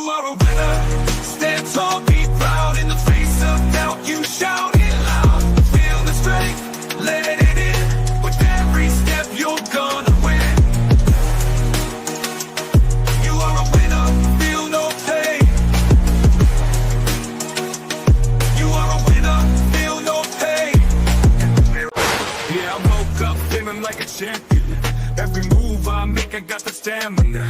are a winner. Stand tall, be proud. In the face of doubt, you shout it loud. Feel the strength, let it in. With every step, you're gonna win. You are a winner, feel no pain. You are a winner, feel no pain. Yeah, I woke up feeling like a champion. Every move I make, I got the stamina.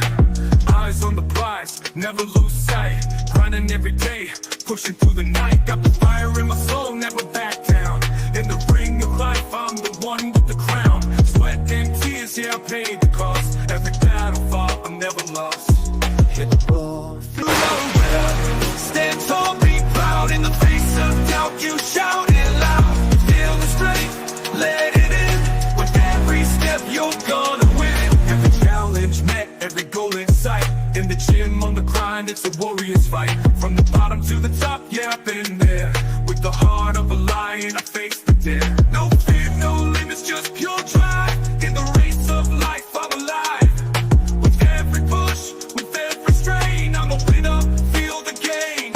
Eyes on the prize, never lose sight. Grinding every day, pushing through the night. Got the fire in my soul, never back down. In the ring of life, I'm the one with the crown. Sweat and tears, yeah, I paid the cost. Every battle fought, I'm never lost. Hit the ball, feel no winner. Stand tall, be proud. In the face of doubt, you shout it loud. Feel the strength, let it in. With every step, you're gonna win. Every challenge met, every goal in sight. In the gym, on the grind, it's a warrior's fight. From the bottom to the top, yeah, I've been there. With the heart of a lion, I face the dare. No fear, no limits, just pure drive. In the race of life, I'm alive. With every push, with every strain, I'm a winner, feel the gain.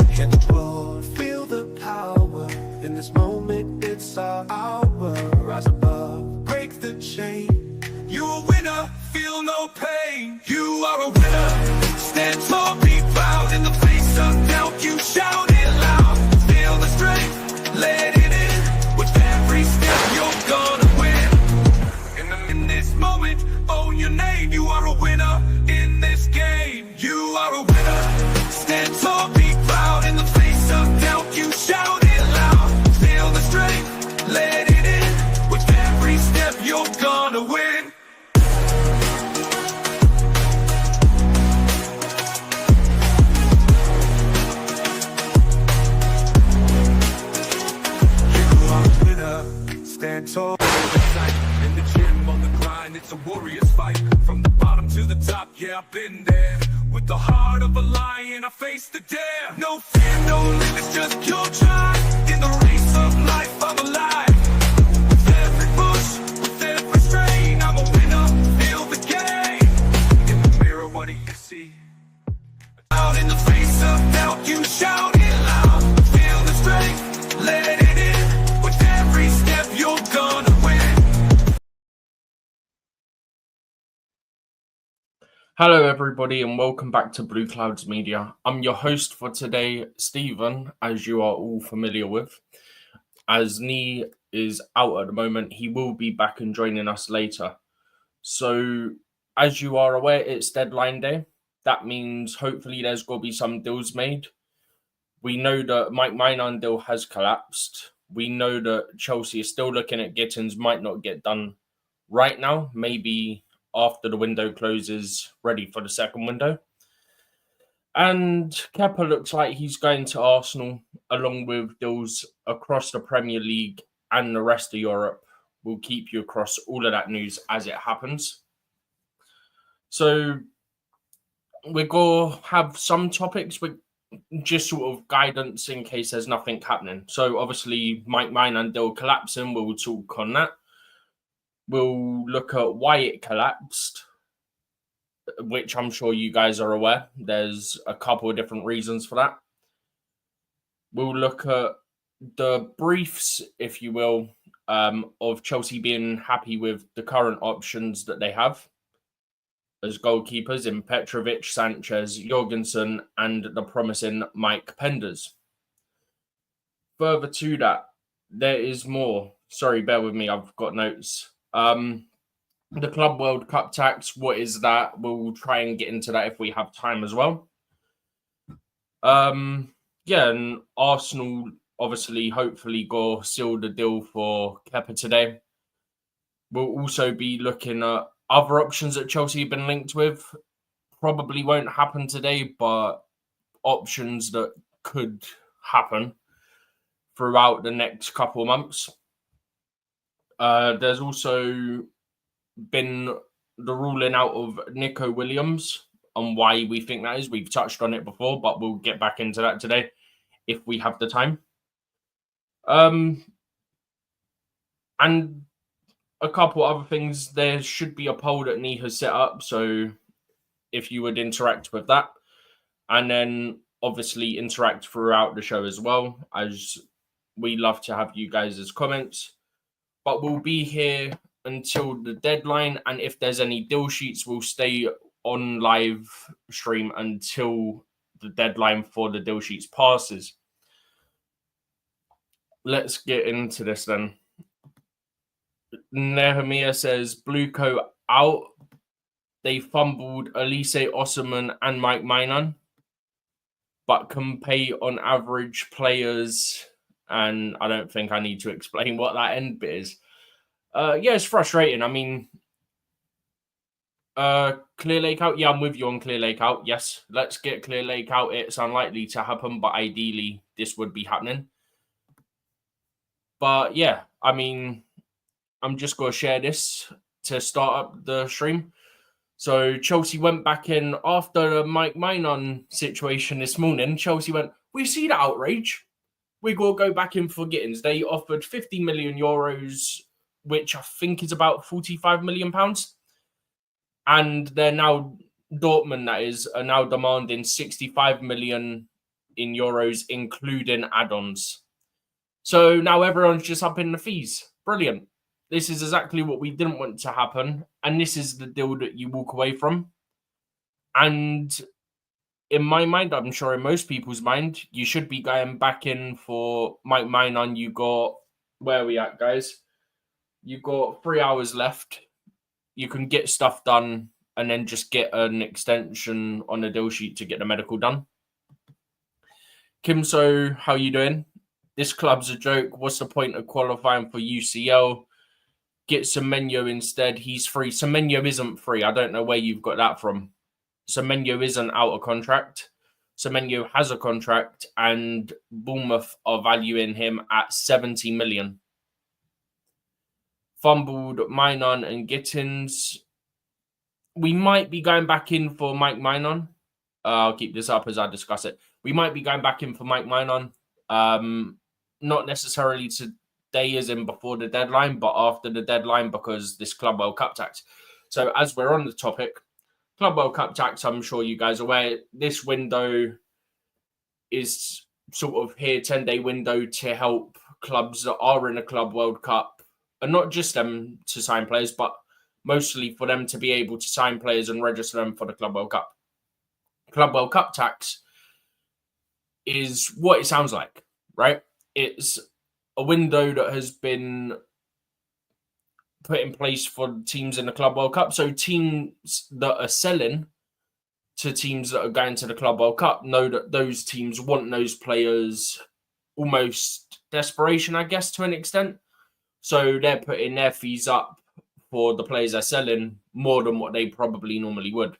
Hit the ball, feel the power. In this moment, it's our hour. Rise above, break the chain. You're a winner, feel no pain. You are a winner. Stand tall, be proud. In the face of doubt, you shout it loud. Feel the strength, let it in. With every step, you're gonna win. In this moment, own your name. You are a winner in this game. You are a winner. Stand tall, be proud. In the face of doubt, you shout it loud. Feel the strength, let it in. With every step, you're gonna win. Stand tall, in the gym, on the grind, it's a warrior's fight. From the bottom to the top, yeah, I've been there. With the heart of a lion, I face the dare. No fear, no limits, just pure drive. In the race of life, I'm alive. With every push, with every strain, I'm a winner, feel the game. In the mirror, what do you see? Out in the face of doubt, you shout it loud. Feel the strength, let it in. With every step, you're gonna win. Hello everybody and welcome back to Blueclouds Media. I'm your host for today, Stephen, as you are all familiar with. As Nee is out at the moment, he will be back and joining us later. So, as you are aware, it's deadline day. That means hopefully there's going to be some deals made. We know that Mike Maignan deal has collapsed. We know that Chelsea is still looking at Gittens, might not get done right now, maybe after the window closes, ready for the second window. And Kepa looks like he's going to Arsenal, along with deals across the Premier League and the rest of Europe. We'll keep you across all of that news as it happens. So we're going to have some topics with just sort of guidance in case there's nothing happening. So obviously Mike Maignan deal collapsing, we'll talk on that. We'll look at why it collapsed, which I'm sure you guys are aware. There's a couple of different reasons for that. We'll look at the briefs, if you will, of Chelsea being happy with the current options that they have as goalkeepers in Petrovic, Sanchez, Jorgensen, and the promising Mike Penders. Further to that, there is more. Sorry, bear with me, I've got notes. The Club World Cup tax, what is that? We'll try and get into that if we have time as well. And Arsenal obviously, hopefully, go seal the deal for Kepa today. We'll also be looking at other options that Chelsea have been linked with. Probably won't happen today, but options that could happen throughout the next couple of months. There's also been the ruling out of Nico Williams and why we think that is. We've touched on it before, but we'll get back into that today if we have the time. And a couple other things. There should be a poll that Nee has set up, so if you would interact with that. and then obviously interact throughout the show as well, as we love to have you guys' comments. But we'll be here until the deadline, and if there's any deal sheets, we'll stay on live stream until the deadline for the deal sheets passes. Let's get into this then. Nehemiah says Blueco out. They fumbled Elise Osman and Mike Maignan, but can pay on average players. And I don't think I need to explain what that end bit is. Yeah, it's frustrating. I mean, Clear Lake out. Yeah, I'm with you on Clear Lake out. Yes, let's get Clear Lake out. It's unlikely to happen, but ideally this would be happening. But yeah, I mean, I'm just going to share this to start up the stream. So Chelsea went back in after the Mike Maignan situation this morning. Chelsea went, we see the outrage. We will go back in for Gittens. They offered 50 million euros, which I think is about 45 million pounds. And they're now, Dortmund, that is, are now demanding 65 million in euros, including add-ons. So now everyone's just up in the fees. Brilliant. This is exactly what we didn't want to happen. And this is the deal that you walk away from. And in my mind, I'm sure in most people's mind, you should be going back in for Mike Maignan. You got, where are we at, guys? You've got 3 hours left. You can get stuff done and then just get an extension on the deal sheet to get the medical done. Kim So, how you doing? This club's a joke. What's the point of qualifying for UCL? Get Semenyo instead. He's free. Semenyo isn't free. I don't know where you've got that from. Semenyo isn't out of contract. Semenyo has a contract, and Bournemouth are valuing him at 70 million. Fumbled Maignan and Gittens. We might be going back in for Mike Maignan. I'll keep this up as I discuss it. We might be going back in for Mike Maignan. Not necessarily today as in before the deadline, but after the deadline, because this Club World Cup tax. So as we're on the topic, Club World Cup tax, I'm sure you guys are aware, this window is sort of here, 10-day window to help clubs that are in a Club World Cup, and not just them to sign players, but mostly for them to be able to sign players and register them for the Club World Cup. Club World Cup tax is what it sounds like, right? It's a window that has been put in place for teams in the Club World Cup. So teams that are selling to teams that are going to the Club World Cup know that those teams want those players almost desperation, I guess, to an extent. So they're putting their fees up for the players they're selling more than what they probably normally would.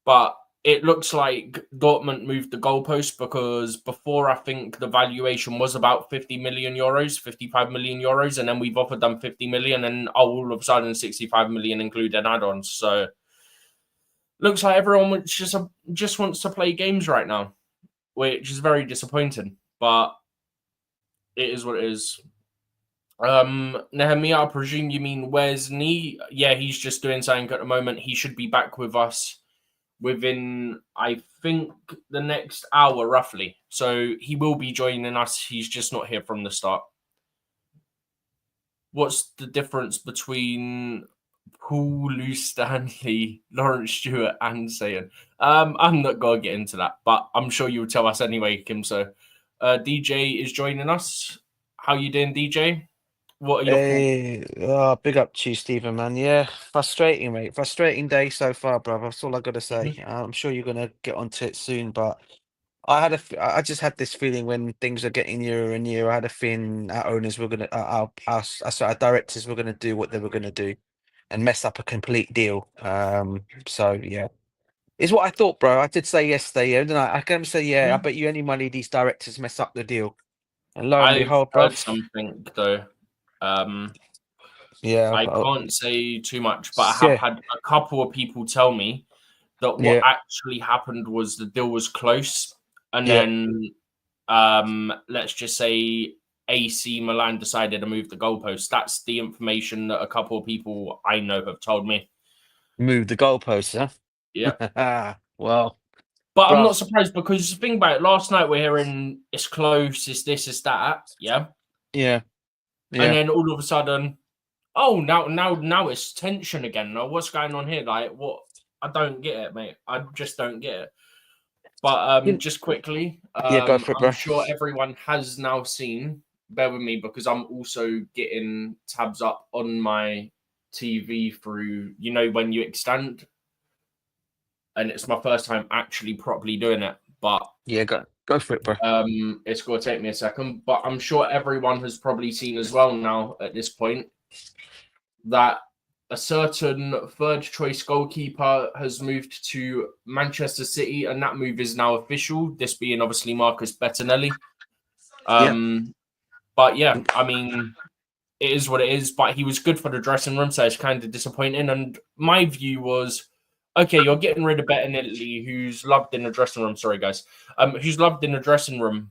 But it looks like Dortmund moved the goalpost, because before I think the valuation was about 50 million euros, 55 million euros, and then we've offered them 50 million, and all of a sudden 65 million including add-ons. So looks like everyone just wants to play games right now, which is very disappointing, but it is what it is. Nehemiah, I presume you mean where's Nee? Yeah, he's just doing something at the moment. He should be back with us within, I think, the next hour, roughly. So he will be joining us. He's just not here from the start. What's the difference between Paul, Lou Stanley, Lawrence Stewart, and Sayan? I'm not going to get into that, but I'm sure you'll tell us anyway, Kim. So DJ is joining us. How you doing, DJ? What are your thoughts? Big up to you, Stephen, man. Yeah, frustrating, mate. Frustrating day so far, brother. That's all I got to say. I'm sure you're gonna get onto it soon, but I just had this feeling when things are getting nearer and nearer. I had a feeling our owners were gonna, our directors were gonna do what they were gonna do, and mess up a complete deal. So yeah, it's what I thought, bro. I did say yesterday, yeah, didn't I? I can say, yeah. I bet you any money these directors mess up the deal, and lo and I've behold, heard bruv. something though. Yeah, I can't say too much, but I have had a couple of people tell me that what actually happened was the deal was close, and then let's just say AC Milan decided to move the goalpost. That's the information that a couple of people I know have told me. Move the goalpost, huh? Yeah. Well, But I'm not Bruv. surprised because think about it. Last night we're hearing it's close, it's this, it's that, yeah. Yeah. And Yeah. then all of a sudden, oh, now it's tension again. Now what's going on here? Like what? I don't get it, mate. I just don't get it. But just quickly, Yeah, go for it, I'm bro. sure everyone has now seen. Bear with me because I'm also getting tabs up on my TV through. You know when you extend, and it's my first time actually properly doing it. But Yeah, go for it, bro. it's going to take me a second. But I'm sure everyone has probably seen as well now at this point that a certain third choice goalkeeper has moved to Manchester City, and that move is now official. This being obviously Marcus Bettinelli. Yeah. But yeah, I mean, it is what it is. But he was good for the dressing room, so it's kind of disappointing. And my view was, okay, you're getting rid of Bettinelli, who's loved in the dressing room. Sorry, guys, who's loved in the dressing room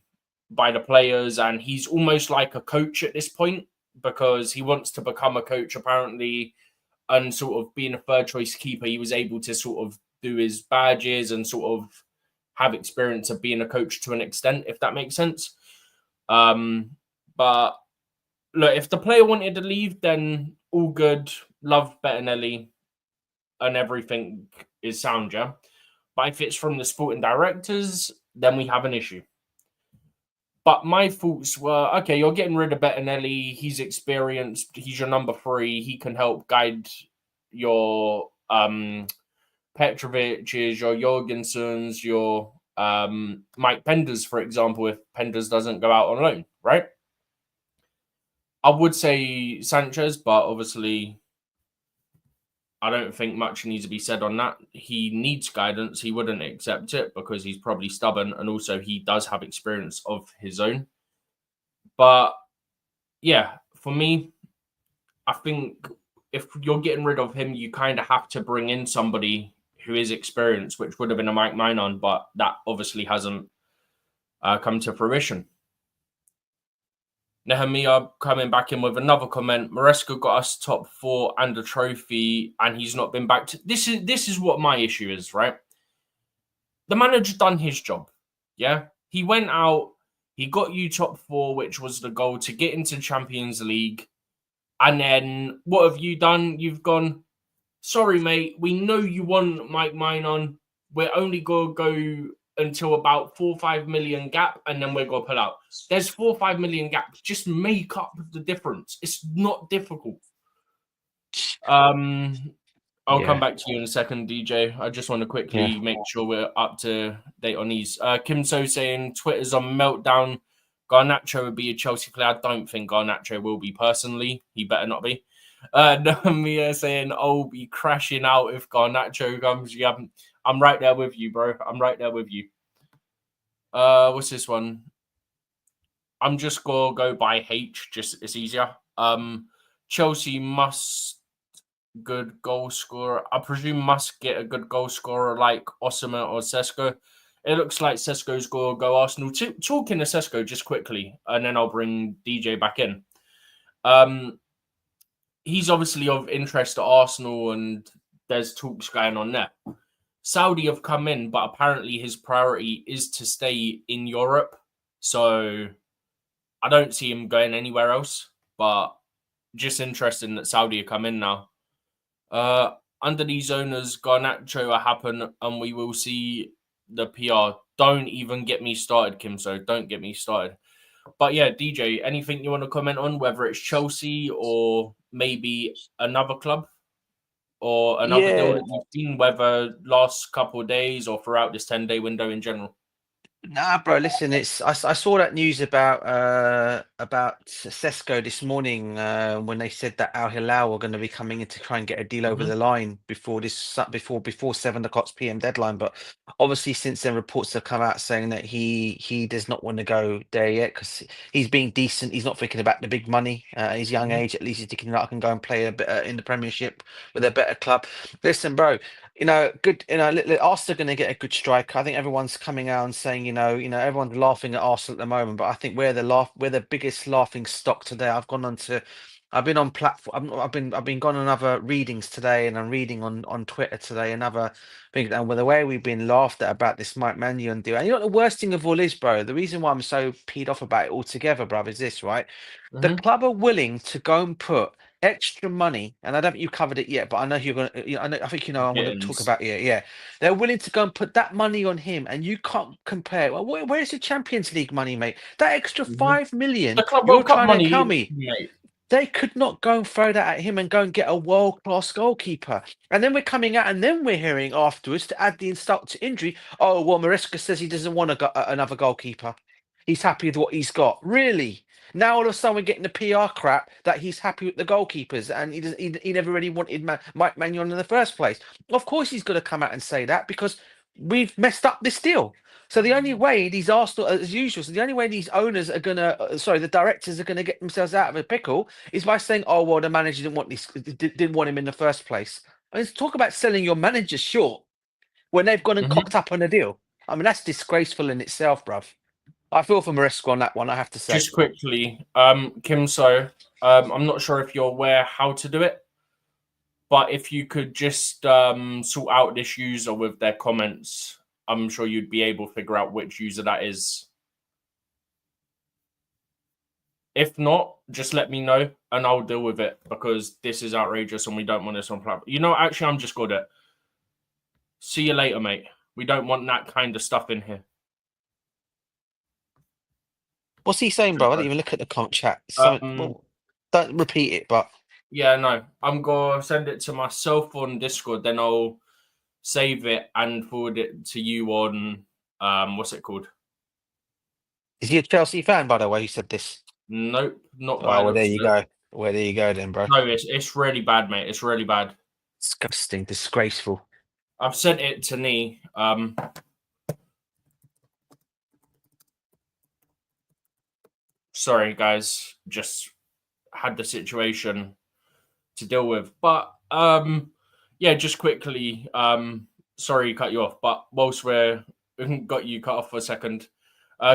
by the players, and he's almost like a coach at this point because he wants to become a coach apparently. And sort of being a third choice keeper, he was able to sort of do his badges and sort of have experience of being a coach to an extent, if that makes sense. But look, if the player wanted to leave, then all good. Love Bettinelli and everything is sound, yeah. But if it's from the sporting directors, then we have an issue. But my thoughts were, okay, you're getting rid of Bettinelli. He's experienced. He's your number 3. He can help guide your Petrovic's, your Jorgensens, your Mike Penders, for example, if Penders doesn't go out on loan, right? I would say Sanchez, but obviously I don't think much needs to be said on that. He needs guidance. He wouldn't accept it because he's probably stubborn, and also he does have experience of his own. But yeah, for me, I think if you're getting rid of him, you kind of have to bring in somebody who is experienced, which would have been a Mike Maignan, but that obviously hasn't come to fruition. Nehemiah coming back in with another comment. Maresca got us top 4 and a trophy, and he's not been back to. This is what my issue is, right? The manager done his job. Yeah, he went out, he got you top 4, which was the goal to get into Champions League. And then what have you done? You've gone, sorry, mate, we know you want Mike Maignan. We're only going to go until about 4 or 5 million gap, and then we're going to pull out. There's 4 or 5 million gap. Just make up the difference. It's not difficult. I'll come back to you in a second, DJ. I just want to quickly make sure we're up to date on these. Kim So saying Twitter's on meltdown. Garnacho would be a Chelsea player. I don't think Garnacho will be personally. He better not be. Mia saying, "Oh, be crashing out if Garnacho comes." Yeah, I'm right there with you, bro. I'm right there with you. What's this one? I'm just gonna go by H. Just it's easier. Chelsea must good goal scorer. I presume must get a good goal scorer like Osama or Sesko. It looks like Sesko's going to go Arsenal. Talking to Sesko just quickly, and then I'll bring DJ back in. He's obviously of interest to Arsenal, and there's talks going on there. Saudi have come in, but apparently his priority is to stay in Europe. So I don't see him going anywhere else, but just interesting that Saudi have come in now. Under these owners, Garnacho will happen, and we will see the PR. Don't even get me started, Kim. So don't get me started. But yeah, DJ, anything you want to comment on, whether it's Chelsea or maybe another club or another deal that you've seen, whether last couple of days or throughout this 10-day window in general? Nah, bro. Listen, I saw that news about Sesko this morning when they said that Al Hilal were going to be coming in to try and get a deal over the line before 7 o'clock PM deadline. But obviously, since then, reports have come out saying that he does not want to go there yet because he's being decent. He's not thinking about the big money. At his young age, at least he's thinking that I can go and play a bit in the Premiership with a better club. Listen, bro. Good. Arsenal are going to get a good striker. I think everyone's coming out and saying, everyone's laughing at Arsenal at the moment, but I think we're the biggest laughing stock today. I've gone on to I've been on platform. I've been gone on other readings today, and I'm reading on Twitter today another thing. And with the way we've been laughed at about this Mike Maignan deal, and you know what the worst thing of all is, bro. The reason why I'm so peed off about it altogether, bro, is this, right? The Hmm. club are willing to go and put extra money, and I don't think you covered it yet, but I know you're gonna. You know, I think you know I want to talk Gittens. about it. Yeah, they're willing to go and put that money on him, and you can't compare. Well, where's the Champions League money, mate? That extra Hmm. 5 million The Club you're World Cup trying to tell money, me. mate. They could not go and throw that at him and go and get a world-class goalkeeper. And then we're coming out and then we're hearing afterwards to add the insult to injury. Oh, well, Maresca says he doesn't want another goalkeeper. He's happy with what he's got. Really? Now all of a sudden we're getting the PR crap that he's happy with the goalkeepers and he never really wanted Mike Maignan in the first place. Of course he's going to come out and say that because we've messed up this deal. So the only way these Arsenal, as usual, so the only way these owners are gonna, sorry, the directors are gonna get themselves out of a pickle is by saying, "Oh well, the manager didn't want this, didn't want him in the first place." I mean, talk about selling your manager short when they've gone and Hmm. cocked up on a deal. I mean, that's disgraceful in itself, bruv. I feel for Maresco on that one. I have to say. Just quickly, Kim So, I'm not sure if you're aware how to do it, but if you could just sort out this user with their comments, I'm sure you'd be able to figure out which user that is. If not, just let me know and I'll deal with it because this is outrageous and we don't want this on platform. You know, actually, I'm just good at. See you later, mate. We don't want that kind of stuff in here. What's he saying, bro? I didn't even look at the comment chat. Something. Um, Well, don't repeat it, but yeah, no, I'm gonna send it to myself on Discord. Then I'll save it and forward it to you on what's it called? is he a Chelsea fan, by the way? Who said this? Nope, not by Oh, the well, there looks you of it. go. Well, there you go, then, bro. No, it's really bad, mate. It's really bad. Disgusting, disgraceful. I've sent it to Nee. Sorry, guys, just had the situation to deal with. But yeah, just quickly, sorry cut you off, but whilst we're got you cut off for a second.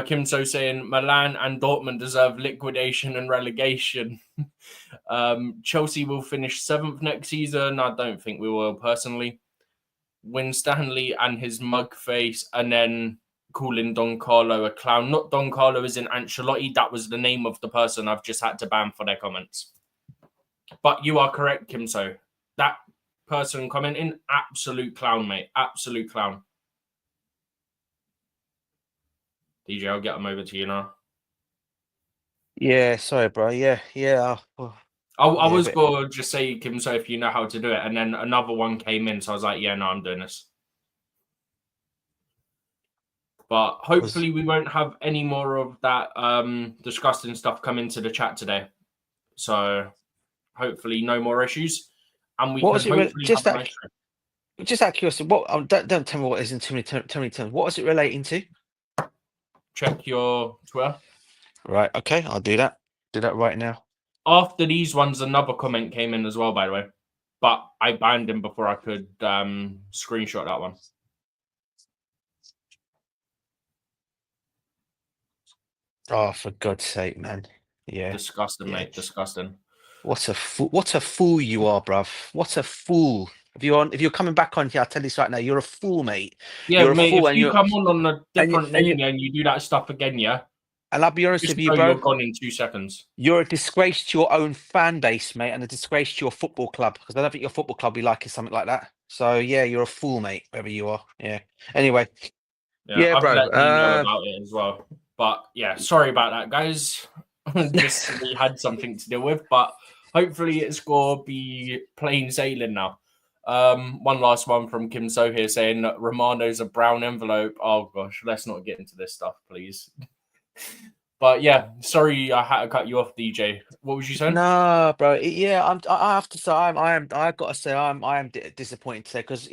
Kim So saying Milan and Dortmund deserve liquidation and relegation. Chelsea will finish 7th next season. I don't think we will personally. Win Stanley and his mug face, and then calling Don Carlo a clown. Not Don Carlo as in Ancelotti. That was the name of the person I've just had to ban for their comments. But you are correct, Kim So. That person commenting, absolute clown, mate. Absolute clown. DJ, I'll get them over to you now. Yeah, sorry, bro. Yeah, yeah. I Yeah, was but going to just say, Kim So, if you know how to do it. And then another one came in. So I was like, yeah, no, I'm doing this. But was hopefully we won't have any more of that disgusting stuff come into the chat today. So hopefully no more issues. And we what can was it? hopefully have a nice trip. Just out of curiosity. What? Don't tell me what it is in too many terms. What was it relating to? Check your Twitter. Right. Okay, I'll do that. Do that right now. After these ones, another comment came in as well, by the way. But I banned him before I could screenshot that one. Oh, for God's sake, man. Yeah. Disgusting, Yeah. mate. Disgusting. What a fool! What a fool you are, bruv. What a fool! If you're coming back on here, I'll tell you this right now. You're a fool, mate. Yeah, You're a mate, fool, if you come on a and you, different and you, name and you do that stuff again, yeah, and I'll be honest just with you, know bro. you're gone in 2 seconds. You're a disgrace to your own fan base, mate, and a disgrace to your football club because I don't think your football club will be liking something like that. So yeah, you're a fool, mate, wherever you are. Yeah. Anyway, Yeah, yeah, I've bro. let me know about it as well. But yeah, sorry about that, guys. Just we had something to deal with, but hopefully it's gonna be plain sailing now. One last one from Kim So here saying that Romano's a brown envelope. Oh gosh, let's not get into this stuff, please. But yeah, sorry I had to cut you off, DJ. What was you saying? Nah, bro. Yeah, I have to say, I've got to say, I am disappointed today because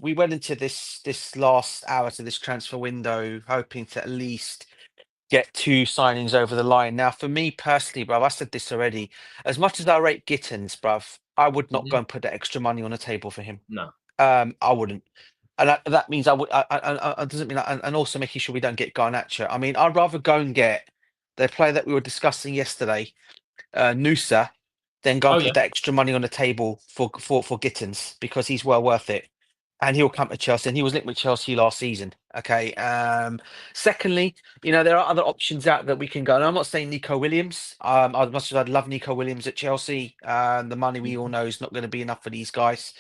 we went into this last hour to this transfer window hoping to at least get 2 signings over the line. Now, for me personally, bruv, I said this already. As much as I rate Gittens, bruv, I would not go Mhm. and put that extra money on the table for him. No. I wouldn't. And that means I would. I doesn't mean that, and also making sure we don't get Garnacho. I mean, I'd rather go and get the player that we were discussing yesterday. Noosa, then go Oh and yeah, put that extra money on the table for Gittens because he's well worth it. And he'll come to Chelsea, and he was linked with Chelsea last season. Okay. Secondly, there are other options out that we can go. And I'm not saying Nico Williams. As much as I'd love Nico Williams at Chelsea, the money we all know is not going to be enough for these guys.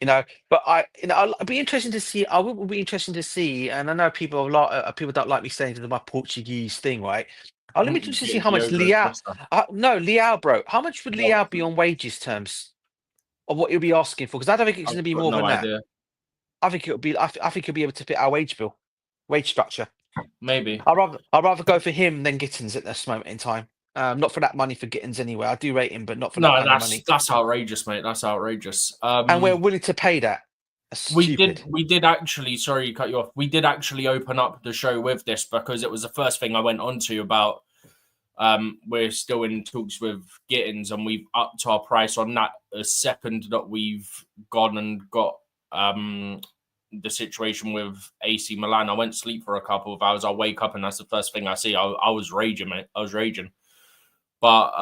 But I'll be interesting to see. I will be interesting to see. And I know people don't like me saying to my Portuguese thing, right? I'll be interested to see how much Diogo Leao. Costa. No, Leao, bro. How much would What? Leao be on wages terms of what he'll be asking for? Because I don't think it's I've going to be got more no than that. idea. I think it'll be. I think he'll be able to fit our wage structure. Maybe. I'd rather go for him than Gittens at this moment in time. Not for that money for Gittens anyway. I do rate him, but not for that No, kind of money. that's outrageous, mate. That's outrageous. And we're willing to pay that. That's stupid. We did actually. Sorry, to cut you off. We did actually open up the show with this because it was the first thing I went on to about. We're still in talks with Gittens, and we've upped our price on that a second that we've gone and got the situation with AC Milan. I went to sleep for a couple of hours. I wake up and that's the first thing I see. I was raging, mate. I was raging. But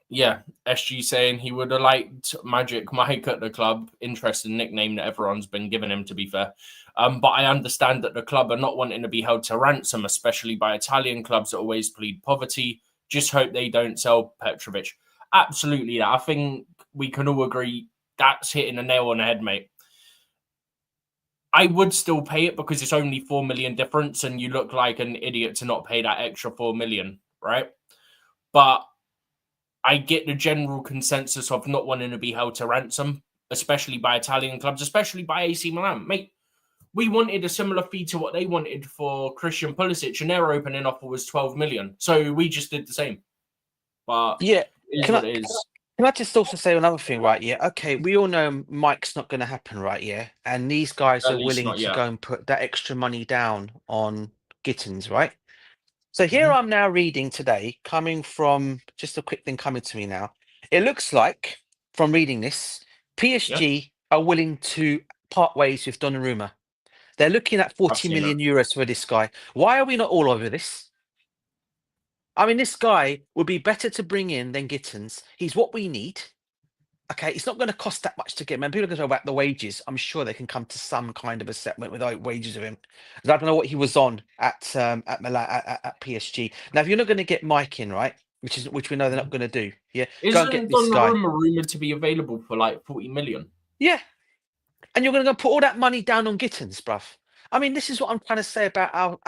yeah, SG saying he would have liked Magic Mike at the club. Interesting nickname that everyone's been giving him, to be fair. But I understand that the club are not wanting to be held to ransom, especially by Italian clubs that always plead poverty. Just hope they don't sell Petrovic. Absolutely. I think we can all agree that's hitting the nail on the head, mate. I would still pay it because it's only 4 million difference and you look like an idiot to not pay that extra 4 million, right? But I get the general consensus of not wanting to be held to ransom, especially by Italian clubs, especially by AC Milan. Mate, we wanted a similar fee to what they wanted for Christian Pulisic, and their opening offer was 12 million. So we just did the same. But yeah, it is what it is. Can I just also say another thing, right? Yeah, okay, we all know Mike's not going to happen, right? Yeah, and these guys At are least willing not to yet. go and put that extra money down on Gittens, right? So here I'm now reading today, coming from just a quick thing coming to me now. It looks like, from reading this, PSG are willing to part ways with Donnarumma. They're looking at 40 million euros for this guy. Why are we not all over this? I mean, this guy would be better to bring in than Gittens. He's what we need. Okay, it's not going to cost that much to get him. And people are going to talk about the wages. I'm sure they can come to some kind of a settlement without wages of him. 'Cause I don't know what he was on at Milan, at PSG. Now, if you're not going to get Mike in, right, which we know they're not going to do, yeah, go and get Isn't this guy. Donnarumma rumoured to be available for like 40 million? Yeah, and you're going to go put all that money down on Gittens, bruv. I mean, this is what I'm trying to say about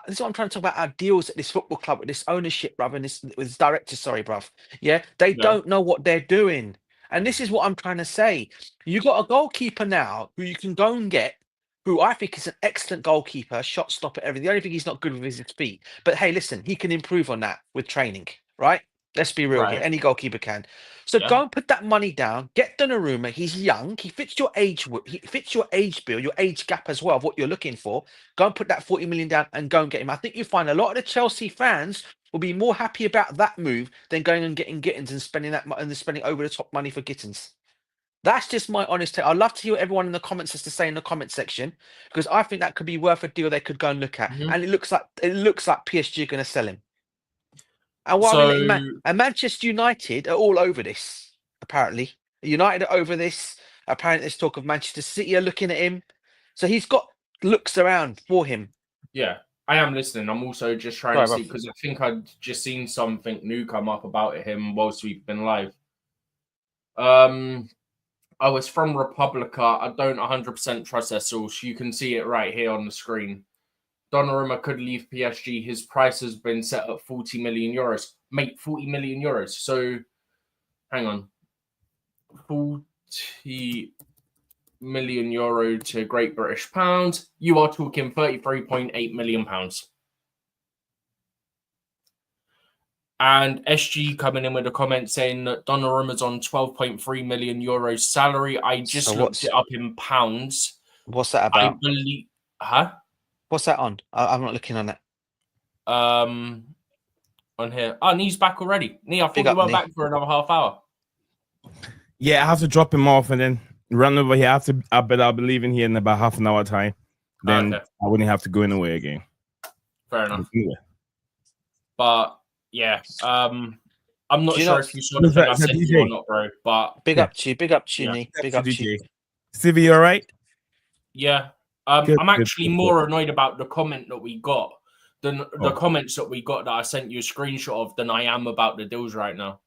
this is what I'm trying to talk about our deals at this football club with this ownership, bruv, and this with this director. Sorry, bruv. Yeah, they don't know what they're doing, and this is what I'm trying to say. You got a goalkeeper now who you can go and get, who I think is an excellent goalkeeper, shot stopper, everything. The only thing he's not good with is his feet. But hey, listen, he can improve on that with training, right? Let's be real here. Any goalkeeper can. So go and put that money down. Get Donnarumma. He's young. He fits your age. He fits your age bill, your age gap as well of what you're looking for. Go and put that 40 million down and go and get him. I think you find a lot of the Chelsea fans will be more happy about that move than going and getting Gittens and spending spending over the top money for Gittens. That's just my honest take. I'd love to hear what everyone in the comments has to say in the comment section because I think that could be worth a deal they could go and look at. And it looks like PSG are going to sell him. And why are we letting Manchester United are all over this, apparently. United are over this. Apparently, there's talk of Manchester City are looking at him. So he's got looks around for him. Yeah, I am listening. I'm also just trying to see because I think I'd just seen something new come up about him whilst we've been live. It's from Republica. I don't 100% trust their source. You can see it right here on the screen. Donnarumma could leave PSG. His price has been set at 40 million euros. Mate, 40 million euros. So, hang on. 40 million euro to Great British pounds. You are talking 33.8 million pounds. And SG coming in with a comment saying that Donnarumma's on 12.3 million euros salary. I just looked it up in pounds. What's that about? I believe... Huh? What's that on? I'm not looking on it. On here. Oh, Knee's back already. Knee, I thought we were back for another half hour. Yeah, I have to drop him off and then run over here. I'll be leaving here in about half an hour time. Then I wouldn't have to go anywhere again. Fair enough. But yeah, I'm not Do you sure not? if you saw the Is thing that, I is that sent you or DJ? not, bro. But Big Yeah. up to you. Big up to you, Yeah. Nee. Big That's up to you. DJ. Stevie, you all right? yeah, Good, I'm good, actually good, more annoyed about the comment that we got than the Oh. comments that we got that I sent you a screenshot of than I am about the deals right now.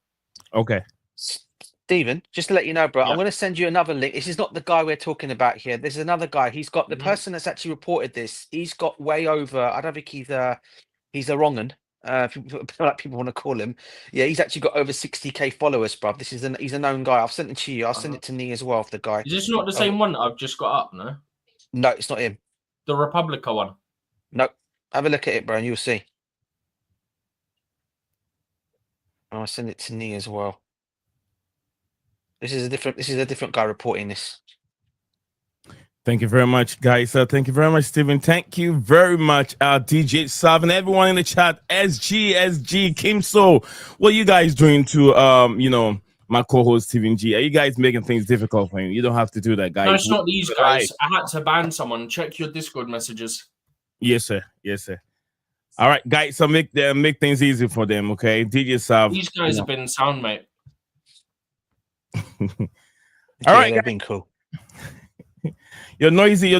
Okay. Stephen, just to let you know, bro, Yeah. I'm going to send you another link. This is not the guy we're talking about here. There's another guy. He's got the Mhm. person that's actually reported this. He's got way over. I don't think he's a wrong un. Like people want to call him. Yeah, he's actually got over 60K followers, bro. He's a known guy. I've sent it to you. I'll send it to Nee as well. For the guy. Is this not the same one that I've just got up? No, No, it's not him. the Republica one. No, have a look at it, bro, and you'll see. I'll send it to Nee as well. This is a different guy reporting this. Thank you very much, guys. Thank you very much, Stephen. Thank you very much, DJ Sav and everyone in the chat. SG, Kim So. What are you guys doing to my co-host Stephen G? Are you guys making things difficult for him? You don't have to do that, guys. No, it's not these guys. Live. I had to ban someone. Check your Discord messages. Yes, sir. Yes, sir. All right, guys. So make things easy for them, okay? DJ Sav. These guys have been sound, mate. All right, they've been cool. Your noisy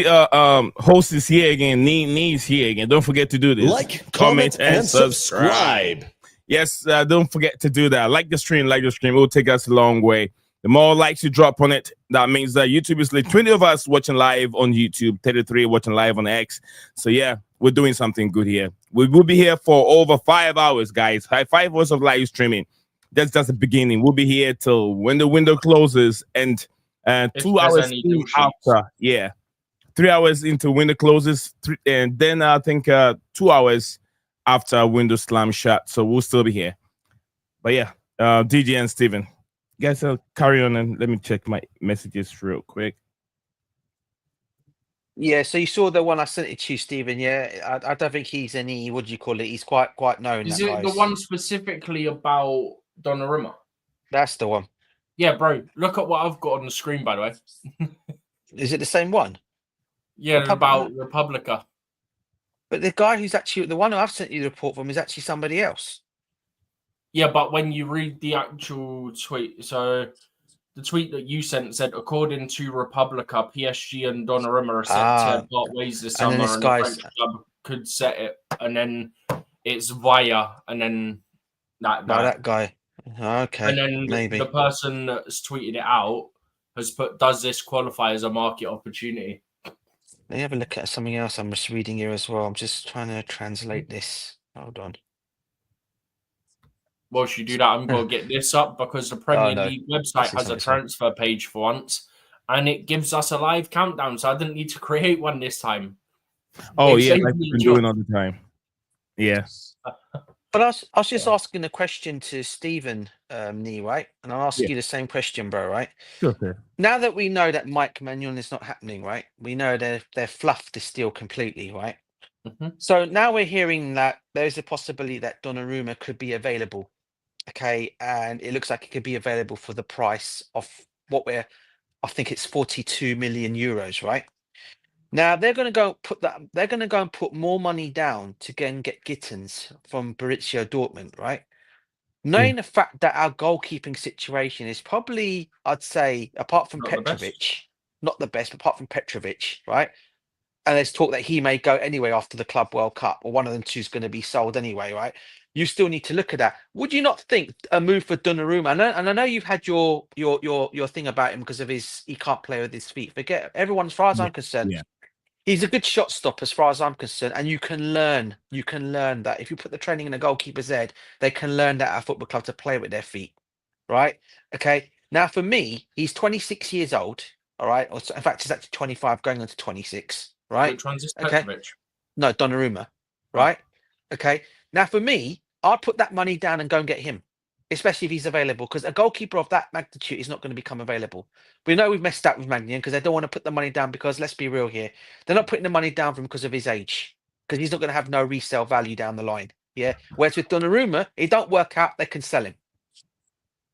host is here again. Nee's here again. Don't forget to do this. Like, comment, and subscribe. Yes, don't forget to do that. Like the stream. It will take us a long way. The more likes you drop on it, that means that YouTube is like 20 of us watching live on YouTube, 33 watching live on X. So yeah, we're doing something good here. We will be here for over 5 hours, guys. 5 hours of live streaming. That's just the beginning. We'll be here till when the window closes and 2 hours after. Yeah, 3 hours into window closes, and then I think 2 hours after window slam shut. So we'll still be here. But yeah, DJ and Steven. Guys, I'll carry on and let me check my messages real quick. Yeah, so you saw the one I sent it to you, Stephen. Yeah, I don't think he's any. What do you call it? He's quite known. Is it the one specifically about Donnarumma? That's the one. Yeah, bro. Look at what I've got on the screen, by the way. Is it the same one? Yeah, about Republica. But the guy who's actually the one who I've sent you the report from is actually somebody else. Yeah, but when you read the actual tweet, so the tweet that you sent said, according to Republica, PSG and Donnarumma are set to part ways this summer, and the French club could set it, and then it's via, and then that guy. Okay, and then maybe the person that's tweeted it out has put, does this qualify as a market opportunity? Let me have a look at something else I'm just reading here as well. I'm just trying to translate this. Hold on. Whilst you do that, I'm going to get this up because the Premier League website has a transfer page for once, and it gives us a live countdown, so I didn't need to create one this time. Oh, yeah, like we've been doing all the time. Yeah. But I was just asking a question to Stephen, Nee, right? And I'll ask you the same question, bro, right? Sure, sir. Now that we know that Mike Maignan is not happening, right? We know they've fluffed this deal completely, right? Mm-hmm. So now we're hearing that there's a possibility that Donnarumma could be available. Okay, and it looks like it could be available for the price of I think it's 42 million euros, right? Now they're going to go and put more money down to get Gittens from Borussia Dortmund, right? Knowing the fact that our goalkeeping situation is probably, I'd say, apart from Petrovic, not the best, apart from Petrovic, right? And there's talk that he may go anyway after the Club World Cup, or one of them two is going to be sold anyway, right? You still need to look at that. Would you not think a move for Donnarumma? And I know you've had your thing about him because of he can't play with his feet. Forget everyone, as far as I'm concerned. Yeah. He's a good shot stopper as far as I'm concerned, and you can learn that if you put the training in a goalkeeper's head, they can learn that at a football club to play with their feet, right? Okay. Now for me, he's 26 years old, all right. Or in fact, he's actually 25, going on to 26, right? Which one's this? Okay. Petrovic? No, Donnarumma, right? Okay. Now for me, I'd put that money down and go and get him, especially if he's available, because a goalkeeper of that magnitude is not going to become available. We know we've messed up with Maignan because they don't want to put the money down because, let's be real here, they're not putting the money down for him because of his age, because he's not going to have no resale value down the line. Yeah. Whereas with Donnarumma, it don't work out, they can sell him.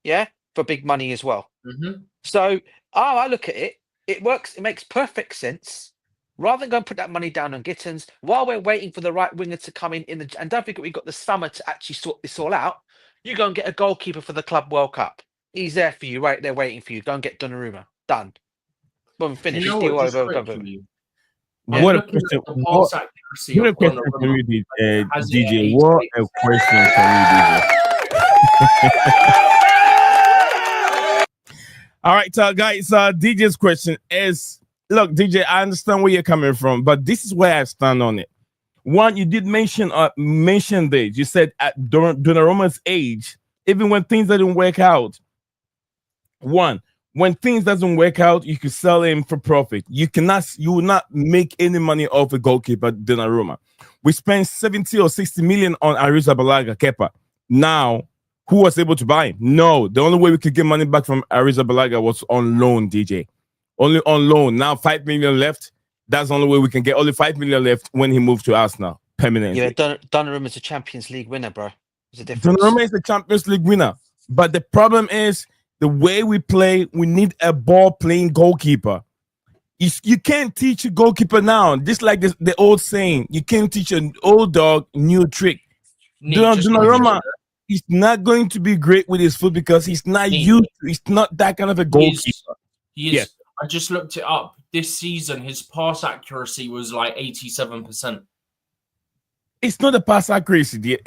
Yeah, for big money as well. Mm-hmm. So I look at it, it works, it makes perfect sense. Rather than go and put that money down on Gittens, while we're waiting for the right winger to come in and don't forget we've got the summer to actually sort this all out. You go and get a goalkeeper for the Club World Cup. He's there for you, right there waiting for you. Go and get Donnarumma. Done. Boom, finish. You know Deal what? Just over. Go. quickly, Yeah. I'm What a looking question! at the pass accuracy What of a question for Donnarumma. you, Has it DJ. 88? What a question for you, DJ. All right, guys. DJ's question is: look, DJ, I understand where you're coming from, but this is where I stand on it. One, you did mention this. You said at Donnarumma's age, even when things didn't work out, when things doesn't work out, you can sell him for profit. You will not make any money off a goalkeeper, Donnarumma. We spent 70 or 60 million on Arrizabalaga Kepa. Now, who was able to buy him? No, the only way we could get money back from Arrizabalaga was on loan, DJ. Only on loan. Now 5 million left. That's the only way we can get. Only 5 million left when he moved to Arsenal permanently. Yeah, Donnarumma's a Champions League winner, bro. There's a difference. Donnarumma is the Champions League winner. But the problem is the way we play, we need a ball-playing goalkeeper. You can't teach a goalkeeper now. Just like the old saying, you can't teach an old dog new trick. Donnarumma is not going to be great with his foot because he's not he's not that kind of a goalkeeper. Yes. I just looked it up. This season, his pass accuracy was like 87%. It's not a pass accuracy,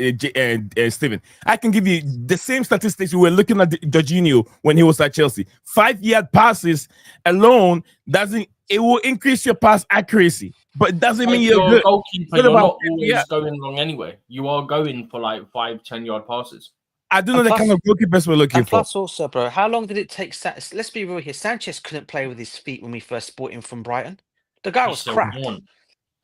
Stephen. I can give you the same statistics we were looking at Jorginho when he was at Chelsea. 5-yard passes alone it will increase your pass accuracy, but it doesn't mean you're good. Goalkeeper, you're not always going wrong anyway. You are going for like 5-10 yard passes. I don't know the kind of goalkeepers we're looking for. Plus, also, bro, how long did it take? Let's be real here. Sanchez couldn't play with his feet when we first bought him from Brighton. The guy was crap.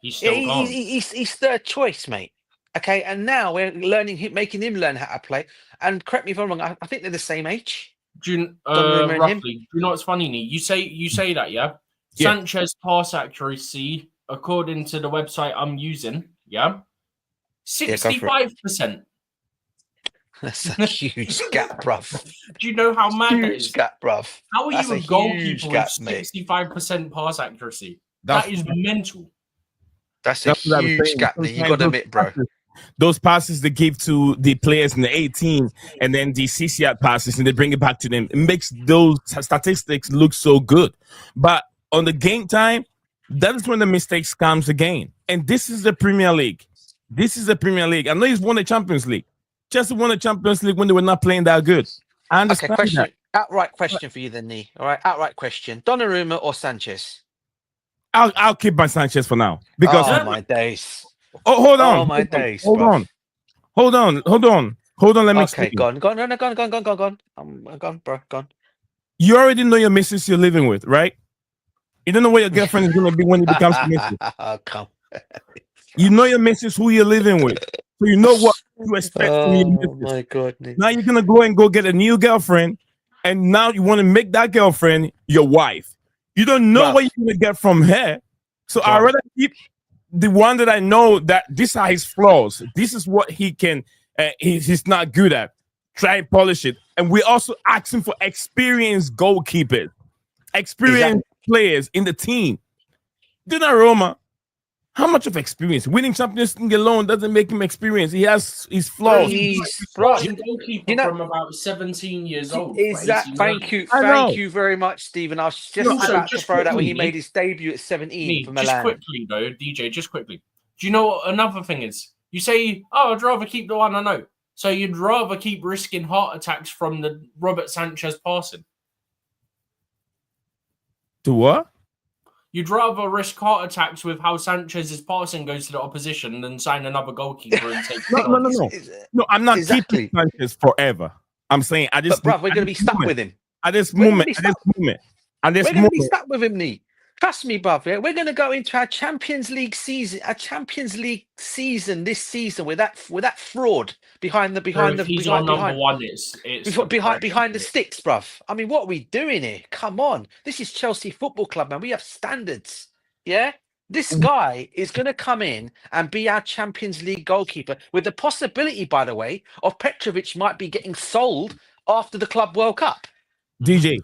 He's still gone. He's third choice, mate. Okay, and now we're making him learn how to play. And correct me if I'm wrong. I think they're the same age. Roughly. Do you know what's funny, Nee? You say that, yeah? Sanchez pass accuracy, according to the website I'm using, 65%. That's a huge gap, bruv. Do you know how mad that is? Gap, bruv. How are you a goalkeeper with 65% pass accuracy? That is mental. That's a huge gap. You got to admit, bro. Those passes they give to the players in the 18 and then the CCR passes and they bring it back to them. It makes those statistics look so good. But on the game time, that is when the mistakes comes again. And this is the Premier League. I know he's won the Champions League. Just won the Champions League when they were not playing that good. I understand that. Outright question for you then, Nee. All right, outright question. Donnarumma or Sanchez? I'll keep my Sanchez for now. Because my days. Oh, hold on. Oh, my days. Hold on. Let me explain. Okay, go on. I'm gone, bro. Gone. You already know your missus you're living with, right? You don't know what your girlfriend is going to be when it becomes your missus. Come. You know your missus, who you're living with. So you know what to expect from your missus. Oh, my God. Now you're going to go get a new girlfriend, and now you want to make that girlfriend your wife. You don't know what you're going to get from her. So I'd rather keep the one that I know that these are his flaws. This is what he can, he's not good at. Try and polish it. And we're also asking for experienced goalkeepers, experienced players in the team. Donnarumma, how much of experience? Winning Champions League alone doesn't make him experienced. He has his flaws. He's goalkeeper from about 17 years old. Thank you very much, Stephen. I was just about to throw that when he made his debut at 17 for Milan. Just quickly, though, DJ, just quickly. Do you know what another thing is? You say, I'd rather keep the one I know. So you'd rather keep risking heart attacks from the Robert Sanchez passing? To what? You'd rather risk heart attacks with how Sanchez's passing goes to the opposition than sign another goalkeeper and take. No, I'm not keeping Sanchez forever. I'm saying we're going to be stuck with him at this moment. We're going to be stuck with him, Nee. Trust me, bruv. Yeah? We're going to go into our Champions League season, this season with that fraud behind the sticks, bruv. I mean, what are we doing here? Come on, this is Chelsea Football Club, man. We have standards. Yeah, this guy is going to come in and be our Champions League goalkeeper with the possibility, by the way, of Petrovic might be getting sold after the Club World Cup. DJ.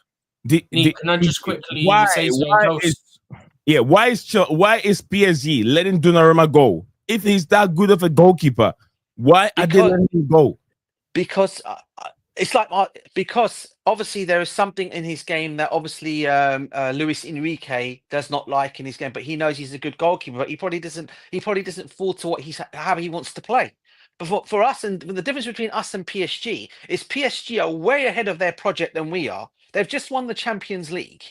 Can I just quickly say something else? Why is PSG letting Donnarumma go? If he's that good of a goalkeeper, why are they letting him go? because it's like because obviously there is something in his game that obviously Luis Enrique does not like in his game, but he knows he's a good goalkeeper, but he probably doesn't fall to what how he wants to play. But for us, and the difference between us and PSG is PSG are way ahead of their project than we are. They've just won the Champions League.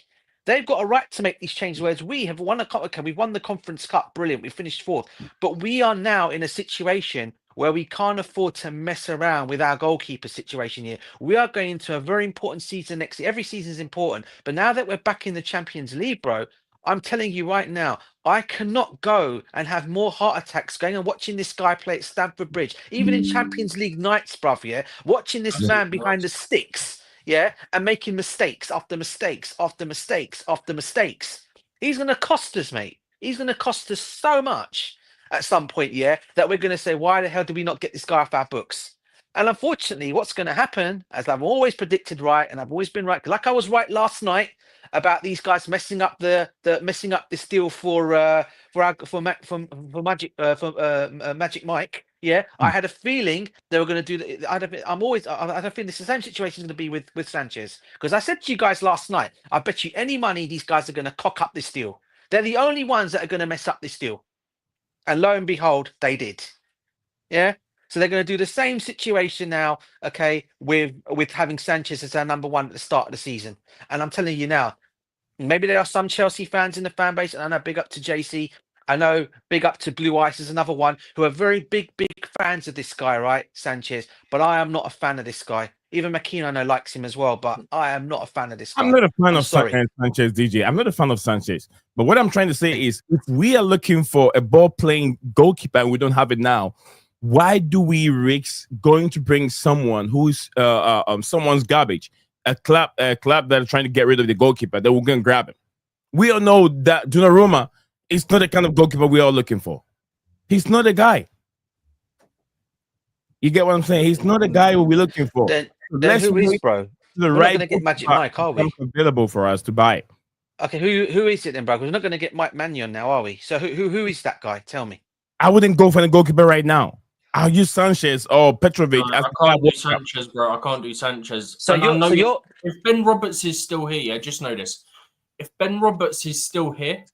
They've got a right to make these changes, whereas we have won we've won the Conference Cup, brilliant. We finished fourth, but we are now in a situation where we can't afford to mess around with our goalkeeper situation here. We are going into a very important season next year. Every season is important, but now that we're back in the Champions League, bro, I'm telling you right now, I cannot go and have more heart attacks going and watching this guy play at Stamford Bridge, even in Champions League nights, bruv, yeah, watching this man behind the sticks, yeah, and making mistakes after mistakes after mistakes after mistakes. He's going to cost us, mate. He's going to cost us so much at some point, yeah, that we're going to say, why the hell did we not get this guy off our books? And unfortunately, what's going to happen, as I've always predicted right, and I've always been right, like I was right last night about these guys messing up messing up this deal for Magic Mike. Yeah, I had a feeling they were going to do that. I had a feeling it's the same situation is going to be with Sanchez, because I said to you guys last night, I bet you any money these guys are going to cock up this deal. They're the only ones that are going to mess up this deal. And lo and behold, they did. Yeah. So they're going to do the same situation now, okay, with having Sanchez as our number one at the start of the season. And I'm telling you now, maybe there are some Chelsea fans in the fan base, and I know big up to JC. I know big up to Blue Ice is another one who are very big fans of this guy, right, Sanchez. But I am not a fan of this guy. Even McKean, I know, likes him as well, but I am not a fan of this guy. I'm not a fan of Sanchez, DJ. I'm not a fan of Sanchez. But what I'm trying to say is, if we are looking for a ball-playing goalkeeper and we don't have it now, why do we risk going to bring someone who's someone's garbage? A club that are trying to get rid of the goalkeeper, that we're going to grab him. We all know that Donnarumma is not the kind of goalkeeper we are looking for. He's not a guy. You get what I'm saying? He's not a guy we're looking for. Then who is, bro? We're not going to get Magic Mike, are we? Available for us to buy. Okay, who is it then, bro? We're not going to get Mike Maignan now, are we? So who is that guy? Tell me. I wouldn't go for the goalkeeper right now. I'll use Sanchez or Petrovic. I can't do Sanchez, bro. I can't do Sanchez. So if Ben Roberts is still here, yeah, just know this. If Ben Roberts is still here,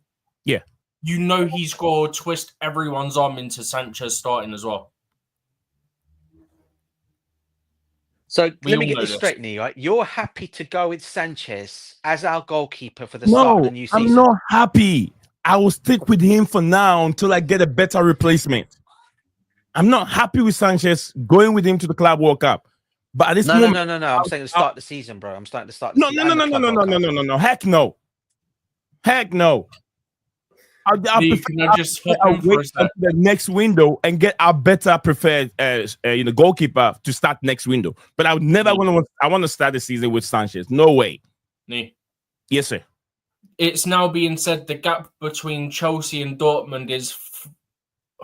yeah, you know he's got to twist everyone's arm into Sanchez starting as well. So let me get this straight, Nee, right? You're happy to go with Sanchez as our goalkeeper for the start of the new season? I'm not happy. I will stick with him for now until I get a better replacement. I'm not happy with Sanchez going with him to the Club World Cup. But at this moment, no. I'm saying to start the season, bro. I'm starting to start. No. Heck no. Heck no. I'll wait until the next window and get our better preferred goalkeeper to start next window. But I would never want to start the season with Sanchez. No way. Nee. Yes, sir. It's now being said the gap between Chelsea and Dortmund is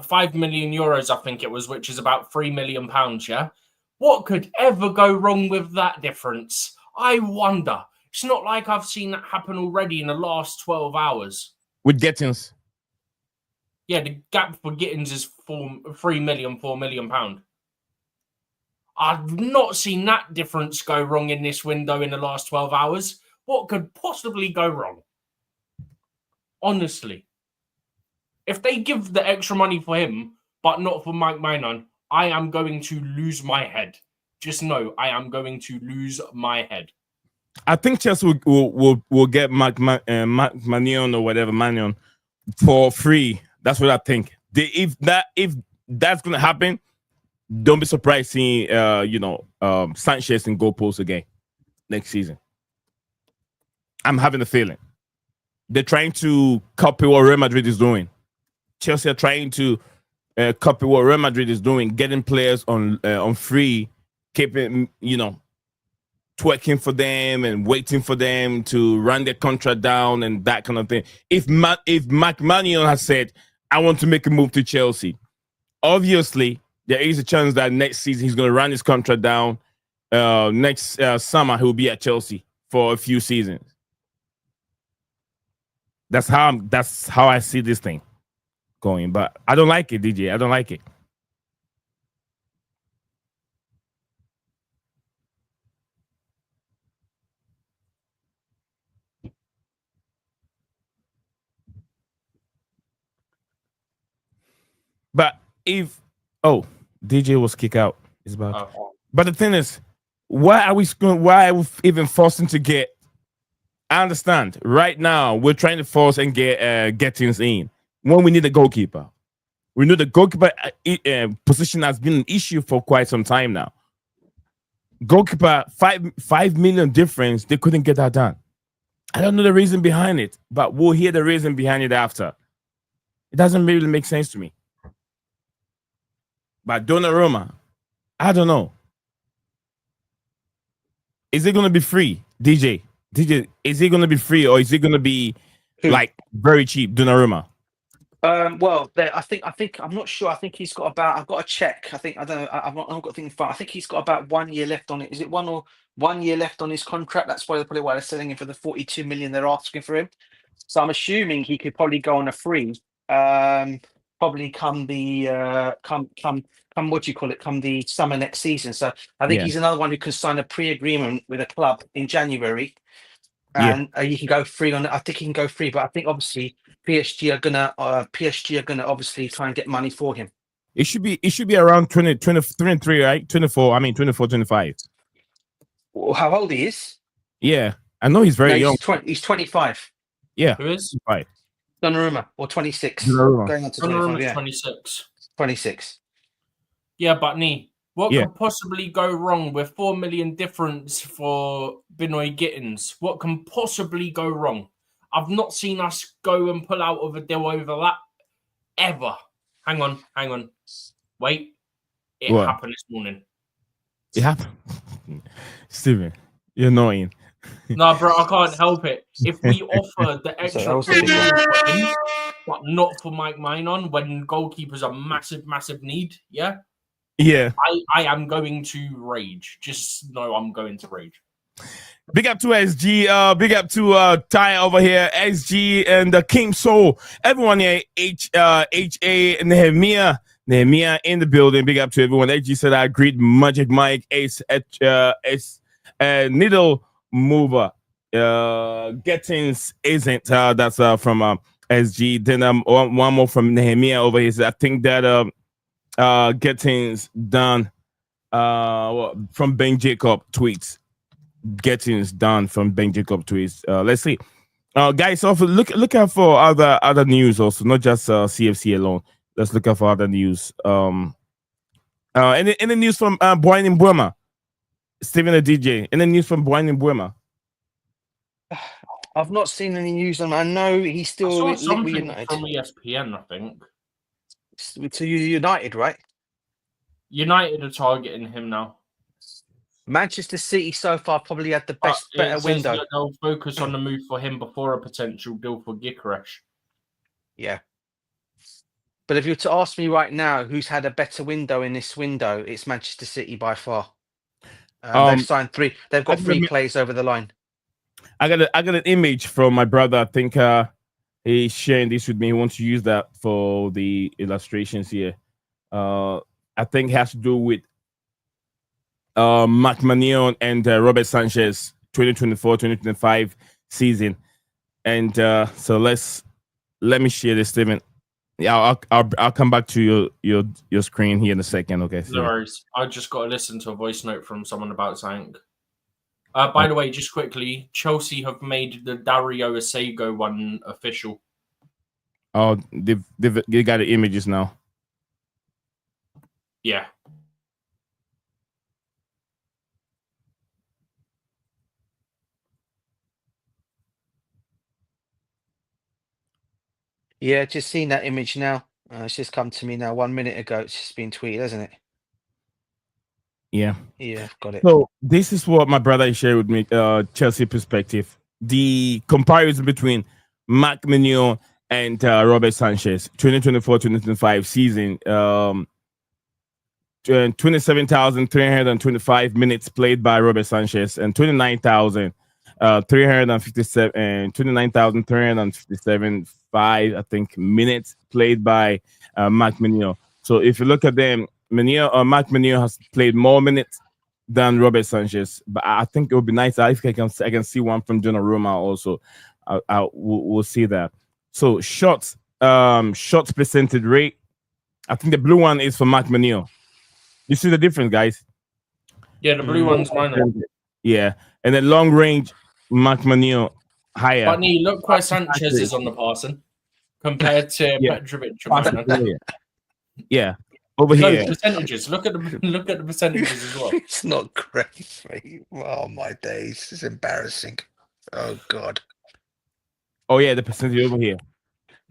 5 million euros, I think it was, which is about £3 million, yeah? What could ever go wrong with that difference? I wonder. It's not like I've seen that happen already in the last 12 hours. With Gittens. Yeah, the gap for Gittens is £4 million. I've not seen that difference go wrong in this window in the last 12 hours. What could possibly go wrong? Honestly. If they give the extra money for him, but not for Mike Maignan, I am going to lose my head. Just know, I am going to lose my head. I think Chelsea will get Maignan or whatever, Maignan, for free. That's what I think. If that's going to happen, don't be surprised seeing Sanchez in goalposts again next season. I'm having a feeling. They're trying to copy what Real Madrid is doing. Chelsea are trying to copy what Real Madrid is doing, getting players on free, keeping, twerking for them and waiting for them to run their contract down and that kind of thing. If Maignan has said, I want to make a move to Chelsea, obviously there is a chance that next season he's going to run his contract down. Next summer he'll be at Chelsea for a few seasons. That's how I see this thing going. But I don't like it, DJ. I don't like it. But if DJ was kicked out, it's about. But the thing is, why are we even forcing to get? I understand. Right now, we're trying to force and get Gittens in when we need a goalkeeper. We know the goalkeeper position has been an issue for quite some time now. Goalkeeper, 5 million difference. They couldn't get that done. I don't know the reason behind it, but we'll hear the reason behind it after. It doesn't really make sense to me. But Donnarumma, I don't know. Is it going to be free, DJ? Is it going to be free or is it going to be like very cheap, Donnarumma? Well, I think I'm not sure. I think he's got about. I've got to check. I don't know. I've not got things. I think he's got about 1 year left on it. Is it 1 year left on his contract? That's probably why they're selling him for the 42 million they're asking for him. So I'm assuming he could probably go on a free. Probably come the what do you call it? Come the summer next season. So I think he's another one who can sign a pre-agreement with a club in January, and he can go free on it. I think he can go free, but I think obviously PSG are gonna obviously try and get money for him. It should be around 23, right? 24. I mean 24, 25. Well, how old he is? Yeah, I know he's very young. He's 25. Yeah, who is? Right. Donnarumma, or 26. Donnarumma. Going on to 25, 26. 26. 26. Yeah, but what could possibly go wrong with 4 million difference for Binoy Gittens? What can possibly go wrong? I've not seen us go and pull out of a deal over that ever. Hang on. Wait. It happened this morning. It happened. Steven, you're annoying. No, bro, I can't help it. If we offer the extra for him, but not for Mike Maignan, when goalkeepers are massive need, yeah, I am going to rage. Just know I'm going to rage. Big up to SG. Big up to Ty over here, SG and the King Soul. Everyone here, HA and Nehemiah in the building. Big up to everyone. SG said I agreed. Magic Mike, Ace, Needle Mover. Gittens isn't. That's from SG. Then one more from Nehemiah over here. I think that Gittens done. From Ben Jacob tweets. Gittens done from Ben Jacob tweets. Let's see. Guys, also look out for other news also, not just CFC alone. Let's look out for other news. Any news from Boyne and Buema? Steven the DJ. Any news from Boyne and Buema? I've not seen any news on. I know he's still I saw something United. from ESPN, I think. To United, right? United are targeting him now. Manchester City so far probably had the better window. They'll focus on the move for him before a potential deal for Gyökeres. Yeah. But if you were to ask me right now who's had a better window in this window, it's Manchester City by far. They've signed three. They've got 3 players over the line. I got an image from my brother. I think he's sharing this with me. He wants to use that for the illustrations here. I think it has to do with Mike Maignan and Robert Sanchez 2024-2025 season. And so let me share this statement. Yeah, I'll come back to your screen here in a second. Okay. No worries. I just got to listen to a voice note from someone about something. By the way, just quickly, Chelsea have made the Dario Asego one official. Oh, they got the images now. Yeah. Yeah, just seen that image now. It's just come to me now 1 minute ago. It's just been tweeted, hasn't it? Yeah. Yeah, got it. So this is what my brother shared with me, Chelsea perspective. The comparison between Mike Maignan and Robert Sanchez, 2024-2025 season. 27,325 minutes played by Robert Sanchez and 29,357 I think minutes played by Mike Maignan. So if you look at them, Mike Maignan has played more minutes than Robert Sanchez, but I think it would be nice if I can see one from Donnarumma also. We'll see that. So shots percentage rate, I think the blue one is for Mike Maignan. You see the difference, guys? Yeah, the blue one's mine. Yeah, and then long range, Mike Maignan higher. But look where Sanchez is on the passing compared to Petrovic. Yeah, over No, here. percentages. Look at the percentages as well. It's not great, mate. Oh my days, it's embarrassing. Oh god. Oh yeah, the percentage over here.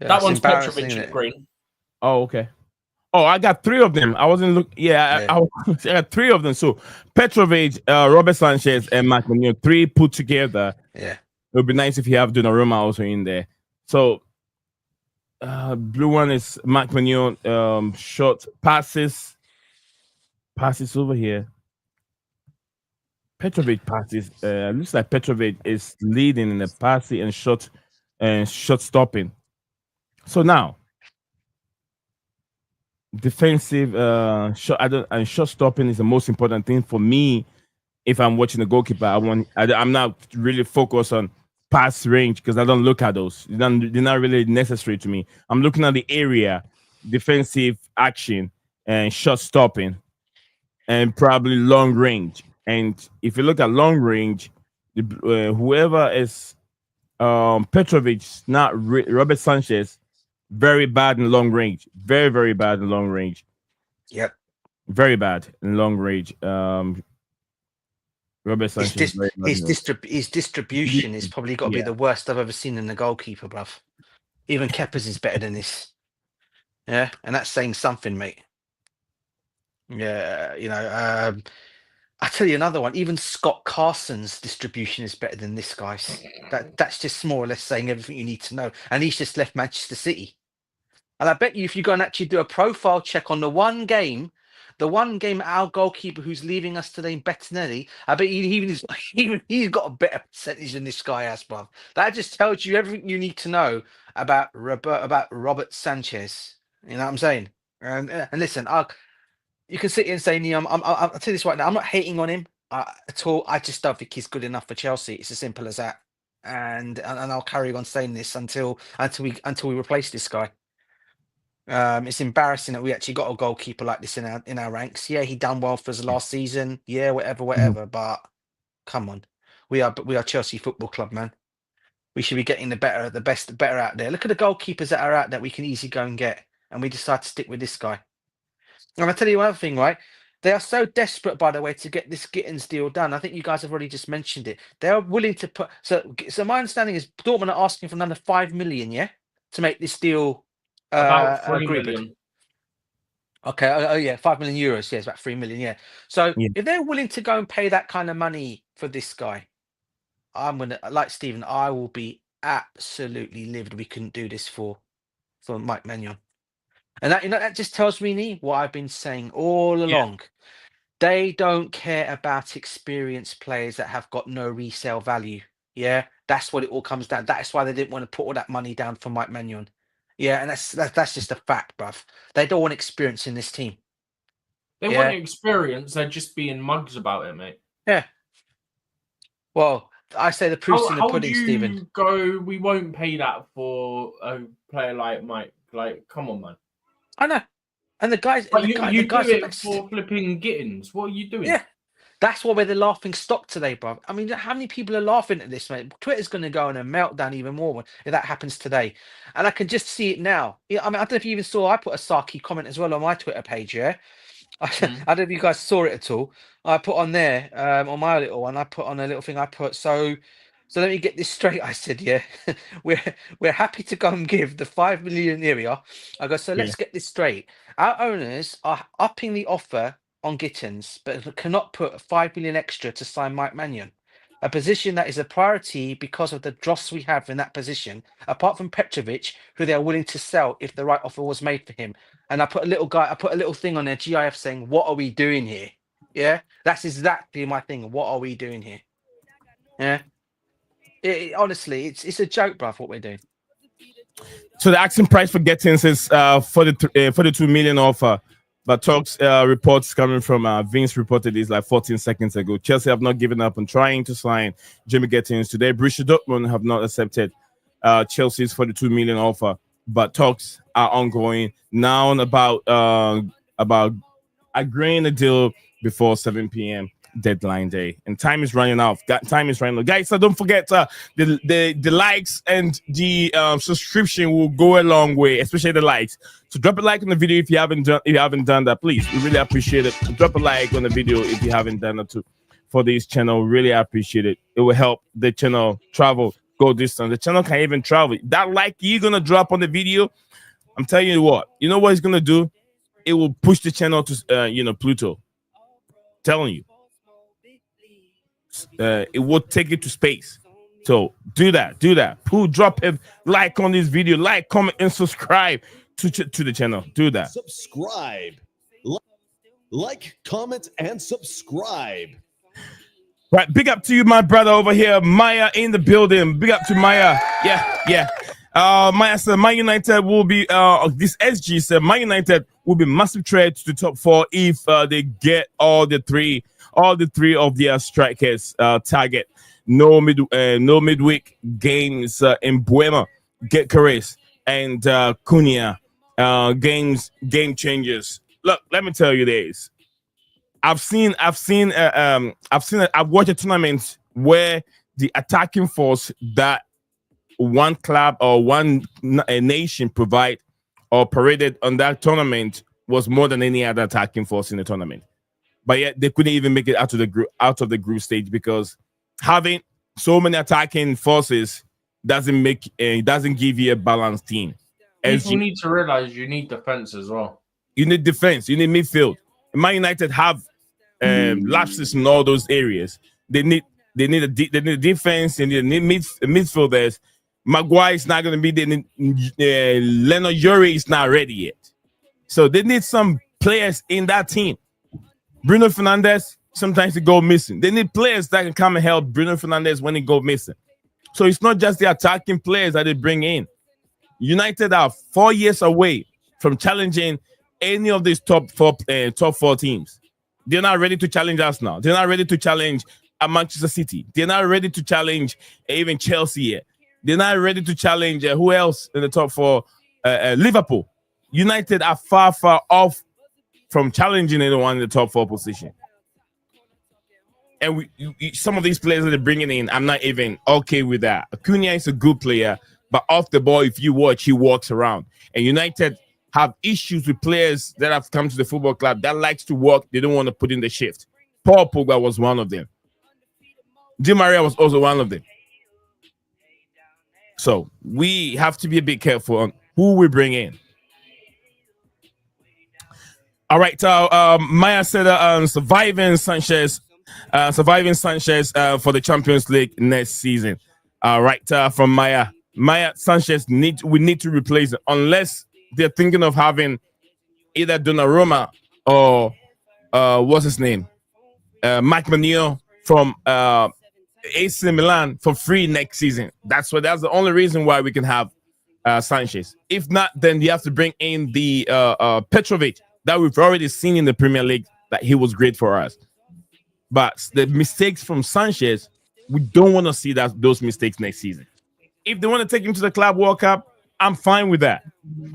Yeah, that one's Petrovic in green. Oh, okay. Oh, I got 3 of them. I wasn't look. Yeah, I got 3 of them. So Petrovic, Robert Sanchez, and Mike Maignan, 3 put together. Yeah, it would be nice if you have Donnarumma also in there. So blue one is Mike Maignan. Short passes over here. Petrovic passes. Looks like Petrovic is leading in the passing and shot stopping. So now. Defensive shot stopping is the most important thing for me. If I'm watching the goalkeeper, I'm not really focused on pass range because I don't look at those. They're not really necessary to me. I'm looking at the area, defensive action, and shot stopping, and probably long range. And if you look at long range, whoever is Petrovic, not Robert Sanchez. Very bad in long range. Very, very bad in long range. Yep. Very bad in long range. Robert Sanchez. His distribution is probably got to be the worst I've ever seen in a goalkeeper, bruv. Even Kepa's is better than this. Yeah, and that's saying something, mate. Yeah, I tell you another one. Even Scott Carson's distribution is better than this guy's. That's just more or less saying everything you need to know. And he's just left Manchester City. And I bet you if you go and actually do a profile check on the one game our goalkeeper who's leaving us today, Bettinelli, I bet he's got a better percentage than this guy has, bruv. That just tells you everything you need to know about Robert Sanchez. You know what I'm saying? And listen, you can sit here and say, I'll tell you this right now. I'm not hating on him at all. I just don't think he's good enough for Chelsea. It's as simple as that. And I'll carry on saying this until we replace this guy. It's embarrassing that we actually got a goalkeeper like this in our ranks. Yeah, he done well for us last season. Yeah, whatever. But come on, we are Chelsea Football Club, man. We should be getting the better out there. Look at the goalkeepers that are out there we can easily go and get, and we decide to stick with this guy. And I'll tell you one thing, right? They are so desperate, by the way, to get this Gittens deal done. I think you guys have already just mentioned it. They are willing to put. So my understanding is Dortmund are asking for another 5 million, yeah, to make this deal. About 3 million. Okay. Oh yeah, 5 million euros. Yeah, it's about 3 million. Yeah. So if they're willing to go and pay that kind of money for this guy, I'm gonna, like Stephen, I will be absolutely livid. We couldn't do this for Mike Maignan. And that just tells me what I've been saying all along. They don't care about experienced players that have got no resale value. Yeah, that's what it all comes down. That's why they didn't want to put all that money down for Mike Maignan. Yeah, and that's just a fact, bruv. They don't want experience in this team. They want experience. They're just being mugs about it, mate. Yeah. Well, I say the proof's in the pudding, Stephen. We won't pay that for a player like Mike. Like, come on, man. I know. And the guys... But you do it for flipping Gittens. What are you doing? Yeah. That's why we're the laughing stock today, bruv. I mean, how many people are laughing at this, mate? Twitter's going to go on a meltdown even more if that happens today. And I can just see it now. I mean, I don't know if you even saw, I put a Saki comment as well on my Twitter page, yeah? I don't know if you guys saw it at all. I put on there, on my little one, I put on a little thing I put, so let me get this straight. I said, yeah, we're happy to go and give the 5 million area. I go, so let's get this straight. Our owners are upping the offer on Gittens, but cannot put 5 million extra to sign Mike Maignan, a position that is a priority because of the dross we have in that position, apart from Petrovic, who they are willing to sell if the right offer was made for him. And I put a little thing on there, GIF, saying, what are we doing here? Yeah, that's exactly my thing. What are we doing here? Yeah, honestly, it's a joke, bruv, what we're doing. So the asking price for Gittens is for the 2 million offer. But talks reports coming from Vince reported this like 14 seconds ago. Chelsea have not given up on trying to sign Jimmy Gittens today. Borussia Dortmund have not accepted Chelsea's 42 million offer. but talks are ongoing now about agreeing a deal before 7 p.m. deadline day, and time is running out. Time is running out, guys. So don't forget the likes and the subscription will go a long way, especially the likes. So drop a like on the video if you haven't done that, please. We really appreciate it. Drop a like on the video if you haven't done it too for this channel. Really appreciate it. It will help the channel travel, go distance. The channel can even travel. That like you're gonna drop on the video, I'm telling you what. You know what it's gonna do? It will push the channel to Pluto. Telling you. It will take it to space. So do that. Drop a like on this video, like, comment, and subscribe to the channel. Do that. Subscribe, like, comment, and subscribe. Right, big up to you, my brother over here, Maya in the building. Big up to Maya. Yeah. Maya said Man United will be this SG said Man United will be massive threat to the top 4 if they get all the three of their strikers target. No midweek games in Buema, get Carres and Cunha game changers. Look, let me tell you this. I've watched a tournament where the attacking force that one club or a nation provide or paraded on that tournament was more than any other attacking force in the tournament. But yet they couldn't even make it out of the group stage because having so many attacking forces doesn't give you a balanced team. People need to realize you need defense as well. You need defense. You need midfield. Man United have lapses in all those areas. They need a defense and they need midfielders. Maguire is not going to be there. Leonard Yuri is not ready yet. So they need some players in that team. Bruno Fernandes, sometimes he go missing. They need players that can come and help Bruno Fernandes when he go missing. So it's not just the attacking players that they bring in. United are 4 years away from challenging any of these top four teams. They're not ready to challenge us now. They're not ready to challenge Manchester City. They're not ready to challenge even Chelsea yet. They're not ready to challenge who else in the top 4? Liverpool. United are far off from challenging anyone in the top 4 position. And some of these players that they're bringing in, I'm not even okay with that. Acuna is a good player, but off the ball, if you watch, he walks around. And United have issues with players that have come to the football club that likes to work. They don't want to put in the shift. Paul Pogba was one of them. Di Maria was also one of them. So we have to be a bit careful on who we bring in. All right. Maya said surviving Sanchez for the Champions League next season. All right. From Maya Sanchez we need to replace it unless they're thinking of having either Donnarumma or what's his name, Mike Maignan from AC Milan for free next season. That's the only reason why we can have Sanchez. If not, then you have to bring in the Petrovic that we've already seen in the Premier League that he was great for us. But the mistakes from Sanchez, we don't want to see those mistakes next season. If they want to take him to the Club World Cup, I'm fine with that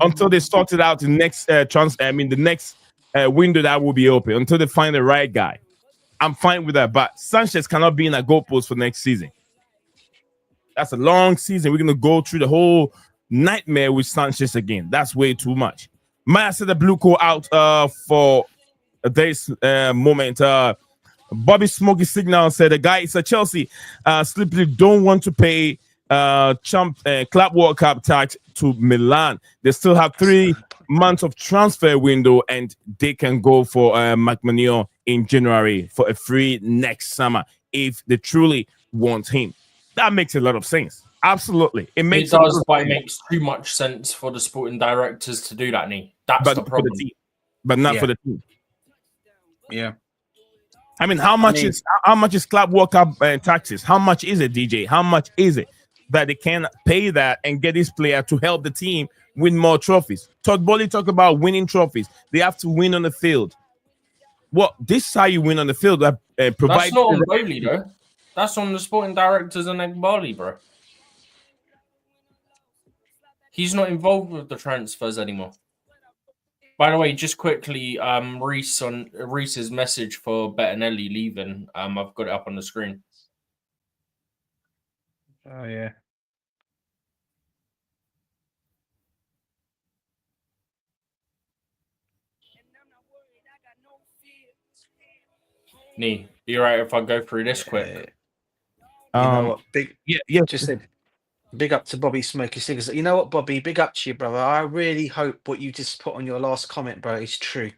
until they sort it out the next window that will be open, until they find the right guy. I'm fine with that, but Sanchez cannot be in a goalpost for next season. That's a long season. We're going to go through the whole nightmare with Sanchez again. That's way too much. Maya said the blue call out for this moment. Bobby Smokey Signal said the guy is a Chelsea. Simply don't want to pay Club World Cup tax to Milan. They still have 3 months of transfer window and they can go for McMahon in January for a free next summer if they truly want him. That makes a lot of sense. Absolutely. It makes too much sense for the sporting directors to do that, That's the problem. But not for the team. Yeah. I mean, how much is Club World Cup taxes? How much is it, DJ? How much is it that they can pay that and get this player to help the team win more trophies? Todd Bowley talked about winning trophies. They have to win on the field. Well, this is how you win on the field. That's not on Bowley, though. That's on the sporting directors and Bowley, bro. He's not involved with the transfers anymore. By the way, just quickly, Reese's message for Bettinelli leaving. I've got it up on the screen. Oh yeah. Nee, you right if I go through this quick? You know what? Yeah. Just said big up to Bobby Smoky Cigars. You know what, Bobby? Big up to you, brother. I really hope what you just put on your last comment, bro, is true.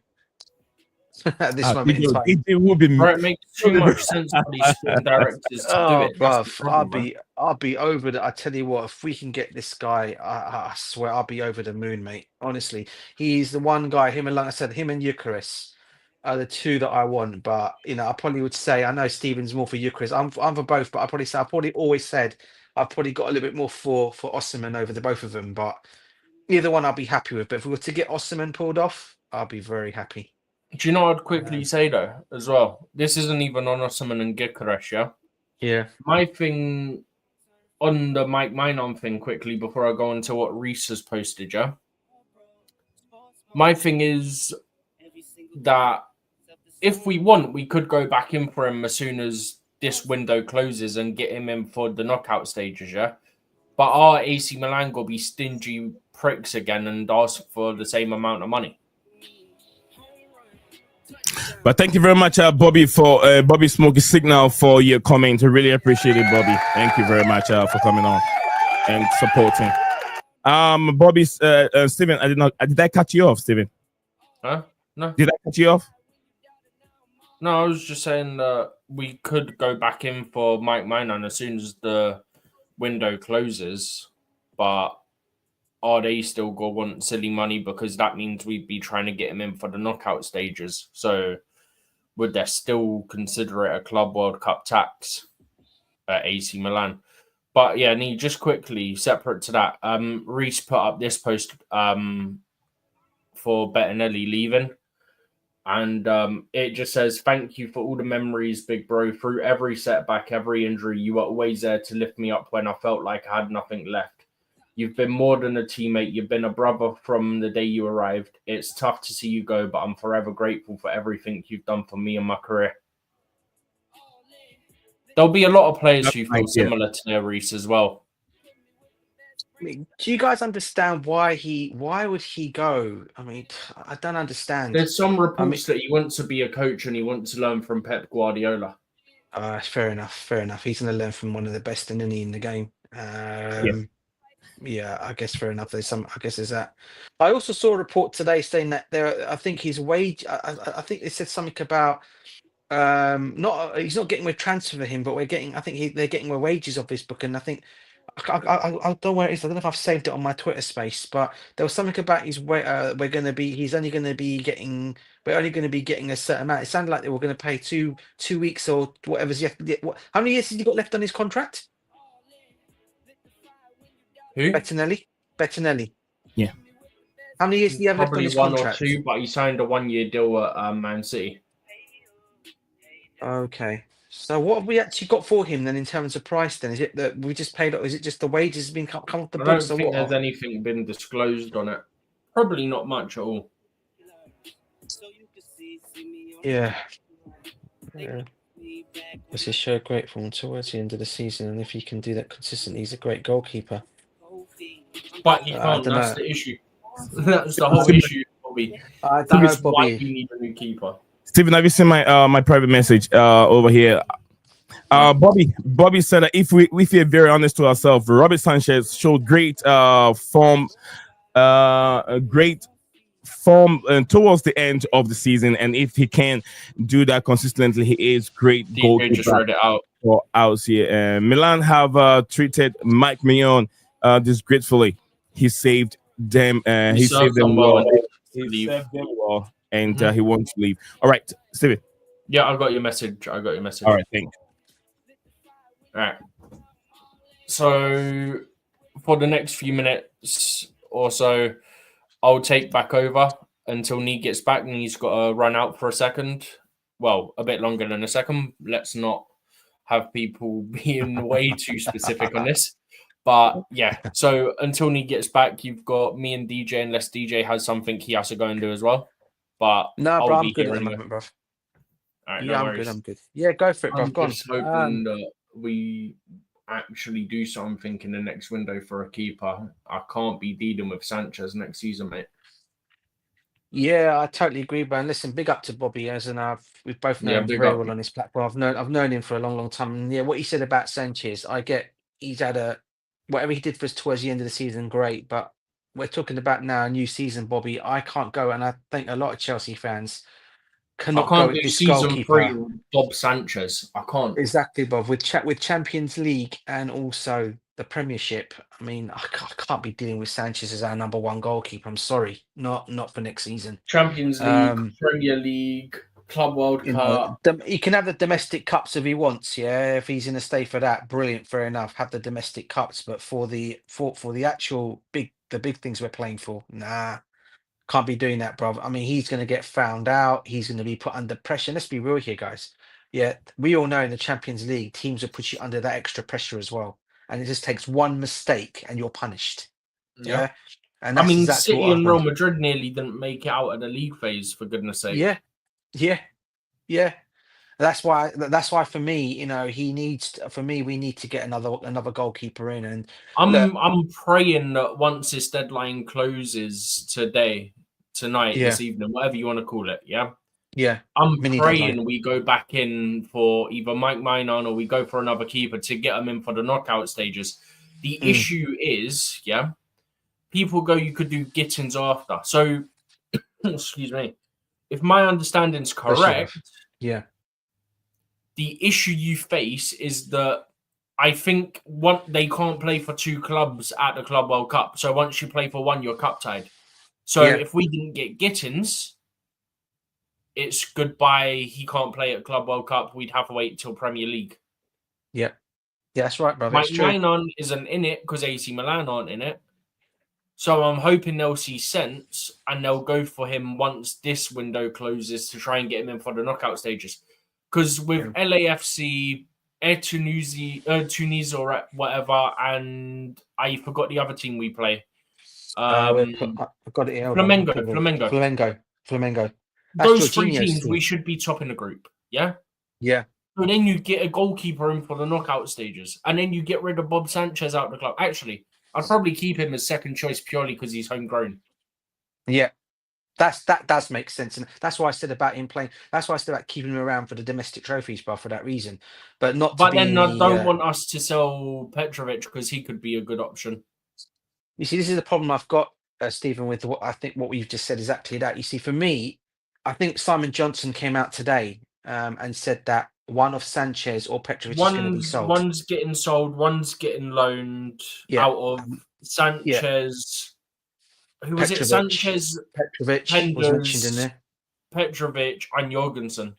At this moment in time. It will be. Bro, it makes too much sense for these sport directors to do it. Bruv, I'll be over the. I tell you what, if we can get this guy, I swear I'll be over the moon, mate. Honestly, he's the one guy. Him and, like I said, him and Eucharist are the two that I want. But you know, I probably would say I know Steven's more for Eucharist. I'm for both, but I probably always said I've probably got a little bit more for Osimhen over the both of them. But either one I'll be happy with. But if we were to get Osimhen pulled off, I'll be very happy. Do you know what I'd quickly say, though, as well? This isn't even on Osimhen and Gyökeres, yeah? Yeah. My thing on the Mike Maignan thing quickly before I go into what Reese has posted, yeah? My thing is that if we want, we could go back in for him as soon as this window closes and get him in for the knockout stages, yeah? But our AC Milan will be stingy pricks again and ask for the same amount of money. But thank you very much, Bobby, for Bobby Smoky Signal for your comment. I really appreciate it, Bobby. Thank you very much for coming on and supporting. Bobby, Steven, did I cut you off, Steven? Huh? No. Did I cut you off? No, I was just saying that we could go back in for Mike Maignan as soon as the window closes, but are they still going to want silly money because that means we'd be trying to get him in for the knockout stages? So would they still consider it a Club World Cup tax at AC Milan? But yeah, just quickly, separate to that, Reese put up this post for Bettinelli leaving. And it just says, thank you for all the memories, big bro. Through every setback, every injury, you were always there to lift me up when I felt like I had nothing left. You've been more than a teammate. You've been a brother from the day you arrived. It's tough to see you go, but I'm forever grateful for everything you've done for me and my career. There'll be a lot of players who feel similar to their Reese as well. I mean, do you guys understand why would he go? I mean, I don't understand. There's some reports that he wants to be a coach and he wants to learn from Pep Guardiola. Fair enough. He's going to learn from one of the best in the game. Yeah, I guess fair enough. There's that. I also saw a report today saying that I think his wage. I think they said something about he's not getting a transfer for him, but we're getting. I think they're getting more wages off his book, and I think I don't know where it is. I don't know if I've saved it on my Twitter space, but there was something about his way. He's only going to be getting. We're only going to be getting a certain amount. It sounded like they were going to pay two weeks or whatever's left. How many years has he got left on his contract? Who? Bettinelli. Yeah. How many years do you have left on Probably his one contract? or two, but he signed a 1-year deal at Man City. Okay. So what have we actually got for him then in terms of price then? Is it that we just paid, or is it just the wages being come off the I books? don't think there's anything been disclosed on it. Probably not much at all. Yeah. Does he show grateful towards the end of the season? And if he can do that consistently, he's a great goalkeeper. But he can't. That's the issue. That's the whole issue, Bobby. I don't know, Why Bobby. you need a new keeper? Steven, have you seen my private message over here? Bobby said that if we feel very honest to ourselves, Robert Sanchez showed great form towards the end of the season, and if he can do that consistently, he is great goalkeeper. Just read it out for us here. Milan have treated Mike Maignan disgracefully. He saved them. He saved them well. He saved them well, and he wants to leave. All right, Steven. Yeah, I got your message. All right, thanks. All right. So for the next few minutes or so, I'll take back over until Nee gets back. Nee's got to run out for a second. Well, a bit longer than a second. Let's not have people being way too specific on this. But yeah, so until he gets back, you've got me and DJ, unless DJ has something he has to go and do as well. But No, bro, I'll I'm be good here at the anyway. moment, bro. All right, Yeah, no I'm good. worries. I'm good. Yeah, go for it, bro. I'm Go just on. hoping that we actually do something in the next window for a keeper. I can't be dealing with Sanchez next season, mate. Yeah, I totally agree, man. Listen, big up to Bobby, as and we've both Yeah, known him big very up. well on this platform. I've known him for a long, long time. And yeah, what he said about Sanchez, I get he's had whatever he did for us towards the end of the season, great. But we're talking about now a new season, Bobby. I can't go, and I think a lot of Chelsea fans I cannot go can't at do this season 3 goalkeeper. with Bob Sanchez. I can't. Exactly, Bob. With Champions League and also the Premiership, I mean, I can't be dealing with Sanchez as our number one goalkeeper. I'm sorry, not for next season. Champions League, Premier League, Club World You know, Cup. he can have the domestic cups if he wants. Yeah, if he's in a stay for that, brilliant, fair enough. Have the domestic cups, but for the actual the big things we're playing for, nah, can't be doing that, bro. I mean, he's going to get found out. He's going to be put under pressure. Let's be real here, guys. Yeah, we all know in the Champions League, teams will put you under that extra pressure as well, and it just takes one mistake and you're punished. Yeah. Yeah, and I that's mean, exactly City what and Real happened. Madrid nearly didn't make it out of the league phase, for goodness sake. Yeah, yeah, yeah. That's why for me, you know, for me, we need to get another goalkeeper in. And look, I'm praying that once this deadline closes tonight, yeah, this evening, whatever you want to call it, yeah. yeah, I'm mini deadline. praying we go back in for either Mike Maignan or we go for another keeper to get them in for the knockout stages. The issue is, yeah, people go, you could do Gittens after. So, excuse me, if my understanding's Bless you, correct, bruv. Yeah, the issue you face is that I think they can't play for 2 clubs at the Club World Cup. So once you play for one, you're cup tied. So yeah, if we didn't get Gittens, it's goodbye. He can't play at Club World Cup. We'd have to wait till Premier League. yeah, yeah. That's right, brother. Mike It's true. Maignan isn't in it because AC Milan aren't in it. So I'm hoping they'll see sense and they'll go for him once this window closes to try and get him in for the knockout stages. Because with Yeah. LAFC, Air Tunisia or whatever, and I forgot the other team we play. I've got it here. Hold on, I'll put it in. Flamengo. That's Those 3 Jorginho's teams, we team. should be top in the group. Yeah. Yeah, So then you get a goalkeeper in for the knockout stages, and then you get rid of Bob Sanchez out of the club. Actually, I'd probably keep him as second choice purely because he's homegrown. yeah. That does make sense, and that's why I said about him playing. That's why I said about keeping him around for the domestic trophies, bro, for that reason. But not to But be then in I don't the. want us to sell Petrovic because he could be a good option. You see, this is the problem I've got, Stephen, with what I think what we've just said exactly that. You see, for me, I think Simon Johnson came out today and said that one of Sanchez or Petrovic is going to be sold. One's getting sold, one's getting loaned out of Sanchez. Who was it? Sanchez, Petrovic was mentioned in there. Petrovic, and Jorgensen.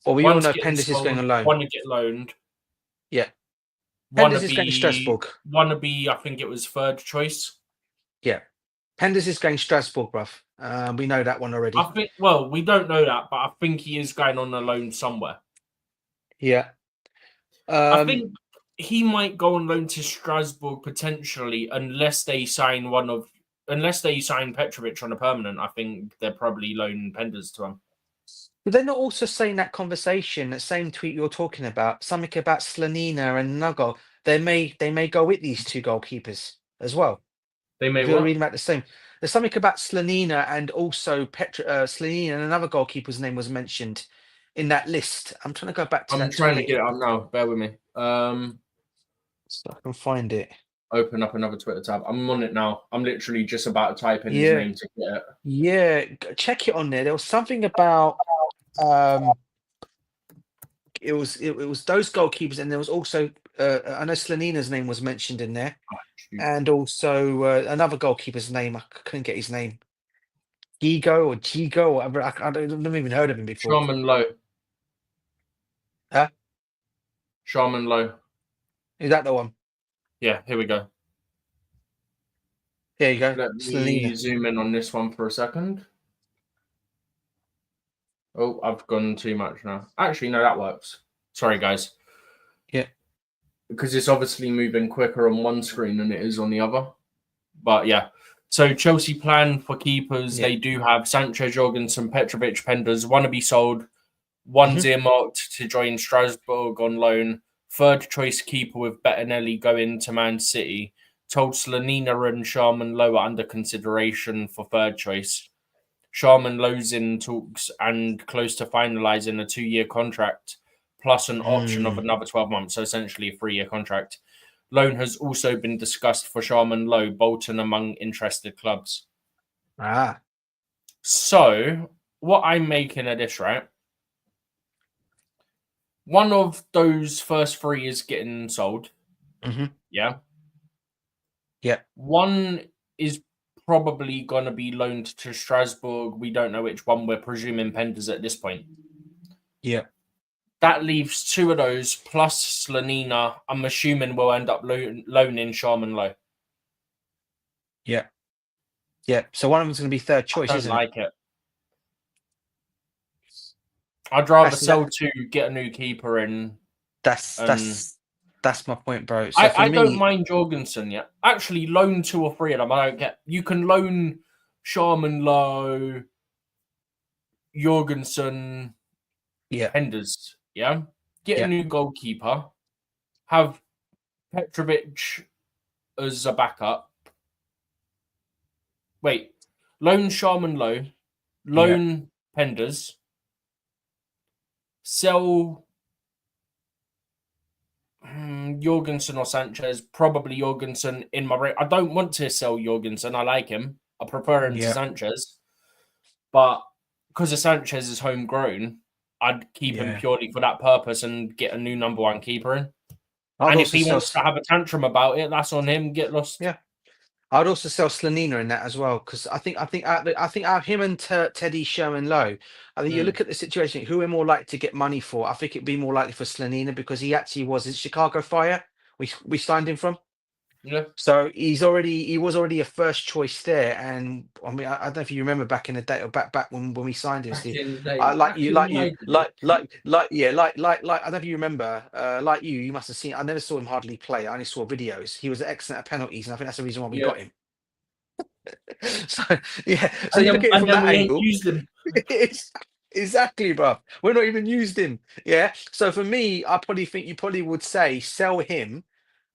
Well, we all know getting Pendas is sold, going on loan. One to get loaned. Yeah. One Pendas is going to Strasbourg. One to be, I think it was third choice. Yeah. Pendas is going Strasbourg, bruv. We know that one already. I think, well, we don't know that, but I think he is going on a loan somewhere. Yeah. I think he might go on loan to Strasbourg potentially, unless they sign Petrovic on a permanent. I think they're probably loaning Pendas to him. But they're not also saying that conversation, that same tweet you're talking about, something about Slanina and Nugget. They may go with these 2 goalkeepers as well. They may. You're reading about the same. There's something about Slanina and also Slanina and another goalkeeper's name was mentioned in that list. I'm trying to go back to that. I'm trying tweet. to get it up now. Bear with me. So I can find it. Open up another Twitter tab. I'm on it now. I'm literally just about to type in his name to get it. Yeah, check it on there. There was something about it was those goalkeepers, and there was also I know Slanina's name was mentioned in there, and also another goalkeeper's name. I couldn't get his name. Gigo or whatever. I've never even heard of him before. Sharman Lowe. Huh? Sharman Lowe. Is that the one? Yeah, here we go. There you go. Let me zoom in on this one for a second. Oh, I've gone too much now. Actually, no, that works. Sorry, guys. Yeah. because it's obviously moving quicker on one screen than it is on the other. But yeah. So Chelsea plan for keepers, they do have Sanchez, Jorgensen, Petrovic, Penders, one to be sold, one's earmarked to join Strasbourg on loan, third choice keeper with Bettinelli going to Man City, told Slanina and Sharman Low are under consideration for third choice. Sharman Low's in talks and close to finalising a 2-year contract, plus an option of another 12 months, so essentially a 3-year contract. Loan has also been discussed for Sharman Low, Bolton among interested clubs. So, what I'm making of this, right? One of those first 3 is getting sold. Yeah. Yeah. One is probably going to be loaned to Strasbourg. We don't know which one. We're presuming Penders at this point. Yeah. That leaves 2 of those, plus Slanina. I'm assuming we'll end up loaning Sharman Low. Yeah. Yeah. So one of them's going to be third choice, isn't like it? I'd rather sell 2, get a new keeper in. That's my point, bro. So I don't mind Jorgensen yet. Actually, loan 2 or 3 of them. I don't get. You can loan Sharman Low, Jorgensen, Penders. Yeah, get a new goalkeeper. Have Petrovic as a backup. Wait, loan Sharman Low, loan Penders, sell Jorgensen or Sanchez. Probably Jorgensen in my rate. I don't want to sell Jorgensen. I like him. I prefer him to Sanchez. But because of Sanchez is homegrown, I'd keep him purely for that purpose and get a new number 1 keeper in. And if he wants to have a tantrum about it, that's on him. Get lost. Yeah. I'd also sell Slanina in that as well, because I think him and Teddy Sherman Low. I think you look at the situation. Who we're more likely to get money for? I think it'd be more likely for Slanina because he actually was in Chicago Fire. We signed him from. Yeah. So he was already a first choice there, and I mean I don't know if you remember back in the day or back when we signed him, Steve. I don't know if you remember. Like you must have seen. I never saw him hardly play. I only saw videos. He was excellent at penalties, and I think that's the reason why we got him. So you look at it from that angle. Used him. Exactly, bro. We're not even used him. Yeah. So for me, I probably think you probably would say sell him.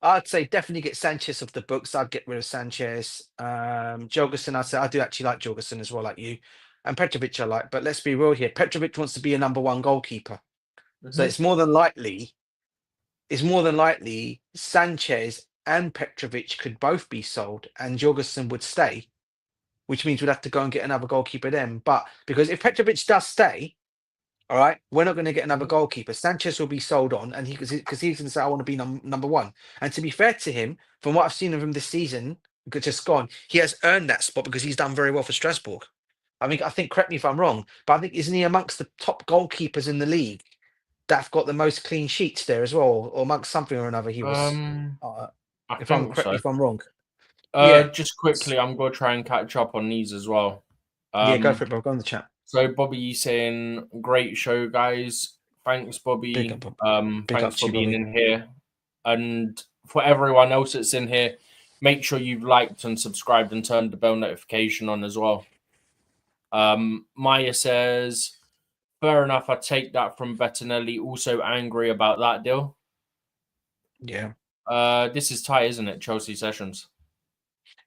I'd say definitely get Sanchez off the books. I'd get rid of Sanchez. Jorgensen, I'd say I do actually like Jorgensen as well, like you. And Petrovic I like, but let's be real here. Petrovic wants to be a number 1 goalkeeper. So it's more than likely Sanchez and Petrovic could both be sold and Jorgensen would stay, which means we'd have to go and get another goalkeeper then. But because if Petrovic does stay, all right, we're not going to get another goalkeeper. Sanchez will be sold on, and because he's going to say, I want to be number 1. And to be fair to him, from what I've seen of him this season, just gone, he has earned that spot because he's done very well for Strasbourg. I think, correct me if I'm wrong, but I think, isn't he amongst the top goalkeepers in the league that have got the most clean sheets there as well, or amongst something or another? He was. If I'm wrong. Just quickly, I'm going to try and catch up on these as well. Go for it, bro. Go on the chat. So Bobby saying, great show, guys. Thanks, Bobby. Thanks for being in here. And for everyone else that's in here, make sure you've liked and subscribed and turned the bell notification on as well. Maya says, fair enough, I take that from Bettinelli. Also angry about that deal. Yeah. This is Ty, isn't it? Chelsea Sessions.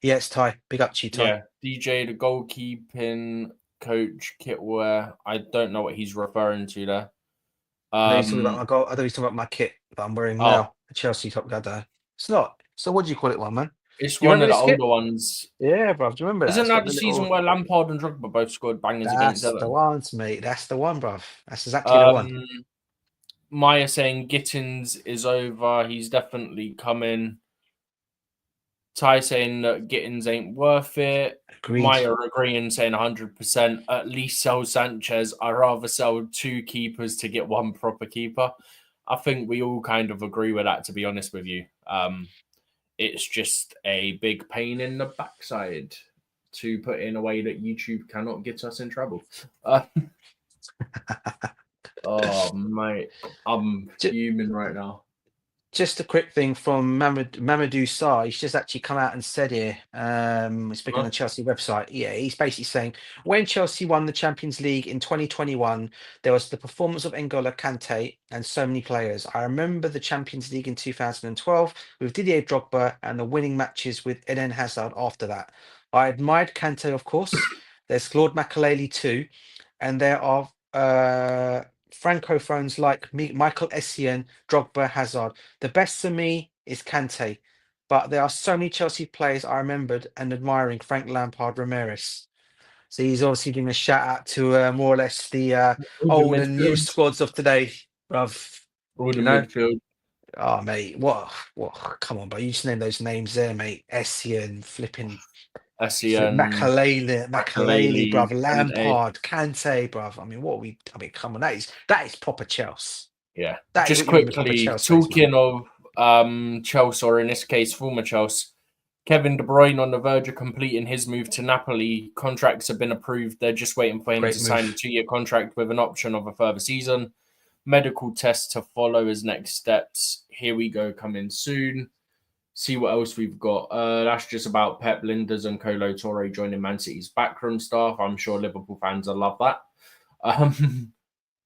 Yeah, it's Ty. Big up to you, Ty. Yeah. DJ, the goalkeeping coach, kitwear. I don't know what he's referring to there. I he's talking about my goal. I thought he's talking about my kit that I'm wearing now. The Chelsea top guy. It's not. So what do you call it, one man? It's one of the older ones. Yeah, bro. Do you remember that? Isn't that the season where Lampard and Drogba both scored bangers against Everton? That's the ones, mate. That's the one, bro. That's exactly the one. Maya saying Gittens is over. He's definitely coming. Ty saying that Gittens ain't worth it. Agreed. Maya agreeing, saying 100%. At least sell Sanchez. I'd rather sell 2 keepers to get 1 proper keeper. I think we all kind of agree with that, to be honest with you. It's just a big pain in the backside to put in a way that YouTube cannot get us in trouble. Oh, mate. I'm fuming right now. Just a quick thing from Mamadou Sarr. He's just actually come out and said here, speaking on the Chelsea website. Yeah, he's basically saying when Chelsea won the Champions League in 2021, there was the performance of N'Golo Kante and so many players. I remember the Champions League in 2012 with Didier Drogba and the winning matches with Eden Hazard after that. I admired Kante, of course. There's Claude Makelele too, and there are francophones like Michael Essien, Drogba, Hazard. The best for me is Kante, but there are so many Chelsea players I remembered and admiring. Frank Lampard, Ramirez. So he's obviously giving a shout out to more or less the All the old and new midfield. squads of today, bruv. All the You know? midfield. Oh, mate, what? Come on, bro. You just name those names there, mate. Essien, flipping Essien, Makalele, Makelele, bruv, Kante. Lampard, Kante, bruv. I mean, come on, that is proper Chelsea. Yeah. That is Just what you mean proper quickly, Chelsea, man. talking of Chelsea, or in this case, former Chelsea, Kevin De Bruyne on the verge of completing his move to Napoli. Contracts have been approved. They're just waiting for him Great to move. sign a 2-year contract with an option of a further season. Medical tests to follow as next steps. Here we go, coming soon. See what else we've got. That's just about Pep Linders and Kolo Touré joining Man City's backroom staff. I'm sure Liverpool fans will love that.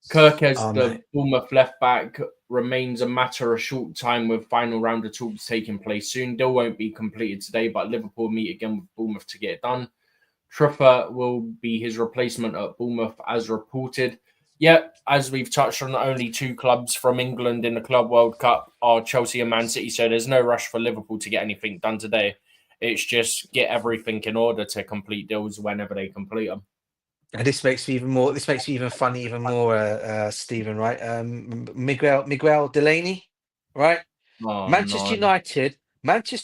Kirk as the mate. Bournemouth left back remains a matter of short time with final round of talks taking place soon. Deal won't be completed today, but Liverpool meet again with Bournemouth to get it done. Truffer will be his replacement at Bournemouth as reported. Yet, as we've touched on, only 2 clubs from England in the Club World Cup are Chelsea and Man City, so there's no rush for Liverpool to get anything done today. It's just get everything in order to complete deals whenever they complete them. And this makes me even funny, even more, Stephen, right? Miguel Delaney, right? Oh, Manchester no.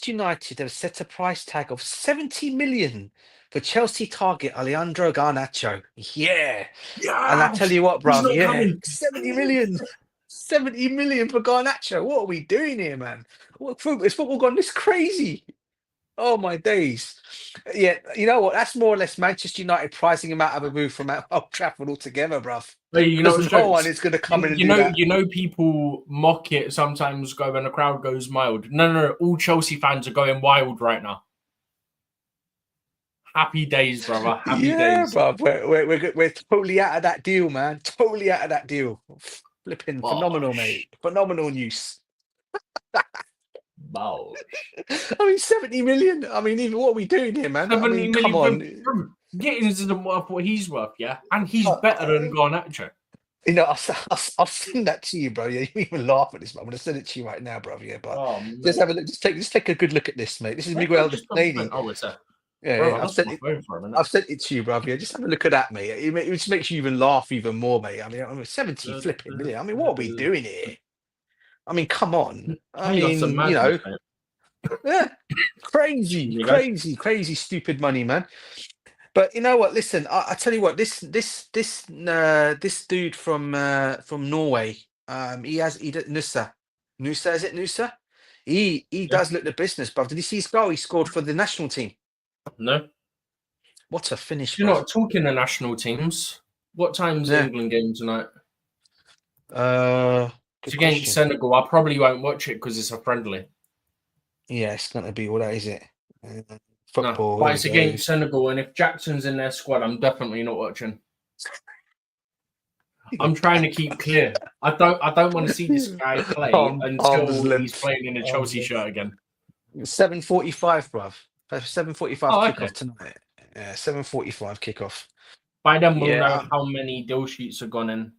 United have set a price tag of 70 million for Chelsea target Alejandro Garnacho. Yeah. And I tell you what, He's bruv, not yeah, coming. 70 million. 70 million for Garnacho. What are we doing here, man? Is football gone this crazy? Oh my days. Yeah, you know what? That's more or less Manchester United pricing him out of a move from Old Trafford altogether, bruv. Hey, you know, Because no one is going to come in and do that. You know, people mock it sometimes. Go when the crowd goes mild. No. All Chelsea fans are going wild right now. Happy days, brother. Happy days. Bruv. We're totally out of that deal, man. Totally out of that deal. Flipping phenomenal, mate. Phenomenal news. Wow. I mean, 70 million. I mean, even what are we doing here, man? I 70 mean, million. come on. Gittens isn't worth what he's worth, yeah? And he's better than Garnacho. You know, I'll send that to you, bro. Yeah, you even laugh at this, but I'm gonna send it to you right now, bro. Yeah, but just have a look. Just take a good look at this, mate. This is Miguel Delaney. Oh, it's a. Yeah, Bro, yeah. I've sent it to you, bro. Yeah, just have a look at that, mate. It just makes you even laugh even more, mate. I mean 70 flipping million. I mean, what are we doing here? I mean, come on. I mean, you know, yeah, crazy, stupid money, man. But you know what? Listen, I tell you what. This dude from Norway, Nusa. Nusa, is it Nusa? He does look the business, bruv. Did you see his goal he scored for the national team? No. What a finish! You're not talking the national teams. What time's the England game tonight? It's against Senegal. I probably won't watch it because it's a friendly. Yeah, it's not going to be all that, is it? Football. No, but it's against Senegal, and if Jackson's in their squad, I'm definitely not watching. I'm trying to keep clear. I don't want to see this guy play until he's playing in a Chelsea shirt again. 7:45, bruv. 7:45 kickoff tonight. Yeah, 7:45 kickoff. By then we'll know how many deal sheets have gone in.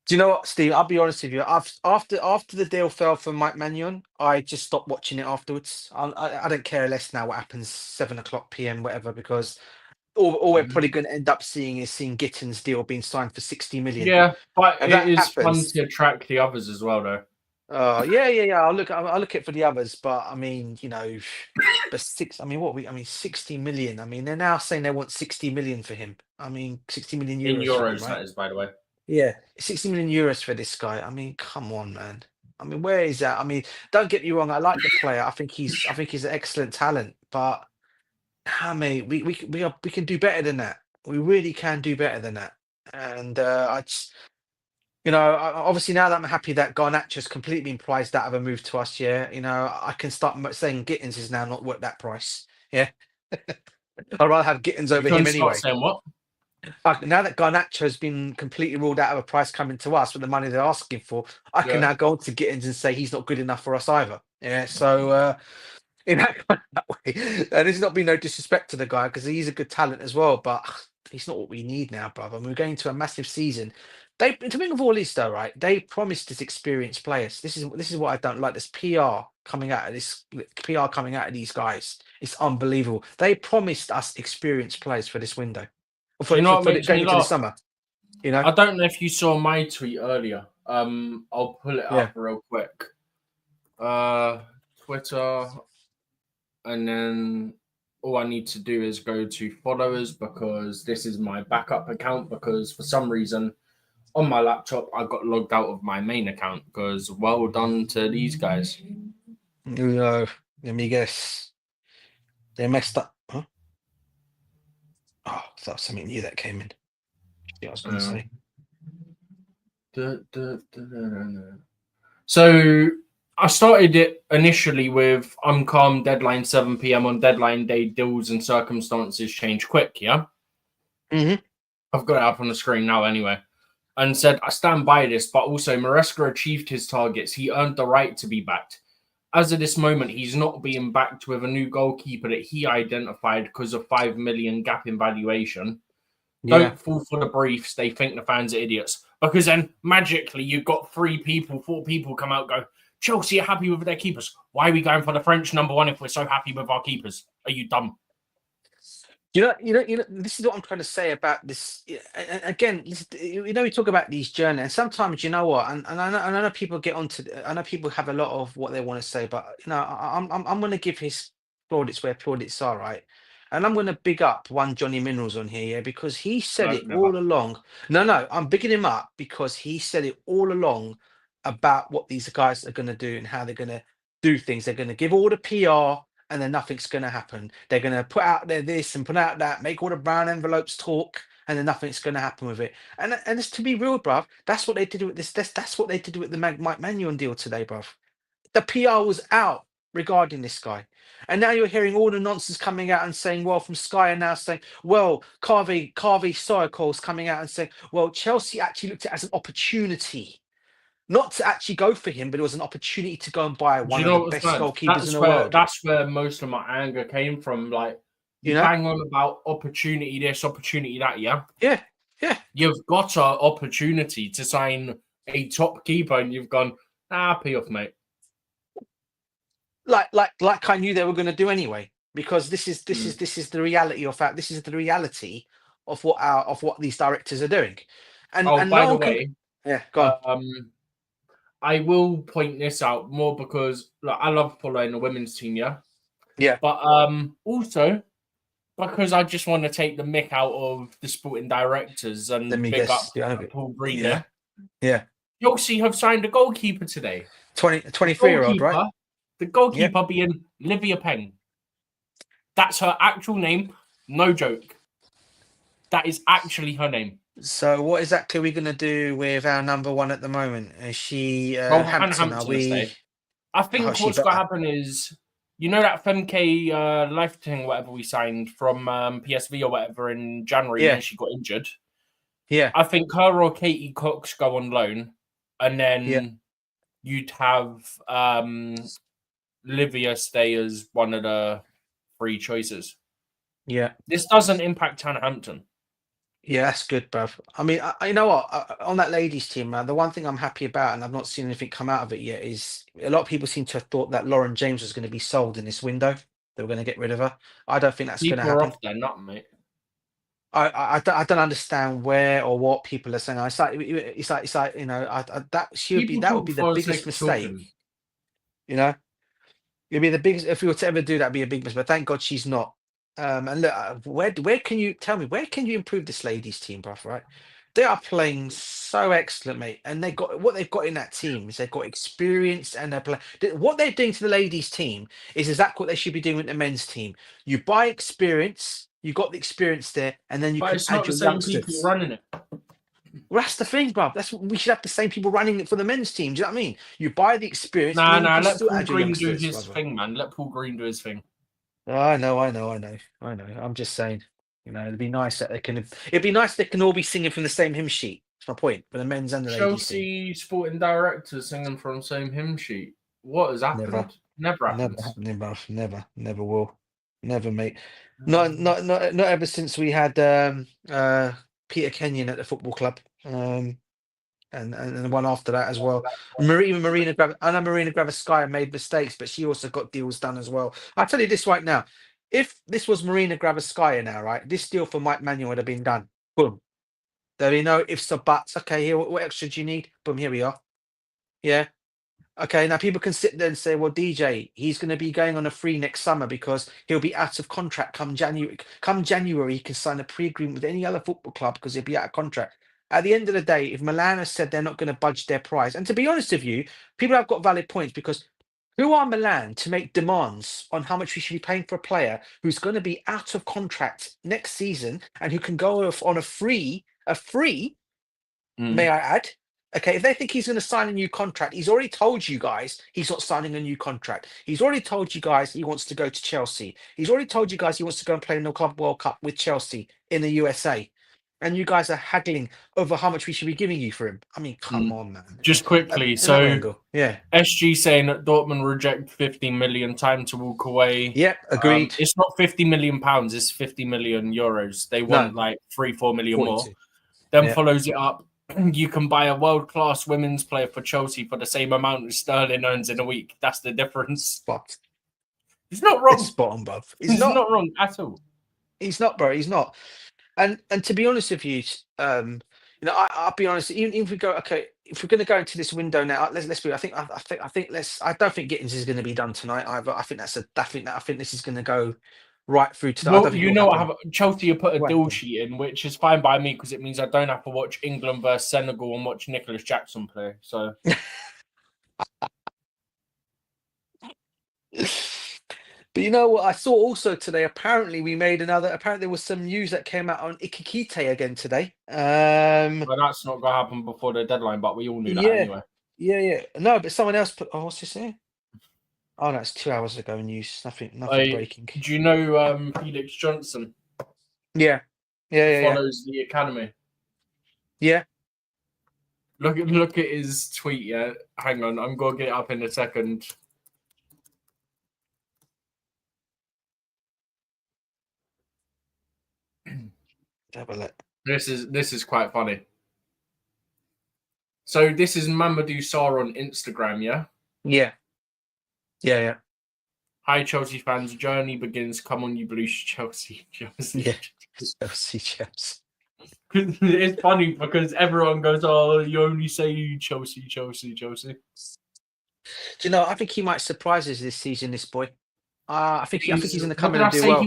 Do you know what, Steve? I'll be honest with you. After the deal fell for Mike Maignan, I just stopped watching it afterwards. I don't care less now what happens 7:00 p.m. whatever, because all we're probably going to end up seeing is Gittens' deal being signed for 60 million. Yeah, but it is fun to track the others as well, though. Yeah. I'll look at for the others, but I mean, you know, but 60 million. I mean, they're now saying they want 60 million for him. I mean, 60 million euros. In euros, right? that is, by the way. Yeah, 60 million euros for this guy. I mean, come on, man. I mean, where is that? I mean, don't get me wrong. I like the player. I think he's an excellent talent. But, mate, we can do better than that. We really can do better than that. And You know, obviously now that I'm happy that Garnacho's completely been priced out of a move to us, yeah, you know, I can start saying Gittens is now not worth that price. Yeah. I'd rather have Gittens You over can him start anyway. saying what? Now that Garnacho's been completely ruled out of a price coming to us with the money they're asking for, I can Yeah. now go on to Gittens and say he's not good enough for us either. Yeah. So in that way, and there's not been no disrespect to the guy because he's a good talent as well, but he's not what we need now, brother. And we're going to a massive season. They, to think of all this though, right? They promised us experienced players. This is what I don't like. This PR coming out of this PR coming out of these guys. It's unbelievable. They promised us experienced players for this window, Do you know what makes going me into the laugh? summer. You know? I don't know if you saw my tweet earlier. I'll pull it Yeah. up real quick. Twitter, and then all I need to do is go to followers because this is my backup account because for some reason on my laptop I got logged out of my main account because well done to these guys. Let me guess. They messed up. Huh? Oh, that was something new that came in. Yeah, I was going to say. So I started it initially with I'm calm, deadline 7 p.m. on deadline day, deals and circumstances change quick, yeah? Mm-hmm. I've got it up on the screen now anyway. And said, I stand by this, but also Maresca achieved his targets. He earned the right to be backed. As of this moment, he's not being backed with a new goalkeeper that he identified because of 5 million gap in valuation. Yeah. Don't fall for the briefs. They think the fans are idiots. Because then magically you've got 4 people come out and go, Chelsea are happy with their keepers. Why are we going for the French number 1 if we're so happy with our keepers? Are you dumb? You know. This is what I'm trying to say about this. Again, we talk about these journeys, and sometimes you know what, and I know people get onto. I know people have a lot of what they want to say, but you know, I'm going to give his plaudits where plaudits are, right? And I'm going to big up one Johnny Minerals on here, yeah, because he said No, it never. all along. No, I'm bigging him up because he said it all along about what these guys are going to do and how they're going to do things. They're going to give all the PR and then nothing's going to happen. They're going to put out there this and put out that, make all the brown envelopes talk, and then nothing's going to happen with it. And it's to be real, bruv. That's what they did with this. That's what they did with the Mike Maignan deal today, bruv. The PR was out regarding this guy. And now you're hearing all the nonsense coming out and saying, well, from Sky are now saying, well, Carvey Soyakol's coming out and saying, well, Chelsea actually looked at it as an opportunity. Not to actually go for him, but it was an opportunity to go and buy Do one you of know the what's best mad? goalkeepers in the world. That's where most of my anger came from. Like, you You know? bang on about opportunity this, opportunity that, yeah? Yeah. You've got an opportunity to sign a top keeper and you've gone, pay off, mate. Like I knew they were going to do anyway, because this is the reality of that. This is the reality of what these directors are doing. And by no the way, yeah, go on. I will point this out more because I love following the women's team, yeah. Yeah. But also because I just want to take the mick out of the sporting directors and Let me big guess. up Paul Green. Yeah. Chelsea have signed a goalkeeper today. 23-year-old, right? The goalkeeper being Livia Peng. That's her actual name. No joke. That is actually her name. So what exactly are we going to do with our number 1 at the moment? Is she Hampton, Are we? I think what's going to happen is, you know that FMK life thing, whatever we signed from PSV or whatever in January, and then she got injured. Yeah. I think her or Katie Cox go on loan, and then you'd have Livia stay as one of the 3 choices. Yeah. This doesn't impact Hampton. Yeah, that's good, bruv. I mean, you know what? On that ladies' team, man, the one thing I'm happy about, and I've not seen anything come out of it yet, is a lot of people seem to have thought that Lauren James was going to be sold in this window. They were going to get rid of her. I don't think that's going to happen. Off there, not mate. I don't understand where or what people are saying. It's like you know, that would be the biggest mistake. You know, it'd be the biggest if we were to ever do that. It'd be a big mistake. But thank God she's not. And look, where can you tell me where can you improve this ladies' team, bruv? Right, they are playing so excellent, mate. And they've got in that team is they've got experience, and what they're doing to the ladies' team is exactly what they should be doing with the men's team. You buy experience, you got the experience there, and then you can it's add not your the same youngsters. people running it. Well, that's the thing, bro. We should have the same people running it for the men's team. Do you know what I mean? You buy the experience, and Nah, then you can let still Paul add your Green do youngsters, his brother. thing, man. Let Paul Green do his thing. I know. I'm just saying. It'd be nice that they can. It'd be nice if they can all be singing from the same hymn sheet. That's my point. For the men's and the ladies team. Chelsea sporting directors singing from the same hymn sheet. What has happened? Never. Never Never happens. happening, bruv. Never will. Never, mate. Not ever since we had Peter Kenyon at the football club. And the one after that as well. Marina Graviskaya made mistakes, but she also got deals done as well. I'll tell you this right now. If this was Marina Graviskaya now, right, this deal for Mike Maignan would have been done. Boom. There'd be no ifs or buts. Okay, here, what extra do you need? Boom, here we are. Yeah. Okay, now people can sit there and say, well, DJ, he's going to be going on a free next summer because he'll be out of contract come January. Come January, he can sign a pre-agreement with any other football club because he'll be out of contract. At the end of the day, if Milan has said they're not going to budge their price, and to be honest with you, people have got valid points because who are Milan to make demands on how much we should be paying for a player who's going to be out of contract next season and who can go off on a free, may I add? Okay, if they think he's going to sign a new contract, he's already told you guys he's not signing a new contract. He's already told you guys he wants to go to Chelsea. He's already told you guys he wants to go and play in the Club World Cup with Chelsea in the USA. And you guys are haggling over how much we should be giving you for him. I mean, come on, man. Just quickly, yeah. SG saying that Dortmund reject 50 million, time to walk away. Yep, agreed. It's not 50 million pounds, it's 50 million euros. They want like 3-4 million 42. more. Then follows it up. You can buy a world-class women's player for Chelsea for the same amount as Sterling earns in a week. That's the difference. Spot. He's not wrong. It's spot on, bruv. He's not wrong at all. He's not, bro. He's not. And to be honest with you, I'll be honest. Even if we go, okay, if we're going to go into this window now, let's be. I think I don't think Gittens is going to be done tonight either. I think this is going to go right through to. Well, Chelsea have put a deal sheet in, which is fine by me because it means I don't have to watch England versus Senegal and watch Nicholas Jackson play. So. But you know what I saw also today? Apparently there was some news that came out on Ikikite again today. Well, that's not going to happen before the deadline, but we all knew that anyway. Yeah. No, but someone else put. Oh, what's this here? Oh, no, it's 2 hours ago news. Nothing breaking. Do you know Felix Johnson? Yeah. Follows the academy. Yeah. Look at his tweet. Yeah, hang on, I'm gonna get it up in a second. Have a look. This is quite funny. So this is Mamadou Sarr on Instagram, yeah? Yeah. Hi Chelsea fans, journey begins. Come on, you Blues, Chelsea. Yeah. Chelsea. It's funny because everyone goes, "Oh, you only say Chelsea." Do you know? I think he might surprise us this season. This boy. I think he's going to come in and do well.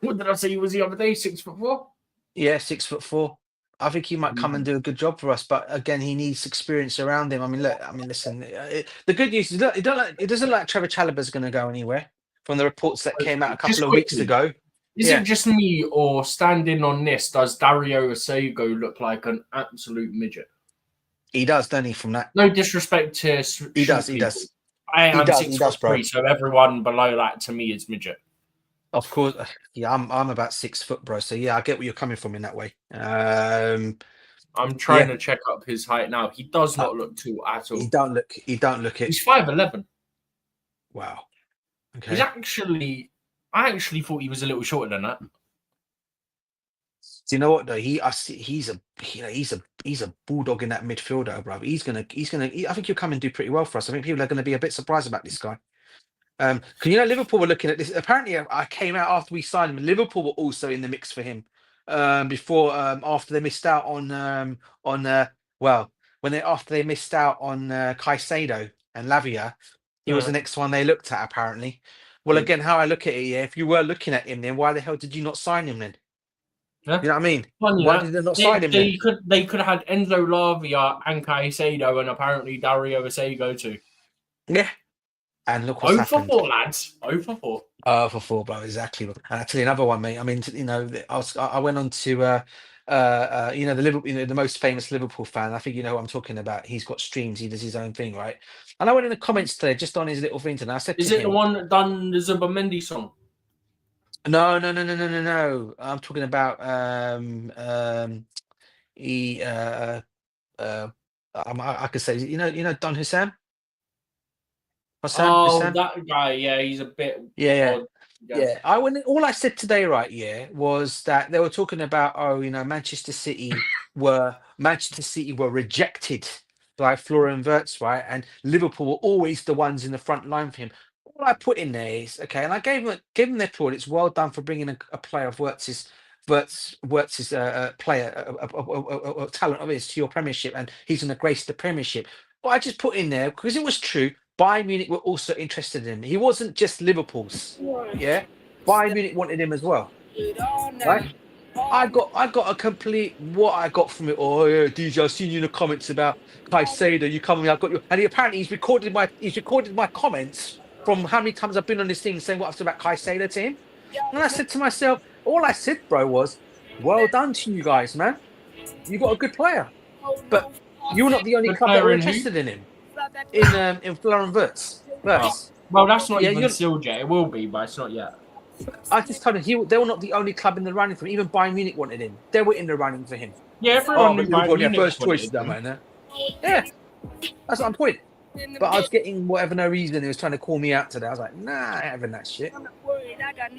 What did I say he was the other day? 6'4"? Yeah, 6'4". I think he might come and do a good job for us, but again, he needs experience around him. Listen. The good news is it doesn't look like Trevor Chalobah's going to go anywhere. From the reports that came out a couple of weeks ago. Is it just me, or standing on this, does Dario Asego look like an absolute midget? He does, doesn't he? From that, no disrespect to he does. I am 6'3", so everyone below that to me is midget. Of course, yeah, I'm about 6 foot, bro. So yeah, I get where you're coming from in that way. I'm trying to check up his height now. He does not look tall at all. He don't look it. He's 5'11". Wow. Okay. I actually thought he was a little shorter than that. Do you know what though? He's a bulldog in that midfielder, bro. I think he'll come and do pretty well for us. I think people are going to be a bit surprised about this guy. Liverpool were looking at this. Apparently, I came out after we signed him. Liverpool were also in the mix for him. After they missed out on Caicedo and Lavia, he was the next one they looked at. Apparently, again, how I look at it, if you were looking at him, then why the hell did you not sign him then? Yeah. You know what I mean? Why did they not sign him? They could have had Enzo Lavia and Caicedo, and apparently Dario Asego too. Yeah. And look what's happened. 0 for 4, lads. 0 for 4. 0 for 4, bro. Exactly. And I tell you another one, mate. I mean, I went on to the Liverpool, the most famous Liverpool fan. I think you know what I'm talking about. He's got streams. He does his own thing, right? And I went in the comments today, just on his little thing, and I said Is to it the him, one that done the Zuba song? no, no, no, no, no, no, no. I'm talking about he I could say, Don Hussam. Oh, Hussam. that guy. Yeah, he's a bit. Yeah. odd. Yeah, all I said today, right? Yeah, was that they were talking about, Manchester City were rejected by Florian Wirtz, right? And Liverpool were always the ones in the front line for him. All I put in there is okay, and I gave them their plaudits. Well done for bringing a player of Wirtz's player talent of his to your Premiership, and he's going to grace the Premiership. But I just put in there because it was true. Bayern Munich were also interested in him. He wasn't just Liverpool's. Yeah, Bayern Munich wanted him as well. Right? I got a complete what I got from it. Oh yeah, DJ, I've seen you in the comments about Caicedo. You coming? I've got you. And apparently he's recorded my comments from how many times I've been on this thing saying what I've said about Caicedo to him. And I said to myself, all I said, bro, was, well done to you guys, man. You got a good player, but you're not the only club that were interested in him. In Florian Wirtz. Well, that's not even sealed yet. It will be, but it's not yet. I just told him they were not the only club in the running for him. Even Bayern Munich wanted him. They were in the running for him. Yeah, everyone knew Liverpool, Bayern first Munich choice, that man. Yeah, that's what I'm pointing. But I was getting whatever no reason he was trying to call me out today. I was like, nah, I ain't having that shit.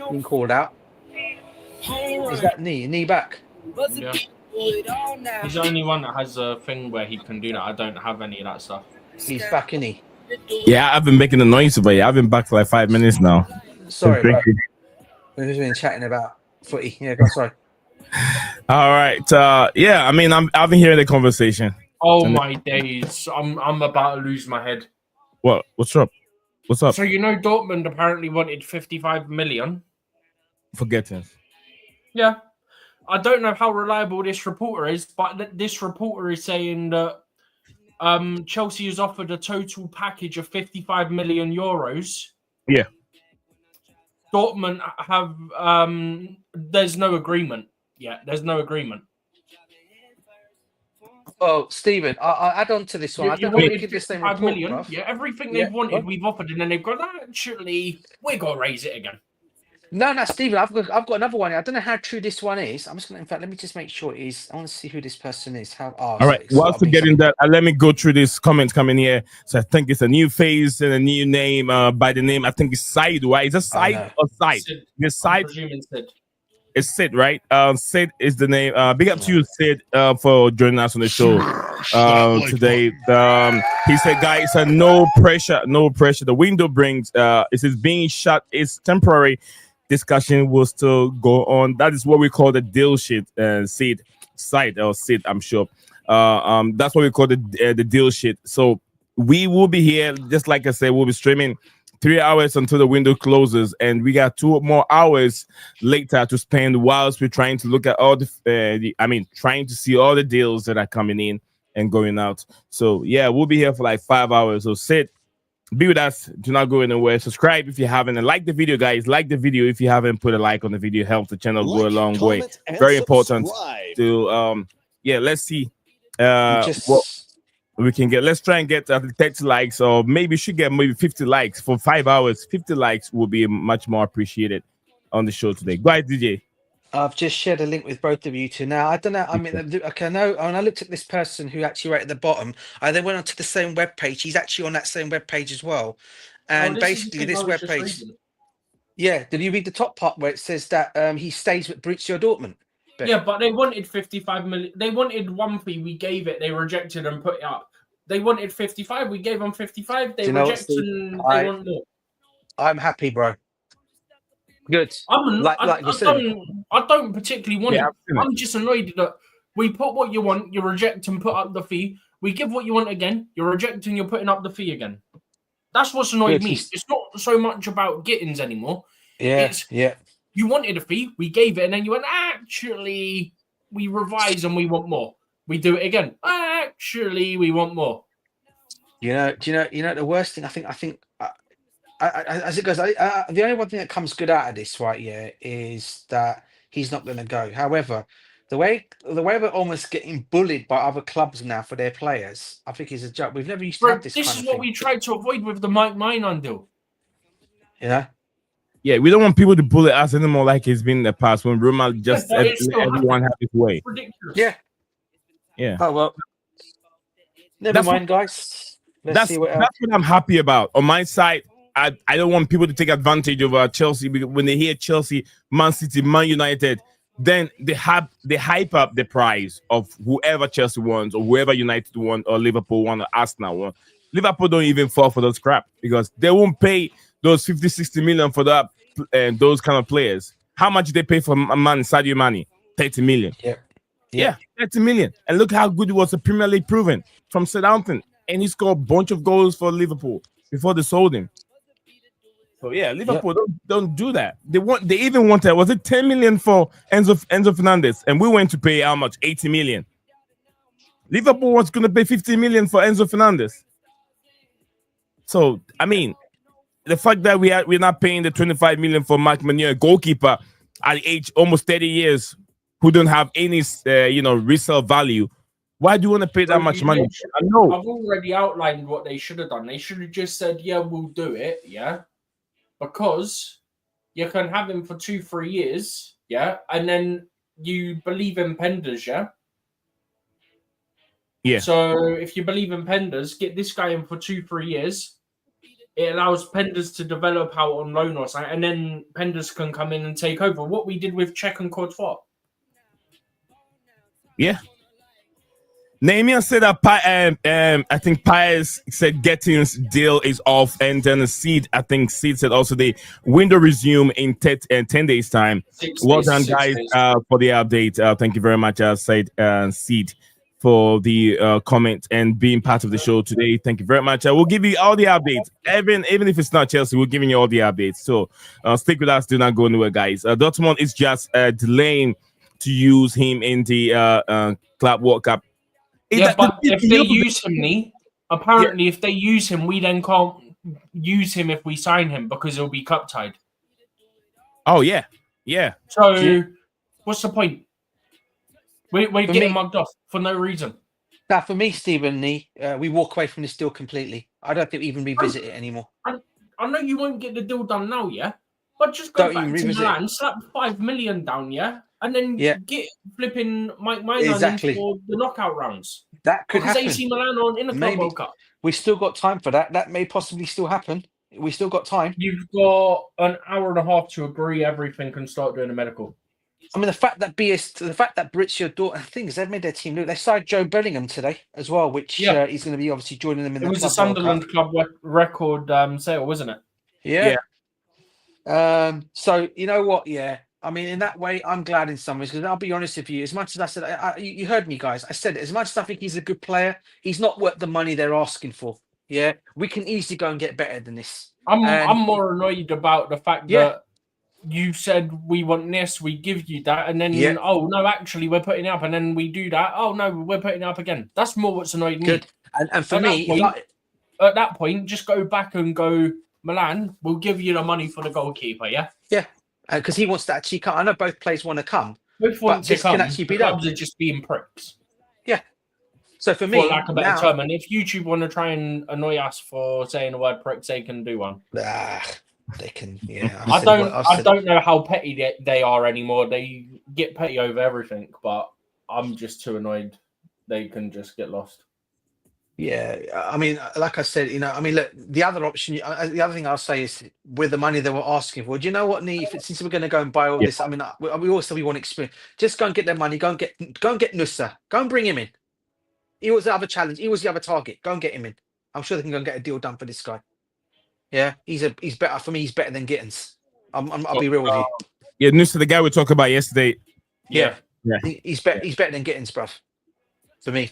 Being called out. Is that knee back? Yeah. He's the only one that has a thing where he can do that. I don't have any of that stuff. He's back, isn't he? Yeah, I've been making the noise, but yeah, I've been back for like 5 minutes now. Sorry, bro. We've just been chatting about footy. Yeah, go, sorry. All right. Yeah, I mean, I've been hearing the conversation. Oh my days! I'm about to lose my head. What? What's up? What's up? So Dortmund apparently wanted 55 million. For Gittens. Yeah, I don't know how reliable this reporter is, but this reporter is saying that Chelsea has offered a total package of 55 million euros. Yeah. Dortmund have there's no agreement yet. There's no agreement. Oh, Stephen, I'll add on to this one. I don't want to give this thing report, bruv. Yeah, everything they've wanted, we've offered, and then they've gone, actually, we're going to raise it again. No, Stephen, I've got another one. I don't know how true this one is. I'm just going to, in fact, let me just make sure it is. I want to see who this person is. All right. Whilst we're getting that, let me go through this comment coming here. So I think it's a new face and a new name by the name. I think it's Said, right? Is it Said or Said? It's Said. It's Sid, right? Sid is the name. Big up to you, Sid, for joining us on the show today. He said, guys, no pressure. The window brings, it says being shut is temporary. Discussion will still go on. That is what we call the deal shit, Sid, I'm sure. That's what we call the deal shit. So we will be here, just like I said, we'll be streaming 3 hours until the window closes, and we got 2 more hours later to spend whilst we're trying to look at all trying to see all the deals that are coming in and going out. So yeah, we'll be here for like 5 hours. So sit, be with us. Do not go anywhere. Subscribe if you haven't, and like the video, guys. Like the video if you haven't put a like on the video. Help the channel go a long way. Very important to let's see what we can get. Let's try and get 30 likes, or maybe should get maybe 50 likes for 5 hours. 50 likes will be much more appreciated on the show today. Go ahead, DJ. I've just shared a link with both of you two. Now, I don't know. I mean, okay, I know. When I looked at this person who actually right at the bottom, I then went onto the same web page. He's actually on that same web page as well. And basically, this web page. Yeah, did you read the top part where it says that he stays with Borussia Dortmund? Yeah, but they wanted 55 million. They wanted one fee. We gave it. They rejected and put it up. They wanted 55. We gave them 55. They rejected and they want more. I'm happy, bro. Good. I don't particularly want it. I'm just annoyed that we put what you want, you reject and put up the fee. We give what you want again, you're rejecting, you're putting up the fee again. That's what's annoyed me. It's not so much about Gittens anymore. Yeah, you wanted a fee, we gave it, and then you went, actually, we revise and we want more. We do it again. Actually, we want more. Do you know the worst thing? I think as it goes, the only one thing that comes good out of this, right? Yeah, is that he's not going to go. However, The way we're almost getting bullied by other clubs now for their players, I think is a joke. We've never used to Bro, have this this kind is of what thing. we tried to avoid with the Mike Maignan deal. You know? Yeah, we don't want people to bully us anymore like it's been in the past when Roma just But let it's still everyone happening. have his way. It's ridiculous. Yeah. Yeah. Oh well. Never That's mind, guys. Let's see what else. That's what I'm happy about. On my side, I don't want people to take advantage of Chelsea, because when they hear Chelsea, Man City, Man United, then they hype up the price of whoever Chelsea wants, or whoever United want, or Liverpool want, or Arsenal want. Liverpool don't even fall for those crap, because they won't pay those 50, 60 million for that those kind of players. How much they pay for a man, Sadio Mane? 30 million. Yeah, 30 million. And look how good it was, a Premier League proven from Southampton. And he scored a bunch of goals for Liverpool before they sold him. So yeah, Liverpool don't do that. They even wanted, was it 10 million for Enzo Fernandez? And we went to pay how much? 80 million. Liverpool was going to pay 50 million for Enzo Fernandez. So I mean, the fact that we're not paying the 25 million for Mike Maignan, goalkeeper at age almost 30 years, who don't have any resale value. Why do you want to pay that much money? I know. I've already outlined what they should have done. They should have just said, yeah, we'll do it, yeah, because you can have him for 2-3 years, yeah, and then you believe in Penders, yeah. Yeah. So if you believe in Penders, get this guy in for 2-3 years. It allows Penders to develop out on loan or something, and then Penders can come in and take over. What we did with Czech and Courtois. Yeah. Maignan said that I think Pius said Gittens deal is off, and then Seed said also the window resume in 10 days time. Well done, guys, for the update. Thank you very much, Seed, for the comment and being part of the show today. Thank you very much. We'll give you all the updates, even if it's not Chelsea. We're giving you all the updates. So stick with us. Do not go anywhere, guys. Dortmund is just delaying to use him in the Club World Cup. But if they use him, apparently, if they use him, we then can't use him if we sign him because he'll be cup tied. Oh yeah. So what's the point? We're getting mugged off for no reason. Now, for me, Stephen, we walk away from this deal completely. I don't think we even revisit it anymore. I know you won't get the deal done now, yeah, but just go back to Milan, slap 5 million down, yeah. And then get flipping Mike Maignan in for the knockout rounds. That could happen. Because AC Milan are in the Club World Cup. We've still got time for that. That may possibly still happen. We still got time. You've got an hour and a half to agree everything and start doing a medical. I mean, the fact that Borussia Dortmund, things they've made their team look. They signed Joe Bellingham today as well, which he's going to be obviously joining them in the Club World Cup. It was a Sunderland club record sale, wasn't it? Yeah. So you know what? Yeah. I mean, in that way, I'm glad in some ways, because I'll be honest with you, as much as I said, you heard me, guys, I said it, as much as I think he's a good player, he's not worth the money they're asking for. Yeah, we can easily go and get better than this. I'm more annoyed about the fact that you said we want this, we give you that, and then, oh, no, actually, we're putting it up, and then we do that. Oh, no, we're putting it up again. That's more what's annoyed me. Good. And for me, at that point, just go back and go, Milan, we'll give you the money for the goalkeeper, yeah? Yeah. Because he wants to actually come. I know both players want to come. Both want to come. Can actually be clubs done. Are just being pricks. Yeah. So for me, for lack of a better term, and if YouTube want to try and annoy us for saying the word pricks, they can do one. They can. Yeah. I don't know how petty they are anymore. They get petty over everything, but I'm just too annoyed. They can just get lost. Yeah, I mean, like I said, look, the other option, the other thing I'll say is with the money they were asking for, do you know what, since we're going to go and buy all this, I mean, we also want experience. Just go and get their money. Go and get Nusa. Go and bring him in. He was the other challenge. He was the other target. Go and get him in. I'm sure they can go and get a deal done for this guy. Yeah, he's better for me. He's better than Gittens. I'll be real with you. Yeah, Nusa, the guy we talked about yesterday. Yeah. He's better than Gittens, bruv. For me.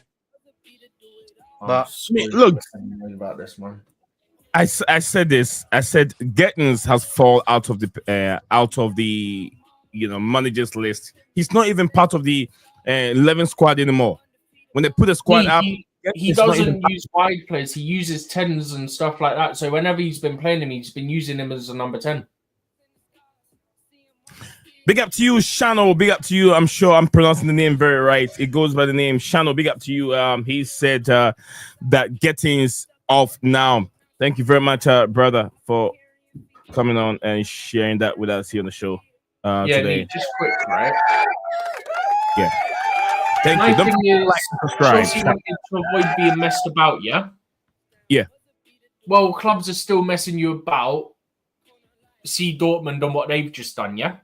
But look, about this one. I said this. I said Gittens has fallen out of the managers list. He's not even part of the 11 squad anymore. When they put the squad up, he doesn't use wide players. He uses 10s and stuff like that. So whenever he's been playing him, he's been using him as a number 10. Big up to you, Shano. Big up to you. I'm sure I'm pronouncing the name very right. It goes by the name Shano. Big up to you. He said that Gittens off now. Thank you very much, brother, for coming on and sharing that with us here on the show today. Just quick, right? Yeah. Thank My you. Don't thing forget to is, like and subscribe. Chelsea wanted to avoid being messed about, yeah? Yeah. Well, clubs are still messing you about. See Dortmund on what they've just done, yeah?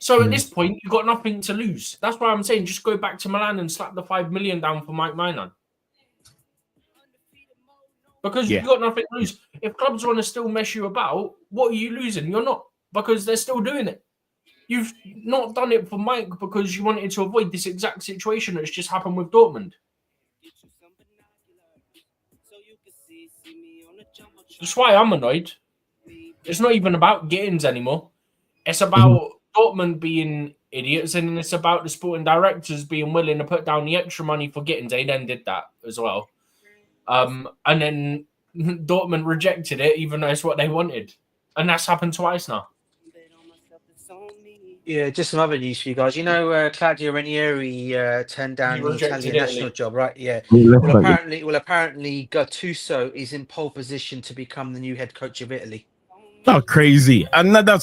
So at this point, you've got nothing to lose. That's why I'm saying just go back to Milan and slap the 5 million down for Mike Maignan. Because you've got nothing to lose. If clubs want to still mess you about, what are you losing? You're not, because they're still doing it. You've not done it for Mike because you wanted to avoid this exact situation that's just happened with Dortmund. That's why I'm annoyed. It's not even about Gittens anymore. It's about Dortmund being idiots, and it's about the sporting directors being willing to put down the extra money for Gittens. They then did that as well. And then Dortmund rejected it, even though it's what they wanted. And that's happened twice now. Yeah, just some other news for you guys. You know, Claudio Ranieri turned down the Italian national job, right? Yeah. Well, apparently, Gattuso is in pole position to become the new head coach of Italy. Oh, crazy! Another.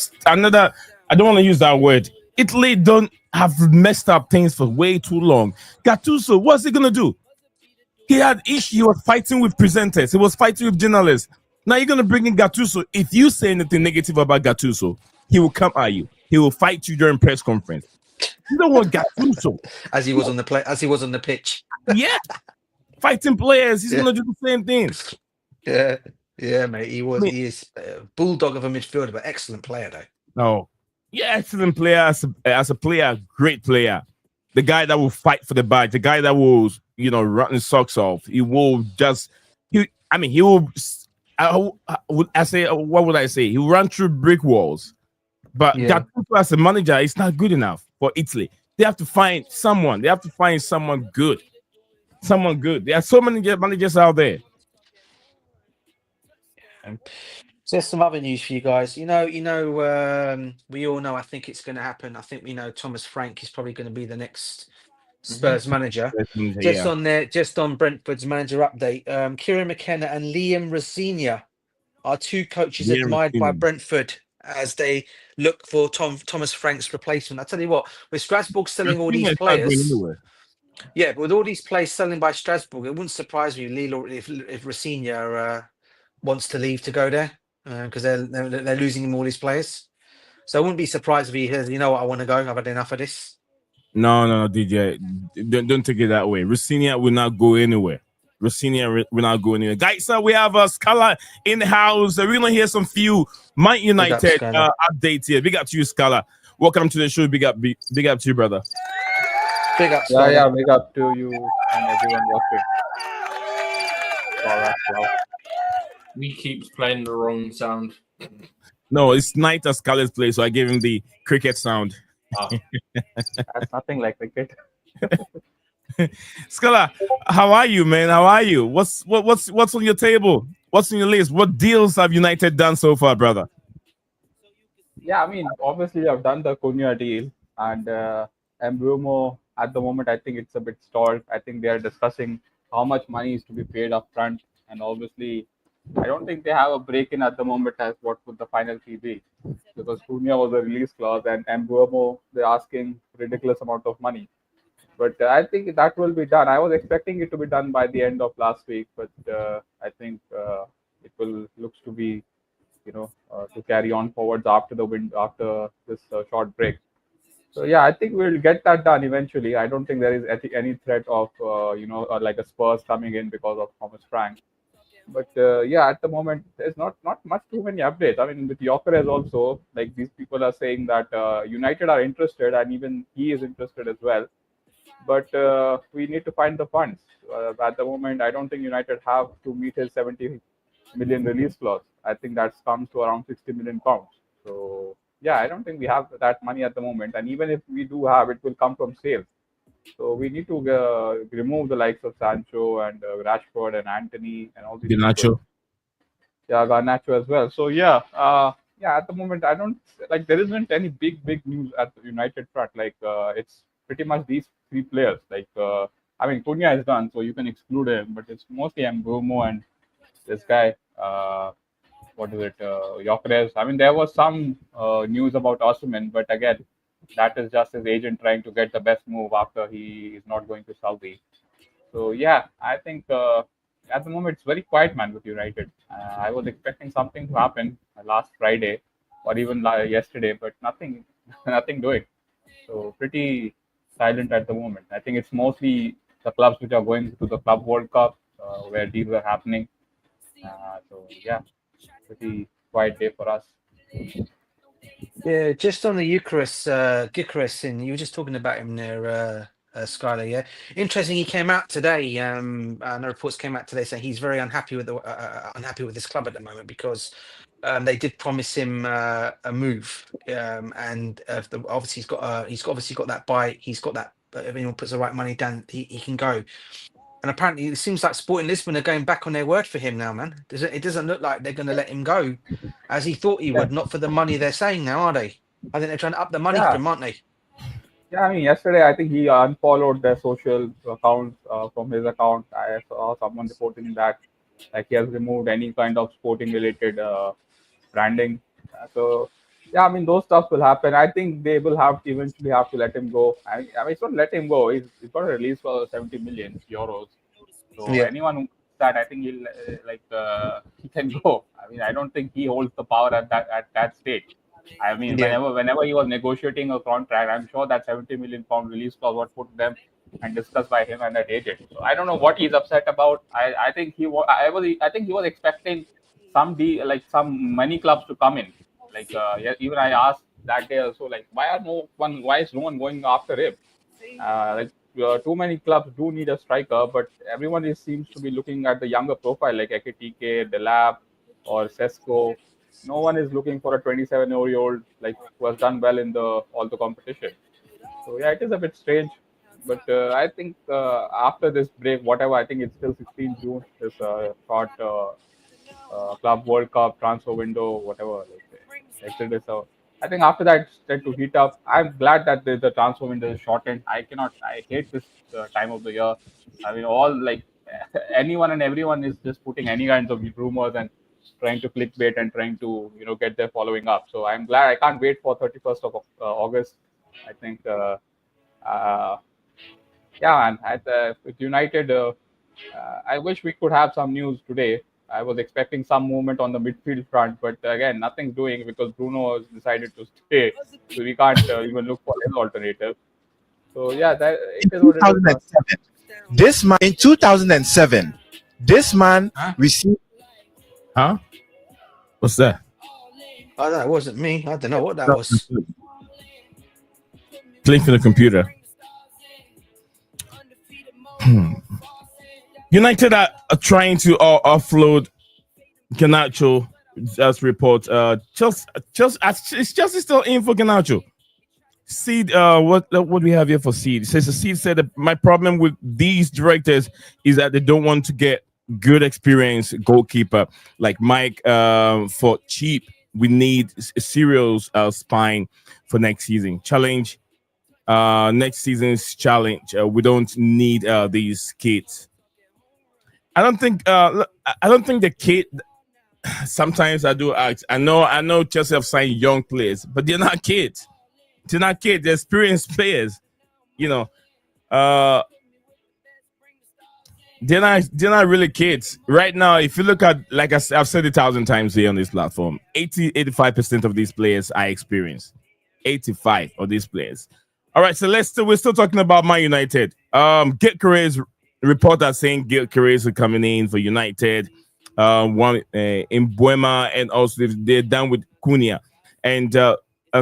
I don't want to use that word. Italy don't have messed up things for way too long. Gattuso, what's he gonna do? He had issue. He was fighting with presenters. He was fighting with journalists. Now you're gonna bring in Gattuso. If you say anything negative about Gattuso, he will come at you. He will fight you during press conference. You don't want Gattuso as he was on the pitch. Yeah, fighting players. He's gonna do the same thing. Yeah, mate. He is a bulldog of a midfielder, but excellent player though. No, yeah, excellent player as a player, great player. The guy that will fight for the badge, the guy that will, run his socks off. He will just, what would I say? He will run through brick walls. But Gattuso as a manager is not good enough for Italy. They have to find someone. They have to find someone good. Someone good. There are so many managers out there. There's some other news for you guys. We all know. I think it's going to happen. I think we know Thomas Frank is probably going to be the next Spurs manager. Just on Brentford's manager update, Kieran McKenna and Liam Rosenior are two coaches admired by Brentford as they look for Thomas Frank's replacement. I tell you what, with Strasbourg selling all these players, but with all these players selling by Strasbourg, it wouldn't surprise me if Rosenior wants to leave to go there because they're losing him all these players. So I wouldn't be surprised if he says, "You know what, I want to go. I've had enough of this." No, DJ, don't take it that way. Rosenior will not go anywhere. Rosenior will not go anywhere. Guys, we have a Scala in the house. We're gonna hear some few Man United updates here. Big up to you, Scala. Welcome to the show. Big up to you, brother. Big up, yeah. Big up to you and everyone watching. Wow. We keep playing the wrong sound. No, it's night at Scala's place, so I gave him the cricket sound. That's nothing like cricket. Scala, how are you, man? How are you? What's on your table? What's on your list? What deals have United done so far, brother? Yeah, I mean, obviously I've done the Cunha deal, and Mbeumo at the moment I think it's a bit stalled. I think they are discussing how much money is to be paid up front, and obviously I don't think they have a break-in at the moment as what would the final fee be, because Cunha was a release clause and Mbeumo they're asking ridiculous amount of money. But I think that will be done. I was expecting it to be done by the end of last week, but I think it will looks to be, to carry on forwards after this short break. So yeah, I think we'll get that done eventually. I don't think there is any threat of like a Spurs coming in because of Thomas Frank. But at the moment there's not much too many updates. I mean, with Gyökeres also, like these people are saying that United are interested, and even he is interested as well. But we need to find the funds. At the moment, I don't think United have to meet his 70 million release clause. I think that comes to around 60 million pounds. So yeah, I don't think we have that money at the moment. And even if we do have, it will come from sales. So we need to remove the likes of Sancho and Rashford and Anthony and all these Garnacho. Yeah, Garnacho as well. So yeah, yeah, at the moment, I don't like there isn't any big news at the United front. Like it's pretty much these three players. Like I mean, Cunha is done, so you can exclude him, but it's mostly Mbeumo and this guy. What is it? Gyökeres. I mean, there was some news about Osimhen, but again, that is just his agent trying to get the best move after he is not going to Saudi. So yeah, I think at the moment it's very quiet, man, with United. I was expecting something to happen last Friday or even yesterday, but nothing, nothing doing. So pretty silent at the moment. I think it's mostly the clubs which are going to the Club World Cup where deals are happening. So yeah, pretty quiet day for us. Yeah, just on the Eucharist, Gyökeres, and you were just talking about him there, Skylar. Yeah, interesting. He came out today. And the reports came out today saying he's very unhappy with unhappy with this club at the moment because they did promise him a move, and obviously he's obviously got that buy. He's got that. If anyone puts the right money down, he can go. And apparently, it seems like Sporting Lisbon are going back on their word for him now, man. It doesn't look like they're going to let him go as he thought he Yeah, would, not for the money they're saying now, are they? I think they're trying to up the money for yeah, him, aren't they? yeah. I mean, yesterday I think he unfollowed their social accounts from his account. I saw someone reporting that like he has removed any kind of sporting related branding. So yeah, I mean those stuff will happen. I think they will have to eventually have to let him go. I mean it's not let him go. He's got a release for 70 million euros. So Yeah, anyone who that I think he'll he can go. I mean I don't think he holds the power at that stage. I mean yeah, whenever he was negotiating a contract, I'm sure that 70 million pound release clause was put them and discussed by him and that agent. So I don't know what he's upset about. I think I think he was expecting some money clubs to come in. Like yeah, even I asked that day also like why is no one going after him? Too many clubs do need a striker, but everyone seems to be looking at the younger profile like Ekitike, Delap, or Sesko. No one is looking for a 27-year-old like who has done well in the all the competition. So yeah, it is a bit strange, but I think after this break, whatever, I think it's still 16 June. This short Club World Cup transfer window, whatever, Exodus. So I think after that, it's set to heat up. I'm glad that the transfer window is shortened. I hate this time of the year. I mean, all like anyone and everyone is just putting any kinds of rumors and trying to clickbait and trying to get their following up. So I'm glad. I can't wait for 31st of August. I think uh, yeah, and with United, I wish we could have some news today. I was expecting some movement on the midfield front, but again, nothing's doing because Bruno has decided to stay, so we can't even look for his alternative. So yeah, that it is what it is. 2007. This man in 2007, this man Huh? received Huh? What's that? I don't know. It wasn't me. I don't know what that was. Playing for the computer. United are trying to offload Garnacho. Just report. Chelsea is Chelsea still in for Garnacho? Seed, what we have here for Seed? It says the Seed said that my problem with these directors is that they don't want to get good experience goalkeeper like Mike for cheap. We need a serious spine for next season. Challenge next season's challenge. We don't need these kids. I don't think the kid. Sometimes I do ask. I know Chelsea have signed young players, but they're not kids. They're not kids. They're experienced players. You know, they're not really kids right now. If you look at, like I've said 1,000 times here on this platform, 85% of these players are experienced. 85 of these players. All right, so we're still talking about Man United. Gyökeres reporter saying Gyökeres are coming in for United. One in Buema, and also they're done with Cunha. And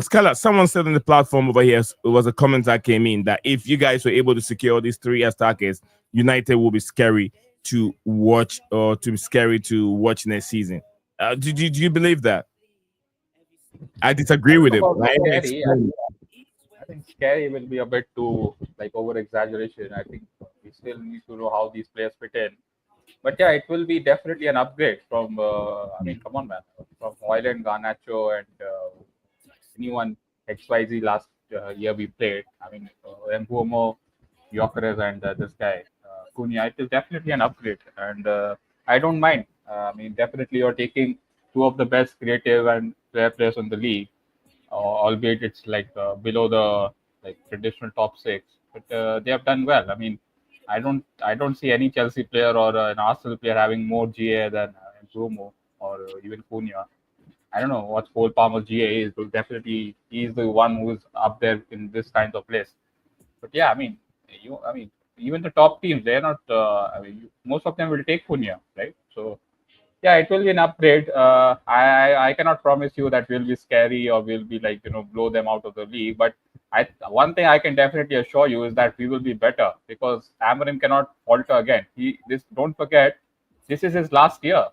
Scala, someone said on the platform over here, it was a comment that came in that if you guys were able to secure these 3 attackers, United will be scary to watch next season. Do you believe that? I disagree with it. Scary. I think scary will be a bit too like over exaggeration. I think we still need to know how these players fit in. But yeah, it will be definitely an upgrade from. I mean, come on, man, from Hoyland, Garnacho, and anyone XYZ last year we played. I mean, Mbumo, Gyökeres, and this guy Cunha. It is definitely an upgrade, and I don't mind. I mean, definitely you're taking two of the best creative and player players in the league, albeit it's like below the like traditional top six, but they have done well. I mean, I don't see any Chelsea player or an Arsenal player having more GA than Mbumo or even Cunha. I don't know what Cole Palmer's GA is, but definitely he's the one who's up there in this kind of place. But yeah, I mean, even the top teams, they're not. Most of them will take Cunha, right? So yeah, it will be an upgrade. I cannot promise you that we'll be scary or we'll be like blow them out of the league. But one thing I can definitely assure you is that we will be better because Amorim cannot falter again. Don't forget, this is his last year.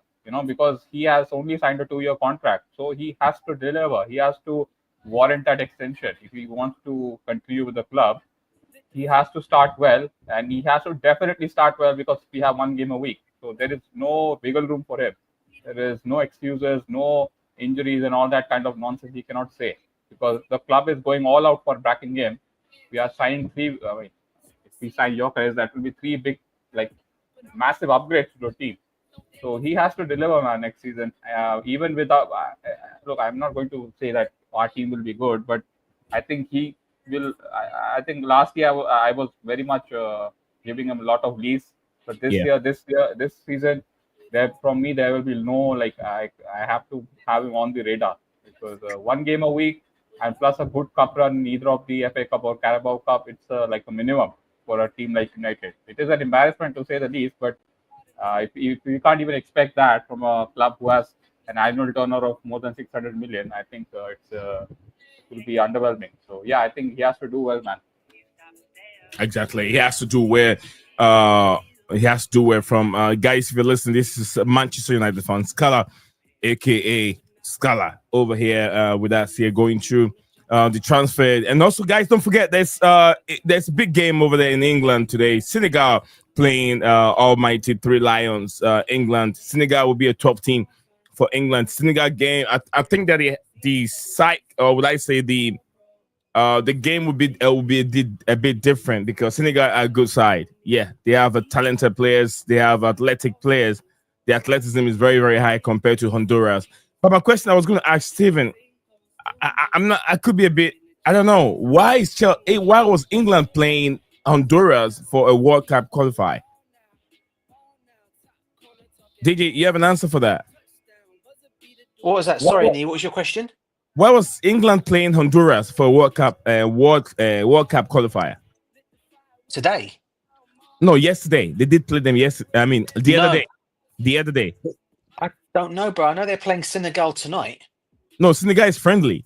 Because he has only signed a 2-year contract, so he has to deliver. He has to warrant that extension if he wants to continue with the club. He has to start well, and he has to definitely start well because we have 1 game a week. So there is no wiggle room for him. There is no excuses, no injuries, and all that kind of nonsense he cannot say because the club is going all out for backing him. We are signing 3. If we sign Gyökeres, that will be 3 big, like, massive upgrades to the team. So he has to deliver next season. Even without, look, I'm not going to say that our team will be good, but I think he will. I think last year I was very much giving him a lot of leads, but this season, there will be no like I have to have him on the radar because 1 game a week and plus a good cup run, either of the FA Cup or Carabao Cup, it's like a minimum for a team like United. It is an embarrassment to say the least, but. If you can't even expect that from a club who has an annual turnover of more than 600 million, I think it will be underwhelming. So yeah, I think he has to do well, man. Exactly, he has to do well. He has to do well. From guys, if you listen, this is Manchester United fan Scala, aka Scala, over here with us here going through the transfer. And also, guys, don't forget there's a big game over there in England today. Senegal playing almighty 3 Lions. England. Senegal will be a top team for England. Senegal game. I think that the site, or would I say the game will be a bit different because Senegal are a good side. Yeah, they have talented players. They have athletic players. The athleticism is very, very high compared to Honduras. But my question I was going to ask Stephen, I'm not. I could be a bit. I don't know why was England playing Honduras for a World Cup qualify? DJ, you have an answer for that? What was that? Sorry, Nee, what was your question? Why was England playing Honduras for a World Cup World Cup qualifier? Today? No, yesterday. They did play them yesterday. I mean, the other day. The other day. I don't know, bro. I know they're playing Senegal tonight. No, Senegal is friendly.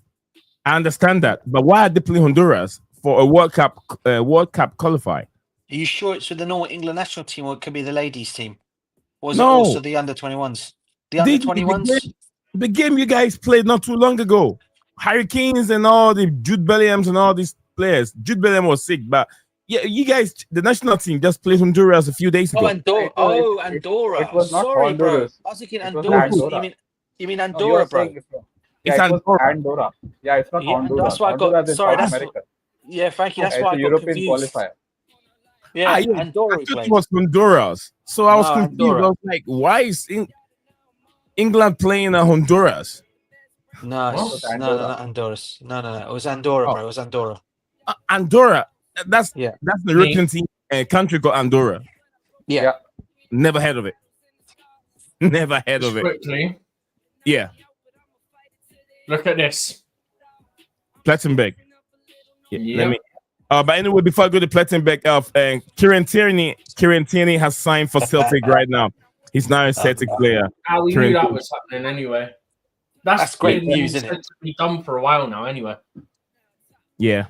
I understand that, but why are they playing Honduras for a World Cup qualify? Are you sure it's with the normal England national team, or it could be the ladies' team? Or is No. it also the under-21s? The under-21s? The game you guys played not too long ago. Hurricanes and all the Jude Bellinghams and all these players. Jude Bellingham was sick, but yeah, you guys, the national team just played Honduras a few days ago. Oh, Andorra. It was not Sorry, Honduras. bro. I was thinking It was Andorra. Andorra. You mean No, Andorra, you're bro? saying it's Andorra. Yeah, it's not Yeah, Honduras. that's why I got- Honduras is sorry, South that's- America. Yeah, Frankie, that's It's why a I got European confused. qualifier. Yeah, Yeah, Andorra I we thought played. it was Honduras. So I was No, confused. Andorra. I was like, why is England playing Honduras? No, It was no, Andorra. not Honduras. No. It was Andorra, bro. It was Andorra. Andorra. That's Yeah. the European team country called Andorra. Yeah. Never heard of it. Never heard Just of it. quickly, Yeah. look at this. Plattenberg. Yeah. Yeah. Let me. But anyway, before I go to Plattenberg, Kieran Tierney has signed for Celtic right now. He's now a Celtic player. We Kieran knew that Tierney. was happening anyway. That's great been news, isn't said it? to be done for a while now, anyway. Yeah.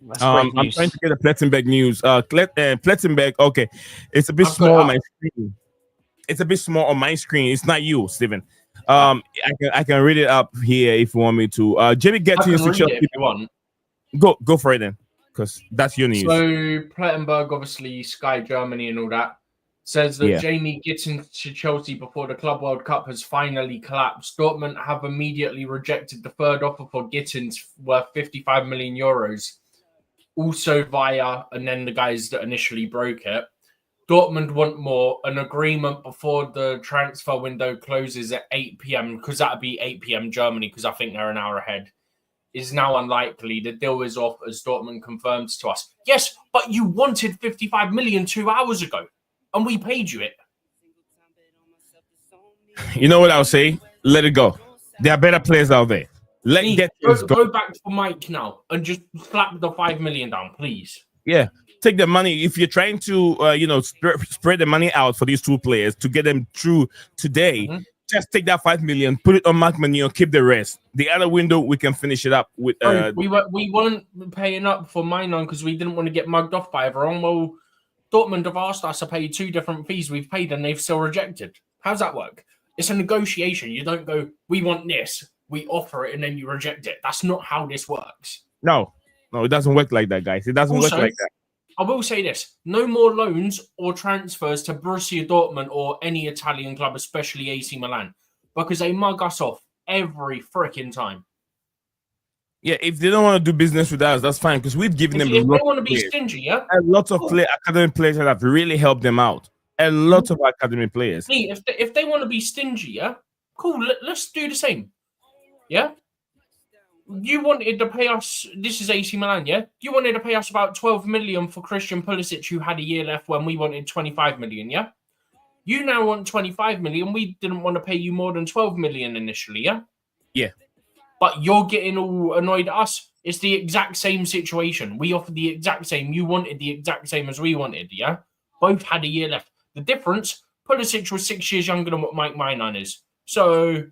That's great I'm news. trying to get a Plattenberg news. Plattenberg, okay. It's a bit I've got small it on my screen. It's a bit small on my screen. It's not you, Steven. I can read it up here if you want me to. Jamie I Gittens can to read it Chelsea. if you want. Go for it then, because that's your news. So Plettenberg, obviously Sky Germany and all that. says that Yeah. Jamie Gittens to Chelsea before the Club World Cup has finally collapsed. Dortmund have immediately rejected the third offer for Gittens worth 55 million euros. Also via, and then the guys that initially broke it. Dortmund want more, an agreement before the transfer window closes at 8 p.m, because that would be 8 p.m. Germany, because I think they're an hour ahead, is now unlikely. The deal is off, as Dortmund confirms to us. Yes, but you wanted 55 million 2 hours ago, and we paid you it. You know what I'll say? Let it go. There are better players out there. Go back to Mike now and just slap the 5 million down, please. Yeah, take the money. If you're trying to, spread the money out for these two players to get them through today, just take that 5 million, put it on Mike Maignan, keep the rest. The other window, we can finish it up with. We weren't paying up for Maignan because we didn't want to get mugged off by everyone. Well, Dortmund have asked us to pay 2 different fees we've paid, and they've still rejected. How's that work? It's a negotiation. You don't go, we want this, we offer it, and then you reject it. That's not how this works. No, it doesn't work like that, guys. It doesn't work like that. I will say this. No more loans or transfers to Borussia Dortmund or any Italian club, especially AC Milan, because they mug us off every freaking time. Yeah, if they don't want to do business with us, that's fine, because we've given them if they want to be stingy, yeah? A lot of academy players that have really helped them out. A lot of academy players. If they want to be stingy, yeah? Cool, let's do the same. Yeah? You wanted to pay us, this is AC Milan, yeah? You wanted to pay us about 12 million for Christian Pulisic, who had a year left, when we wanted 25 million, yeah? You now want 25 million. We didn't want to pay you more than 12 million initially, yeah? Yeah. But you're getting all annoyed at us. It's the exact same situation. We offered the exact same. You wanted the exact same as we wanted, yeah? Both had a year left. The difference, Pulisic was 6 years younger than what Mike Maignan is. So,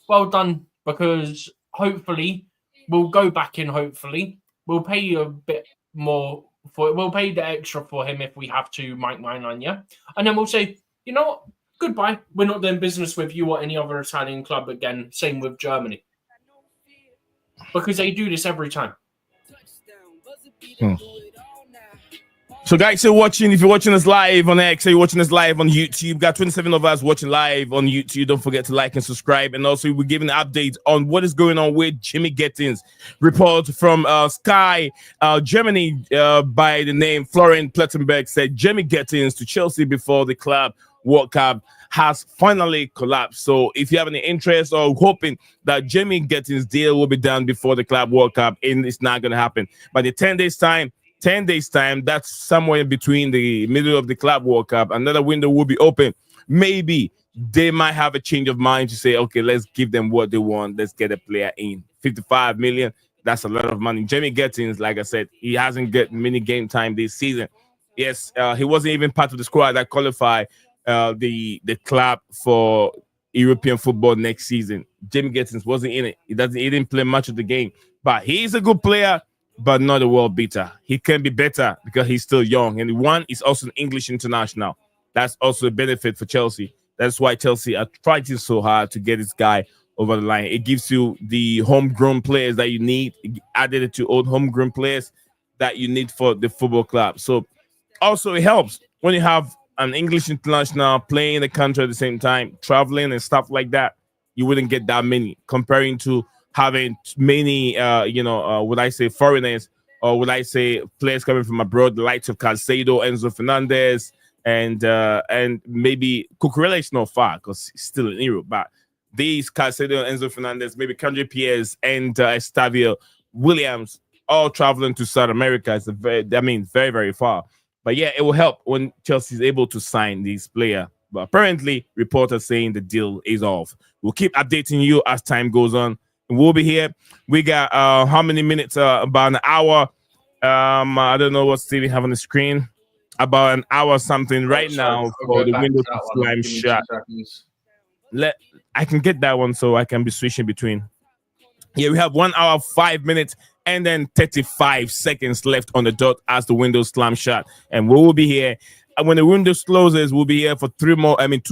well done, because hopefully we'll go back in, hopefully. We'll pay you a bit more for it. We'll pay the extra for him if we have to, Mike Maignan, yeah? And then we'll say, you know what? Goodbye. We're not doing business with you or any other Italian club again. Same with Germany. Because they do this every time. So, guys, if you're watching us live on X, you're watching us live on YouTube, got 27 of us watching live on YouTube. Don't forget to like and subscribe. And also, we're giving updates on what is going on with Jimmy Gittens. Report from Sky Germany by the name Florian Plettenberg said Jimmy Gittens to Chelsea before the Club World Cup has finally collapsed. So if you have any interest or hoping that Jimmy Gittens' deal will be done before the Club World Cup, and it's not going to happen. By the 10 days time, that's somewhere in between the middle of the Club World Cup. Another window will be open. Maybe they might have a change of mind to say, okay, let's give them what they want. Let's get a player in. 55 million, that's a lot of money. Jimmy Gittens, like I said, he hasn't got many game time this season. Yes, he wasn't even part of the squad that qualified the club for European football next season. Jimmy Gittens wasn't in it. He didn't play much of the game, but he's a good player, but not a world beater. He can be better because he's still young, and one is also an English international. That's also a benefit for Chelsea. That's why Chelsea are fighting so hard to get this guy over the line. It gives you the homegrown players that you need, added it to old homegrown players that you need for the football club. So also it helps when you have an English international playing in the country at the same time, traveling and stuff like that. You wouldn't get that many comparing to having many, would I say foreigners, or would I say players coming from abroad, the likes of Caicedo, Enzo Fernandez, and maybe Cucurella is not far because he's still in Europe. But these Caicedo, Enzo Fernandez, maybe Kendrick Pierce, and Estavio Williams, all traveling to South America. It's very, very far. But yeah, it will help when Chelsea is able to sign these players. But apparently, reporters saying the deal is off. We'll keep updating you as time goes on. We'll be here. We got how many minutes? About an hour. I don't know what Stevie have on the screen. About an hour something right now for the window to slam shut. I can get that one so I can be switching between. Yeah, we have 1 hour, 5 minutes, and then 35 seconds left on the dot as the window slam shut. And we will be here. And when the window closes, we'll be here for 2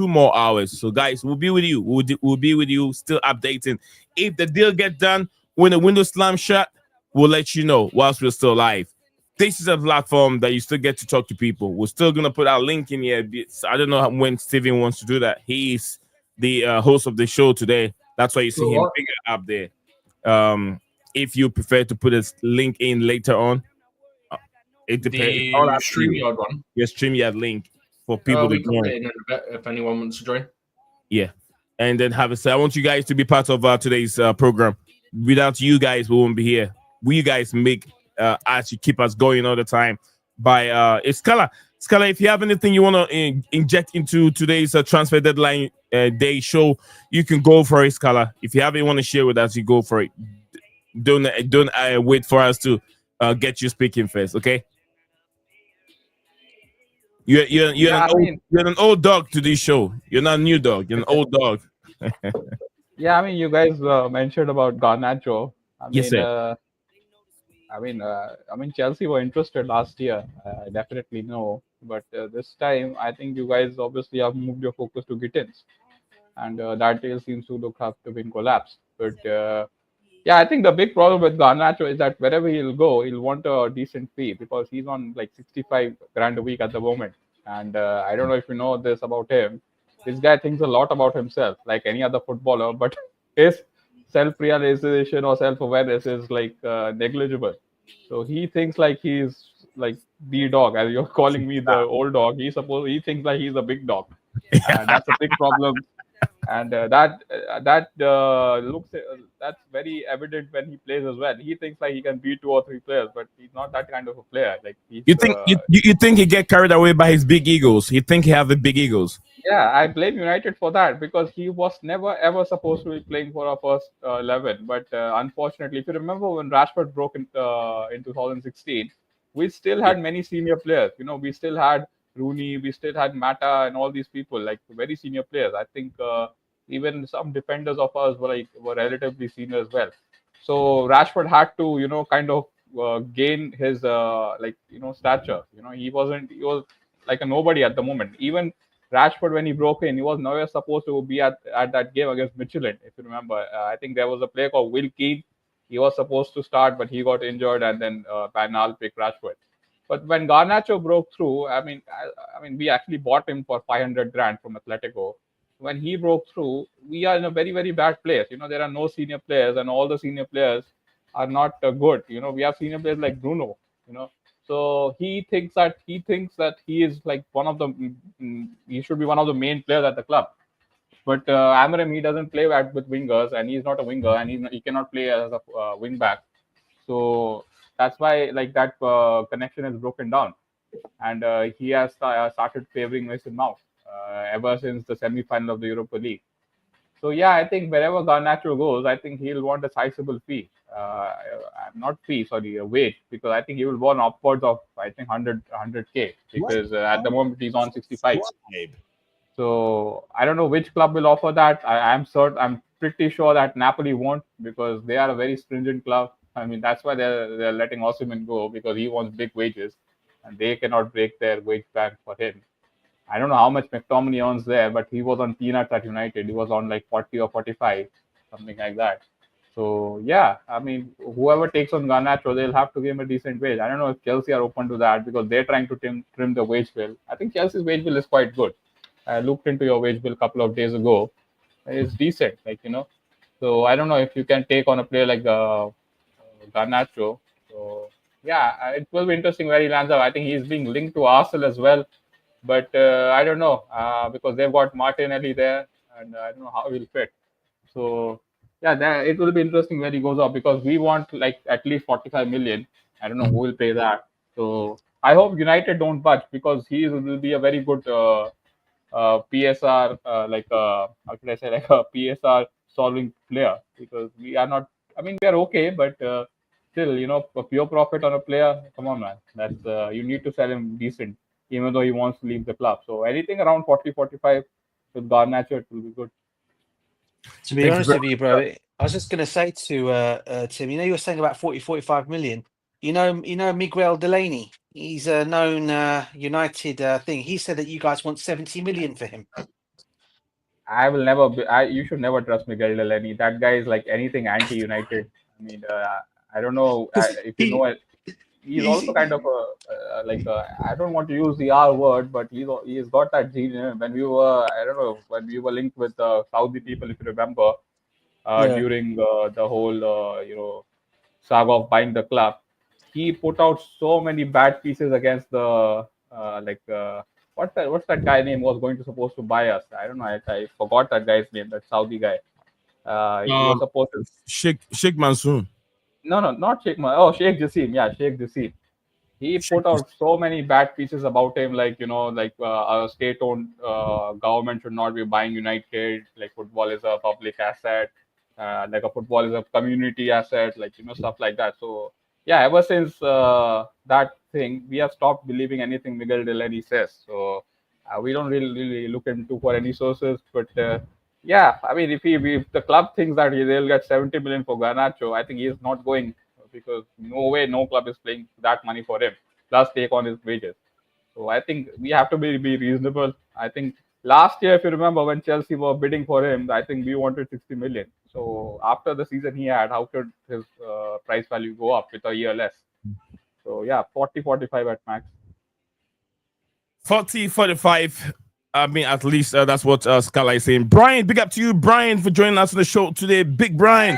more hours. So, guys, we'll be with you. We'll be with you, still updating. If the deal gets done, when the window slam shut, we'll let you know whilst we're still live. this is a platform that you still get to talk to people. We're still gonna put our link in here. I don't know when Steven wants to do that. He's the host of the show today. That's why you see him bigger up there. If you prefer to put a link in later on, it depends. The All up to you. StreamYard one. Your StreamYard link for people to We can put join. it in a bit if anyone wants to join. Yeah, and then have a say. I want you guys to be part of today's program. Without you guys, we won't be here. We guys make us, you keep us going all the time. By Scala, if you have anything you want to inject into today's transfer deadline day show, you can go for it, Scala. If you have anyone to share with us, you go for it. Don't wait for us to get you speaking first, okay? You're an old dog to this show. You're not a new dog. You're an old dog. Yeah, I mean, you guys mentioned about Garnacho. Yes, sir. I mean, Chelsea were interested last year. I definitely know, but this time, I think you guys obviously have moved your focus to Gittens, and that deal seems to have been collapsed. But yeah, I think the big problem with Garnacho is that wherever he'll go, he'll want a decent fee because he's on like 65 grand a week at the moment. And I don't know if you know this about him. This guy thinks a lot about himself, like any other footballer, but his self-realization or self-awareness is like negligible. So he thinks like he's like the dog, as you're calling me the old dog. He thinks like he's a big dog, and that's a big problem. And that looks that's very evident when he plays as well. He thinks like he can beat 2 or 3 players, but he's not that kind of a player. Like you think he get carried away by his big egos? He think he have the big egos? Yeah, I blame United for that because he was never ever supposed to be playing for our first 11. But unfortunately, if you remember when Rashford broke in 2016, we still had many senior players. You know, we still had Rooney, we still had Mata, and all these people, like very senior players. I think even some defenders of us were relatively senior as well. So Rashford had to, kind of gain his stature. He was like a nobody at the moment. Even Rashford, when he broke in, he was nowhere supposed to be at that game against Michelin, if you remember. I think there was a player called Will Keane. He was supposed to start, but he got injured, and then Van Gaal picked Rashford. But when Garnacho broke through, I mean, we actually bought him for 500 grand from Atletico. When he broke through, we are in a very, very bad place. There are no senior players, and all the senior players are not good. We have senior players like Bruno. So he thinks that he is like he should be one of the main players at the club. But Amorim, he doesn't play with wingers, and he's not a winger, and he cannot play as a wing back. So that's why like that connection is broken down, and he has started favoring Mason Mount ever since the semi-final of the Europa League. So yeah, I think wherever Garnacho goes, I think he'll want a sizable fee. A wage, because I think he will want upwards of 100k because at the moment he's on 65. So I don't know which club will offer that. I'm pretty sure that Napoli won't, because they are a very stringent club. I mean, that's why they're letting Osimhen go, because he wants big wages, and they cannot break their wage ban for him. I don't know how much McTominay earns there, but he was on peanuts at United. He was on like 40 or 45, something like that. So yeah, I mean, whoever takes on Garnacho, they'll have to give him a decent wage. I don't know if Chelsea are open to that, because they're trying to trim the wage bill. I think Chelsea's wage bill is quite good. I looked into your wage bill a couple of days ago. It's decent, So I don't know if you can take on a player like Garnacho. So yeah, it will be interesting where he lands up. I think he's being linked to Arsenal as well, but I don't know because they've got Martinelli there, and I don't know how he'll fit. So yeah, it will be interesting where he goes up, because we want like at least 45 million. I don't know who will pay that. So I hope United don't budge, because he will be a very good PSR, how should I say, like a PSR solving player, because we are not. I mean, we are okay, but still, a pure profit on a player. Come on, man. That's you need to sell him decent, even though he wants to leave the club. So anything around 40, 45 with Garnacho, it will be good. To be honest with you, bro, I was just going to say to Tim, you were saying about 40, 45 million. You know Miguel Delaney. He's a known United thing. He said that you guys want 70 million for him. I will never be. You should never trust Miguel Delaney. That guy is like anything anti-United. I mean, I don't know if you know it. he's also kind of I don't want to use the R word, but he's got that gene in him. When we were, I don't know, when we were linked with Saudi people, if you remember, during the whole saga of buying the club, he put out so many bad pieces against the what's that guy name was supposed to buy us? I don't know. I forgot that guy's name. That Saudi guy. He was supposed to Sheikh Mansour. No, not Sheikh. Oh, Sheikh Jassim. Yeah, Sheikh Jassim. He put out so many bad pieces about him, a state-owned government should not be buying United. Like football is a public asset. Like a football is a community asset. Stuff like that. So yeah, ever since that thing, we have stopped believing anything Miguel Delaney says. So we don't really look into for any sources, but. Yeah, I mean, if the club thinks that they'll get 70 million for Garnacho, I think he is not going, because no club is paying that money for him, plus take on his wages. So I think we have to be reasonable. I think last year, if you remember, when Chelsea were bidding for him, I think we wanted 60 million. So after the season he had, how could his price value go up with a year less? So yeah, 40, 45 at max. 40, 45. I mean, at least that's what Scala is saying. Brian, big up to you, Brian, for joining us on the show today. Big Brian.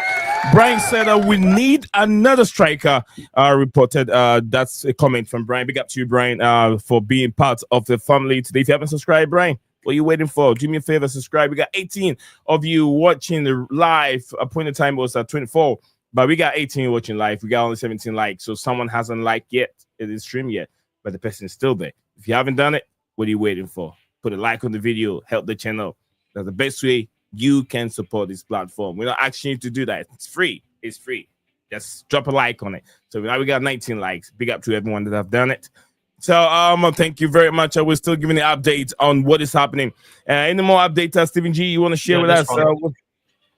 Brian said we need another striker. Reported. That's a comment from Brian. Big up to you, Brian, for being part of the family today. If you haven't subscribed, Brian, what are you waiting for? Do me a favor, subscribe. We got 18 of you watching the live. A point in time was 24, but we got 18 watching live. We got only 17 likes, so someone hasn't liked yet. It is stream yet, but the person is still there. If you haven't done it, what are you waiting for? Put a like on the video, help the channel. That's the best way you can support this platform. We're not asking you to do that. It's free. It's free. Just drop a like on it. So now we got 19 likes. Big up to everyone that have done it. So thank you very much. We're still giving the update on what is happening. Any more updates, Stephen G, you want to share with us?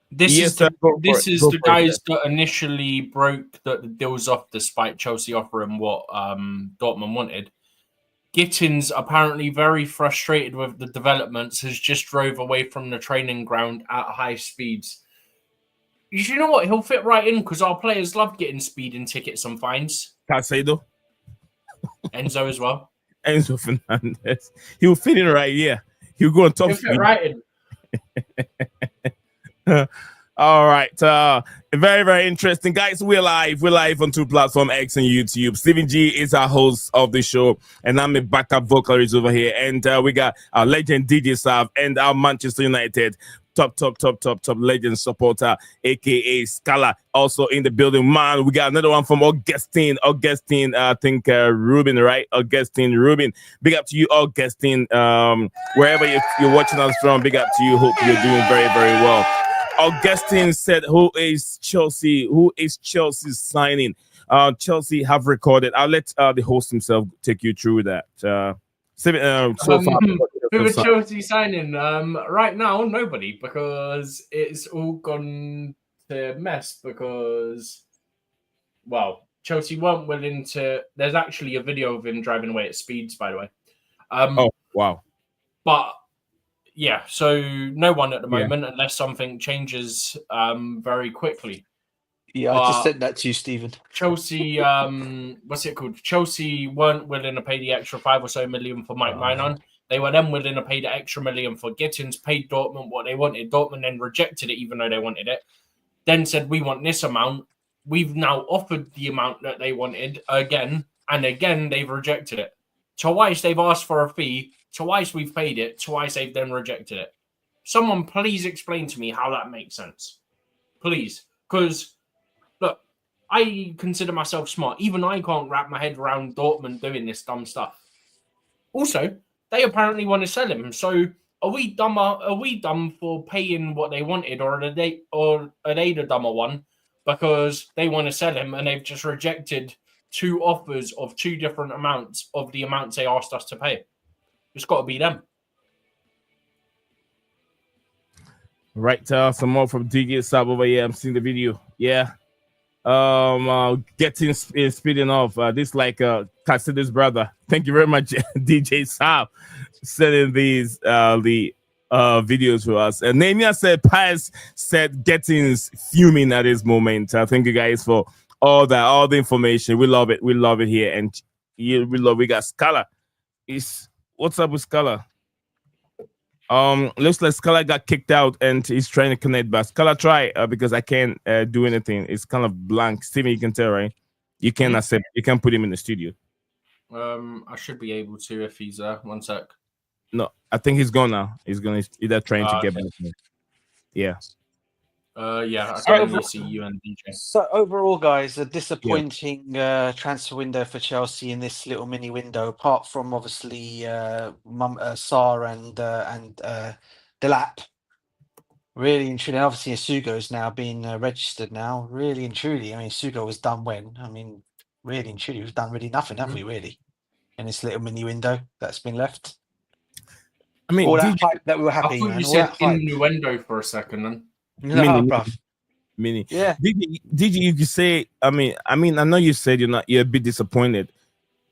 This is the guys that initially broke the deals off despite Chelsea offering what Dortmund wanted. Gittens, apparently very frustrated with the developments, has just drove away from the training ground at high speeds. You know what? He'll fit right in because our players love getting speeding tickets and fines. Caicedo. Enzo as well. Enzo Fernandez. He'll fit in right here. He'll go on top speed. He'll fit right in. All right. Very, very interesting. Guys, we're live. We're live on two platforms, X and YouTube. Stephen G is our host of the show, and I'm a backup vocalist over here. And we got our legend DJ Sav and our Manchester United top legend supporter, aka Scala, also in the building. Man, we got another one from Augustine, I think Ruben, right? Augustine Ruben. Big up to you, Augustine. Wherever you're watching us from, big up to you. Hope you're doing very, very well. Augustine said, who is Chelsea signing? Chelsea have recorded. I'll let the host himself take you through that. So far, who is Chelsea signing? Right now, nobody, because it's all gone to mess because, well, Chelsea weren't willing to. There's actually a video of him driving away at speeds, by the way. Oh, wow. But yeah, so no one at the moment, unless something changes very quickly. Yeah, I just sent that to you, Stephen. Chelsea, what's it called? Chelsea weren't willing to pay the extra 5 or so million for Mike Maignan. They were then willing to pay the extra million for Gittens, paid Dortmund what they wanted. Dortmund then rejected it, even though they wanted it. Then said, we want this amount. We've now offered the amount that they wanted again, and again, they've rejected it. Twice they've asked for a fee. Twice we've paid it. Twice they've then rejected it. Someone please explain to me how that makes sense. Please. Because, look, I consider myself smart. Even I can't wrap my head around Dortmund doing this dumb stuff. Also, they apparently want to sell him. So are we dumb? Are we dumb for paying what they wanted, or are they the dumber one because they want to sell him and they've just rejected 2 offers of 2 different amounts of the amounts they asked us to pay? It's got to be them. Right, some more from DJ Sab over here. I'm seeing the video. Yeah. Getting speeding off. This like Caicedo's brother. Thank you very much, DJ Sab, sending these the videos for us. And Nemia said Pies said Gittens fuming at this moment. Thank you guys for all the information. We love it. We love it here, and we got Scala. What's up with Scala? Looks like Scala got kicked out and he's trying to connect back. Scala, try because I can't do anything. It's kind of blank. Steven, you can tell, right? You can't accept. You can't put him in the studio. I should be able to if he's there. 1 sec. No, I think he's gone now. He's either trying to get back. Yeah. Yeah, I can only see you and DJ. So overall, guys, a disappointing transfer window for Chelsea in this little mini window. Apart from obviously Sarr and Delap. Really and truly, obviously, Asugo is now being registered now. Really and truly, I mean, Asugo was done when? I mean, really and truly, we've done really nothing, have we? Really, in this little mini window that's been left. I mean, all that hype that we were I happy. thought Man. you all said that hype. innuendo for a second, then. No, bruv. Mini. Yeah. DJ, you could say. I mean, I know you said you're a bit disappointed.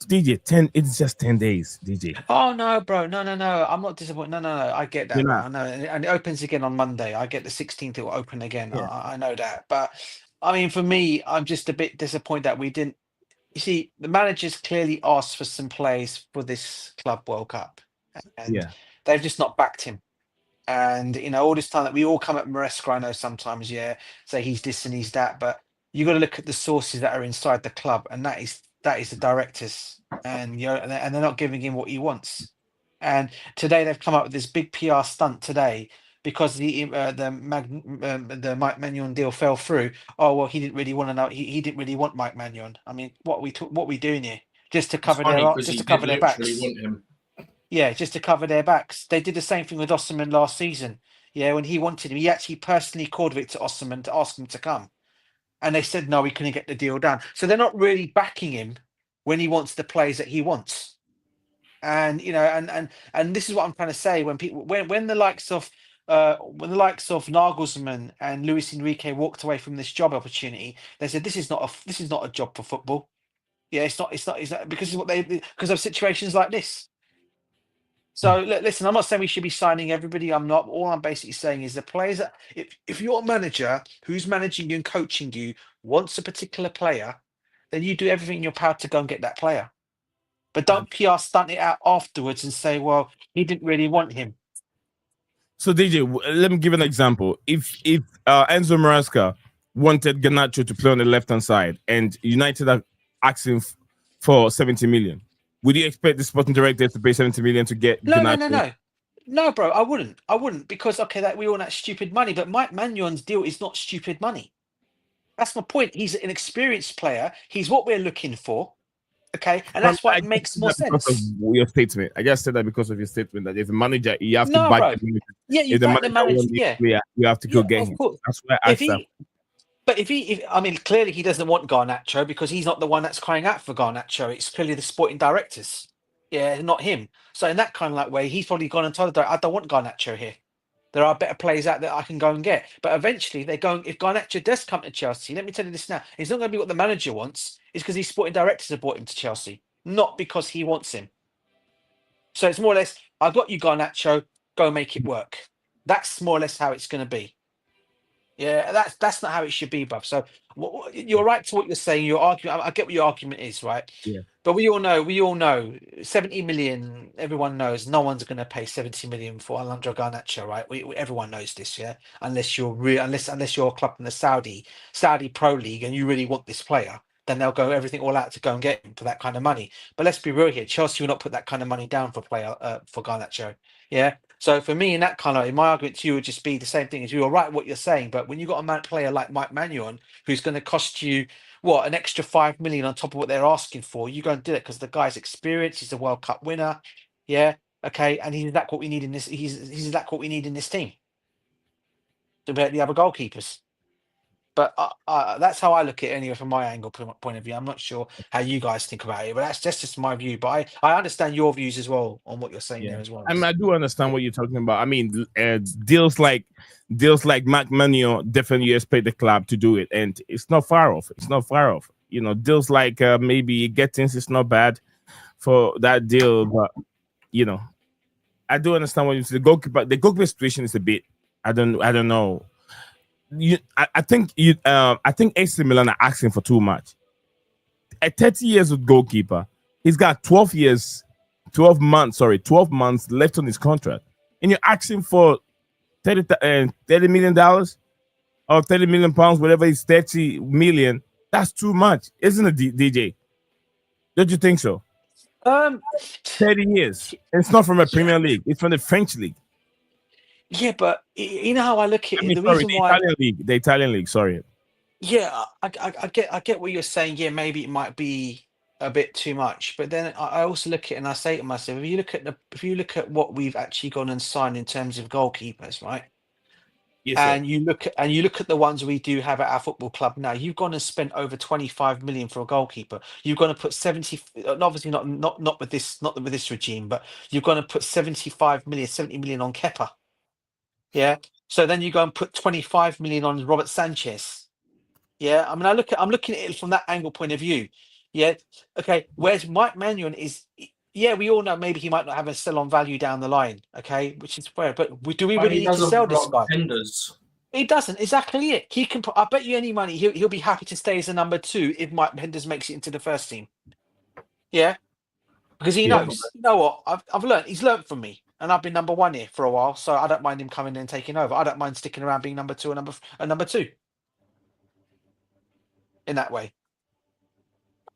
DJ, it's just 10 days, DJ. Oh no, bro, no. I'm not disappointed. No. I get that. I know, and it opens again on Monday. I get the 16th. It will open again. Yeah. I know that, but I mean, for me, I'm just a bit disappointed that we didn't. You see, the managers clearly asked for some plays for this Club World Cup, and they've just not backed him. And all this time that we all come at Maresca, I know sometimes, say he's this and he's that, but you got to look at the sources that are inside the club, and that is the directors, and and they're not giving him what he wants. And today they've come up with this big PR stunt today because the Mike Maignan deal fell through. Oh well, he didn't really want to know. He didn't really want Mike Maignan. I mean, what we doing here? Just to cover their backs. Want him. Yeah, just to cover their backs. They did the same thing with Osimhen last season. Yeah, when he wanted him, he actually personally called Victor Osimhen to ask him to come. And they said, no, we couldn't get the deal done. So they're not really backing him when he wants the plays that he wants. And, and this is what I'm trying to say. When the likes of Nagelsmann and Luis Enrique walked away from this job opportunity, they said, this is not a job for football. Yeah, it's not because of situations like this. So listen, I'm not saying we should be signing everybody. I'm not. All I'm basically saying is the players that if your manager who's managing you and coaching you wants a particular player, then you do everything in your power to go and get that player. But don't PR stunt it out afterwards and say, well, he didn't really want him. So DJ, let me give an example. If Enzo Maresca wanted Garnacho to play on the left-hand side and United are asking for 70 million, would you expect the sporting director to pay 70 million to get Garnacho? No, bro, I wouldn't because that we all that stupid money, but Mike Magnan's deal is not stupid money. That's my point. He's an experienced player. He's what we're looking for. Okay, and that's why it makes more sense. Because of your statement, I just said that because of your statement that if a manager, you have to back the manager. Yeah, you back the manager. Yeah, you have to go get him. That's why I asked that. But I mean, clearly he doesn't want Garnacho because he's not the one that's crying out for Garnacho. It's clearly the sporting directors, not him. So in that kind of way, he's probably gone and told the director, I don't want Garnacho here. There are better players out there I can go and get. But eventually they're going, if Garnacho does come to Chelsea, let me tell you this now, it's not going to be what the manager wants. It's because these sporting directors have brought him to Chelsea, not because he wants him. So it's more or less, I've got you Garnacho, go make it work. That's more or less how it's going to be. Yeah, that's not how it should be, bruv. So you're right to what you're saying. Your argument, I get what your argument is, right? Yeah. But we all know, 70 million. Everyone knows no one's going to pay 70 million for Alejandro Garnacho, right? Everyone knows this, yeah. Unless you're unless you're a club in the Saudi Pro League and you really want this player, then they'll go everything all out to go and get him for that kind of money. But let's be real here, Chelsea will not put that kind of money down for Garnacho, yeah. So for me, in that kind of, my argument to you would just be the same thing as you're right what you're saying. But when you got a player like Mike Maignan, who's going to cost you an extra 5 million on top of what they're asking for, you go and do it because the guy's experienced. He's a World Cup winner, yeah, okay, and he's exactly what we need in this. He's exactly what we need in this team to beat the other goalkeepers. But that's how I look at it anyway from my angle point of view. I'm not sure how you guys think about it, but that's just my view. But I understand your views as well on what you're saying there as well. I mean, I do understand what you're talking about. I mean, deals like Mike Maignan definitely expect the club to do it, and it's not far off. It's not far off. Deals like maybe Gittens is not bad for that deal, but I do understand what you say. The goalkeeper situation is a bit. I don't know. I think AC Milan are asking for too much. At 30 years with goalkeeper, he's got 12 months left on his contract, and you're asking for $30 million or 30 million pounds, whatever is 30 million. That's too much, isn't it, DJ? Don't you think so? 30 years. It's not from a Premier League, it's from the French league. Yeah, but you know how I look at it. The Italian league. Sorry. Yeah, I get what you're saying. Yeah, maybe it might be a bit too much, but then I also look at it and I say to myself, if you look at what we've actually gone and signed in terms of goalkeepers, right? Yes, and you look at the ones we do have at our football club now. You've gone and spent over 25 million for a goalkeeper. You've gone to put 70, obviously not with this regime, but you've gone to put 70 million on Kepa. Yeah. So then you go and put 25 million on Robert Sanchez. Yeah. I mean, I'm looking at it from that angle point of view. Yeah. Okay. Whereas Mike Maignan is, yeah, we all know maybe he might not have a sell on value down the line. Okay, which is fair. But do we really need to sell this guy? He doesn't. Exactly it. He can. I bet you any money he'll be happy to stay as a number 2 if Mike Henders makes it into the first team. Yeah, because he knows. You know what? I've learned. He's learned from me, and I've been number 1 here for a while, so I don't mind him coming in and taking over. I don't mind sticking around being number 2 or number 2. In that way.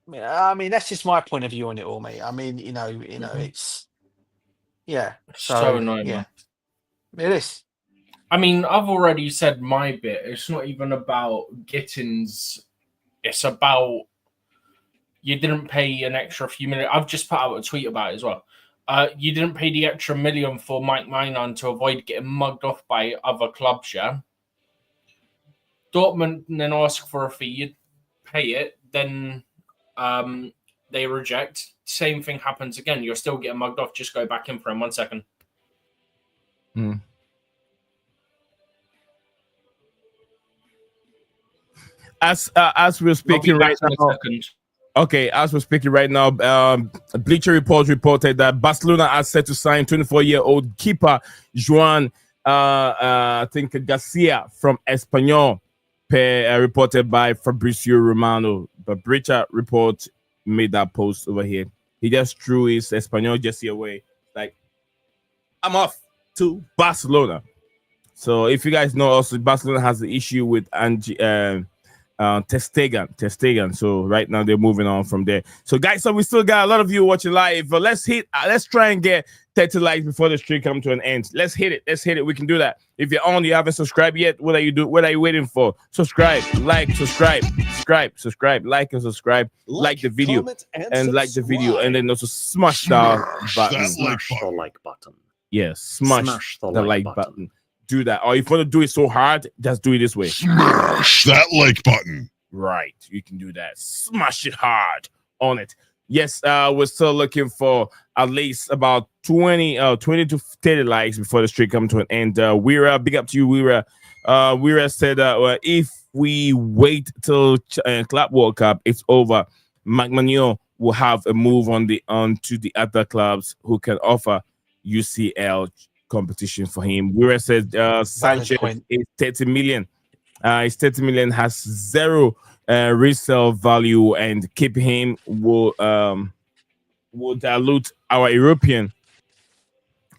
I mean, that's just my point of view on it all, mate. I mean, you know, it's so annoying. Yeah, it is. I mean, I've already said my bit. It's not even about Gittens. It's about you didn't pay an extra few million. I've just put out a tweet about it as well. You didn't pay the extra million for Mike Maignan to avoid getting mugged off by other clubs, yeah? Dortmund then ask for a fee, you pay it, then they reject. Same thing happens again. You're still getting mugged off. Just go back in for him 1 second. As we're speaking right now. Okay, as we're speaking right now, Bleacher Report reported that Barcelona are set to sign 24-year-old keeper Joan, I think Garcia from Espanyol, reported by Fabrizio Romano. But Bleacher Report made that post over here. He just threw his Espanyol jersey away. Like, I'm off to Barcelona. So if you guys know, also Barcelona has the issue with Testegen. So right now they're moving on from there. So guys, so we still got a lot of you watching live. But let's try and get 30 likes before the stream comes to an end. Let's hit it. We can do that. If you're on, you haven't subscribed yet, what are you waiting for? Subscribe, like, subscribe, like and subscribe, like the video and like the video, and then also smash the button. Smash the like button. Yes, smash the like button. Do that. Or if you want to do it so hard, just do it this way. Smash that like button. Right. You can do that. Smash it hard on it. Yes, we're still looking for at least about 20 to 30 likes before the streak comes to an end. Weira, big up to you, Weira. Weira said if we wait till Club World Cup, it's over. Maignan will have a move on to the other clubs who can offer UCL competition for him. Weira said Sanchez is 30 million. His 30 million has zero resale value, and keeping him will dilute our European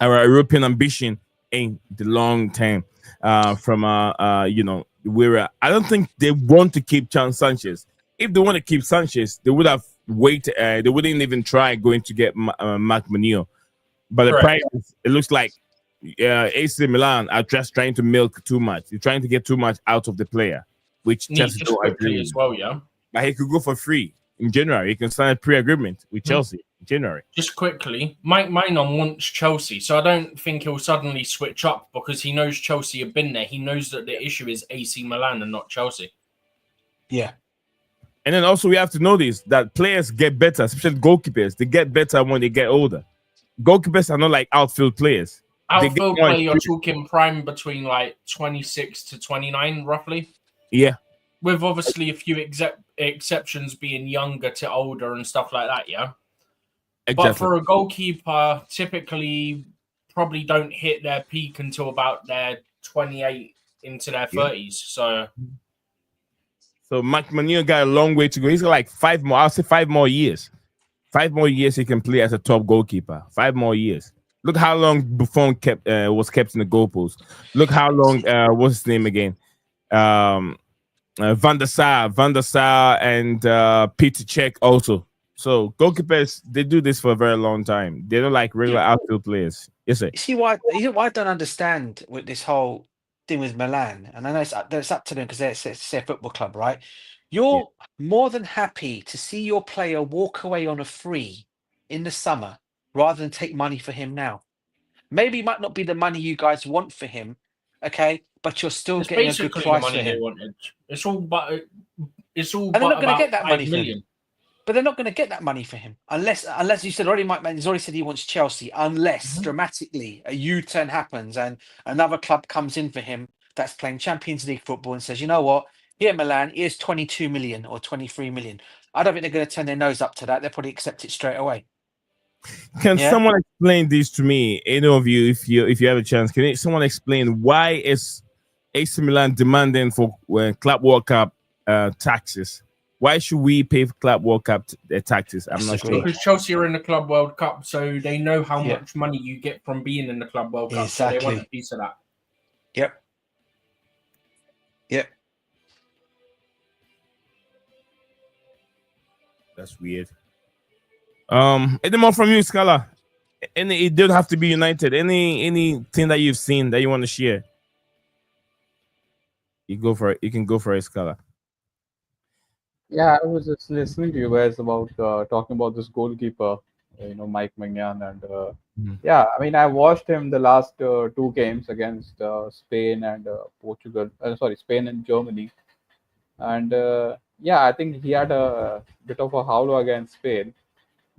ambition in the long term. From Weira, I don't think they want to keep Sanchez. If they want to keep Sanchez, they would have waited. They wouldn't even try going to get Maignan. But the price, it looks like AC Milan are just trying to milk too much. They're trying to get too much out of the player, which Chelsea don't agree as well. Yeah, but he could go for free in January. He can sign a pre-agreement with Chelsea in January. Just quickly, Mike Maignan wants Chelsea, so I don't think he'll suddenly switch up because he knows Chelsea have been there. He knows that the issue is AC Milan and not Chelsea. Yeah. And then also we have to notice that players get better, especially goalkeepers. They get better when they get older. Goalkeepers are not like outfield players. Outfield player, you're talking prime between like 26 to 29, roughly. Yeah. With obviously a few exceptions being younger to older and stuff like that, yeah? Exactly. But for a goalkeeper, typically probably don't hit their peak until about their 28 into their 30s. So Mike Maignan got a long way to go. He's got like 5 more. I'll say 5 more years. 5 more years he can play as a top goalkeeper. 5 more years. Look how long Buffon was kept in the goalpost. Look how long what's his name again? Van der Sar, and Peter Cech also. So goalkeepers, they do this for a very long time. They don't like regular outfield players. Yes, sir. You see why I don't understand with this whole thing with Milan, and I know it's up to them because it's their football club, right? You're more than happy to see your player walk away on a free in the summer rather than take money for him now. Maybe it might not be the money you guys want for him, okay, but you're still it's getting a good basically the price money for they him. wanted. It's all but And they're not going to about get that 5 money for million. him. But they're not going to get that money for him unless you said already. Mike Maignan has already said he wants Chelsea. Unless dramatically a U-turn happens and another club comes in for him that's playing Champions League football and says, you know what, here Milan, here's 22 million or 23 million. I don't think they're going to turn their nose up to that. They'll probably accept it straight away. Can someone explain this to me? Any of you, if you have a chance, can someone explain why is AC Milan demanding for Club World Cup taxes? Why should we pay for Club World Cup taxes? I'm not sure. Because Chelsea are in the Club World Cup, so they know how much money you get from being in the Club World Cup. Exactly. So they want a piece of that. Yep. That's weird. Any more from you, Scala? It don't have to be United. Anything that you've seen that you want to share? You go for it. You can go for it, Scala. Yeah, I was just listening to you guys about talking about this goalkeeper, Mike Maignan, and yeah, I mean, I watched him the last 2 games against Spain and Portugal. Spain and Germany, and yeah, I think he had a bit of a howler against Spain.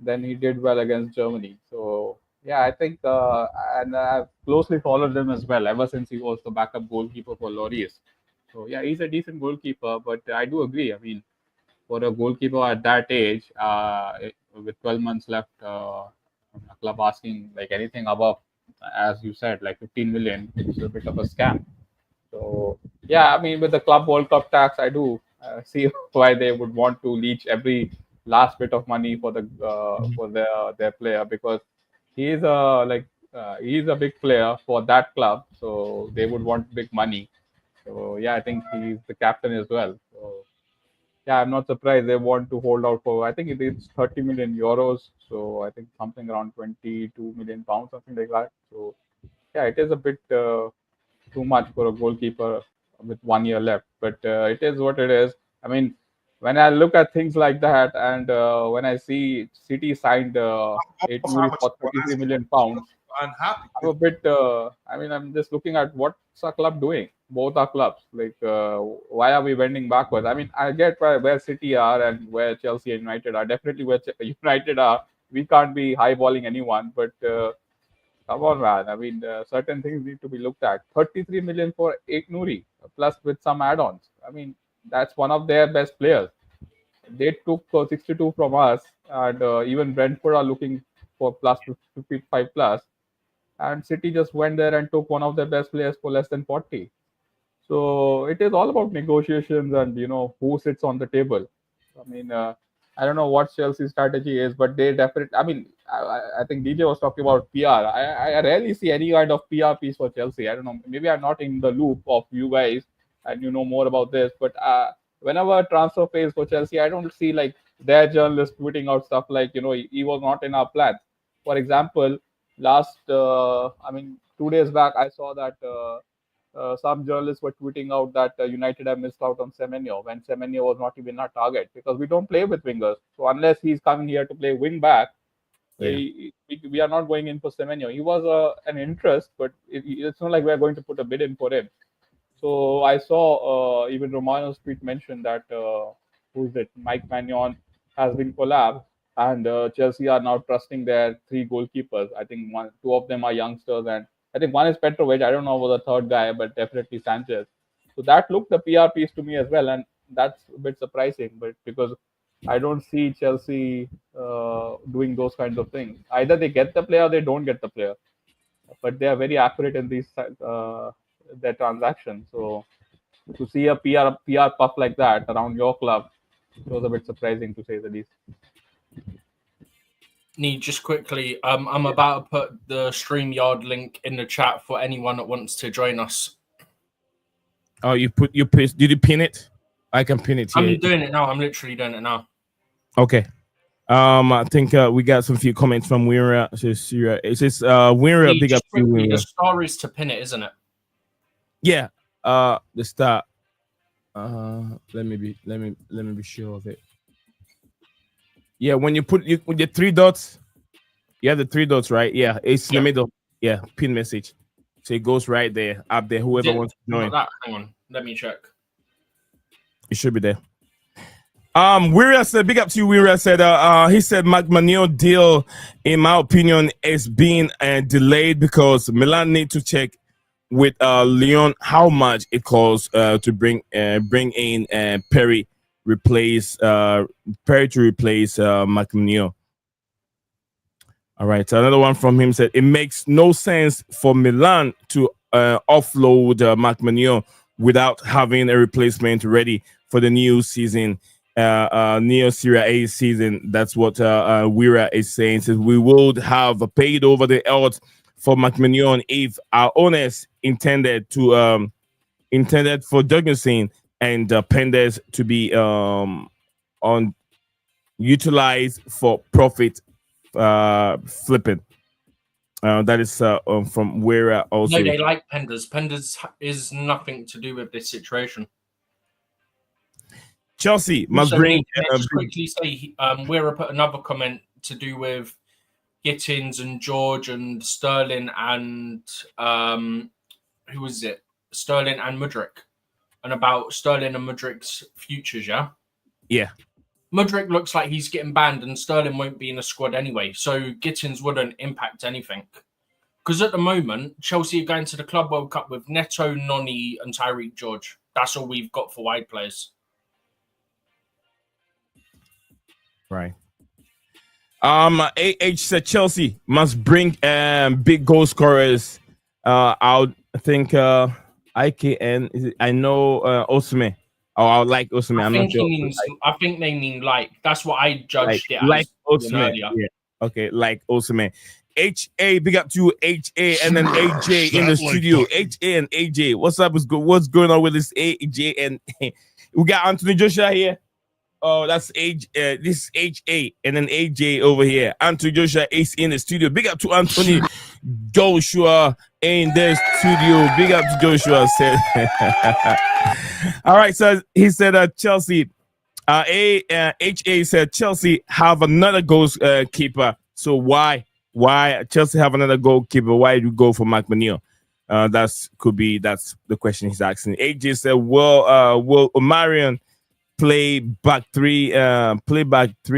Then he did well against Germany. So yeah, I think, and I've closely followed him as well ever since he was the backup goalkeeper for Loris. So yeah, he's a decent goalkeeper, but I do agree. I mean, for a goalkeeper at that age, with 12 months left, a club asking like anything above, as you said, like 15 million, it's a bit of a scam. So yeah, I mean, with the Club World Cup tax, I do see why they would want to leech every last bit of money for their player, because he's he's a big player for that club, so they would want big money. So yeah, I think he's the captain as well. So yeah, I'm not surprised they want to hold out for. I think it is 30 million euros. So I think something around 22 million pounds, something like that. So yeah, it is a bit too much for a goalkeeper with 1 year left. But it is what it is. I mean, when I look at things like that, and when I see City signed 8 Nuri for 33 million pounds, I'm a bit. I mean, I'm just looking at what's our club doing. Both our clubs, like, why are we bending backwards? I mean, I get where City are and where Chelsea and United are. Definitely where United are. We can't be highballing anyone, but come on, man. I mean, certain things need to be looked at. 33 million for 8 Nuri, plus with some add-ons. I mean, that's one of their best players. They took 62 from us, and even Brentford are looking for plus 55 plus. And City just went there and took one of their best players for less than 40. So it is all about negotiations and who sits on the table. I mean, I don't know what Chelsea's strategy is, but they definitely. I mean, I think DJ was talking about PR. I rarely see any kind of PR piece for Chelsea. I don't know. Maybe I'm not in the loop of you guys, and you know more about this. But whenever transfer phase for Chelsea, I don't see like their journalists tweeting out stuff like he was not in our plans. For example, last 2 days back, I saw that. Some journalists were tweeting out that United have missed out on Semenyo when Semenyo was not even our target, because we don't play with wingers. So unless he's coming here to play wing back, we are not going in for Semenyo. He was an interest, but it's not like we are going to put a bid in for him. So I saw even Romano's tweet mentioned that who's it? Mike Maignan has been collabed, and Chelsea are now trusting their 3 goalkeepers. I think 2 of them are youngsters, and I think one is Petrovic. I don't know about the third guy, but definitely Sanchez. So that looked the PR piece to me as well, and that's a bit surprising. But because I don't see Chelsea doing those kinds of things. Either they get the player or they don't get the player. But they are very accurate in these their transaction. So to see a PR puff like that around your club, it was a bit surprising to say the least. Need just quickly, I'm about to put the StreamYard link in the chat for anyone that wants to join us. Oh, did you pin it? I can pin it here. I'm doing it now. I'm literally doing it now. Okay. I think we got some few comments from Wira. It says Wira, big up to The Wira. star is to pin it, isn't it? Yeah. The star. Let me be sure of it. Yeah, when you put with the 3 dots, you have the 3 dots, right? Yeah, it's in the middle. Yeah, pin message. So it goes right there, up there. Whoever wants to join. Hang on, let me check. It should be there. Wira said, big up to you, Wira said, he said Mike Maignan deal, in my opinion, is being delayed because Milan need to check with Lyon how much it costs to bring in Perry to replace Mike Maignan. All right, so another one from him said it makes no sense for Milan to offload Mike Maignan without having a replacement ready for the new season, new Serie A season. That's what Wira is saying. Says we would have paid over the odds for Mike Maignan if our owners intended for Jorgensen and Penders to be utilized for profit flipping. That is from Wira also. No, they like Penders. Penders is nothing to do with this situation. Chelsea must bring. Quickly say, Wira put another comment to do with Gittens and George and Sterling and who was it? Sterling and Mudryk, and about Sterling and Mudryk's futures. Yeah. Mudryk looks like he's getting banned, and Sterling won't be in the squad anyway. So Gittens wouldn't impact anything. Because at the moment, Chelsea are going to the Club World Cup with Neto, Noni, and Tyreek George. That's all we've got for wide players. Right. AH said Chelsea must bring big goal scorers. I think IKN. I know Osme. Oh, I like Osme. I'm not sure. I think they mean like. That's what I judged it as. Like Osme. Yeah. Okay, like Osme. HA, big up to HA and then AJ in the studio. HA and AJ. What's up? What's going on with this AJ and we got Anthony Joshua here. Oh, that's this is HA and then AJ over here. Anthony Joshua is in the studio. Big up to Anthony Joshua in the studio. Big up to Joshua. Said. All right, so he said Chelsea. HA said Chelsea have another goalkeeper. So why Chelsea have another goalkeeper? Why do you go for Mike Maignan? That's the question he's asking. AJ said, will Omarion play back three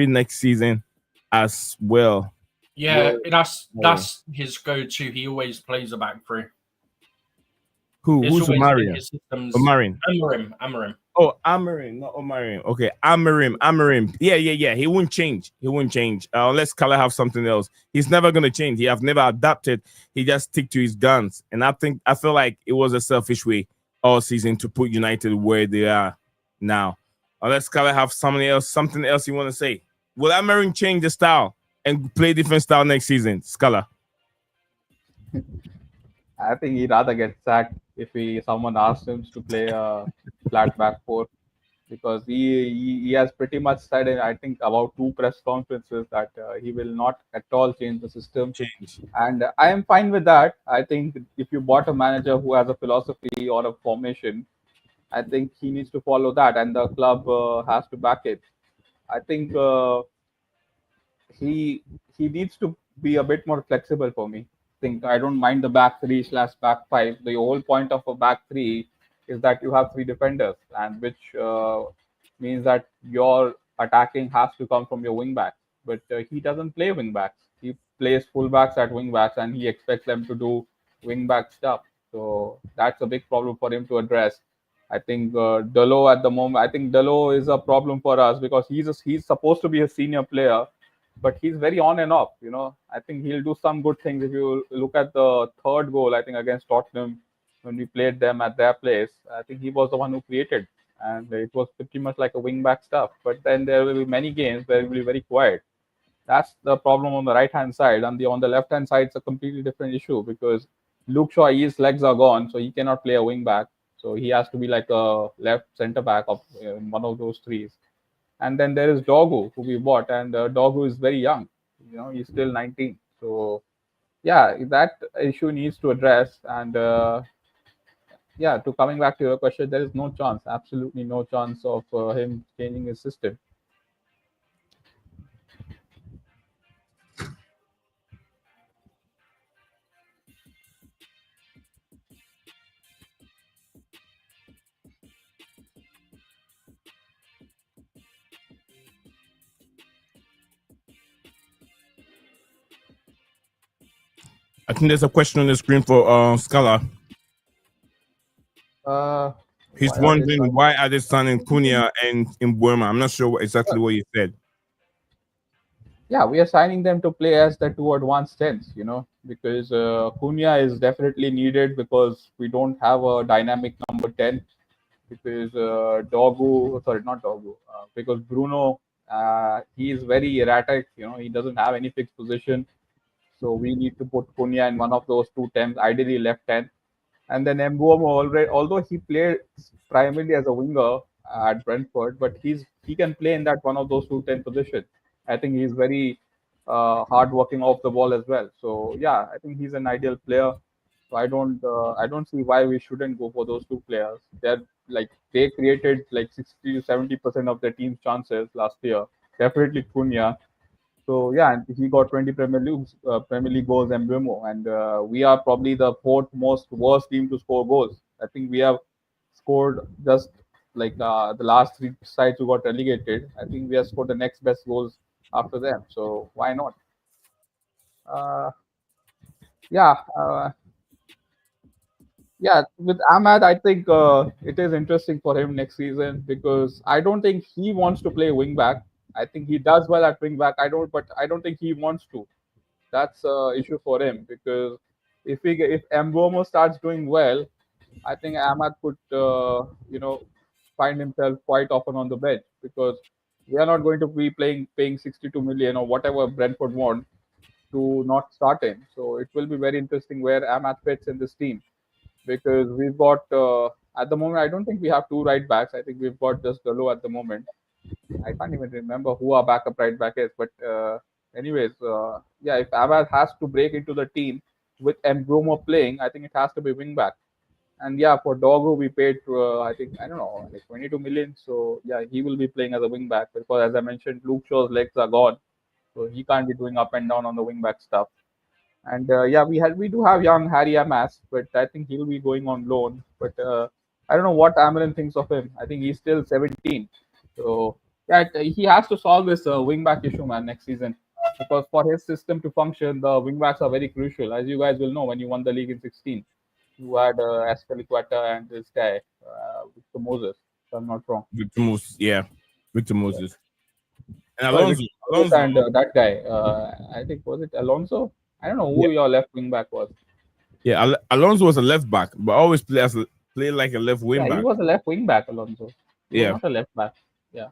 next season as well? Yeah, that's his go-to. He always plays a back three. Who's Omarion? Amarim. Oh, Amarim, not Omarion. Okay, Amarim. Yeah. He won't change. Unless Kala have something else. He's never gonna change. He have never adapted. He just stick to his guns. And I feel like it was a selfish way all season to put United where they are now. Unless Kala have something else you want to say. Will Amarim change the style and play different style next season, Scala? I think he'd rather get sacked if someone asked him to play a flat back four, because he has pretty much said in, I think, about 2 press conferences that he will not at all change the system. And I am fine with that. I think if you bought a manager who has a philosophy or a formation, I think he needs to follow that, and the club has to back it. I think he needs to be a bit more flexible for me. I don't mind the back 3/back 5. The whole point of a back 3 is that you have 3 defenders, and which means that your attacking has to come from your wing backs. But he doesn't play wing backs. He plays full backs at wing backs, and he expects them to do wing back stuff. So that's a big problem for him to address. I think Delo at the moment. I think Delo is a problem for us because he's supposed to be a senior player, but he's very on and off. I think he'll do some good things. If you look at the 3rd goal, I think against Tottenham, when we played them at their place. I think he was the one who created, and it was pretty much like a wing back stuff. But then there will be many games where it will be very quiet. That's the problem on the right hand side. And on the left hand side, it's a completely different issue because Luke Shaw, his legs are gone, so he cannot play a wing back. So he has to be like a left centre back of one of those threes. And then there is Dogu, who we bought, and Dogu is very young. He's still 19. So yeah, that issue needs to address. And yeah, to coming back to your question, there is no chance, absolutely no chance of him changing his system. I think there's a question on the screen for Scala. He's wondering why are they signing Cunha and in Burma? I'm not sure exactly what you said. Yeah, we are signing them to play as the two advanced tens, because Cunha is definitely needed because we don't have a dynamic number 10. Because because Bruno, he is very erratic. He doesn't have any fixed position. So we need to put Cunha in one of those two tens, ideally left 10. And then Mbeumo, although he played primarily as a winger at Brentford, but he can play in that one of those 2-10 positions. I think he's very hard working off the ball as well. So yeah, I think he's an ideal player. So I don't see why we shouldn't go for those two players. They created like 60 to 70% of their team's chances last year. Definitely Cunha. So yeah, and he got 20 Premier League goals and Mbeumo, and we are probably the fourth most worst team to score goals. I think we have scored just like the last three sides who got relegated. I think we have scored the next best goals after them. So why not? Yeah. Yeah, with Ahmad, I think it is interesting for him next season because I don't think he wants to play wing back. I think he does well at wing back. I don't think he wants to. That's an issue for him because if Mbeumo starts doing well, I think Ahmad could find himself quite often on the bench because we are not going to be paying 62 million or whatever Brentford want to not start him. So it will be very interesting where Ahmad fits in this team because we've got at the moment I don't think we have two right backs. I think we've got just Dalo at the moment. I can't even remember who our backup right back is, but anyways, yeah, if Ahmad has to break into the team with Mbeumo playing, I think it has to be wing back. And yeah, for Dogu we paid I think I don't know like 22 million. So yeah, he will be playing as a wing back because as I mentioned, Luke Shaw's legs are gone, so he can't be doing up and down on the wing back stuff. And yeah, we do have young Harry Amas, but I think he'll be going on loan. But I don't know what Amarin thinks of him. I think he's still 17, so yeah, he has to solve this wing back issue, man, next season. Because for his system to function, the wing backs are very crucial, as you guys will know when you won the league in 16. You had Aspilicueta and this guy, Victor Moses, if I'm not wrong. Victor Moses. And Alonso. Alonso. And that guy, I think, was it Alonso? I don't know who your left wing back was. Yeah, Alonso was a left back, but always play like a left wing back. He was a left wing back, Alonso. Not a left back. Yeah.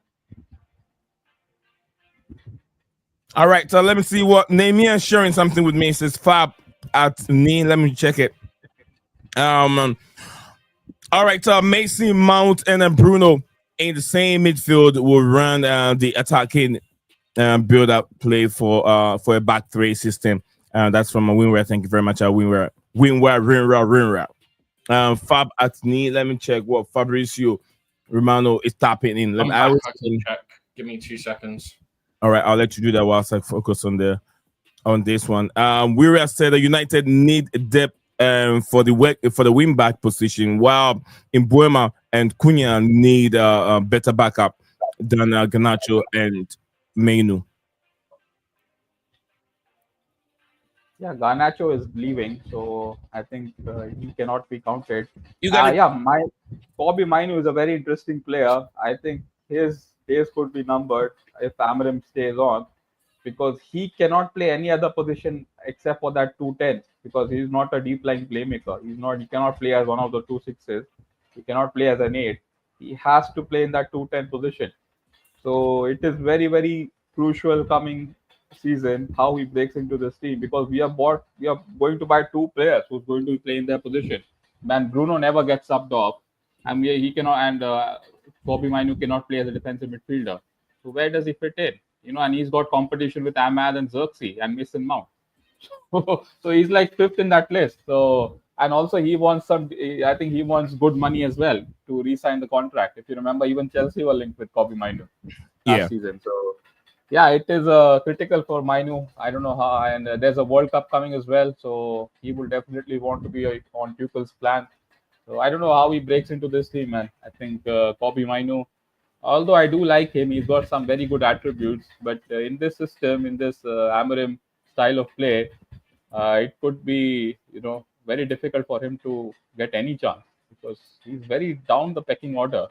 All right, so let me see what Maignan is sharing something with me. It says Fab at me. Let me check it. All right, so Mason Mount and Bruno in the same midfield will run the attacking build-up play for a back three system. That's from a Winware. Thank you very much. Winware. Fab at me. Let me check what Fabrizio Romano is tapping in. I can check. Give me 2 seconds. All right, I'll let you do that whilst I focus on this one. Winware said that United need depth for the wing back position, while in Mbeumo and Cunha need a better backup than Garnacho and Maignan. Yeah, Garnacho is leaving, so I think he cannot be counted. Bobby Mainu is a very interesting player. I think his days could be numbered if Amarim stays on. because he cannot play any other position except for that 210 because he's not a deep line playmaker. He cannot play as one of the 2 6s. He cannot play as an 8. He has to play in that 210 position. So it is very, very crucial coming season how he breaks into this team because we are going to buy 2 players who's going to play in their position. Man, Bruno never gets subbed off, and he cannot, and Kobbie Mainoo cannot play as a defensive midfielder. So where does he fit in? And he's got competition with Ahmad and Xerxes and Mason Mount. So he's like 5th in that list. So, and also he wants I think he wants good money as well to re-sign the contract. If you remember, even Chelsea were linked with Kobbie Mainoo last season. So yeah, it is critical for Mainoo. I don't know how, and there's a World Cup coming as well. So he will definitely want to be on Tuchel's plan. So I don't know how he breaks into this team, man. I think Kobbie Mainoo, although I do like him, he's got some very good attributes. But in this system, in this Amorim style of play, it could be, very difficult for him to get any chance because he's very down the pecking order.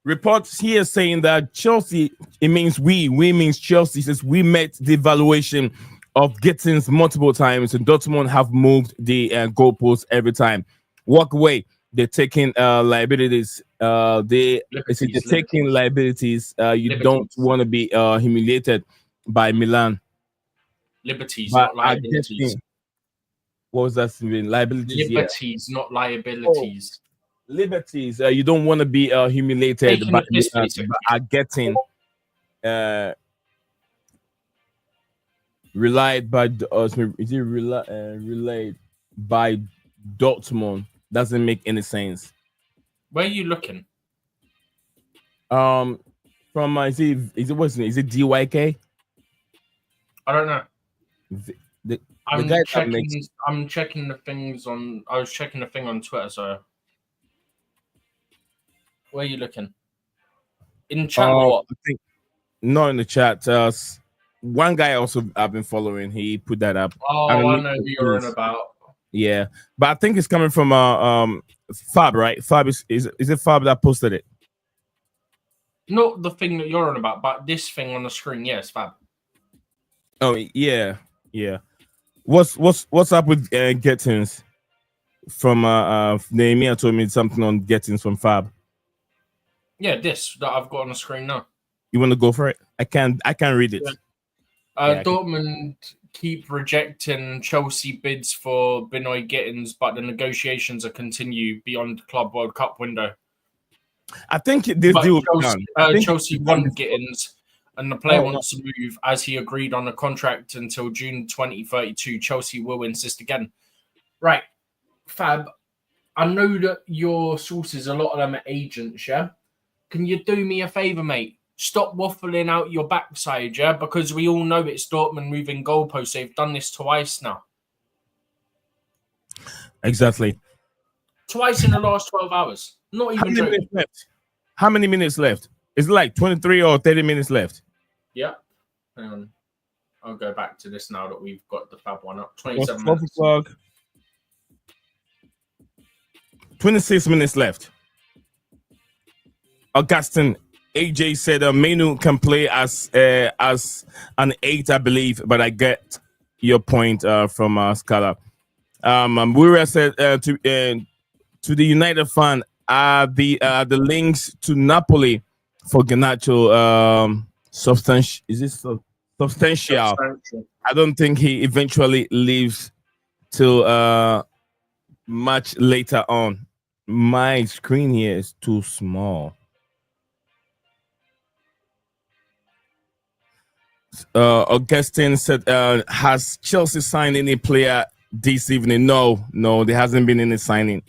Reports here saying that Chelsea, it means we means Chelsea, says we met the evaluation of Gittens multiple times and Dortmund have moved the goalposts every time. Walk away. They're taking liabilities. They're taking liabilities. You don't want to be humiliated by Milan. Liberties, not liabilities. What was that mean? Liabilities. Liberties, not liabilities. Liberties. You don't want to be humiliated by getting relayed by relayed by Dortmund. Doesn't make any sense. Where are you looking? From is it DYK? I don't know. I'm checking the things on. I was checking the thing on Twitter. So, where are you looking? In chat or what? I think not in the chat. One guy also I've been following. He put that up. Oh, I know who you're on about. Yeah, but I think it's coming from Fab, right? Fab is it Fab that posted it? Not the thing that you're on about, but this thing on the screen. Yes, Fab. Oh yeah. What's up with Gittens? From Nehemiah told me something on Gittens from Fab. Yeah, this that I've got on the screen now. You want to go for it? I can't read it. Yeah. Dortmund keep rejecting Chelsea bids for Benoit Gittens, but the negotiations are continue beyond Club World Cup window. I think this deal Chelsea won Gittens, and the player wants to move as he agreed on a contract until June 2032. Chelsea will insist again. Right, Fab, I know that your sources, a lot of them are agents, yeah? Can you do me a favour, mate? Stop waffling out your backside, yeah? Because we all know it's Dortmund moving goalposts. They've done this twice now. Exactly. Twice in the last 12 hours. Not even joking. How many minutes left? Is it like 23 or 30 minutes left? Yeah. Hang on. I'll go back to this now that we've got the Fab one up. 27 minutes. 26 minutes left. Augustine, AJ said Mainoo can play as an 8, I believe, but I get your point from Scala. Mura said to the United fan, the links to Napoli for Garnacho substantial? I don't think he eventually leaves till much later on. My screen here is too small. Augustine said, has Chelsea signed any player this evening? No, there hasn't been any signing.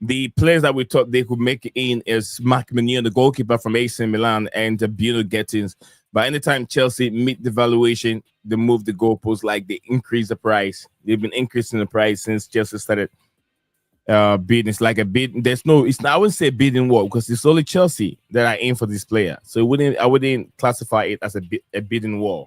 The players that we thought they could make it in is Mike Maignan, the goalkeeper from AC Milan, and Bruno Gittens. But anytime Chelsea meet the valuation, they move the goalposts, like they increase the price. They've been increasing the price since Chelsea started bidding. It's like a bid. I wouldn't say bidding war because it's only Chelsea that are in for this player. So I wouldn't classify it as a bidding war.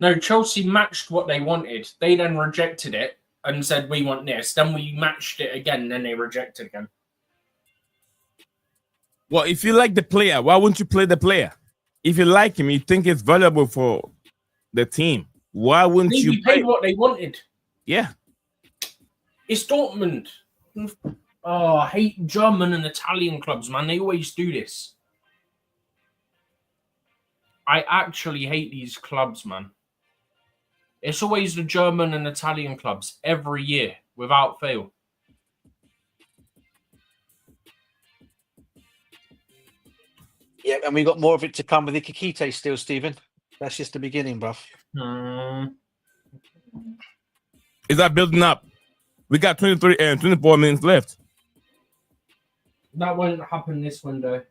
No, Chelsea matched what they wanted. They then rejected it and said, we want this. Then we matched it again, then they rejected again. Well, if you like the player, why wouldn't you play the player? If you like him, you think it's valuable for the team. Why wouldn't you They play? paid what they wanted. Yeah. It's Dortmund. Oh, I hate German and Italian clubs, man. They always do this. I actually hate these clubs, man. It's always the German and Italian clubs every year, without fail. Yeah, and we got more of it to come with Ikikite still, Stephen. That's just the beginning, bruv. Is that building up? We got 23 and 24 minutes left. That won't happen this window.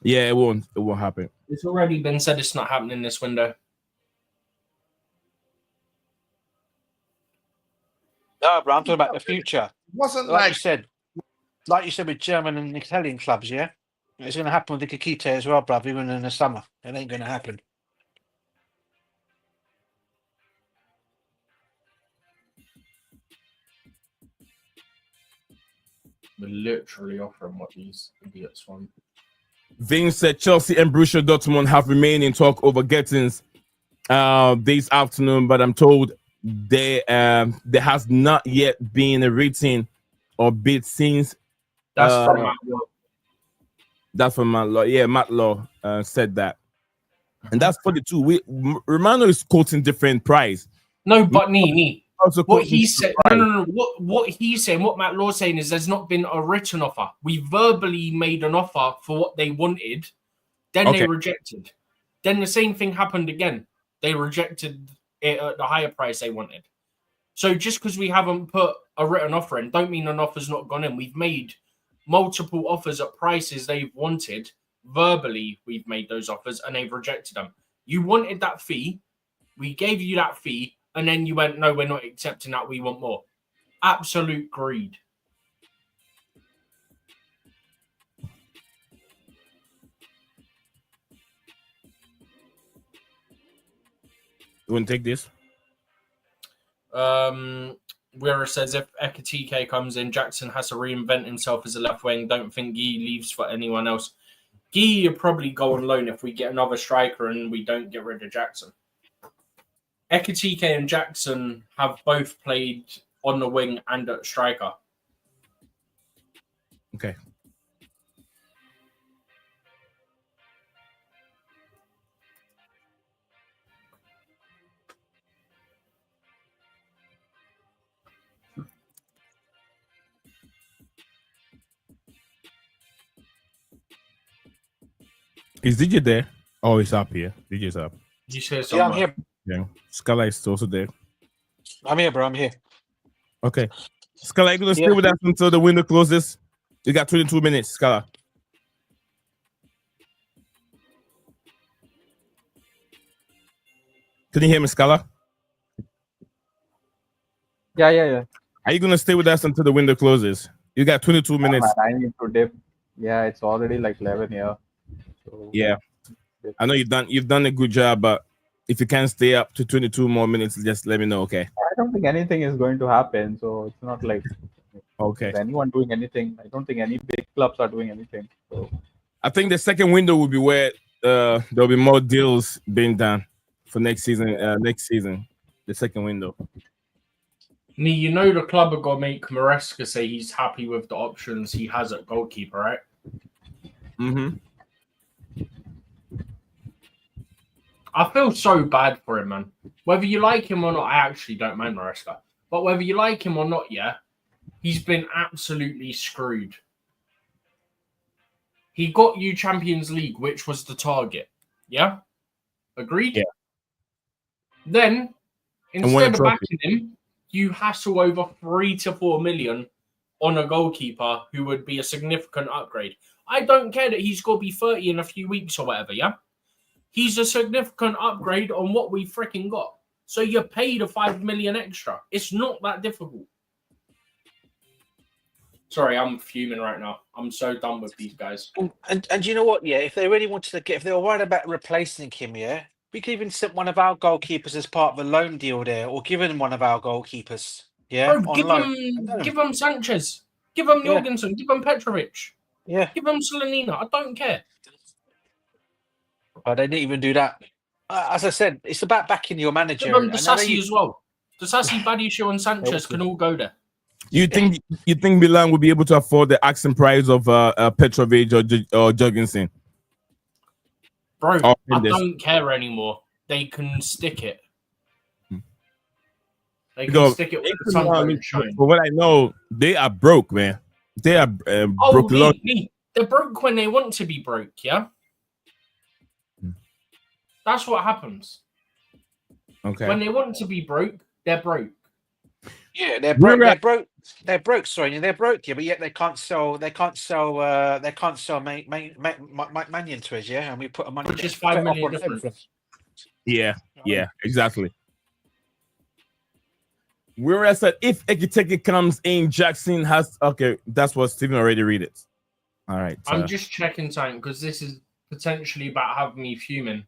Yeah, it won't. It won't happen. It's already been said it's not happening this window. No, bro, I'm talking about the future. Wasn't Like like you said with German and Italian clubs, yeah? It's going to happen with Ikikite as well, bruv, even in the summer. It ain't going to happen. We're literally offering what these idiots want. Vin said Chelsea and Borussia Dortmund have remained in talk over Gittens this afternoon, but I'm told there has not yet been a written or bid since. That's from Matt Law. That's from Matt Law. Yeah, Matt Law said that. And that's 42. Romano is quoting different price. No, but Nee. Also What quoting he said, price. no. What he's saying, what Matt Law's saying is there's not been a written offer. We verbally made an offer for what they wanted, then Okay. they rejected. Then the same thing happened again. They rejected it at the higher price they wanted. So just because we haven't put a written offer in, don't mean an offer's not gone in. We've made multiple offers at prices they've wanted. Verbally, we've made those offers and they've rejected them. You wanted that fee. We gave you that fee. And then you went, no, we're not accepting that. We want more. Absolute greed. You want to take this? Where it says if Ekatike comes in, Jackson has to reinvent himself as a left wing. Don't think Guy leaves for anyone else. Guy will probably go on loan if we get another striker and we don't get rid of Jackson. Ekatike and Jackson have both played on the wing and at striker. Okay. Is DJ there? Oh, he's up here. DJ's up. Did you say Yeah, something? I'm here. Yeah. Scala is also there. I'm here, bro. I'm here. Okay. Scala, you gonna stay Yeah. with us until the window closes? You got 22 minutes, Scala. Can you hear me, Scala? Yeah. Are you gonna stay with us until the window closes? You got 22 minutes. Man, I need to dip. Yeah, it's already like 11 here. So, Yeah. I know you've done a good job, but if you can't stay up to 22 more minutes, just let me know, okay? I don't think anything is going to happen. So it's not like Okay. is anyone doing anything. I don't think any big clubs are doing anything. So I think the second window will be where there'll be more deals being done for next season. The second window. Nee, you know the club are going to make Maresca say he's happy with the options he has at goalkeeper, right? Mm-hmm. I feel so bad for him, man. Whether you like him or not, I actually don't mind Maresca. But whether you like him or not, yeah, he's been absolutely screwed. He got you Champions League, which was the target. Yeah? Agreed? Yeah. Then, won a instead of trophy. backing him, you hassle over 3 to 4 million on a goalkeeper who would be a significant upgrade. I don't care that he's going to be 30 in a few weeks or whatever, yeah? He's a significant upgrade on what we freaking got. So you pay the 5 million extra. It's not that difficult. Sorry, I'm fuming right now. I'm so done with these guys. And you know what? Yeah, if they really wanted to get, if they were worried about replacing him, yeah, we could even send one of our goalkeepers as part of a loan deal there, or give him one of our goalkeepers. Yeah, Bro, on loan. give him Sanchez. Give him Yeah. Jorgensen. Give him Petrovic. Yeah. Give him Solanina. I don't care. But they didn't even do that. As I said, it's about backing your manager. Give him And I know Disasi as well. Disasi, Badiashile, and Sanchez can all go there. You think Milan will be able to afford the asking price of Petrovic or Jorgensen? Bro, Oh, I don't care anymore. They can stick it. They can stick it with the sun don't shine. For what I know, they are broke, man. They are broke. They're broke when they want to be broke, yeah? That's what happens. Okay. When they want to be broke, they're broke. Yeah, they're broke. They're broke. They're broke. Sorry, they're broke. Yeah, but yet they can't sell. They can't sell Maignan to us. Yeah, and we put a money. Which is $5 million difference. Yeah, exactly. Whereas that if Ekiteke comes in, Jackson has that's what Stephen already read it. All right. I'm just checking time because this is potentially about having me fuming.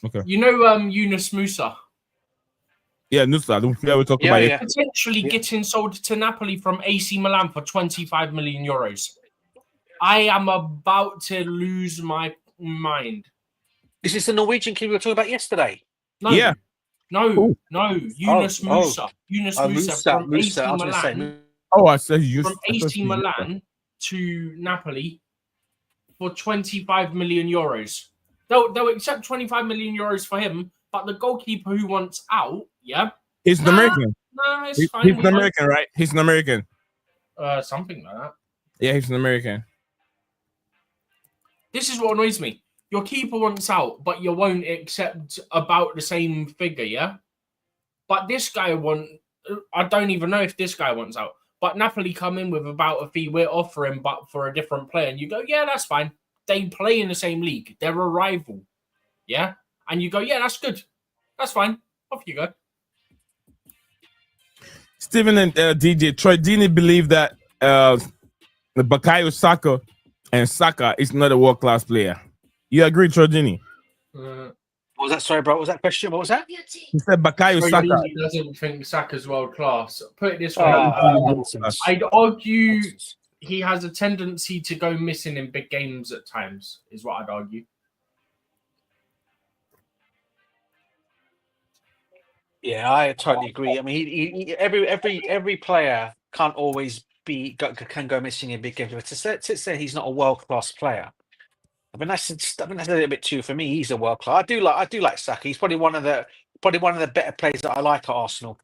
Okay. You know Yunus Musa? Yeah, Nusa. We'll talk about it. Potentially getting sold to Napoli from AC Milan for 25 million euros. I am about to lose my mind. Is this the Norwegian kid we were talking about yesterday? No. Yeah. No. Yunus Musa. Yunus Musa from AC Milan. I said from AC Milan to Napoli for 25 million euros. They'll accept 25 million euros for him, but the goalkeeper who wants out, he's an American. No, it's fine. He's an American, right? He's an American. Something like that. Yeah, he's an American. This is what annoys me. Your keeper wants out, but you won't accept about the same figure, yeah? But this guy I don't even know if this guy wants out. But Napoli come in with about a fee we're offering, but for a different player. And you go, yeah, that's fine. They play in the same league. They're a rival. Yeah? And you go, yeah, that's good. That's fine. Off you go. Stephen and DJ, Troy Deeney believe that Bukayo Saka and Saka is not a world-class player. You agree, Troy Deeney? What was that? Sorry, bro. What was that question? What was that? He said Bukayo Troy Saka. Deeney doesn't think Saka's world-class. Put it this way. I'd argue he has a tendency to go missing in big games at times, is what I'd argue. Yeah, I totally agree. I mean, every player can't always can go missing in big games. But to say he's not a world class player, I mean that's a little bit too for me. He's a world class. I do like Saka. He's probably one of the better players that I like at Arsenal.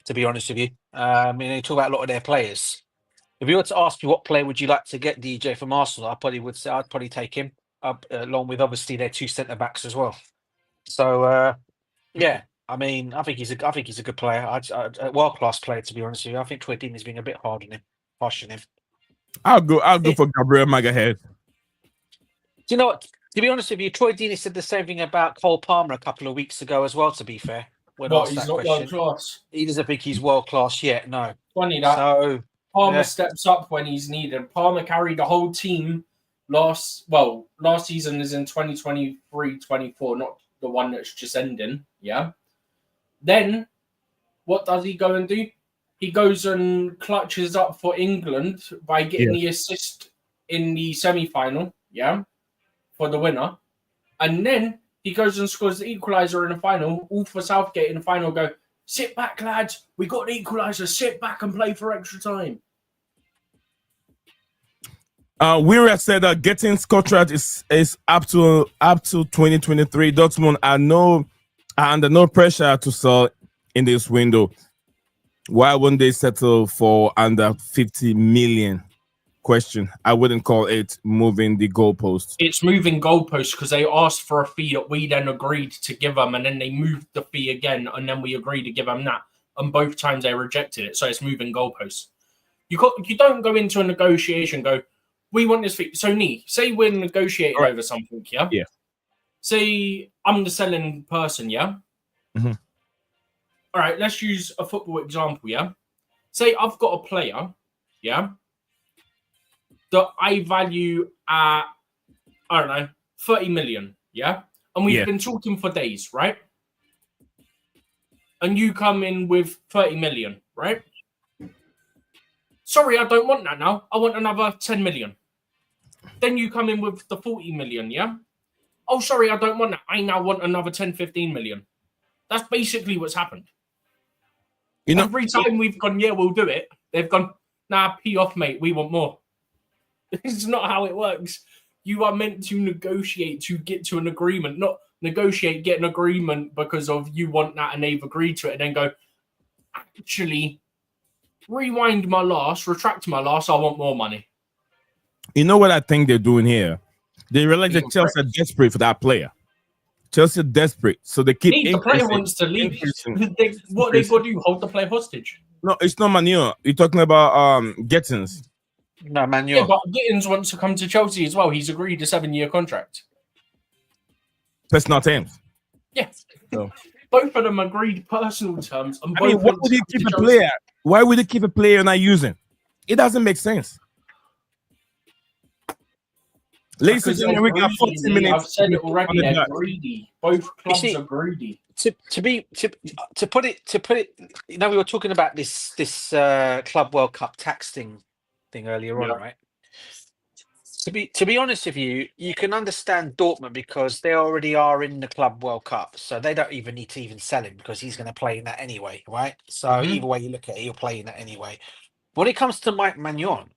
To be honest with you, you talk about a lot of their players. If you were to ask me what player would you like to get, DJ, from Arsenal, I probably would say I'd probably take him up along with obviously their two centre backs as well. So yeah. I mean, I think he's a good player, a world class player. To be honest with you, I think Troy Deeney is being a bit harsh on him. I'll go for Gabriel Magalhaes. Do you know what? To be honest with you, Troy Deeney said the same thing about Cole Palmer a couple of weeks ago as well. To be fair, when asked he's that not world class. He doesn't think he's world class yet. No. Funny that. So Palmer steps up when he's needed. Palmer carried the whole team last season is in 2023-24, not the one that's just ending. Yeah. Then, what does he go and do? He goes and clutches up for England by getting the assist in the semi-final, for the winner. And then he goes and scores the equaliser in the final, all for Southgate in the final go, sit back, lads, we got the equaliser, sit back and play for extra time. Weira said that getting contract is up to 2023. Dortmund are under no pressure to sell in this window. Why wouldn't they settle for under 50 million? Question. I wouldn't call it moving the goalpost. It's moving goalposts because they asked for a fee that we then agreed to give them, and then they moved the fee again, and then we agreed to give them that. And both times they rejected it, so it's moving goalposts. You don't go into a negotiation go, we want this fee. So, say we're negotiating over something, yeah? Yeah. Say I'm the selling person, yeah? Mm-hmm. All right, let's use a football example, yeah? Say I've got a player, yeah, that I value at, 30 million, yeah? And we've been talking for days, right? And you come in with 30 million, right? Sorry, I don't want that now. I want another 10 million. Then you come in with the 40 million, yeah? Oh, sorry, I don't want that. I now want another 10, 15 million. That's basically what's happened. You know, Every time we've gone, yeah, we'll do it, they've gone, nah, pee off, mate. We want more. This is not how it works. You are meant to negotiate to get to an agreement, not negotiate, get an agreement because of you want that and they've agreed to it, and then go, actually, rewind my loss, retract my loss, I want more money. you know what I think they're doing here? They realize that Chelsea are desperate for that player. Chelsea are desperate, so they keep The player wants to leave. What they've got to do, hold the player hostage. No, it's not Maignan. You're talking about Gittens. No, Maignan. Yeah, but Gittens wants to come to Chelsea as well. He's agreed a 7-year contract. Personal terms. Yes. So. Both of them agreed personal terms. And I mean, why would you keep a player? Why would you keep a player you're not using? It doesn't make sense. Ladies and gentlemen, we got 40 minutes. I've said it already. They're greedy. Both clubs are greedy. To put it, you know, we were talking about this Club World Cup tax thing earlier on, right? To be honest with you, you can understand Dortmund because they already are in the Club World Cup, so they don't even need to even sell him because he's going to play in that anyway, right? So either way you look at it, he'll play in that anyway. When it comes to Mike Maignan,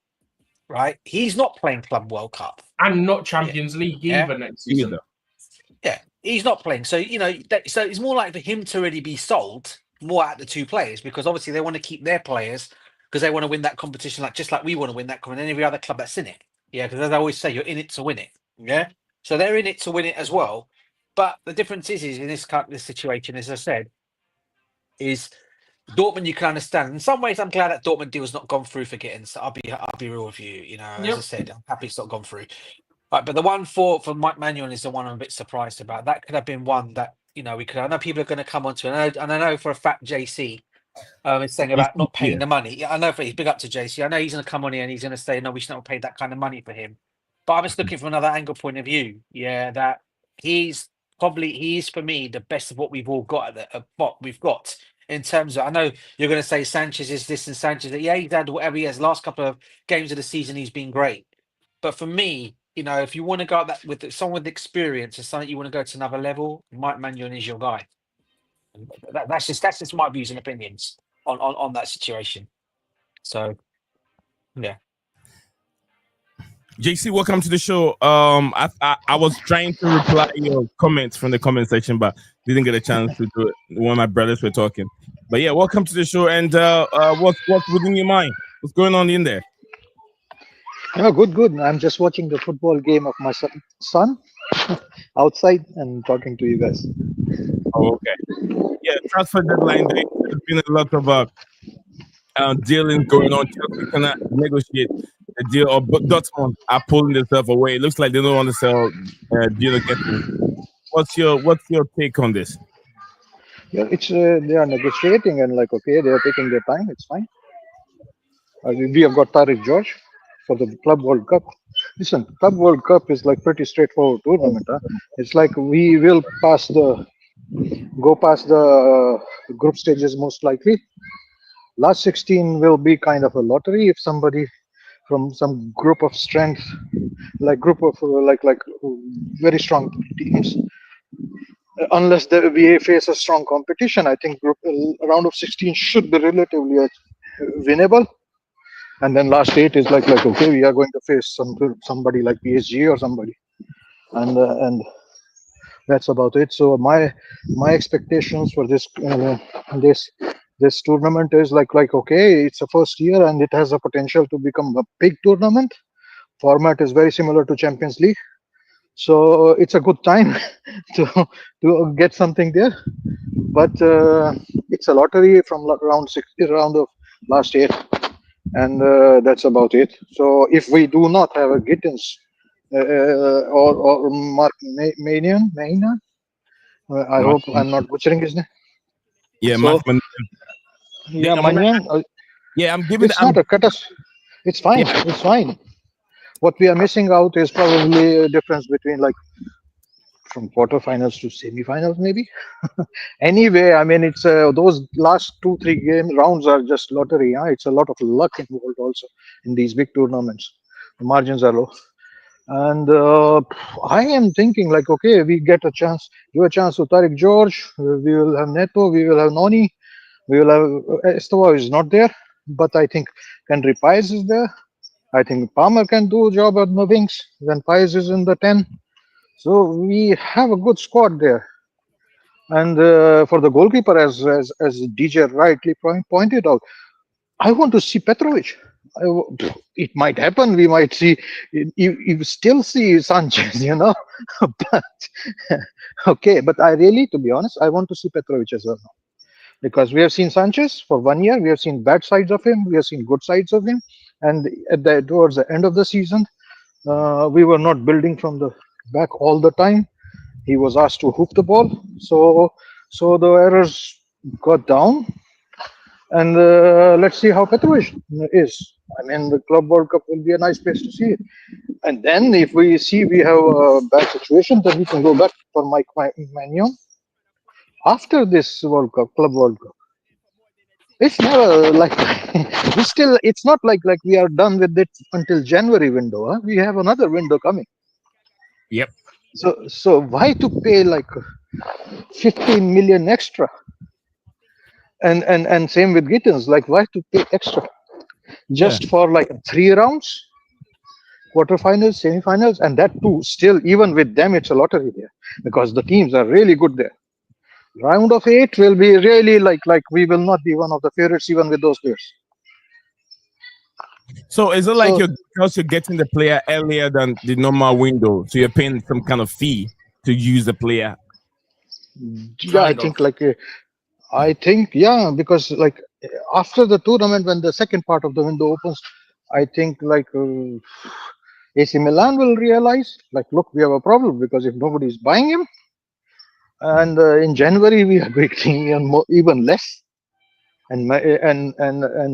right, he's not playing Club World Cup and not Champions League either next season. Yeah, he's not playing. So you know, so it's more like for him to already be sold more at the two players because obviously they want to keep their players because they want to win that competition, just like we want to win that competition and every other club that's in it. Yeah, because as I always say, you're in it to win it. Yeah, so they're in it to win it as well. But the difference is in this situation, as I said, is Dortmund. You can understand. In some ways, I'm glad that Dortmund deal's not gone through for Gittens. I'll be real with you. You know, as I said, I'm happy it's not gone through. Right, but the one for Mike Maignan is the one I'm a bit surprised about. That could have been one that we could. I know people are going to come onto it, and I know for a fact JC is saying about not paying the money. Yeah, I know he's big up to JC. I know he's going to come on here and he's going to say no, we should not pay that kind of money for him. But I'm just looking from another angle point of view. Yeah, that he's for me the best of what we've all got what we've got in terms of. I know you're going to say Sanchez is this and Sanchez that. Yeah, he's had whatever he has. Last couple of games of the season, he's been great. But for me, you know, if you want to go that with someone with experience and something you want to go to another level, Mike Maignan is your guy. That's just my views and opinions on that situation. So, yeah. JC, welcome to the show. I was trying to reply your comments from the comment section, but didn't get a chance to do it. One of my brothers were talking. But yeah, welcome to the show. And what's within your mind? What's going on in there? Oh, good. I'm just watching the football game of my son outside and talking to you guys. Oh, okay. Yeah, transfer deadline day. There's been a lot of dealing going on. Chelsea cannot negotiate a deal, but Dortmund are pulling themselves away. It looks like they don't want to sell deal again. What's your take on this? Yeah, it's they are negotiating and okay, they are taking their time. It's fine. We have got Tariq George for the Club World Cup. Listen, Club World Cup is pretty straightforward tournament. Huh? It's we will go past the group stages most likely. Last 16 will be kind of a lottery if somebody from some group of strength, group of very strong teams. Unless we face a strong competition, I think round of 16 should be relatively winnable. And then last 8 is okay, we are going to face somebody like PSG or somebody, and that's about it. So my expectations for this tournament is okay, it's a first year and it has a potential to become a big tournament. Format is very similar to Champions League, so it's a good time to get something there. But it's a lottery from round of last 8. And that's about it. So if we do not have a Gittens or Mark Maignan, I hope I'm not butchering his name. Yeah, so, Mark Maignan. Yeah, Maignan. Yeah, I'm giving. It's not a catastrophe. It's fine. Yeah. It's fine. What we are missing out is probably a difference between from quarterfinals to semi-finals, maybe. Anyway, I mean, it's those last 2-3 game rounds are just lottery. Huh? It's a lot of luck involved also in these big tournaments. The margins are low. And I am thinking like, okay, we get a chance, give a chance to Tariq George. We will have Neto, we will have Noni, we will have Esteva is not there, but I think Henry Pies is there. I think Palmer can do a job at the wings when Pies is in the 10. So we have a good squad there. And for the goalkeeper, as DJ rightly pointed out, I want to see Petrovic. It might happen. We might see, you still see Sanchez, you know. But okay, but I really, to be honest, I want to see Petrovic as well now. Because we have seen Sanchez for 1 year, we have seen bad sides of him, we have seen good sides of him, and towards the end of the season, we were not building from the back all the time. He was asked to hook the ball, so the errors got down. And let's see how Petrovic is. I mean, the Club World Cup will be a nice place to see it. And then if we see we have a bad situation, then we can go back for Mike Maignan after this World Cup, Club World Cup. It's never like we still. It's not like we are done with it until January window. Huh? We have another window coming. Yep. So why to pay like 15 million extra? And same with Gittens. Like why to pay extra just for like 3 rounds, quarterfinals, semi-finals, and that too. Still, even with them, it's a lottery there because the teams are really good there. Round of 8 will be really like we will not be one of the favorites even with those players. So is it like you're getting the player earlier than the normal window, so you're paying some kind of fee to use the player? Yeah, I think because like after the tournament, when the second part of the window opens, I think like AC Milan will realize like, look, we have a problem because if nobody is buying him. And in January we are getting even less, and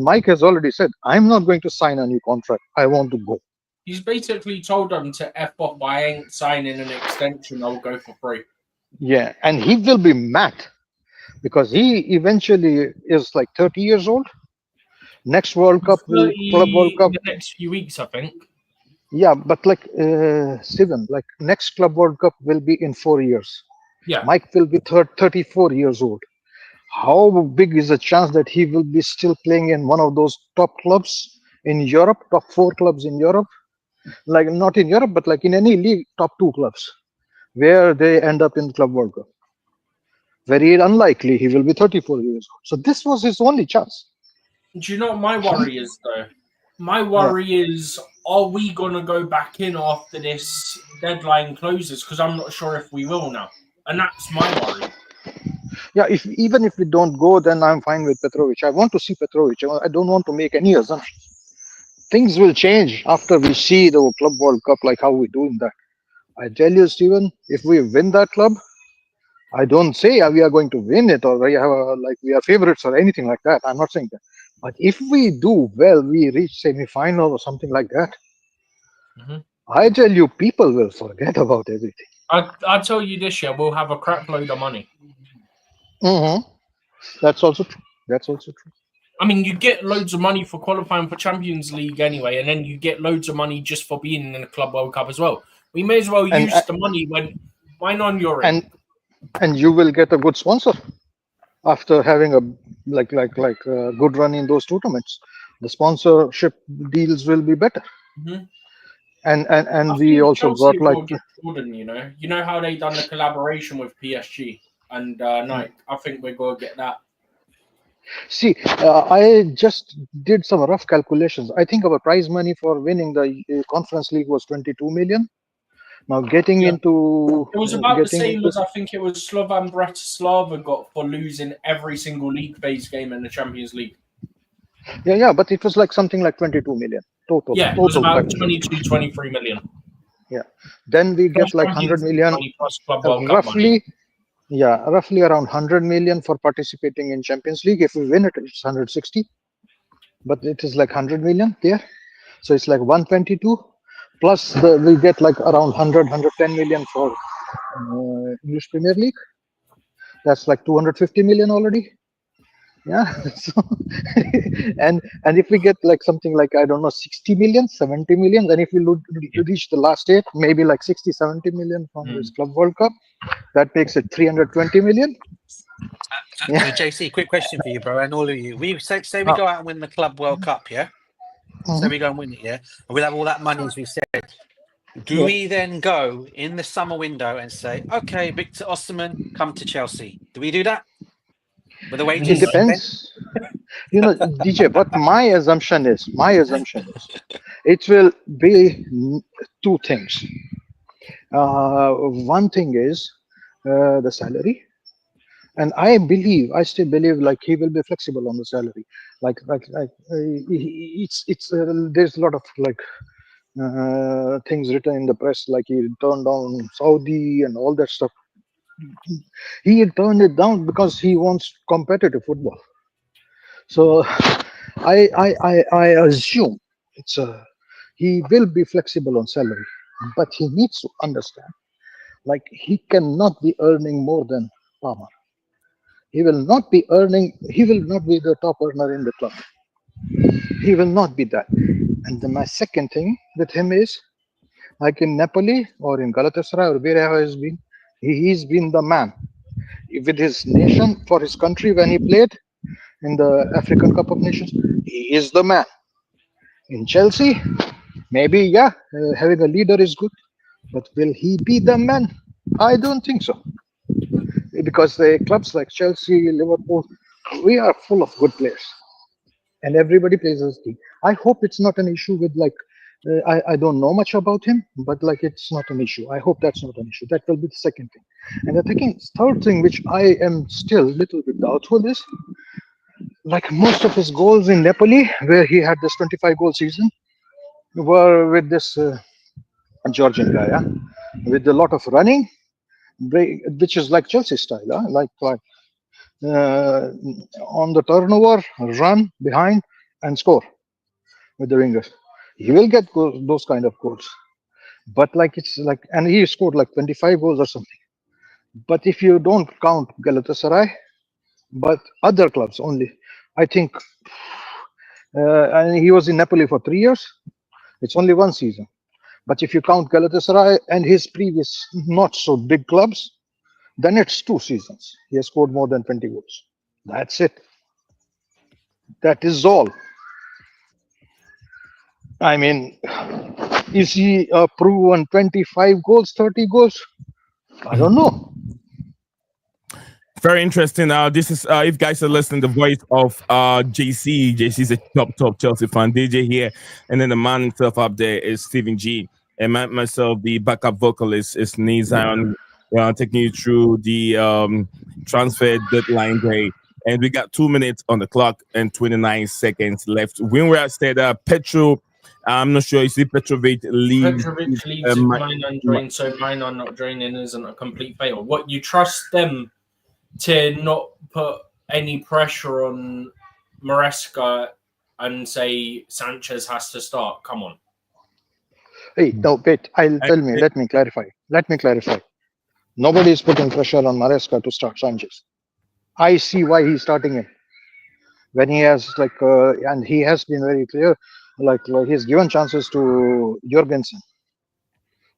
Mike has already said, I'm not going to sign a new contract. I want to go. He's basically told them to F off by ain't signing an extension. I'll go for free. Yeah, and he will be mad because he eventually is like 30 years old. Next World Cup, Club World Cup, in the next few weeks, I think. Yeah, but like Steven, like next Club World Cup will be in 4 years. Yeah, Mike will be 34 years old. How big is the chance that he will be still playing in one of those top clubs in Europe, top 4 clubs in Europe? Like not in Europe, but like in any league, top 2 clubs, where they end up in Club World Cup. Very unlikely he will be 34 years old. So this was his only chance. Do you know what my worry is, though? My worry is, are we going to go back in after this deadline closes? Because I'm not sure if we will now. And that's my worry. Yeah, even if we don't go, then I'm fine with Petrovic. I want to see Petrovic. I don't want to make any assumptions. Things will change after we see the Club World Cup, like how we do in that. I tell you, Steven, if we win that club, I don't say we are going to win it or we are favorites or anything like that. I'm not saying that. But if we do well, we reach semi-final or something like that, I tell you, people will forget about everything. I tell you this year, we'll have a crap load of money. That's also true. I mean, you get loads of money for qualifying for Champions League anyway, and then you get loads of money just for being in the Club World Cup as well. We may as well use the money when on your end. And you will get a good sponsor after having a a good run in those tournaments. The sponsorship deals will be better. And we also Chelsea got Jordan, you know how they done the collaboration with PSG and Nike. I think we're going to get that. See, I just did some rough calculations. I think our prize money for winning the Conference League was 22 million. Now getting into... It was about the same as I think it was Slovan Bratislava got for losing every single league phase game in the Champions League. Yeah, but it was like something like 22 million total. Yeah, it was about 22, 23 million. Yeah. Then we get like 100 million, roughly around 100 million for participating in Champions League. If we win it, it's 160. But it is like 100 million there. So it's like 122. Plus we get like around 110 million for English Premier League. That's like 250 million already. Yeah. So, and if we get like something like, I don't know, 60 million, 70 million, then if we reach the last 8, maybe like 60, 70 million from this Club World Cup, that makes it 320 million. So JC, quick question for you, bro, and all of you. We say we go out and win the Club World Cup, yeah? So we go and win it, yeah? And we'll have all that money, as we said. Do we then go in the summer window and say, okay, Victor Osimhen, come to Chelsea? Do we do that? With the wages? It depends. You know, DJ, what my assumption is, it will be 2 things. One thing is the salary. And I still believe like he will be flexible on the salary. There's a lot of like things written in the press, like he turned down Saudi and all that stuff. He turned it down because he wants competitive football. So I assume he will be flexible on salary, but he needs to understand, like he cannot be earning more than Palmer. He will not be the top earner in the club. He will not be that. And then my second thing with him is, like in Napoli or in Galatasaray or wherever he's been, he's been the man with his nation, for his country. When he played in the African Cup of Nations, he is the man. In Chelsea, maybe having a leader is good, but will he be the man? I don't think so, because the clubs like Chelsea, Liverpool, we are full of good players, and everybody plays as a team. I hope it's not an issue with like I don't know much about him, but like it's not an issue. I hope that's not an issue. That will be the second thing. And the third thing, which I am still a little bit doubtful, is like most of his goals in Napoli, where he had this 25-goal season, were with this Georgian guy, with a lot of running, which is like Chelsea style, like on the turnover, run behind and score with the wingers. He will get those kind of goals, but like it's like, and he scored like 25 goals or something. But if you don't count Galatasaray, but other clubs only, I think, and he was in Napoli for 3 years. It's only 1 season. But if you count Galatasaray and his previous not so big clubs, then it's 2 seasons. He has scored more than 20 goals. That's it. That is all. I mean, is he a proven 25 goals, 30 goals? I don't know. Very interesting. This is if guys are listening, the voice of JC. JC's a top Chelsea fan. DJ here, and then the man himself up there is Stephen G. And myself, the backup vocalist, is Nizan. Taking you through the transfer deadline day. And we got 2 minutes on the clock and 29 seconds left. When we're at state, Petro, I'm not sure. You see, Petrovic leaves. Petrovic leaves if Maignan joins, so Maignan not joining isn't a complete fail. What, you trust them to not put any pressure on Maresca and say Sanchez has to start? Come on. Hey, no, wait. Let me clarify. Nobody is putting pressure on Maresca to start Sanchez. I see why he's starting him. When he has and he has been very clear, like he's given chances to Jorgensen,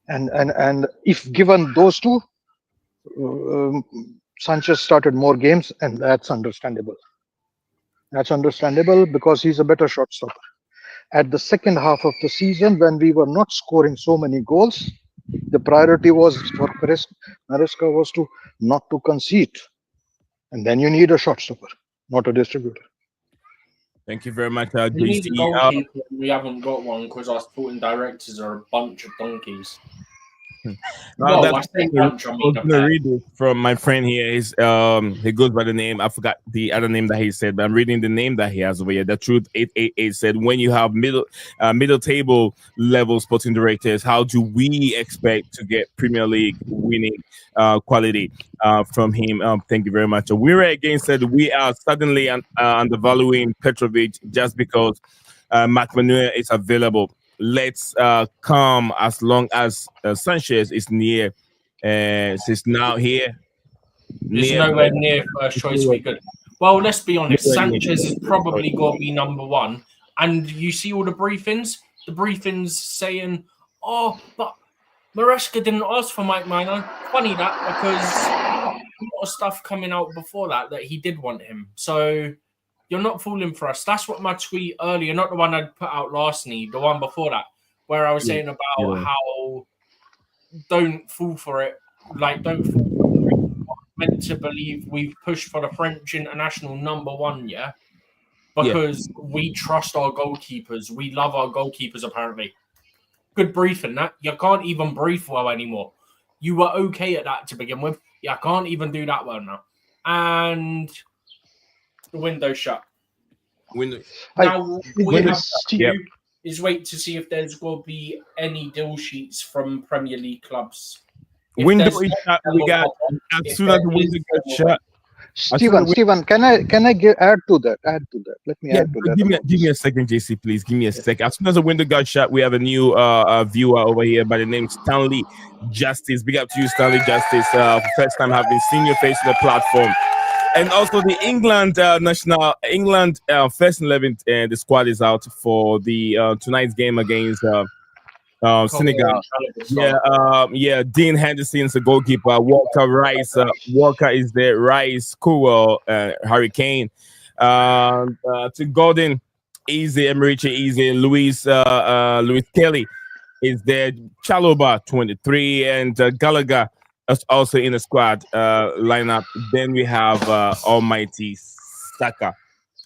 and if given those two, Sanchez started more games, and that's understandable. That's understandable because he's a better shot stopper. At the second half of the season, when we were not scoring so many goals, the priority was for Maresca was to not to concede, and then you need a shot stopper, not a distributor. Thank you very much, We need a JC. goalkeeper, and we haven't got one because our sporting directors are a bunch of donkeys. No, I say bunch, I mean, I'm gonna read it from my friend here. He goes by the name, I forgot the other name that he said, but I'm reading the name that he has over here. The Truth 888 said, when you have middle table level sporting directors, how do we expect to get Premier League winning quality from him? Thank you very much. We're again said we are suddenly undervaluing Petrovic just because Mike Maignan is available. Let's come as long as Sanchez is near and she's now here. Is nowhere near first choice we could. Well, let's be honest. Sanchez is probably got to be number one. And you see all the briefings? The briefings saying, oh, but Maresca didn't ask for Mike Maignan. Funny that, because a lot of stuff coming out before that he did want him. So you're not fooling for us. That's what my tweet earlier, not the one I put out last night, the one before that, where I was saying about how don't fall for it. Like, don't fall for it. Meant to believe we've pushed for the French international number one, because we trust our goalkeepers. We love our goalkeepers, apparently. Good briefing, that. You can't even brief well anymore. You were okay at that to begin with. You can't even do that well now. And the window's shut. Now, we have to do is wait to see if there's going to be any deal sheets from Premier League clubs. Window is shut. We got as soon as the window gets shut. Steven, can I add to that? Let me add to that. Give me a second, JC, please. Give me a second. As soon as the window got shut, we have a new viewer over here by the name Stanley Justice. Big up to you, Stanley Justice. For first time having seen your face on the platform. And also the England first 11, the squad is out for the tonight's game against Senegal. Dean Henderson's the goalkeeper. Walker Rice. Walker is there. Rice, Kowal, Harry Kane. To Gordon, easy. Emeriche, easy. Luis Kelly is there. Chaloba, 23, and Gallagher is also in the squad lineup. Then we have Almighty Saka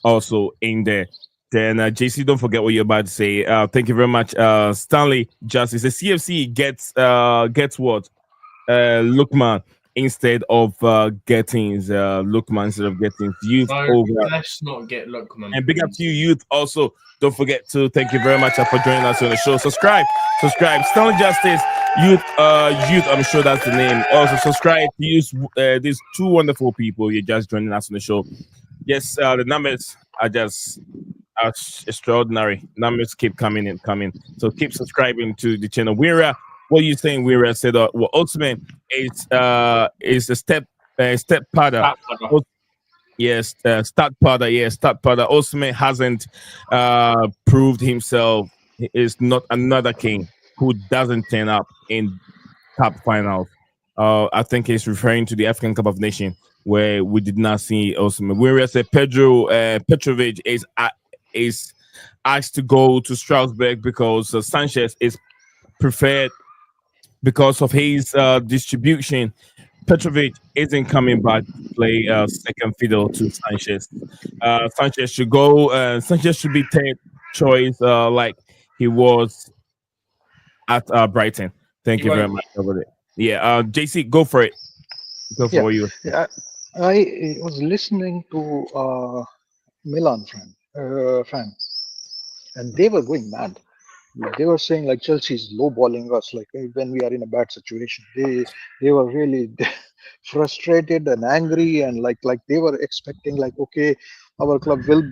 also in there. Then JC, don't forget what you're about to say. Thank you very much, Stanley Justice. The CFC gets what? Lookman instead of getting Lookman instead of getting Youth over. Let's not get Lookman. And big up to you, Youth. Also, don't forget to thank you very much for joining us on the show. Subscribe. Stanley Justice, Youth. I'm sure that's the name. Also, subscribe to use these two wonderful people. You're just joining us on the show. Yes, the numbers are just extraordinary. Numbers keep coming. So keep subscribing to the channel. Wira, what are you saying? Wira said, well, Ultimate is a step padder. Yes, start padder. Yes, start padder. Ultimate hasn't proved himself. He is not another king who doesn't turn up in cup finals. I think he's referring to the African Cup of Nations, where we did not see Ultimate. Wira said Petrovic is asked to go to Strasbourg because Sanchez is preferred because of his distribution. Petrovic isn't coming back to play second fiddle to Sanchez. Sanchez should go. Sanchez should be third choice like he was at Brighton. Thank you very much over there. Yeah, JC, go for it. Go for you. Yeah, I was listening to Milan fan, and they were going mad. They were saying like Chelsea's lowballing us, like when we are in a bad situation. They were really frustrated and angry, and like they were expecting like, okay, our club will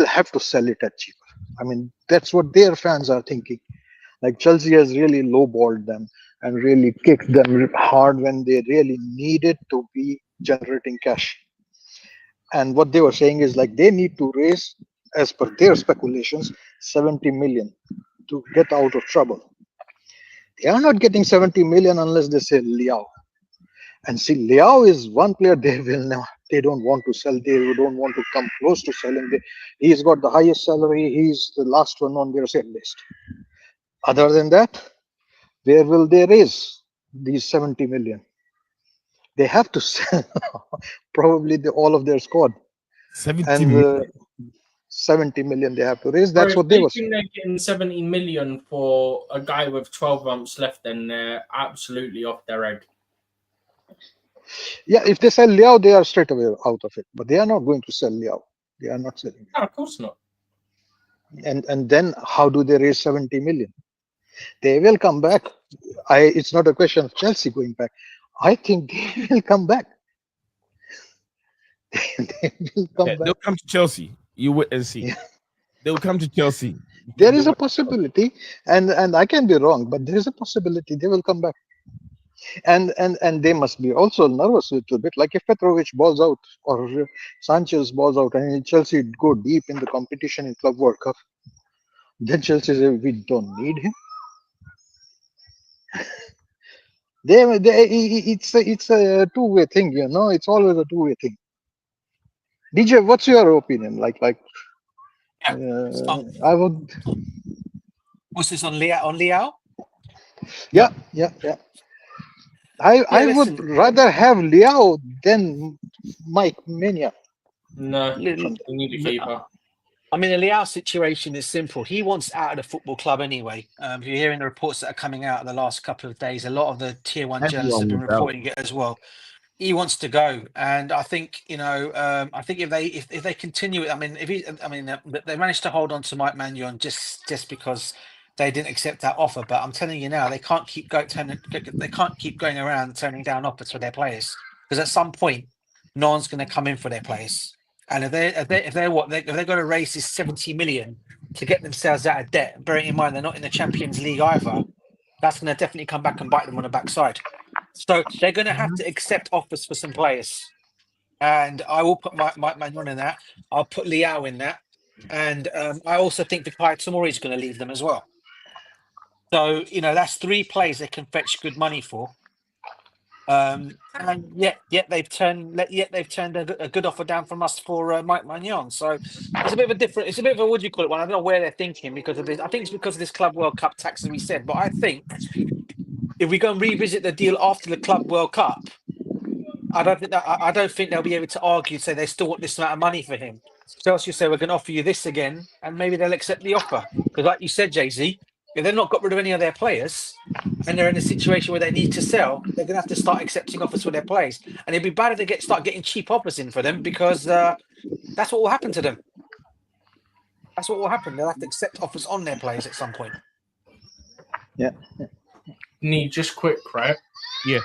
have to sell it at cheaper. I mean, that's what their fans are thinking. Like Chelsea has really lowballed them and really kicked them hard when they really needed to be generating cash. And what they were saying is like they need to raise, as per their speculations, 70 million to get out of trouble. They are not getting 70 million unless they sell Leao. And see, Leao is one player they don't want to sell. They don't want to come close to selling. He's got the highest salary. He's the last one on their sale list. Other than that, where will they raise these 70 million? They have to sell probably all of their squad. 70 million they have to raise. That's what they were saying. They're getting 70 million for a guy with 12 months left, then they're absolutely off their head. Yeah, if they sell Leao, they are straight away out of it. But they are not going to sell Leao. They are not selling. No, of course not. And then how do they raise 70 million? They will come back. It's not a question of Chelsea going back. I think they will come back. They will come back. They'll come to Chelsea. You wait and see. Yeah. They'll come to Chelsea. There is a possibility, and I can be wrong, but there is a possibility they will come back. And they must be also nervous a little bit. Like if Petrovic balls out or Sanchez balls out, and Chelsea go deep in the competition in Club World Cup, then Chelsea say we don't need him. It's a two-way thing, you know. It's always a two-way thing. DJ, what's your opinion? I would. What's this on Liao? Yeah. I would listen. rather have Liao than Mike Maignan. No, we need a keeper. I mean, the Liao situation is simple. He wants out of the football club anyway. You're hearing the reports that are coming out in the last couple of days. A lot of the tier one journalists have been reporting it as well. He wants to go, and I think I think if they continue it, they managed to hold on to Mike Maignan just because they didn't accept that offer. But I'm telling you now, they can't keep going around turning down offers for their players, because at some point, no one's going to come in for their players. And if they're going to raise this 70 million to get themselves out of debt, bearing in mind they're not in the Champions League either, that's going to definitely come back and bite them on the backside. So they're going to have to accept offers for some players, and I will put Mike Maignan in that. I'll put Liao in that, and I also think Bukayo Tomori is going to leave them as well. So that's 3 players they can fetch good money for. And yet they've turned a good offer down from us for Mike Maignan. So it's a bit of a what do you call it one. I don't know where they're thinking because of this. I think it's because of this Club World Cup tax, as we said. But I think if we go and revisit the deal after the Club World Cup, I don't think they'll be able to argue, say they still want this amount of money for him. Chelsea say we're going to offer you this again, and maybe they'll accept the offer. Because like you said, Jay-Z, if they've not got rid of any of their players and they're in a situation where they need to sell, they're going to have to start accepting offers for their players. And it'd be bad if they start getting cheap offers in for them, because that's what will happen to them. That's what will happen. They'll have to accept offers on their players at some point. Yeah. Need just quick, right? Yeah.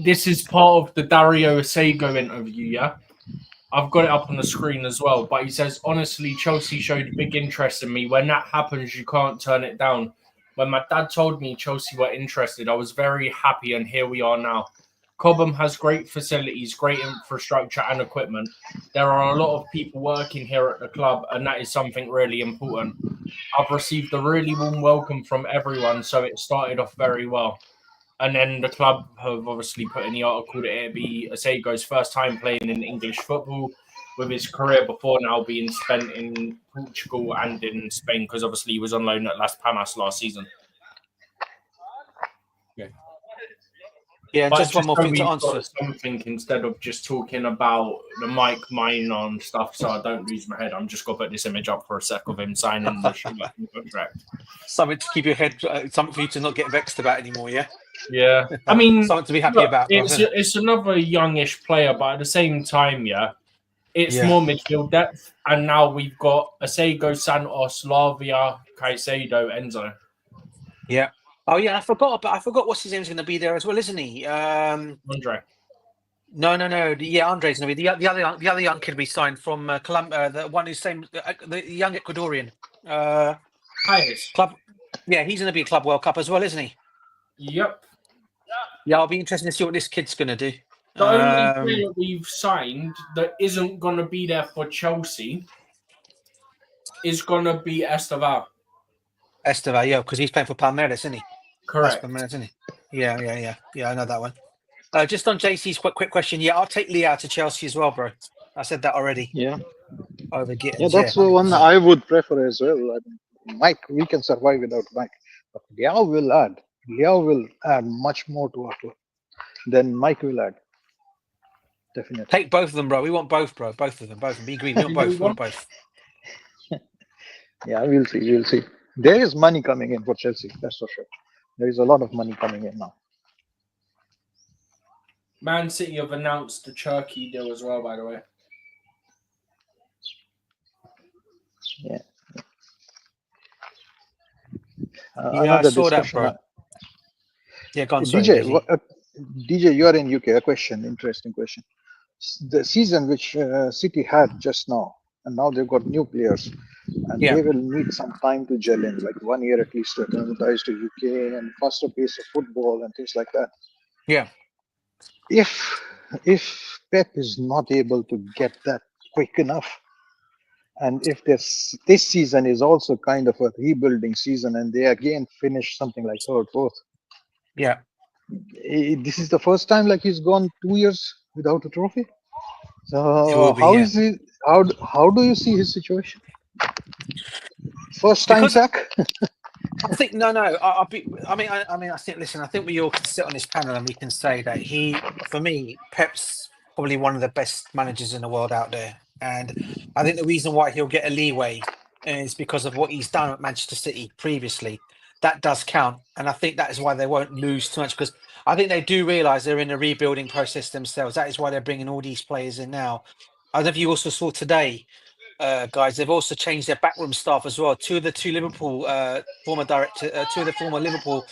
This is part of the Dario Sego interview, yeah? I've got it up on the screen as well, but he says, honestly, Chelsea showed big interest in me. When that happens, you can't turn it down. When my dad told me Chelsea were interested, I was very happy, and here we are now. Cobham has great facilities, great infrastructure and equipment. There are a lot of people working here at the club, and that is something really important. I've received a really warm welcome from everyone, so it started off very well. And then the club have obviously put in the article that it'd be Sego's first time playing in English football, with his career before now being spent in Portugal and in Spain, because obviously he was on loan at Las Palmas last season. Yeah, But just one more thing to we've answer. got something instead of just talking about the Mike Maignan stuff, so I don't lose my head. I'm just going to put this image up for a sec of him signing the contract. Something to keep your head, something for you to not get vexed about anymore, yeah? Yeah. I mean, something to be happy about. It's another youngish player, but at the same time, it's more midfield depth. And now we've got Sego, Santos, Lavia, Caicedo, Enzo. Yeah. Oh yeah, I forgot what's his name's going to be there as well, isn't he? Andre. No. Yeah, Andre's going to be the other young kid we signed from Colombia, the one who's the young Ecuadorian. Club. Yeah, he's going to be a Club World Cup as well, isn't he? Yep. Yeah, I'll be interested to see what this kid's going to do. The only player we've signed that isn't going to be there for Chelsea is going to be Estevao. Estevao, yeah, because he's playing for Palmeiras, isn't he? Correct. Palmeiras, isn't he? Yeah. I know that one. Just on JC's quick question. Yeah, I'll take Liao to Chelsea as well, bro. I said that already. Yeah. Over Gittens. Yeah, that's the one I would prefer as well. I mean, Mike, we can survive without Mike. But Liao will add much more to our club than Mike will add. Definitely. Take both of them, bro. We want both, bro. Both of them. Be agreed. We want both. Yeah, we'll see. There is money coming in for Chelsea, that's for sure. There is a lot of money coming in now. Man City have announced the Turkey deal as well, by the way. Yeah. I saw that, bro. Yeah, go on. DJ, you are in UK. A question, interesting question. The season which City had just now, and now they've got new players. and Yeah. they will need some time to gel in, like 1 year at least to acclimatize to UK and faster pace of football and things like that. Yeah. If Pep is not able to get that quick enough, and if this season is also kind of a rebuilding season, and they again finish something like third, fourth, Yeah. this is the first time like he's gone 2 years without a trophy. It will So be, how yeah. is he? How do you see his situation? First time Because sack? I think no. I mean, I think. Listen, I think we all can sit on this panel and we can say that for me, Pep's probably one of the best managers in the world out there, and I think the reason why he'll get a leeway is because of what he's done at Manchester City previously. That does count, and I think that is why they won't lose too much, because I think they do realise they're in a rebuilding process themselves. That is why they're bringing all these players in now. I don't know if you also saw today. Guys, they've also changed their backroom staff as well. Two of the Liverpool two of the former Liverpool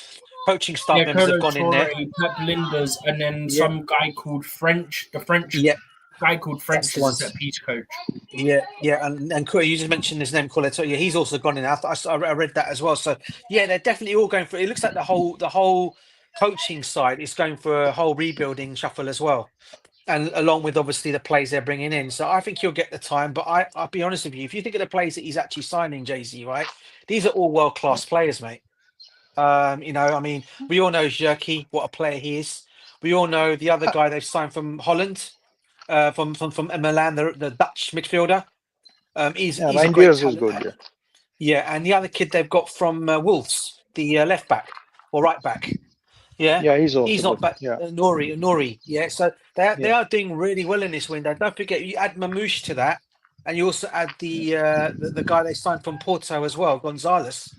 coaching staff Yeah, members have Colo gone in Torre, there. Pep Linders, and then Yeah, some guy called French. The French yeah, guy called that's French the is a ones. set piece coach. Yeah, and Corey, you just mentioned his name, Colo Torre. Yeah, he's also gone in. I read that as well. So yeah, they're definitely all going for. It looks like the whole coaching side is going for a whole rebuilding shuffle as well. And along with obviously the players they're bringing in, so I think he'll get the time. But I'll be honest with you, if you think of the players that he's actually signing, Jay-Z, right? These are all world-class players, mate. I mean, we all know Xerxes, what a player he is. We all know the other guy they've signed from Holland, from Milan, the Dutch midfielder. He's a great Reindeers is talent. good. Yeah, and the other kid they've got from Wolves, the left back or right back. Yeah, Yeah, he's also he's not good. bad. Yeah, Nori. Yeah, so they yeah. are doing really well in this window. Don't forget, you add Mamouche to that, and you also add the guy they signed from Porto as well, Gonzalez.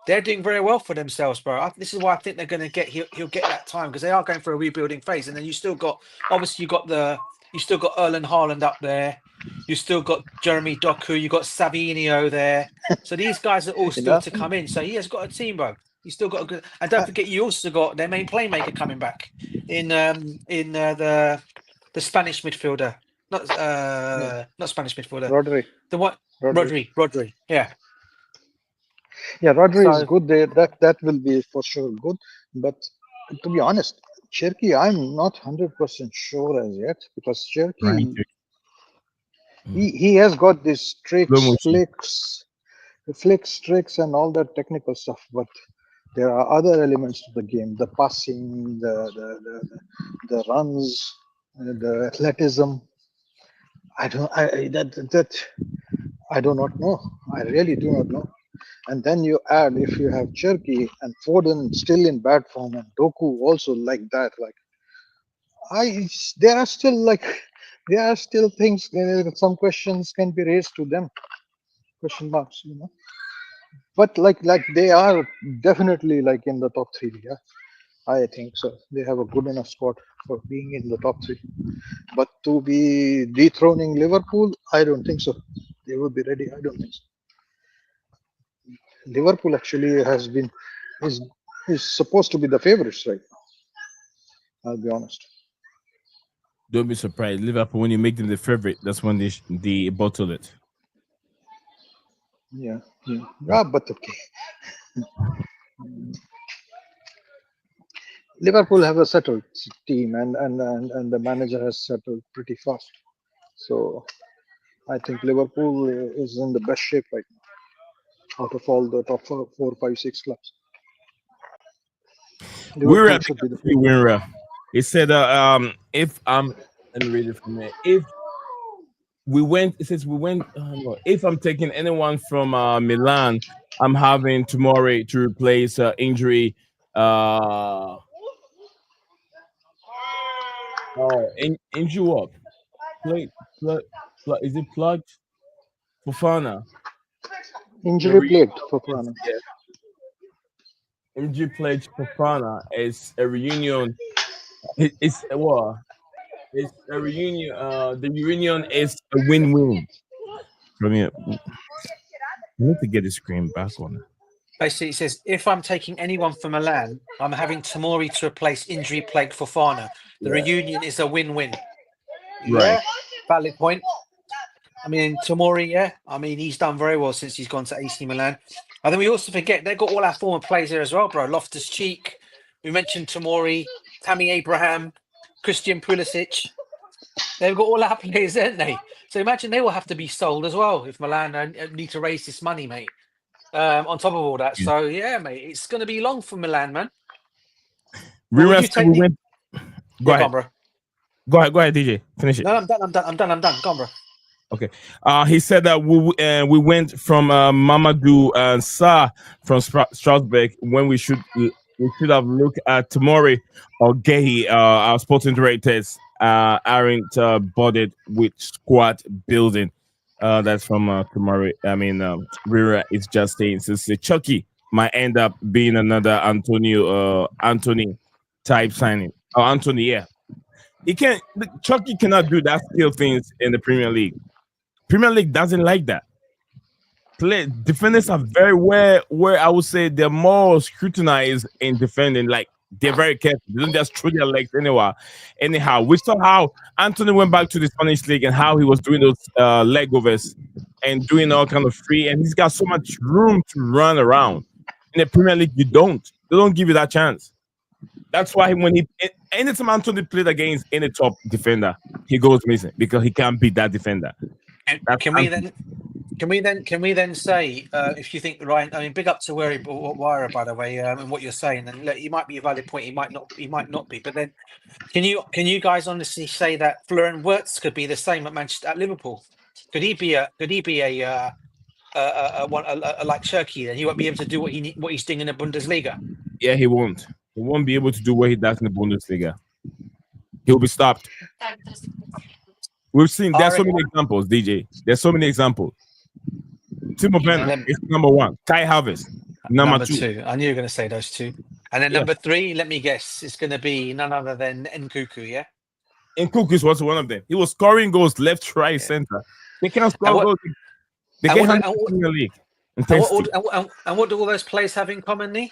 They're doing very well for themselves, bro. This is why I think they're going to get he'll get that time, because they are going for a rebuilding phase, and then you still got Erling Haaland up there. You still got Jeremy Doku. You got Savinio there. So these guys are all still to come in. So he has got a team, bro. He's still got a good. And don't forget, you also got their main playmaker coming back in the Spanish midfielder, not Spanish midfielder. Rodri. The what? Rodri. Yeah. Yeah, Rodri is So good there. That will be for sure good. But to be honest, Cherky, I'm not 100% sure as yet, because Cherky, he has got these tricks, and all that technical stuff, but there are other elements to the game: the passing, the runs, the athleticism. I do not know. I really do not know. And then you add, if you have Cherky and Foden still in bad form, and Doku also like that, there are still things. Some questions can be raised to them. Question marks, But like they are definitely like in the top three. Yeah, I think so. They have a good enough squad for being in the top three. But to be dethroning Liverpool, I don't think so. They will be ready. I don't think so. Liverpool actually is supposed to be the favorites right now. I'll be honest. Don't be surprised. Liverpool, when you make them the favorite, that's when they bottle it. Yeah, but okay. Liverpool have a settled team, and the manager has settled pretty fast. So I think Liverpool is in the best shape right now out of all the top 4, 5, 6 clubs. Liverpool should be the favorite. It said, if let me read it from here. If I'm taking anyone from Milan, I'm having Tomori to replace injury. Injury what? Is it plugged? Fofana. Injury plagued Fofana. Yeah. Injury plagued Fofana is a reunion. It's what? It's a reunion. The reunion is a win-win. I mean, I need to get the screen back on. basically, it says, if I'm taking anyone from Milan, I'm having Tomori to replace injury-plagued Fofana. The reunion is a win-win. Right. Yeah, valid point. I mean, Tomori, yeah. I mean, he's done very well since he's gone to AC Milan. I think we also forget they've got all our former players there as well, bro. Loftus-Cheek. We mentioned Tomori, Tammy Abraham, Christian Pulisic. They've got all our players, haven't they? So imagine they will have to be sold as well if Milan need to raise this money, mate. On top of all that. So, yeah, mate, it's going to be long for Milan, man. We Would you take the... went. Go ahead, bro. Go ahead, DJ. Finish it. No, I'm done. Go on, bro. Okay. He said that we went from Mamadou and Sa from Strasbourg when we should have looked at Tomori or Gehi, our sporting directors aren't bothered with squad building. That's from Tomori. I mean, Rira is just saying since Chucky might end up being another Anthony type signing. Oh, Anthony, yeah. Chucky cannot do that skill things in the Premier League. Premier League doesn't like that. Defenders are very where I would say they're more scrutinized in defending. Like they're very careful. They don't just throw their legs anywhere. Anyhow, we saw how Anthony went back to the Spanish league and how he was doing those leg overs and doing all kind of free. And he's got so much room to run around. In the Premier League, they don't give you that chance. That's why anytime Anthony played against any top defender, he goes missing because he can't beat that defender. Can we then say if you think Ryan? I mean, big up to Wire, by the way, and what you're saying. And look, he might be a valid point. He might not be. But then, can you guys honestly say that Florian Wirtz could be the same at Liverpool? Could he be a like Turkey? Then he won't be able to do what he's doing in the Bundesliga. Yeah, he won't. He won't be able to do what he does in the Bundesliga. He'll be stopped. We've seen there's so many examples, DJ. There's so many examples. Timo Werner is number one. Kai Havertz, number two. I knew you were going to say those two. And then number three, let me guess, it's going to be none other than Nkuku, yeah? Nkuku was one of them. He was scoring goals left, right, center. They cannot score goals. They can't in the league. And what do all those players have in common, Nee?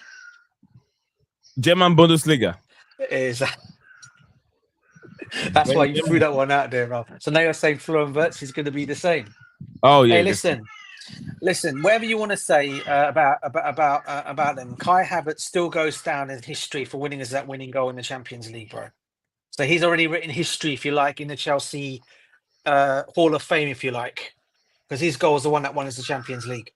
German Bundesliga. That's why you threw that one out there, Ralph. So now you're saying Florian Wirtz is going to be the same. Oh yeah. Hey, listen. Whatever you want to say about them, Kai Havertz still goes down in history for winning as that winning goal in the Champions League, bro. So he's already written history, if you like, in the Chelsea Hall of Fame, if you like, because his goal was the one that won us the Champions League.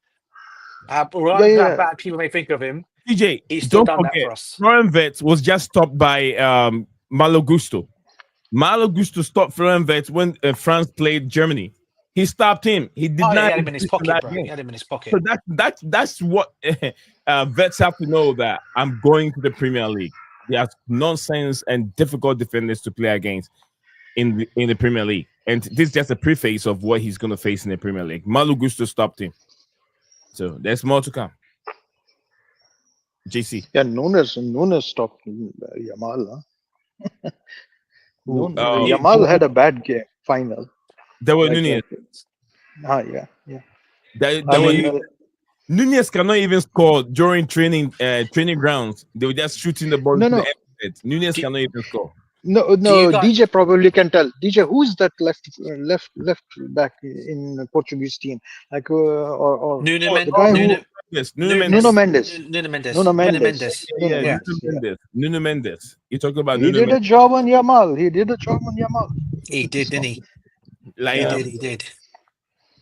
How bad people may think of him, DJ, he's still done that for us. Florian Wirtz was just stopped by Malo Gusto. Malo Gusto stopped Florian Wirtz when France played Germany. He stopped him. He did not. He had him in his pocket, bro. He had him in his pocket. So that's what vets have to know, that I'm going to the Premier League. There's nonsense and difficult defenders to play against in the Premier League. And this is just a preface of what he's going to face in the Premier League. Malo Gusto stopped him. So there's more to come. JC. Yeah, Nunes stopped Yamal. Huh? Yamal had a bad game final. There were Nunez. Yeah. Nunez cannot even score during training grounds. They were just shooting the ball. No. Nunez cannot even score. No. DJ probably can tell. DJ, who's that left back in Portuguese team? Like Nuno Mendes. Nuno Mendes. You're talking about He did a job on Yamal. He did, didn't he?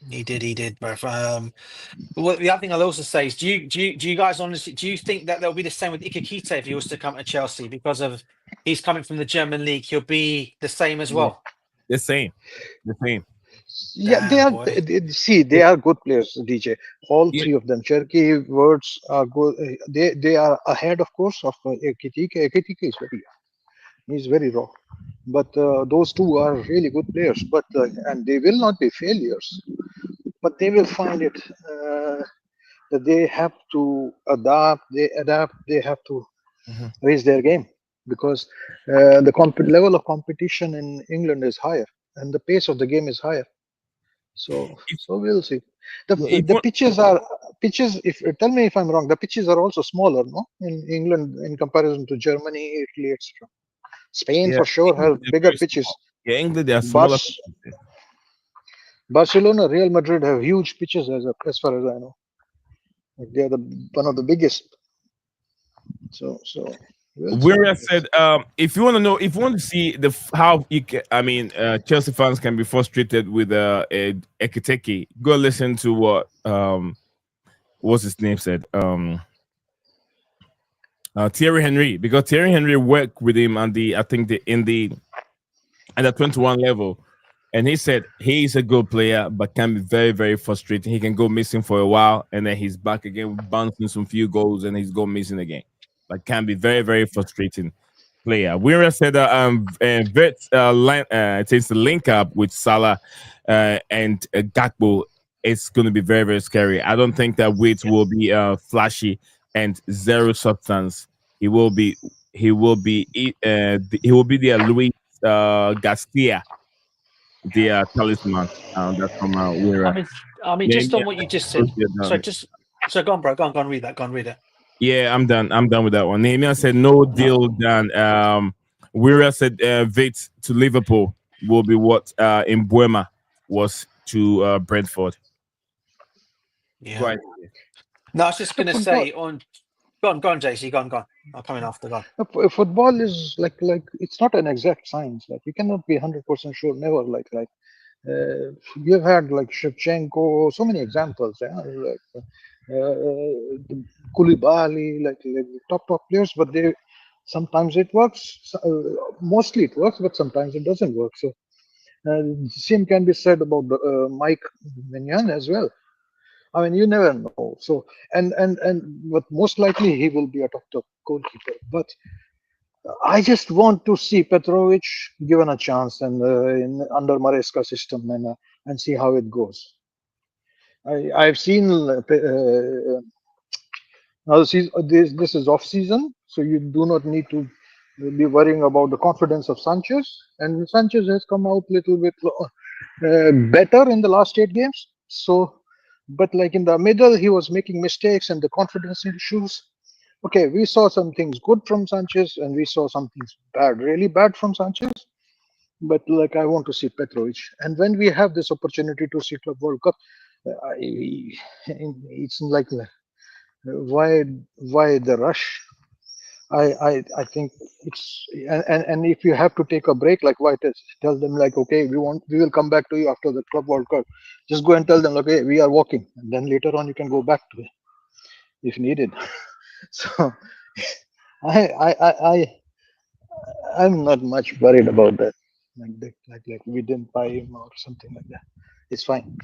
He did, bro. Well, the other thing I'll also say is, do you guys honestly think that there'll be the same with Ikakite if he was to come to Chelsea, because of he's coming from the German league? He'll be the same as well. The same. Yeah, they are good players, DJ. All three of them. Cherki, Wirtz are good. They are ahead, of course, of Ekitike. Ekitike is very young. He's very raw. But those two are really good players. But and they will not be failures. But they will find it that they have to adapt. They have to raise their game, because the level of competition in England is higher and the pace of the game is higher. So we'll see. The pitches. If tell me if I'm wrong, the pitches are also smaller, no, in England in comparison to Germany, Italy, etc. Spain for sure have bigger pitches. Yeah, England they are smaller. Barcelona, Real Madrid have huge pitches as far as I know. Like they are one of the biggest. So we'll see, I Where I guess. said, if you want to know, if you want to see how you can, I mean, Chelsea fans can be frustrated with Ekiteke. Go listen to what what's his name said. Thierry Henry, because Thierry Henry worked with him on the, I think at the 21 level, and he said he is a good player, but can be very, very frustrating. He can go missing for a while, and then he's back again, bouncing some few goals, and he's go missing again. But can be very, very frustrating player. Wira said that it takes the link up with Salah and Gakpo. It's going to be very, very scary. I don't think that Wait will be flashy and zero substance. He will be the Luis Garcia, the talisman. That's from Wira. I mean, just on what you just said. So go on, bro. Go on, read that. Go on, read it. Yeah, I'm done. I'm done with that one. Nehemiah said no deal done. Wira said Vate to Liverpool will be what Mbuema was to Brentford. Yeah. Right. No, I was just going to say on. Go on, JC. Go on. I'll come in after. Go on. Football is like it's not an exact science. Like you cannot be 100% sure. Never you've had like Shevchenko, so many examples. Yeah? Koulibaly, like top players, but sometimes it works. Mostly it works, but sometimes it doesn't work. So same can be said about Mike Maignan as well. I mean, you never know. So but most likely he will be a top goalkeeper. But I just want to see Petrovic given a chance and under Maresca system and see how it goes. I've seen now this is off season, so you do not need to be worrying about the confidence of Sanchez. And Sanchez has come out a little bit better in the last 8 games. So, but like in the middle, he was making mistakes and the confidence issues. Okay, we saw some things good from Sanchez, and we saw some things bad, really bad from Sanchez. But like I want to see Petrovic, and when we have this opportunity to see Club World Cup, it's like why the rush? I think it's and if you have to take a break, like why tell them like okay, we will come back to you after the Club World Cup. Just go and tell them okay, we are walking, and then later on you can go back to it if needed. So I'm not much worried about that. Like we didn't buy him or something like that. It's fine.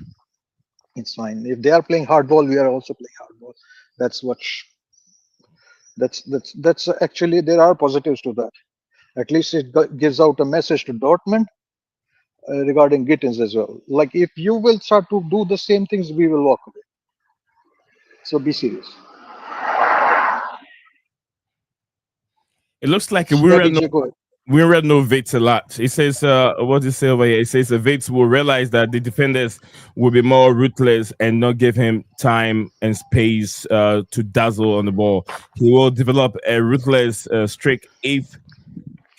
It's fine. If they are playing hardball, we are also playing hardball. That's actually there are positives to that. At least it gives out a message to Dortmund regarding Gittens as well. Like if you will start to do the same things, we will walk away. So be serious. It looks like we read no Vates a lot. It says, what does it say over here? It says the Vates will realize that the defenders will be more ruthless and not give him time and space to dazzle on the ball. He will develop a ruthless streak if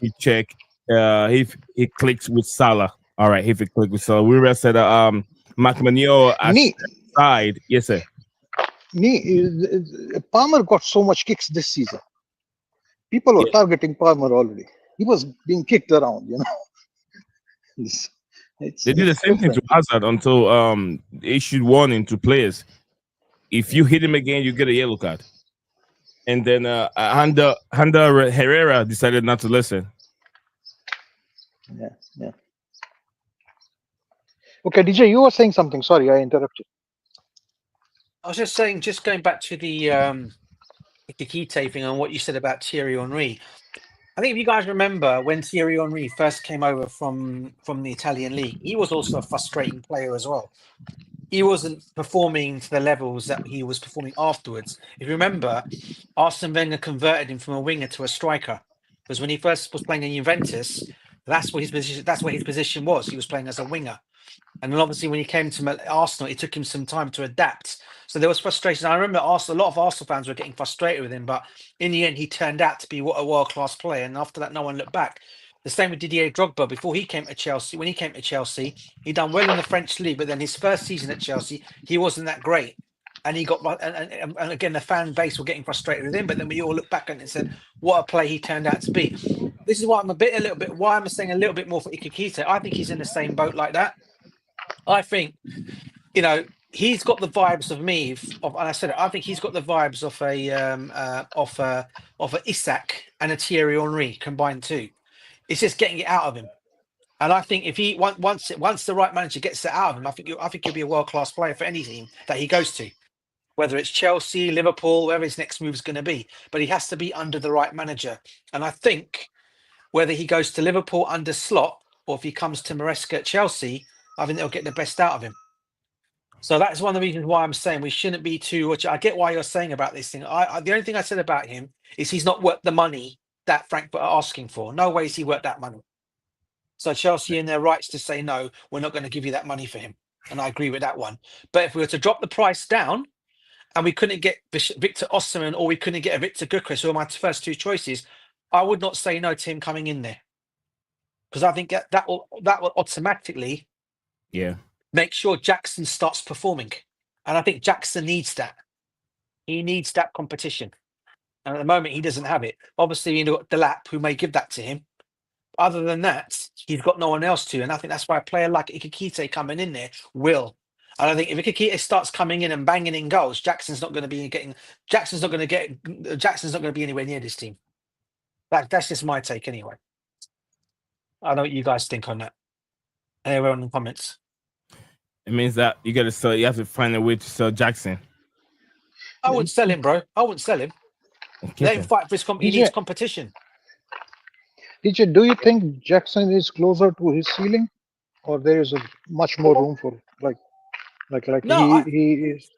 if he clicks with Salah. All right, if he clicks with Salah. We read said Mike Maignan side. Yes, sir. Palmer got so much kicks this season. People were targeting Palmer already. He was being kicked around, you know. They did the same thing to Hazard until they issued warning to players. If you hit him again, you get a yellow card. And then Handa Herrera decided not to listen. Yeah. Okay, DJ, you were saying something. Sorry, I interrupted. I was just saying, just going back to the key taping on what you said about Thierry Henry. I think if you guys remember when Thierry Henry first came over from the Italian league, he was also a frustrating player as well. He wasn't performing to the levels that he was performing afterwards. If you remember, Arsene Wenger converted him from a winger to a striker, because when he first was playing in Juventus, that's where his position was. He was playing as a winger. And then obviously when he came to Arsenal, it took him some time to adapt. So there was frustration. I remember a lot of Arsenal fans were getting frustrated with him, but in the end, he turned out to be a world-class player. And after that, no one looked back. The same with Didier Drogba before he came to Chelsea. When he came to Chelsea, he done well in the French league, but then his first season at Chelsea, he wasn't that great. And he got and again the fan base were getting frustrated with him. But then we all look back at it and said, "What a play he turned out to be." This is why I'm why I'm saying a little bit more for Ikikita. I think he's in the same boat like that. I think, you know, he's got the vibes of me. And I said it. I think he's got the vibes of a Isak and a Thierry Henry combined too. It's just getting it out of him. And I think if he once the right manager gets it out of him, I think he'll be a world-class player for any team that he goes to, whether it's Chelsea, Liverpool, wherever his next move is going to be. But he has to be under the right manager. And I think whether he goes to Liverpool under Slot or if he comes to Maresca at Chelsea, I think they'll get the best out of him. So that's one of the reasons why I'm saying we shouldn't be too. I get why you're saying about this thing. The only thing I said about him is he's not worth the money that Frankfurt are asking for. No way is he worth that money. So Chelsea in their rights to say, no, we're not going to give you that money for him. And I agree with that one. But if we were to drop the price down and we couldn't get Victor Osimhen or we couldn't get a Victor Gyökeres, who are my first two choices, I would not say no to him coming in there. Because I think that will automatically make sure Jackson starts performing. And I think Jackson needs that. He needs that competition. And at the moment, he doesn't have it. Obviously, you've got Delap, who may give that to him. Other than that, he's got no one else to. And I think that's why a player like Ikikite coming in there will. And I think if Ikikite starts coming in and banging in goals, Jackson's not going to be anywhere near this team. That's just my take anyway. I don't know what you guys think on that. Anyone in the comments? It means that you have to find a way to sell Jackson. I wouldn't sell him, bro. I wouldn't sell him. Let him fight for his he needs competition. DJ, do you think Jackson is closer to his ceiling, or there is a much more room for No, he is?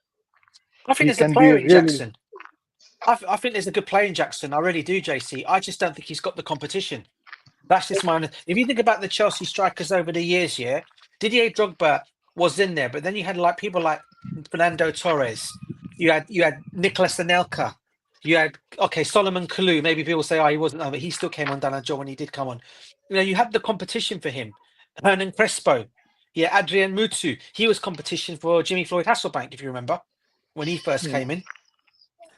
I think there's a player in Jackson. I think there's a good player in Jackson. I really do, JC. I just don't think he's got the competition. That's just my. If you think about the Chelsea strikers over the years, Didier Drogba was in there, but then you had people like Fernando Torres. You had Nicolas Anelka. You had Solomon Kalou. Maybe people say, he wasn't, but he still came on done a job when he did come on. You know, you had the competition for him. Hernan Crespo. Yeah, Adrian Mutu. He was competition for Jimmy Floyd Hasselbank, if you remember, when he first came in.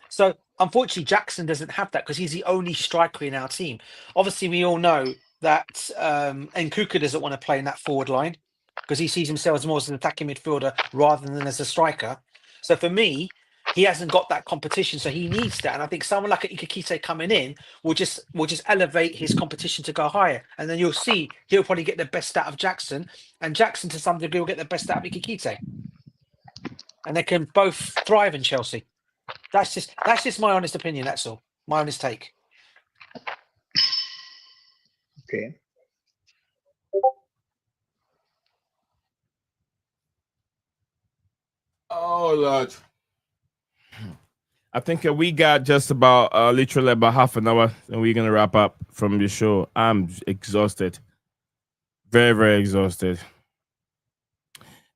So unfortunately, Jackson doesn't have that because he's the only striker in our team. Obviously, we all know that Nkuku doesn't want to play in that forward line because he sees himself as more as an attacking midfielder rather than as a striker. So for me, he hasn't got that competition, so he needs that. And I think someone like Ikikite coming in will just elevate his competition to go higher. And then you'll see he'll probably get the best out of Jackson, and Jackson to some degree will get the best out of Ikikite. And they can both thrive in Chelsea. That's just my honest opinion. That's all. My honest take. Okay. Oh Lord. I think we got just about literally about half an hour, and we're gonna wrap up from the show. I'm exhausted, very, very exhausted.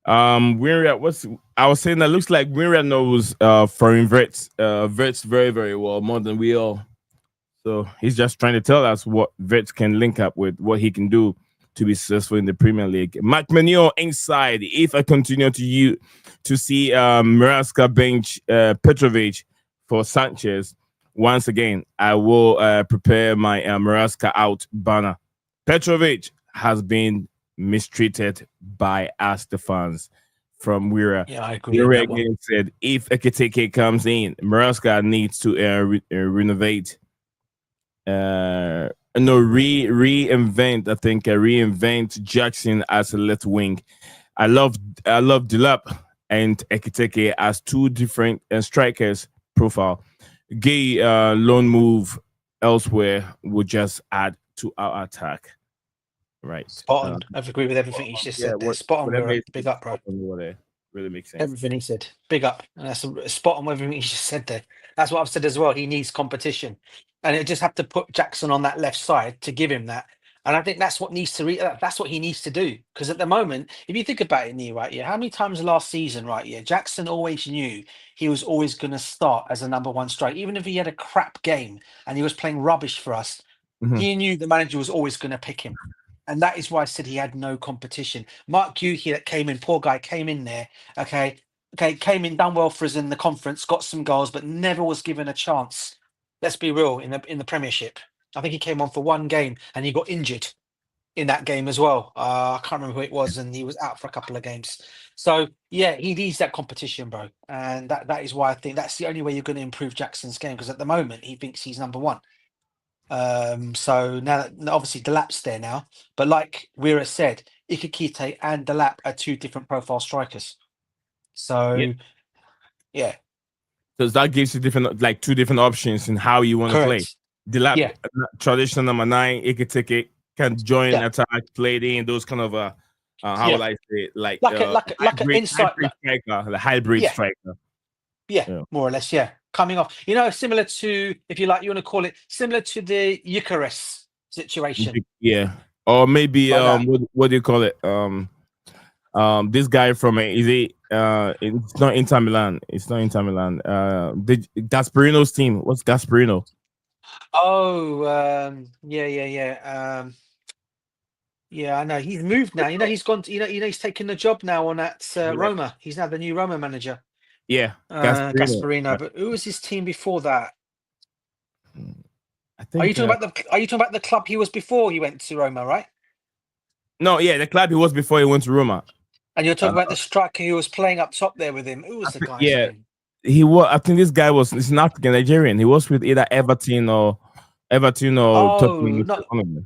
Winria, I was saying that looks like Winria knows foreign Verts very, very well, more than we all. So he's just trying to tell us what Verts can link up with, what he can do to be successful in the Premier League. Mike Maignan inside. If I continue to see Maresca bench Petrovic for Sanchez, once again, I will prepare my Maresca out banner. Petrovic has been mistreated by us, the fans from Wira. Yeah, I agree. Again said if Ekitike comes in, Maresca needs to renovate. Reinvent Jackson as a left wing. I love Delap and Ekitike as two different strikers profile. Gay lone move elsewhere would just add to our attack. Right. Spot on. I agree with everything he just said there. Spot on. Big up, bro. Really makes sense. Everything he said. Big up. And that's spot on with everything he just said there. That's what I've said as well. He needs competition. And it just have to put Jackson on that left side to give him that. And I think that's what needs to that's what he needs to do. Because at the moment, if you think about it, Neil, right, how many times last season, right, Jackson always knew he was always going to start as a number one striker. Even if he had a crap game and he was playing rubbish for us, he knew the manager was always going to pick him. And that is why I said he had no competition. Mark Guehi that came in, poor guy, came in there, came in, done well for us in the conference, got some goals, but never was given a chance. Let's be real, in the Premiership. I think he came on for one game and he got injured in that game as well. I can't remember who it was, and he was out for a couple of games. So, yeah, he needs that competition, bro. And that is why I think that's the only way you're going to improve Jackson's game, because at the moment, he thinks he's number one. So now obviously Delap's there now, but like Weira said, Ikakite and Delap are two different profile strikers. So yeah. So that gives you two different options in how you want to play. Delap, traditional number 9, Ikatike can join attack, play in those kind of how would I say it? Like an inside striker, the hybrid striker. Yeah, more or less, coming off, similar to, if you like, you want to call it similar to the Eucharist situation. Yeah, or maybe what do you call it? This guy from it's not Inter Milan. It's not Inter Milan. The Gasparino's team. What's Gasparino? Oh, yeah, I know. He's moved now. He's gone. He's taken the job now on at Roma. He's now the new Roma manager. Yeah, Gasparino. But who was his team before that? I think. Are you talking about the club he was before he went to Roma, right? No, the club he was before he went to Roma. And you're talking about the striker who was playing up top there with him. Who was the guy's name? He was. I think this guy was. He's an African Nigerian. He was with either Everton or Tottenham.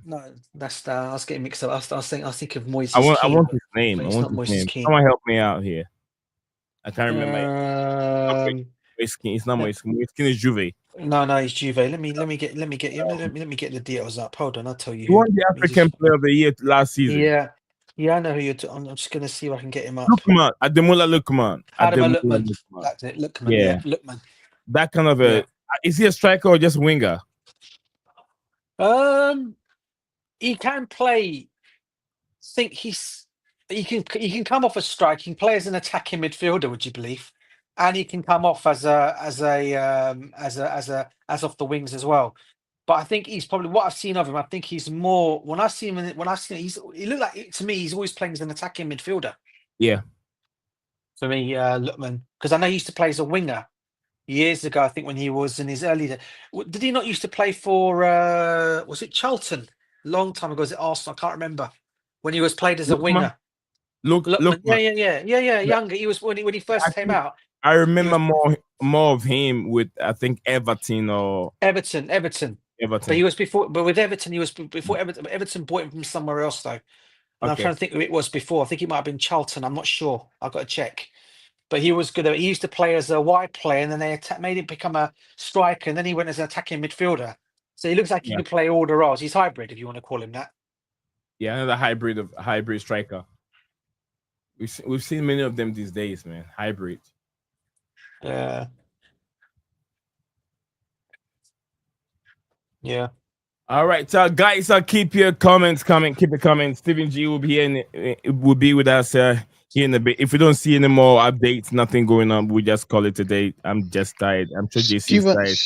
No, that's I was getting mixed up. I was thinking of Moises. I want his name. Someone help me out here. I can't remember. It's not Moises. Moises is Juve. No, he's Juve. Let me get the details up. Hold on, I'll tell you. He won the African Player of the Year last season. Yeah, I know who you're. I'm just gonna see if I can get him up. Lukman, Ademola Lukman. Lukman. That's it, Lukman. Yeah, Lukman. That kind of a. Is he a striker or just a winger? He can play. He can come off a strike. He can play as an attacking midfielder. Would you believe? And he can come off as off the wings as well. But I think he's probably, what I've seen of him, I think he's more, when I've seen him, he looked like, to me, he's always playing as an attacking midfielder. Yeah. For me, Lukman, because I know he used to play as a winger years ago. I think when he was in his early days. Did he not used to play for, was it Charlton? Long time ago, was it Arsenal? I can't remember. When he was played as a winger. Lukman. Yeah, younger. He was, when he first came out. I remember more of him with, I think, Everton. But he was before. But with Everton, he was before Everton. Everton bought him from somewhere else, though. And I'm trying to think who it was before. I think it might have been Charlton. I'm not sure. I've got to check. But he was good. He used to play as a wide player, and then they made him become a striker, and then he went as an attacking midfielder. So he looks like he could play all the roles. He's hybrid, if you want to call him that. Yeah, another hybrid striker. We've seen many of them these days, man. Hybrid. Yeah. All right, so guys, keep your comments coming. Keep it coming. Stephen G will be here. Will be with us here in a bit. If we don't see any more updates, nothing going on, we just call it a day. I'm just tired. I'm sure JC is tired.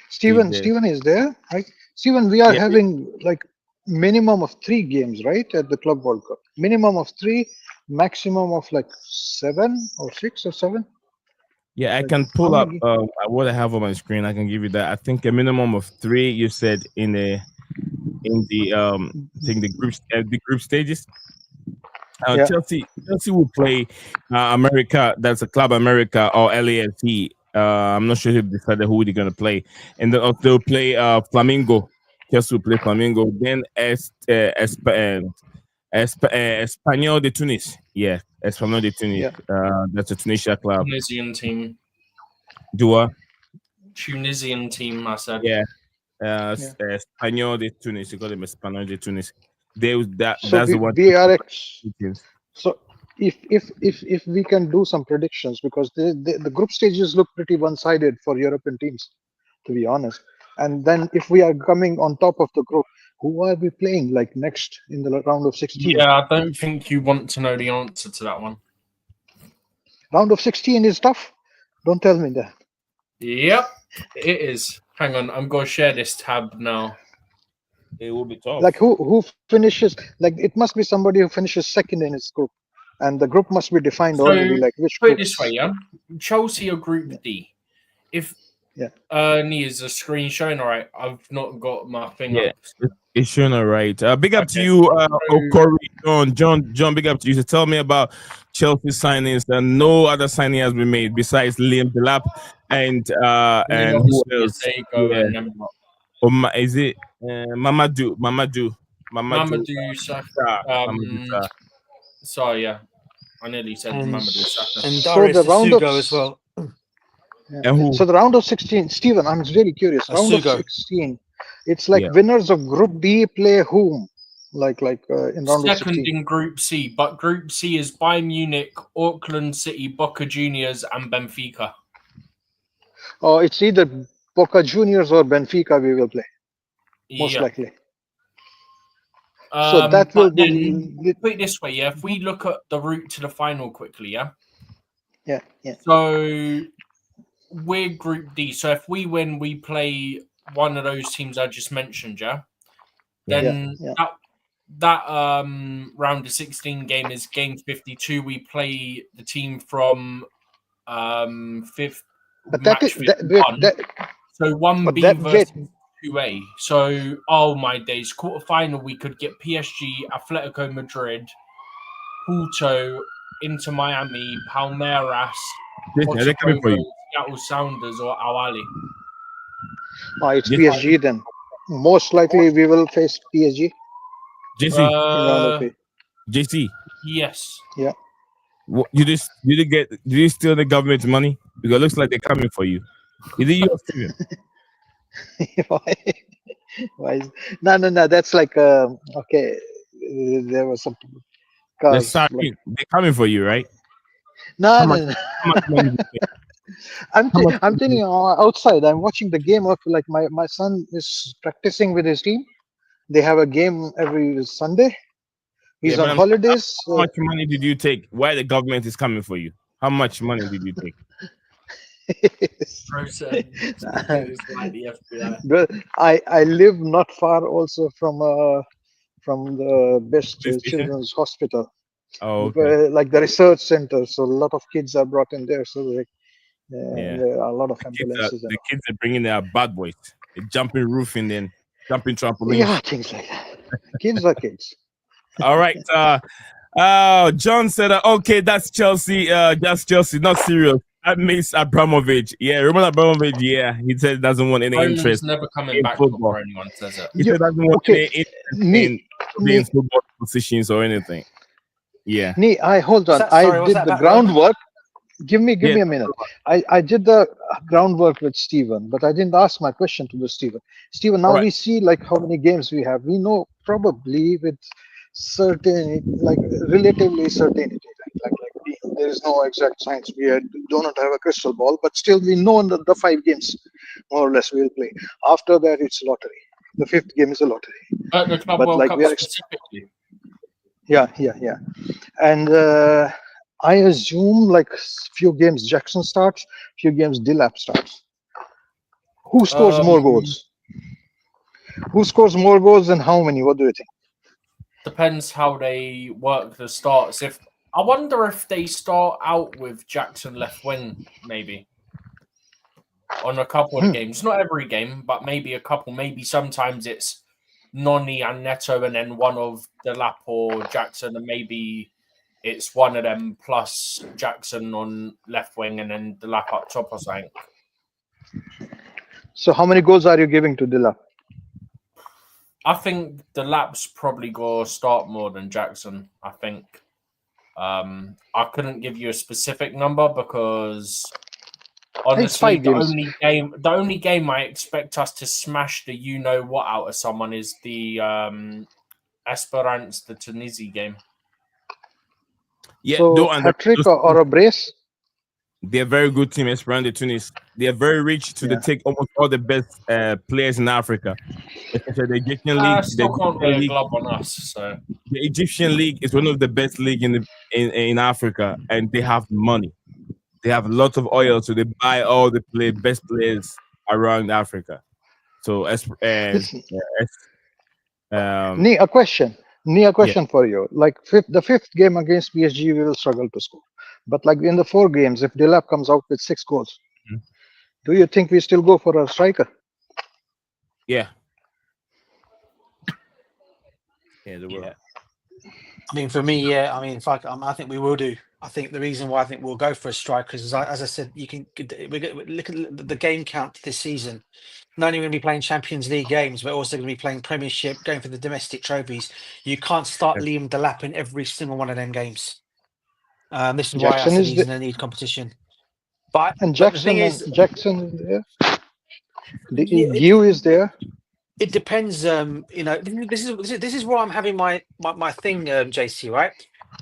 Steven is there, right? Steven, we are having like minimum of 3 games, right, at the Club World Cup. Minimum of 3, maximum of like 7 or 6 or 7. Yeah, I can pull up what I have on my screen. I can give you that. I think a minimum of 3. You said in the group stages. Chelsea will play America. That's a Club America or LAFC. I'm not sure if they decided who they're gonna play, and then they'll play Flamengo. Chelsea will play Flamengo. Then Espanyol de Tunis. Yeah, Espanyol de Tunis. Yeah. That's a Tunisia club. Tunisian team. Tunisian team, I said. Yeah. Espanyol de Tunis. You call them Espanyol de Tunis. That's the one. So if we can do some predictions, because the group stages look pretty one-sided for European teams, to be honest. And then if we are coming on top of the group, who are we playing like next in the round of 16? Yeah, I don't think you want to know the answer to that one. Round of 16 is tough. Don't tell me that. Yep, it is. Hang on, I'm going to share this tab now. it will be tough. Like who finishes? Like it must be somebody who finishes second in its group, and the group must be defined So already. Like which put it group? this way, yeah. Chelsea are Group D. If Yeah. Needs a screen showing, all right. I've not got my thing Yeah. up. It's showing all right. Big up to Okay. you, Okori, John. Big up to you. So tell me about Chelsea signings. No other signing has been made besides Liam Delap and who else? Yeah. Is it Mamadou? Mamadou Saka. Mamadou Saka. Sorry, yeah. I nearly said And, Mamadou Saka. and So Darius the round of Asugo as well. Yeah. And who? So the round of 16, Stephen, I'm really curious. Round of Asugo. 16, it's like Yeah. winners of Group B play whom? Like in round of Second 16. in Group C, but Group C is Bayern Munich, Auckland City, Boca Juniors, and Benfica. Oh, it's either Boca Juniors or Benfica we will play, most likely. So that will be. Put it this way, yeah. If we look at the route to the final quickly, yeah. Yeah. So we're Group D. So if we win, we play one of those teams I just mentioned, yeah. Then that round of 16 game is game 52. We play the team from fifth. But match so 1B versus 2A. So, oh my days, quarterfinal we could get PSG, Atletico Madrid, Porto, Inter Miami, Palmeiras, They're coming for you. Seattle Sounders, or Al Ahly. It's PSG then. Most likely we will face PSG. JC. Yes. Yeah. What, did you steal the government's money? Because it looks like they're coming for you. Is it you or Steven? Why? No. That's like okay. There was some. They're coming for you, right? No. I'm telling you, outside. I'm watching the game of like my son is practicing with his team. They have a game every Sunday. He's on holidays. How much money did you take? Why the government is coming for you? How much money did you take? I live not far also from the best children's hospital. Oh, okay. Like the research center. So a lot of kids are brought in there. So there are a lot of ambulances. The kids are bringing their bad boys. They're jumping roofing, then jumping trampolines. Yeah, things like that. Kids are kids. All right. John said, okay, that's Chelsea. That's Chelsea, not serious. That makes Abramovich. Yeah, Roman Abramovich. Yeah, he said doesn't want any interest. Never coming back before anyone says it. He said doesn't want any interest in football positions or anything. Yeah. Hold on. I did the groundwork. Give me a minute. I did the groundwork with Steven, but I didn't ask my question to the Steven. Steven, now we see like how many games we have. We know probably with relatively certainty. Like there is no exact science. We do not have a crystal ball, but still we know the 5 games more or less we'll play. After that, it's lottery. The 5th game is a lottery. The Club World Cup specifically. Yeah. And I assume like few games Jackson starts, few games Delap starts. Who scores more goals? Who scores more goals and how many? What do you think? Depends how they work the starts. I wonder if they start out with Jackson left wing, maybe on a couple of games. Not every game, but maybe a couple. Maybe sometimes it's Noni and Neto, and then one of Delap or Jackson, and maybe it's one of them plus Jackson on left wing, and then Delap up top or something. So, how many goals are you giving to Delap? I think Delap's probably going to start more than Jackson. I think. I couldn't give you a specific number because honestly, the only game I expect us to smash the you-know-what out of someone is the Esperance, the Tunisia game. Yeah, so hat-trick or a brace? They're a very good team, Esperance de Tunis. They are very rich they take almost all the best players in Africa. Especially the Egyptian league. Still can't lay a glove on us. So the Egyptian league is one of the best leagues in Africa, and they have money. They have lots of oil, so they buy all the best players around Africa. So Nee, a question for you. Like the fifth game against PSG, we will struggle to score. But like in the 4 games, if Delap comes out with 6 goals, do you think we still go for a striker? Yeah. Yeah, they will. Yeah. I mean, for me, yeah. I mean, if I think we will do. I think the reason why I think we'll go for a striker is, as I said, you can look at the game count this season. Not only going to be playing Champions League games, but also going to be playing Premiership, going for the domestic trophies. You can't start Liam Delap in every single one of them games. This is why I said he's going to need competition. But Jackson, the thing is, Jackson is there. Guy is there. It depends. This is why I'm having my thing, JC. Right.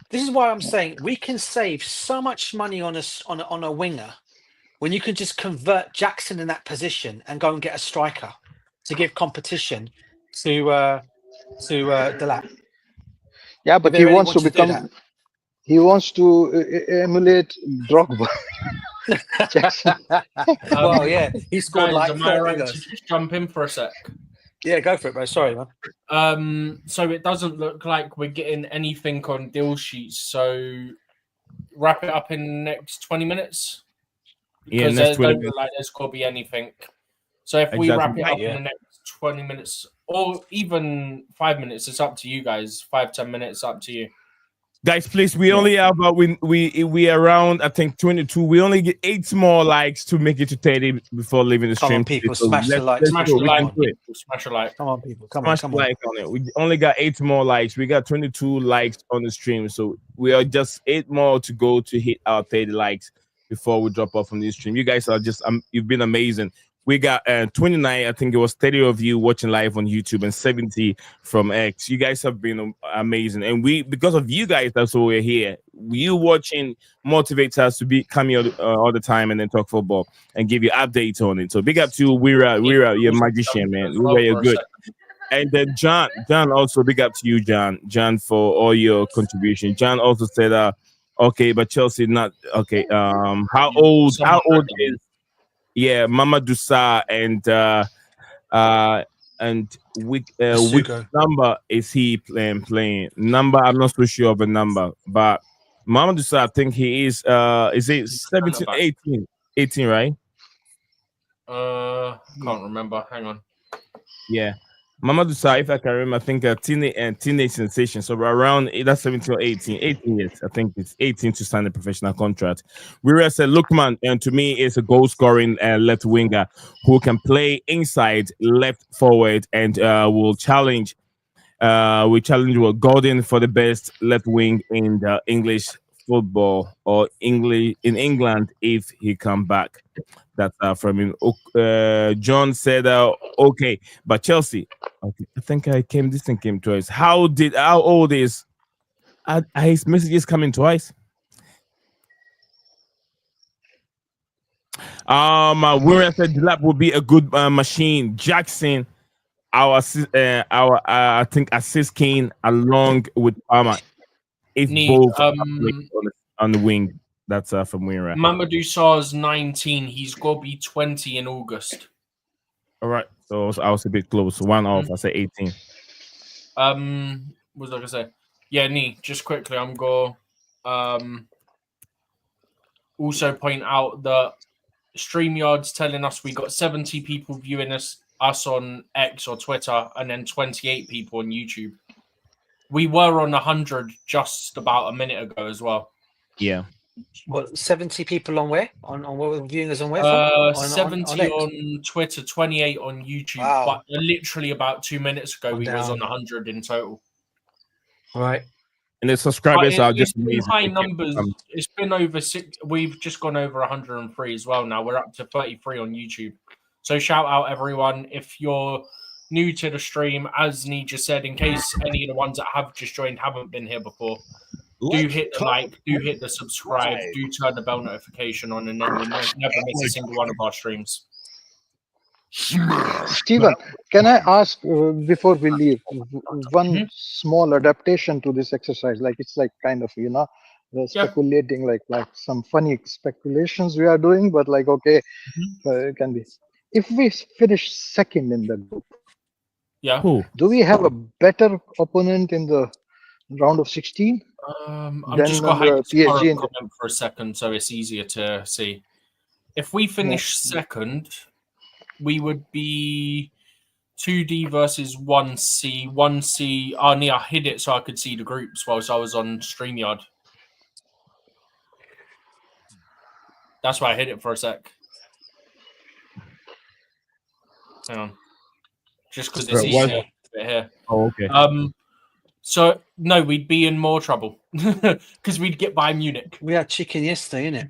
This is why I'm saying we can save so much money on a winger when you can just convert Jackson in that position and go and get a striker to give competition to Delap. Yeah, but he wants to become. He wants to emulate Drogba. Jackson. Well, yeah, he scored guys, like am I 4 right to fingers. just jump in for a sec? Yeah, go for it, bro. Sorry, man. So it doesn't look like we're getting anything on deal sheets. So wrap it up in the next 20 minutes. Because next 20 don't look like there's going to be anything. So if we wrap it up in the next 20 minutes, or even 5 minutes, it's up to you guys. 5-10 minutes, up to you. Guys, please, we only have we around, I think, 22. We only get 8 more likes to make it to 30 before leaving the stream. Come on, people, smash the like. Smash a like. Come on, people. Come on. Like on it. We only got 8 more likes. We got 22 likes on the stream. So we are just 8 more to go to hit our 30 likes before we drop off from this stream. You guys are just, you've been amazing. We got 29, I think it was 30 of you watching live on YouTube and 70 from X. You guys have been amazing. And because of you guys, that's why we're here. You watching motivates us to be coming all the time and then talk football and give you updates on it. So big up to We're your magician, man. You're good. And then John also big up to you, John, for all your contribution. John also said, okay, but Chelsea not okay. How old is Mama Dusa and which number is he playing? Number, I'm not so sure of a number, but Mama Dusa, I think he is it 17, 18, right? Can't remember. Hang on. Yeah. Mamadou Sa, if I can remember, I think a teenage sensation. So around either 17 or 18 years. I think it's 18 to sign a professional contract. Whereas Lookman, and to me, is a goal scoring left winger who can play inside, left forward, and will challenge. We challenge Gordon for the best left wing in the English football or in England if he come back. That's from him. John said, okay, but Chelsea. Okay, I think this thing came twice. How old is his messages coming twice? Where said Delap will be a good machine. Jackson, I think assist Kane along with Palmer. If both on the wing. That's from Wira. Mamadou Sarr's 19. He's got to be 20 in August. All right. So I was a bit close. One off. I say 18. What was I going to say? Yeah, just quickly, I'm going to also point out that StreamYard's telling us we got 70 people viewing us on X or Twitter and then 28 people on YouTube. We were on 100 just about a minute ago as well. Yeah. What, 70 people on where? On what we're viewing us on where? 70 on Twitter, 28 on YouTube. Wow. But literally about 2 minutes ago, we was on 100 in total. Right. And the subscribers are just amazing. High numbers. It's been over 6. We've just gone over 103 as well now. We're up to 33 on YouTube. So shout out everyone. If you're new to the stream, as Nee just said, in case any of the ones that have just joined haven't been here before, do hit the like, do hit the subscribe, do turn the bell notification on, and then you'll never miss a single one of our streams. Stephen, can I ask before we leave one small adaptation to this exercise? Like it's like kind of speculating, like some funny speculations we are doing, but like okay, it can be. If we finish second in the group, Yeah. Who? Do we have a better opponent in the round of 16? I'm Then just going to hide this PSG current in the- comment for a second so it's easier to see. If we finish second, we would be 2D versus 1C. 1C. Oh, I hid it so I could see the groups whilst I was on StreamYard. That's why I hid it for a sec. Hang on. Just because it's easier here. Oh, okay. So, no, we'd be in more trouble because we'd get Bayern Munich. We had chicken yesterday, innit?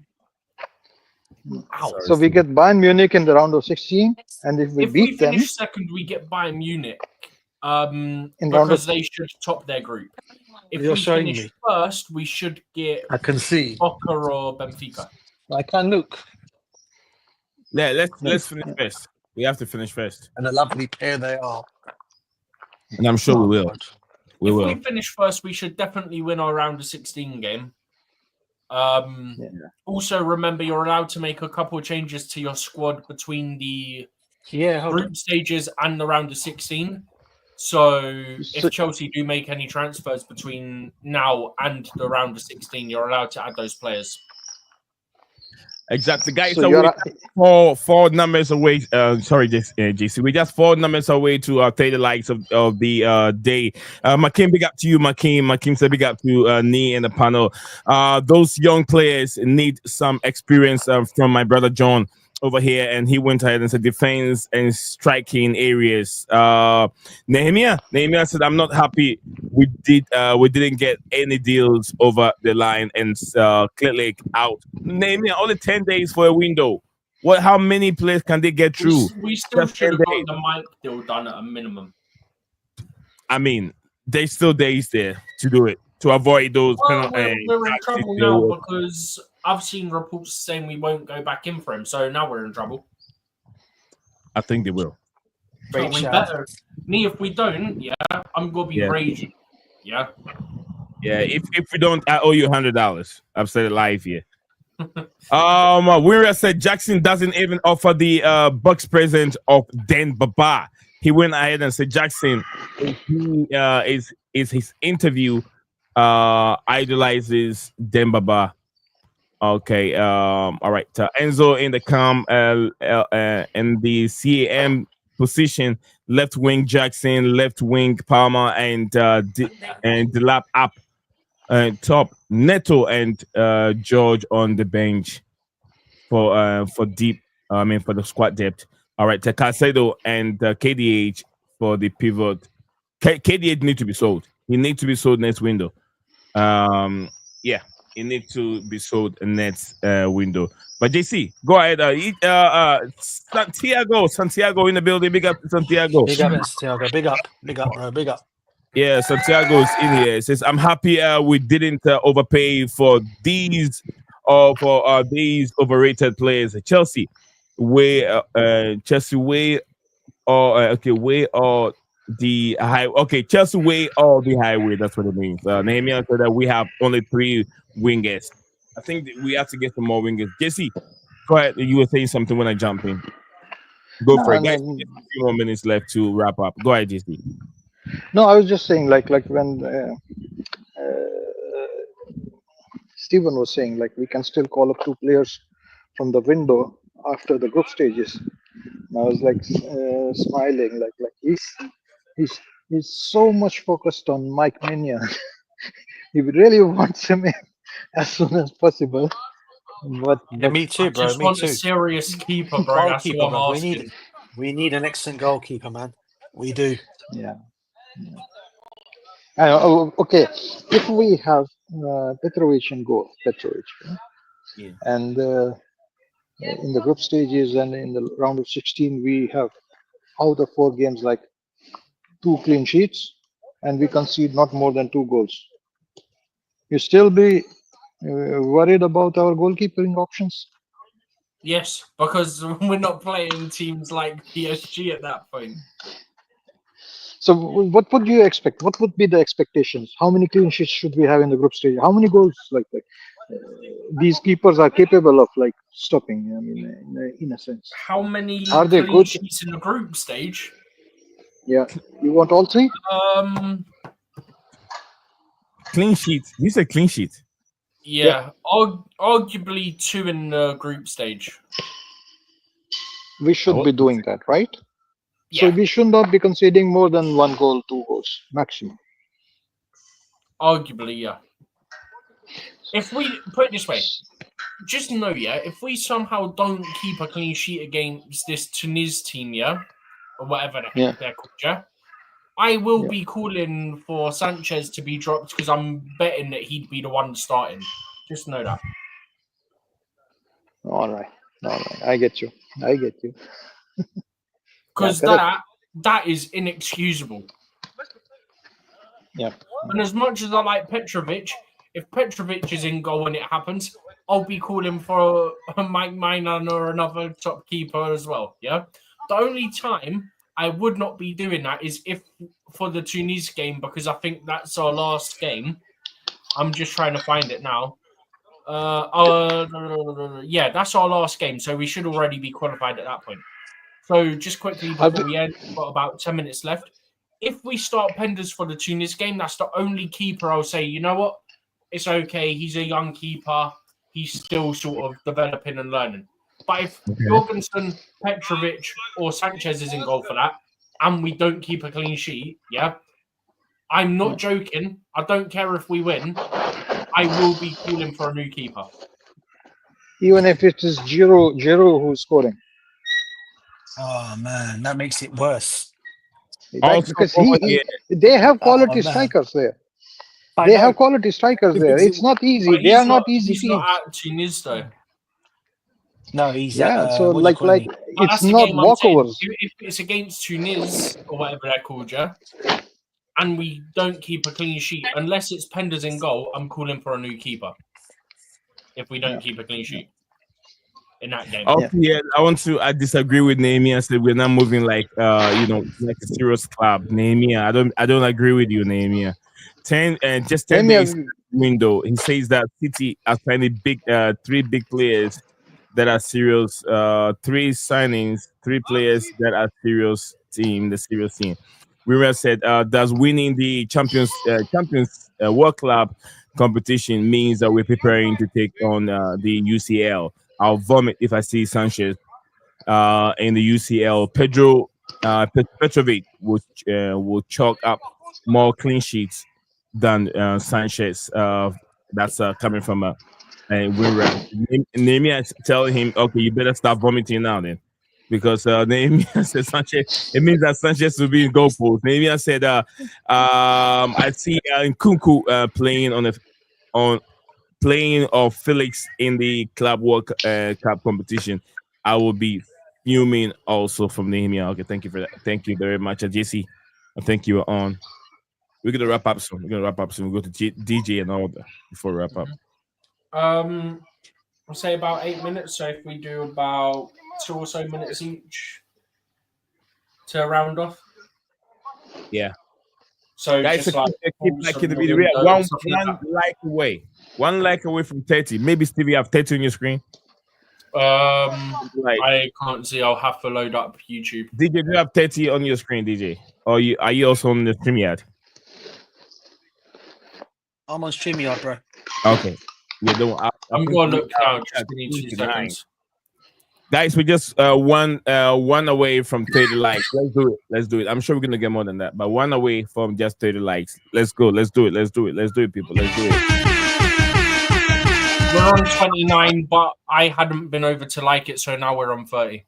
Ow. So we get Bayern Munich in the round of 16, and if we If beat we them finish second, we get Bayern Munich round because of- they should top their group. If You're we showing finish me. first, we should get I can see. Boca or Benfica. I can look. Yeah, let's finish first. We have to finish first, And a lovely pair they are. and I'm sure we will. We If will. we finish first, we should definitely win our round of 16 game. Also, remember you're allowed to make a couple of changes to your squad between the group stages and the round of 16. So if Chelsea do make any transfers between now and the round of 16, you're allowed to add those players. Exactly, guys. So So you're we're four numbers away. Sorry, JC. We're just 4 numbers away to take the likes of the day. Makim, big up to you, Makim. Makim said big up to Nee in the panel. Those young players need some experience from my brother John over here, and he went ahead and said defense and striking areas. Nehemiah said, I'm not happy we didn't get any deals over the line, and Clearlake out. Nehemiah, only 10 days for a window. How many players can they get through? We still Just should have 10 got days. the Mike deal done at a minimum. I mean, there's still days there to do it, to avoid those Well, penalties. we're in trouble now because I've seen reports saying we won't go back in for him. So now we're in trouble. I think they will. So we better. Me, if we don't, I'm gonna be raging. Yeah. Yeah, if we don't, I owe you $100. I've said it live here. Wira said Jackson doesn't even offer the Bucks present of Den Baba. He went ahead and said Jackson is his interview idolizes Den Baba. Okay, all right. Enzo in the in the CAM position, left wing Jackson, left wing Palmer, and Delap up top. Neto and George on the bench for deep. For the squad depth. All right, Caicedo and KDH for the pivot. KDH need to be sold. He needs to be sold next window. It needs to be sold next window. But JC, go ahead. Santiago in the building. Big up Santiago. Big up, Santiago. Big up, bro. Big up. Yeah, Santiago's in here. It says, I'm happy we didn't overpay for these overrated players. Chelsea way or the high. Okay, Chelsea way or the highway. That's what it means. Nehemiah said that we have only 3 wingers. I think we have to get some more wingers. JC, go ahead. You were saying something when I jump in. Go for it, guys. A few more minutes left to wrap up. Go ahead, JC. No, I was just saying, like when Stephen was saying, like we can still call up 2 players from the window after the group stages. And I was like smiling, like he's so much focused on Mike Maignan. He really wants him in as soon as possible. But me too, bro. I just Me want too. a serious keeper, bro. That's Goalkeeper, what I'm bro. asking. We need an excellent goalkeeper, man. We do. Yeah. Okay, if we have Petrovic and goal, and in the group stages and in the round of 16, we have out of 4 games like 2 clean sheets, and we concede not more than 2 goals. You still be worried about our goalkeeping options? Yes, because we're not playing teams like PSG at that point. So what would you expect? What would be the expectations? How many clean sheets should we have in the group stage? How many goals these keepers are capable of stopping? I mean, in a sense. How many are they clean good? sheets in the group stage? Yeah. You want all three? Clean sheet. You said clean sheet. Yeah. Arguably 2 in the group stage. We should be doing that, right? So Yeah. we should not be conceding more than 1 goal, 2 goals maximum. Arguably, yeah. If we put it this way, just know, yeah, if we somehow don't keep a clean sheet against this Tunis team, yeah, or whatever the heck they're called, yeah, I will be calling for Sanchez to be dropped because I'm betting that he'd be the one starting. Just know that. All right. I get you. Because that is inexcusable. Yeah. And as much as I like Petrovic, if Petrovic is in goal when it happens, I'll be calling for Mike Maignan or another top keeper as well. Yeah. The only time I would not be doing that is if for the Tunis game, because I think that's our last game. I'm just trying to find it now. Yeah, that's our last game, so we should already be qualified at that point. So just quickly before we end, we've got about 10 minutes left. If we start Penders for the Tunis game, that's the only keeper I'll say, you know what? It's okay. He's a young keeper. He's still sort of developing and learning. But if Jorgensen, Petrovic, or Sanchez is in goal for that, and we don't keep a clean sheet, yeah, I'm not joking. I don't care if we win. I will be calling for a new keeper. Even if it is Giroud who's scoring. Oh man, that makes it worse. Because they have quality strikers there. They have quality strikers there. It's not easy. They are not easy teams. He's not at Tunis though. No, he's so like it's not walkovers. If it's against Tunis or whatever they're called, yeah, and we don't keep a clean sheet unless it's Penders in goal, I'm calling for a new keeper. If we don't keep a clean sheet in that game. I disagree with Nehemiah. I said we're not moving like like a serious club. Nehemiah, I don't agree with you, Nehemiah. 10 days window. He says that City are signing three big players that are serious. 3 signings, 3 players that are serious team. The serious team. We said does winning the Champions World Club competition means that we're preparing to take on the UCL. I'll vomit if I see Sanchez in the UCL. Petrovic will chalk up more clean sheets than Sanchez. That's coming from a Winra. Nehemiah is telling him, okay, you better stop vomiting now then. Because Nehemiah said Sanchez, it means that Sanchez will be in goal post. Nehemiah said, I see Nkunku playing of Felix in the Club World Cup competition. I will be fuming also from Nehemiah. Okay, thank you for that. Thank you very much, JC. I think you are on. We're gonna wrap up soon. We'll go to DJ and all that before we wrap up. I'll say about 8 minutes. So if we do about 2 or so minutes each to round off. Yeah. So guys, just keep liking the video. Yeah, one like away from 30. Maybe Stevie, you have 30 on your screen. I can't see. I'll have to load up YouTube. DJ, do you have 30 on your screen, DJ? Or are you also on the StreamYard? I'm on StreamYard, bro. Okay. Yeah, I'm going to look now. Just give me 2 seconds. Guys, we just one away from 30 likes. Let's do it. I'm sure we're gonna get more than that, but 1 away from just 30 likes. Let's go. Let's do it, people. Let's do it. We're on 29, but I hadn't been over to like it, so now we're on 30.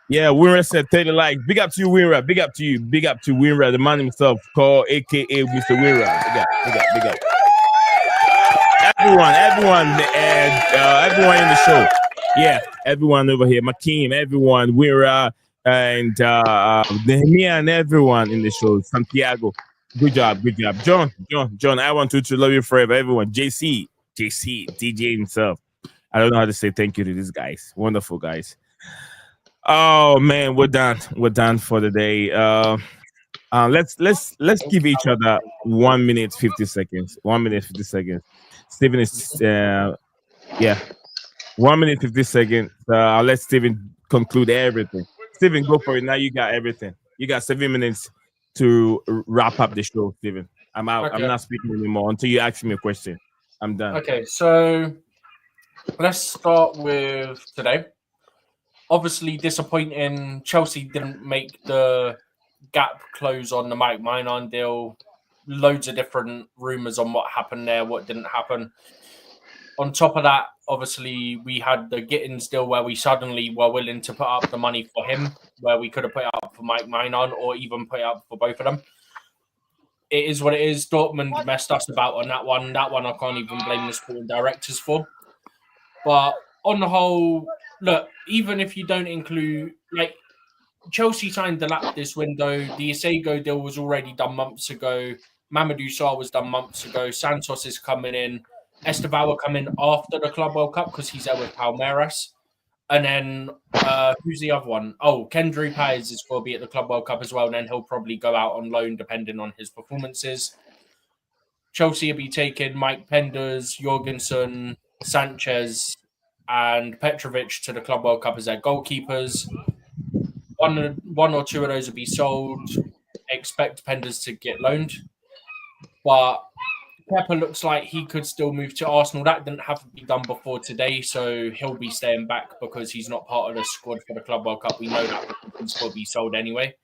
Yeah, Winra said 30 likes. Big up to you, Winra. Big up to you. Big up to Winra, the man himself, called AKA Mr. Winra. Big up. Everyone in the show. Yeah, everyone over here, Makeem, everyone, Winra, and Nehemiah, and everyone in the show. Santiago, good job. John, I want to love you forever. Everyone, JC, DJ himself. I don't know how to say thank you to these guys. Wonderful guys. Oh man, we're done for the day. Let's give each other 1 minute 50 seconds. 1 minute 50 seconds. Steven is 1 minute 50 seconds. I'll let Steven conclude everything. Steven, go for it. Now you got everything. You got 7 minutes to wrap up the show, Steven. I'm out. Okay. I'm not speaking anymore until you ask me a question. I'm done. Okay, so let's start with today. Obviously disappointing. Chelsea didn't make the gap close on the Mike Maignan deal. Loads of different rumours on what happened there, what didn't happen. On top of that, obviously, we had the Gittens deal where we suddenly were willing to put up the money for him, where we could have put it up for Mike Maignan or even put it up for both of them. It is what it is. Dortmund messed us about on that one. That one I can't even blame the sporting directors for. But on the whole, look, even if you don't include, like, Chelsea signed the lap this window. The Isego deal was already done months ago. Mamadou Sarr was done months ago. Santos is coming in. Estevao will come in after the Club World Cup because he's there with Palmeiras. And then who's the other one? Oh, Kendry Paez is going to be at the Club World Cup as well. And then he'll probably go out on loan depending on his performances. Chelsea will be taking Mike Penders, Jorgensen, Sanchez, and Petrovic to the Club World Cup as their goalkeepers. One or two of those will be sold. Expect Penders to get loaned. But Pepper looks like he could still move to Arsenal. That didn't have to be done before today, so he'll be staying back because he's not part of the squad for the Club World Cup. We know that he's going to be sold anyway.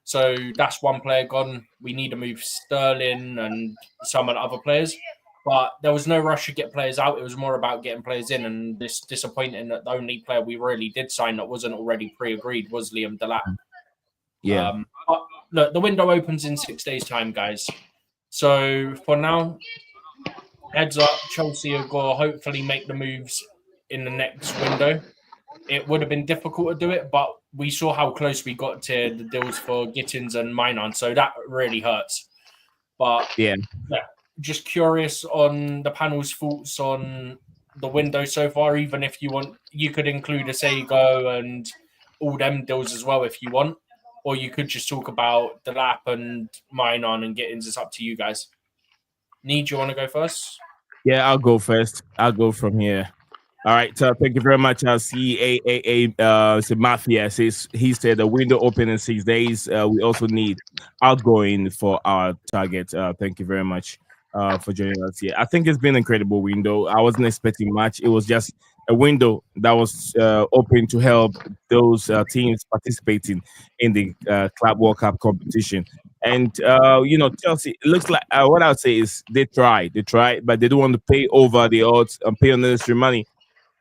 So that's one player gone. We need to move Sterling and some of the other players. But there was no rush to get players out. It was more about getting players in. And this disappointing that the only player we really did sign that wasn't already pre-agreed was Liam Delap. Yeah. But look, the window opens in 6 days' time, guys. So for now, heads up, Chelsea are going to hopefully make the moves in the next window. It would have been difficult to do it, but we saw how close we got to the deals for Gittens and Maignan, so that really hurts. But yeah, just curious on the panel's thoughts on the window so far. Even if you want, you could include Isego and all them deals as well if you want. Or you could just talk about the lap and Maignan and Gittens. It's up to you guys. Need you want to go first? Yeah, I'll go first. I'll go from here. All right. Thank you very much. CAAA Mafia says he said the window open in 6 days. We also need outgoing for our target. Thank you very much for joining us here. I think it's been an incredible window. I wasn't expecting much. It was just a window that was open to help those teams participating in the Club World Cup competition. And, Chelsea, it looks like what I would say is they tried, but they don't want to pay over the odds and pay unnecessary money.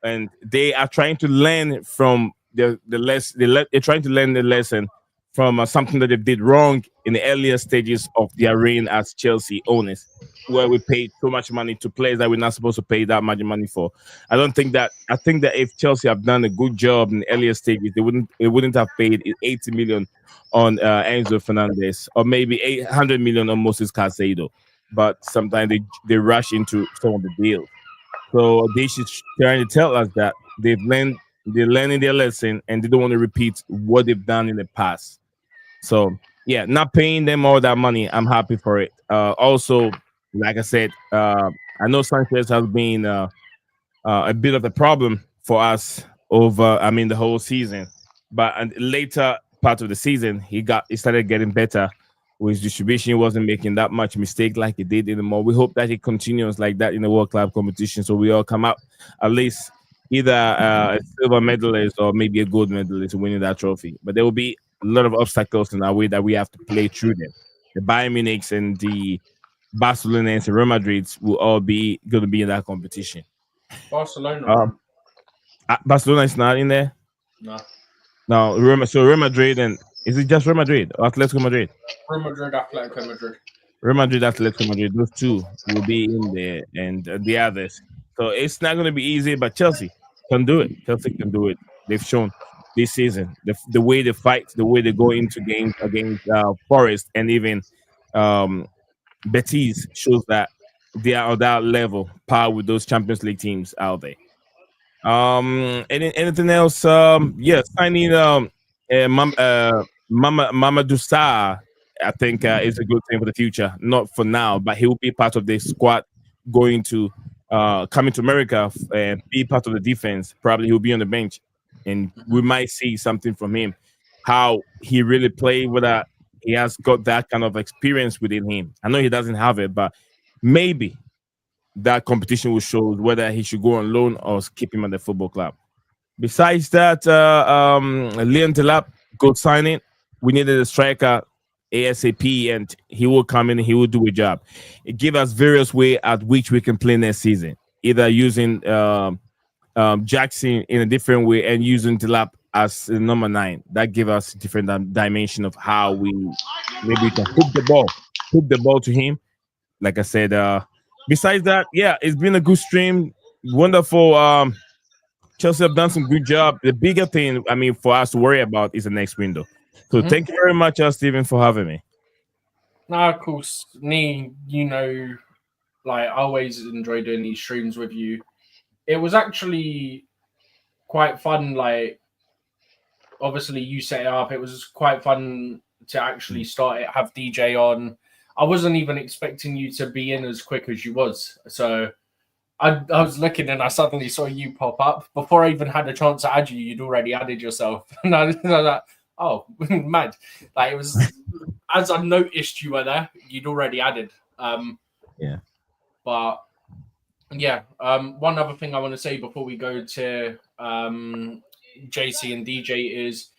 And they are trying to learn from the lesson. They're trying to learn the lesson from something that they did wrong in the earlier stages of their reign as Chelsea owners, where we paid so much money to players that we're not supposed to pay that much money for. I think that if Chelsea have done a good job in the earlier stages, they wouldn't have paid 80 million on Enzo Fernandez or maybe 800 million on Moses Caicedo. But sometimes they rush into some of the deals. So they should try to tell us that they're learning their lesson and they don't want to repeat what they've done in the past. So yeah, not paying them all that money, I'm happy for it. Also, like I said, I know Sanchez has been a bit of a problem for us over, the whole season. But later part of the season, he started getting better. With his distribution, he wasn't making that much mistake like he did anymore. We hope that he continues like that in the World Club competition, so we all come out at least either a silver medalist or maybe a gold medalist winning that trophy. But there will be a lot of obstacles in our way that we have to play through them. The Bayern Munichs and the Barcelona and Real Madrids will all be going to be in that competition. Barcelona. Barcelona is not in there. No. Real Madrid and. Is it just Real Madrid or Atletico Madrid? Real Madrid, Atletico Madrid. Real Madrid, Atletico Madrid. Those two will be in there, and the others. So it's not going to be easy, but Chelsea can do it. Chelsea can do it. They've shown this season the way they fight, the way they go into games against Forest and even Betis shows that they are on that level, par with those Champions League teams out there. Anything else? Signing Mamadou Sarr, I think is a good thing for the future. Not for now, but he will be part of the squad coming to America and be part of the defense. Probably he'll be on the bench, and we might see something from him how he really played, whether he has got that kind of experience within him. I know he doesn't have it, but maybe that competition will show whether he should go on loan or keep him at the football club. Besides that, Leon Delap, good signing. We needed a striker ASAP, and he will come in. He will do a job. It gives us various ways at which we can play next season, either using Jackson in a different way and using Delap as number 9. That gives us a different dimension of how we maybe can hook the ball to him. Like I said, besides that, yeah, it's been a good stream. Wonderful. Chelsea have done some good job. The bigger thing, I mean, for us to worry about is the next window. So thank you very much, Stephen, for having me. No, of course, you know, like I always enjoy doing these streams with you. It was actually quite fun. Like, obviously, you set it up. It was quite fun to actually start it, have DJ on. I wasn't even expecting you to be in as quick as you was. So I was looking and I suddenly saw you pop up. Before I even had a chance to add you, you'd already added yourself. And I was like, oh, mad. Like, it was, as I noticed you were there, you'd already added. Yeah. But, yeah, one other thing I want to say before we go to JC and DJ is,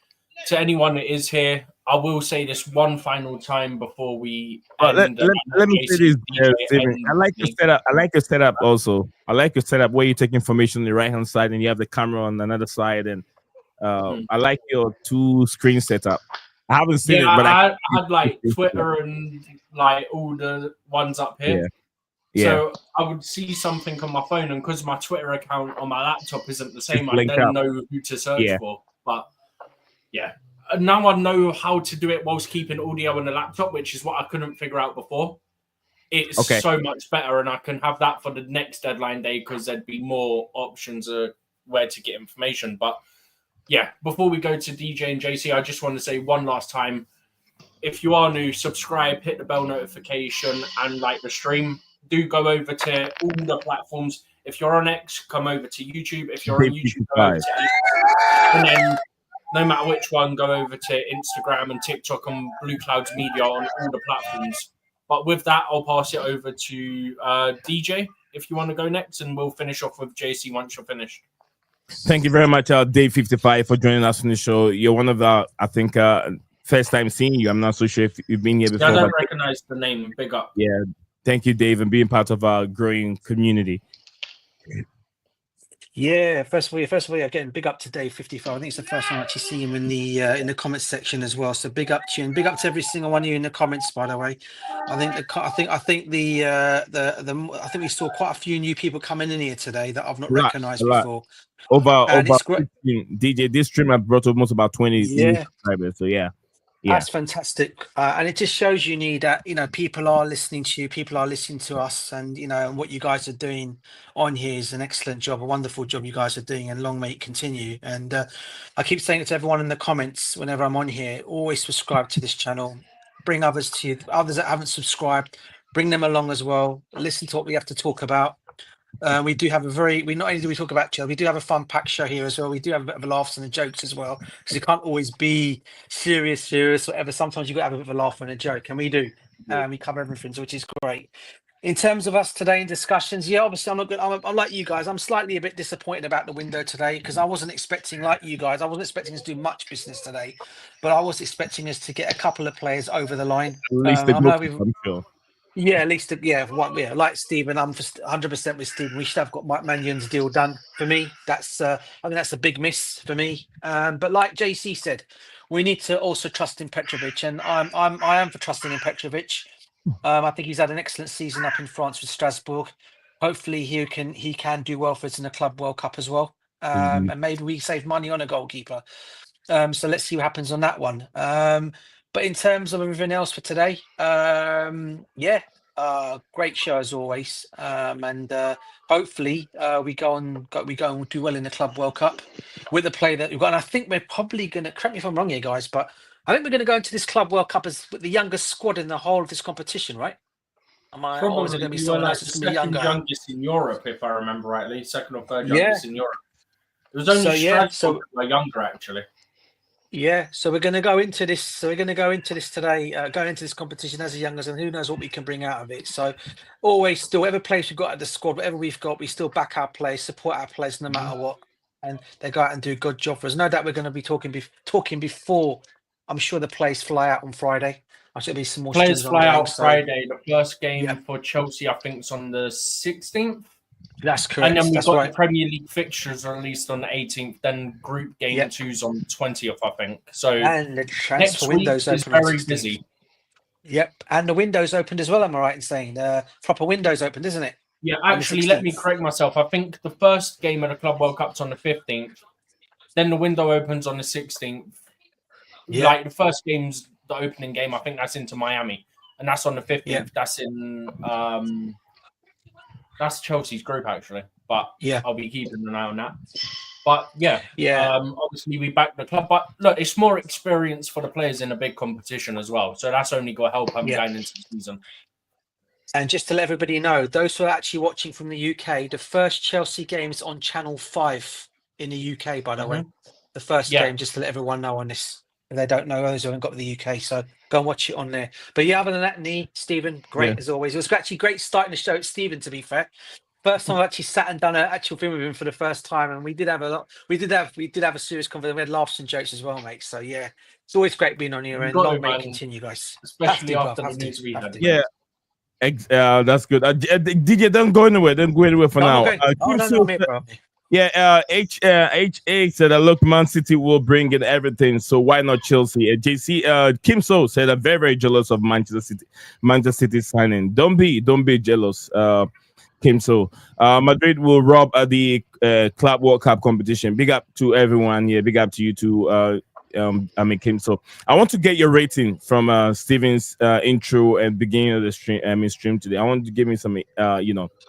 to anyone that is here, I will say this one final time before we end. Let me say this, Steven. I like your setup. I like your setup also. I like your setup where you take information on the right hand side and you have the camera on another side. And I like your 2 screen setup. I haven't seen it, but I had like Twitter and like all the ones up here. Yeah. So I would see something on my phone, and because my Twitter account on my laptop isn't the same, I link then up. know who to search for. But yeah, now I know how to do it whilst keeping audio on the laptop, which is what I couldn't figure out before. It's so much better, and I can have that for the next deadline day because there'd be more options of where to get information. But yeah, before we go to DJ and JC, I just want to say one last time, if you are new, subscribe, hit the bell notification, and like the stream. Do go over to all the platforms. If you're on X, come over to YouTube. If you're on YouTube, go over to X. And then no matter which one, go over to Instagram and TikTok and Blueclouds Media on all the platforms. But with that, I'll pass it over to DJ if you want to go next, and we'll finish off with JC once you're finished. Thank you very much, Dave 55, for joining us on the show. You're one of the, I think, first time seeing you. I'm not so sure if you've been here before. Yeah, I don't recognize the name. Big up. Yeah. Thank you, Dave, and being part of our growing community. Yeah, first of all, again, big up to Dave 55. I think it's the first time I actually see him in the comments section as well. So big up to you, and big up to every single one of you in the comments. By the way, I think we saw quite a few new people coming in here today that I've not recognized before. Over DJ, this stream I brought almost about 20 new subscribers. So yeah. That's fantastic, and it just shows you that people are listening to you, people are listening to us, and and what you guys are doing on here is an excellent job, a wonderful job you guys are doing, and long may it continue. And I keep saying it to everyone in the comments whenever I'm on here: always subscribe to this channel, bring others that haven't subscribed, bring them along as well. Listen to what we have to talk about. We do have not only do we talk about Chelsea, we do have a fun pack show here as well. We do have a bit of a laughs and the jokes as well, because you can't always be serious, whatever. Sometimes you got to have a bit of a laugh and a joke, and we do. We cover everything, which is great. In terms of us today in discussions, obviously I'm not good. I'm like you guys. I'm slightly a bit disappointed about the window today, because I wasn't expecting, like you guys, I wasn't expecting us to do much business today, but I was expecting us to get a couple of players over the line. At least I'm sure. Yeah, at least like Stephen, I'm just 100% with Stephen. We should have got Mike Maignan's deal done. For me, that's I think that's a big miss for me. But like JC said, we need to also trust in Petrovic, and I am for trusting in Petrovic. I think he's had an excellent season up in France with Strasbourg. Hopefully he can do well for us in the Club World Cup as well. And maybe we save money on a goalkeeper. So let's see what happens on that one. But in terms of everything else for today, great show as always, and hopefully we go and do well in the Club World Cup with the play that we've got. And I think we're probably going to, correct me if I'm wrong here, guys, but I think we're going to go into this Club World Cup as the youngest squad in the whole of this competition, right? Or is it going to be someone else that's going to be younger? Youngest in Europe, if I remember rightly, second or third youngest in Europe. It was only Strasbourg that were younger, actually. Yeah, so we're going to go into this. So we're going to go into this today, going into this competition as a youngers, and who knows what we can bring out of it. So always, still, whatever players we've got at the squad, whatever we've got, we still back our players, support our players no matter what, and they go out and do a good job for us. No doubt we're going to be talking before. I'm sure the players fly out on Friday. I should be some more Players streams fly ongoing, out so Friday. The first game Yeah. for Chelsea, I think, is on the 16th. That's correct. And then we've That's got right. the Premier League fixtures released on the 18th. Then group game Yep. 2's on the 20th, I think. So And the next transfer week windows is open on very 16th. busy. Yep, and the windows opened as well. Am I right in saying the proper windows opened, isn't it? Yeah, On the actually, let me 16th. correct myself. I think the first game of the Club World Cup's on the 15th. Then the window opens on the 16th. Yeah. Like the first game's the opening game. I think that's into Miami, and that's on the 15th. Yeah. That's in that's Chelsea's group actually, but Yeah. I'll be keeping an eye on that. But yeah, Yeah. obviously we back the club, but look, it's more experience for the players in a big competition as well. So that's only going to help them going into the season. And just to let everybody know, those who are actually watching from the UK, the first Chelsea game is on Channel 5 in the UK, by the way. The first game, just to let everyone know on this. If they don't know, those who haven't got the UK, so go and watch it on there. But yeah, other than that, Stephen, great as always. It was actually great starting the show at Stephen, to be fair. First time I actually sat and done an actual film with him for the first time, and we did have a serious conversation. We had laughs and jokes as well, mate. So yeah, it's always great being on here, and long may it continue, guys. Especially after the news we had. Yeah. That's good. DJ, don't go anywhere. Don't go anywhere for now. H8 said, look, Man City will bring in everything, so why not Chelsea? Kim So said, I'm very, very jealous of Manchester City signing. Don't be jealous, Kim So. Madrid will rob the Club World Cup competition. Big up to everyone here. Big up to you too. Kim. So I want to get your rating from Steven's intro and beginning of the stream today. I want to give me some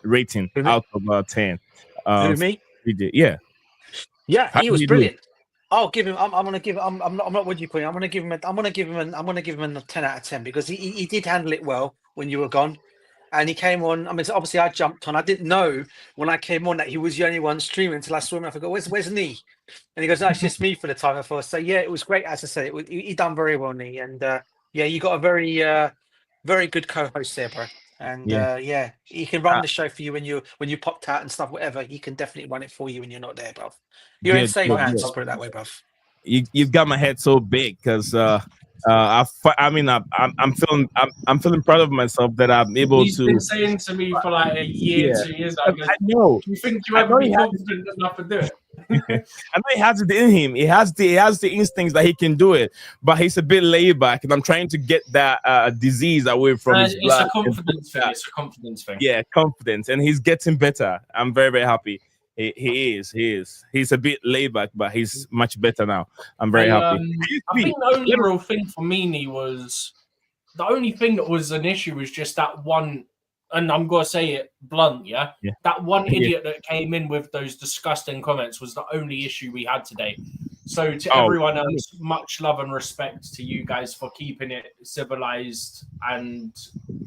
rating out of 10. Who, me? Yeah, he was brilliant. I'll give him. I'm gonna give. I'm not. What do you put? I'm gonna give him. I'm gonna give him a 10 out of 10 because he did handle it well when you were gone. And he came on. I mean, obviously, I jumped on. I didn't know when I came on that he was the only one streaming until I saw him. I forgot, where's Nee? And he goes, no, it's just me for the time before. So, yeah, it was great. As I said, he done very well, Nee. And, you got a very good co-host there, bro. And, he can run the show for you when you popped out and stuff, whatever. He can definitely run it for you when you're not there, bro. You're in safe hands, let's put it that way, bro. You've got my head so big because I'm feeling proud of myself that I'm able He's to. Been saying to me for like a year, 2 years. I know. Do you think you ever be confident enough to do it? I know he has it in him. He has the instincts that he can do it, but he's a bit laid back, and I'm trying to get that disease away from his blood. It's a confidence thing. It's a confidence thing. Yeah, confidence, and he's getting better. I'm very, very happy. He is. He's a bit laid back, but he's much better now. I'm very happy. I think the only real thing for me was the only thing that was an issue was just that one, and I'm gonna say it blunt, that one idiot that came in with those disgusting comments was the only issue we had today. So to everyone else, much love and respect to you guys for keeping it civilized and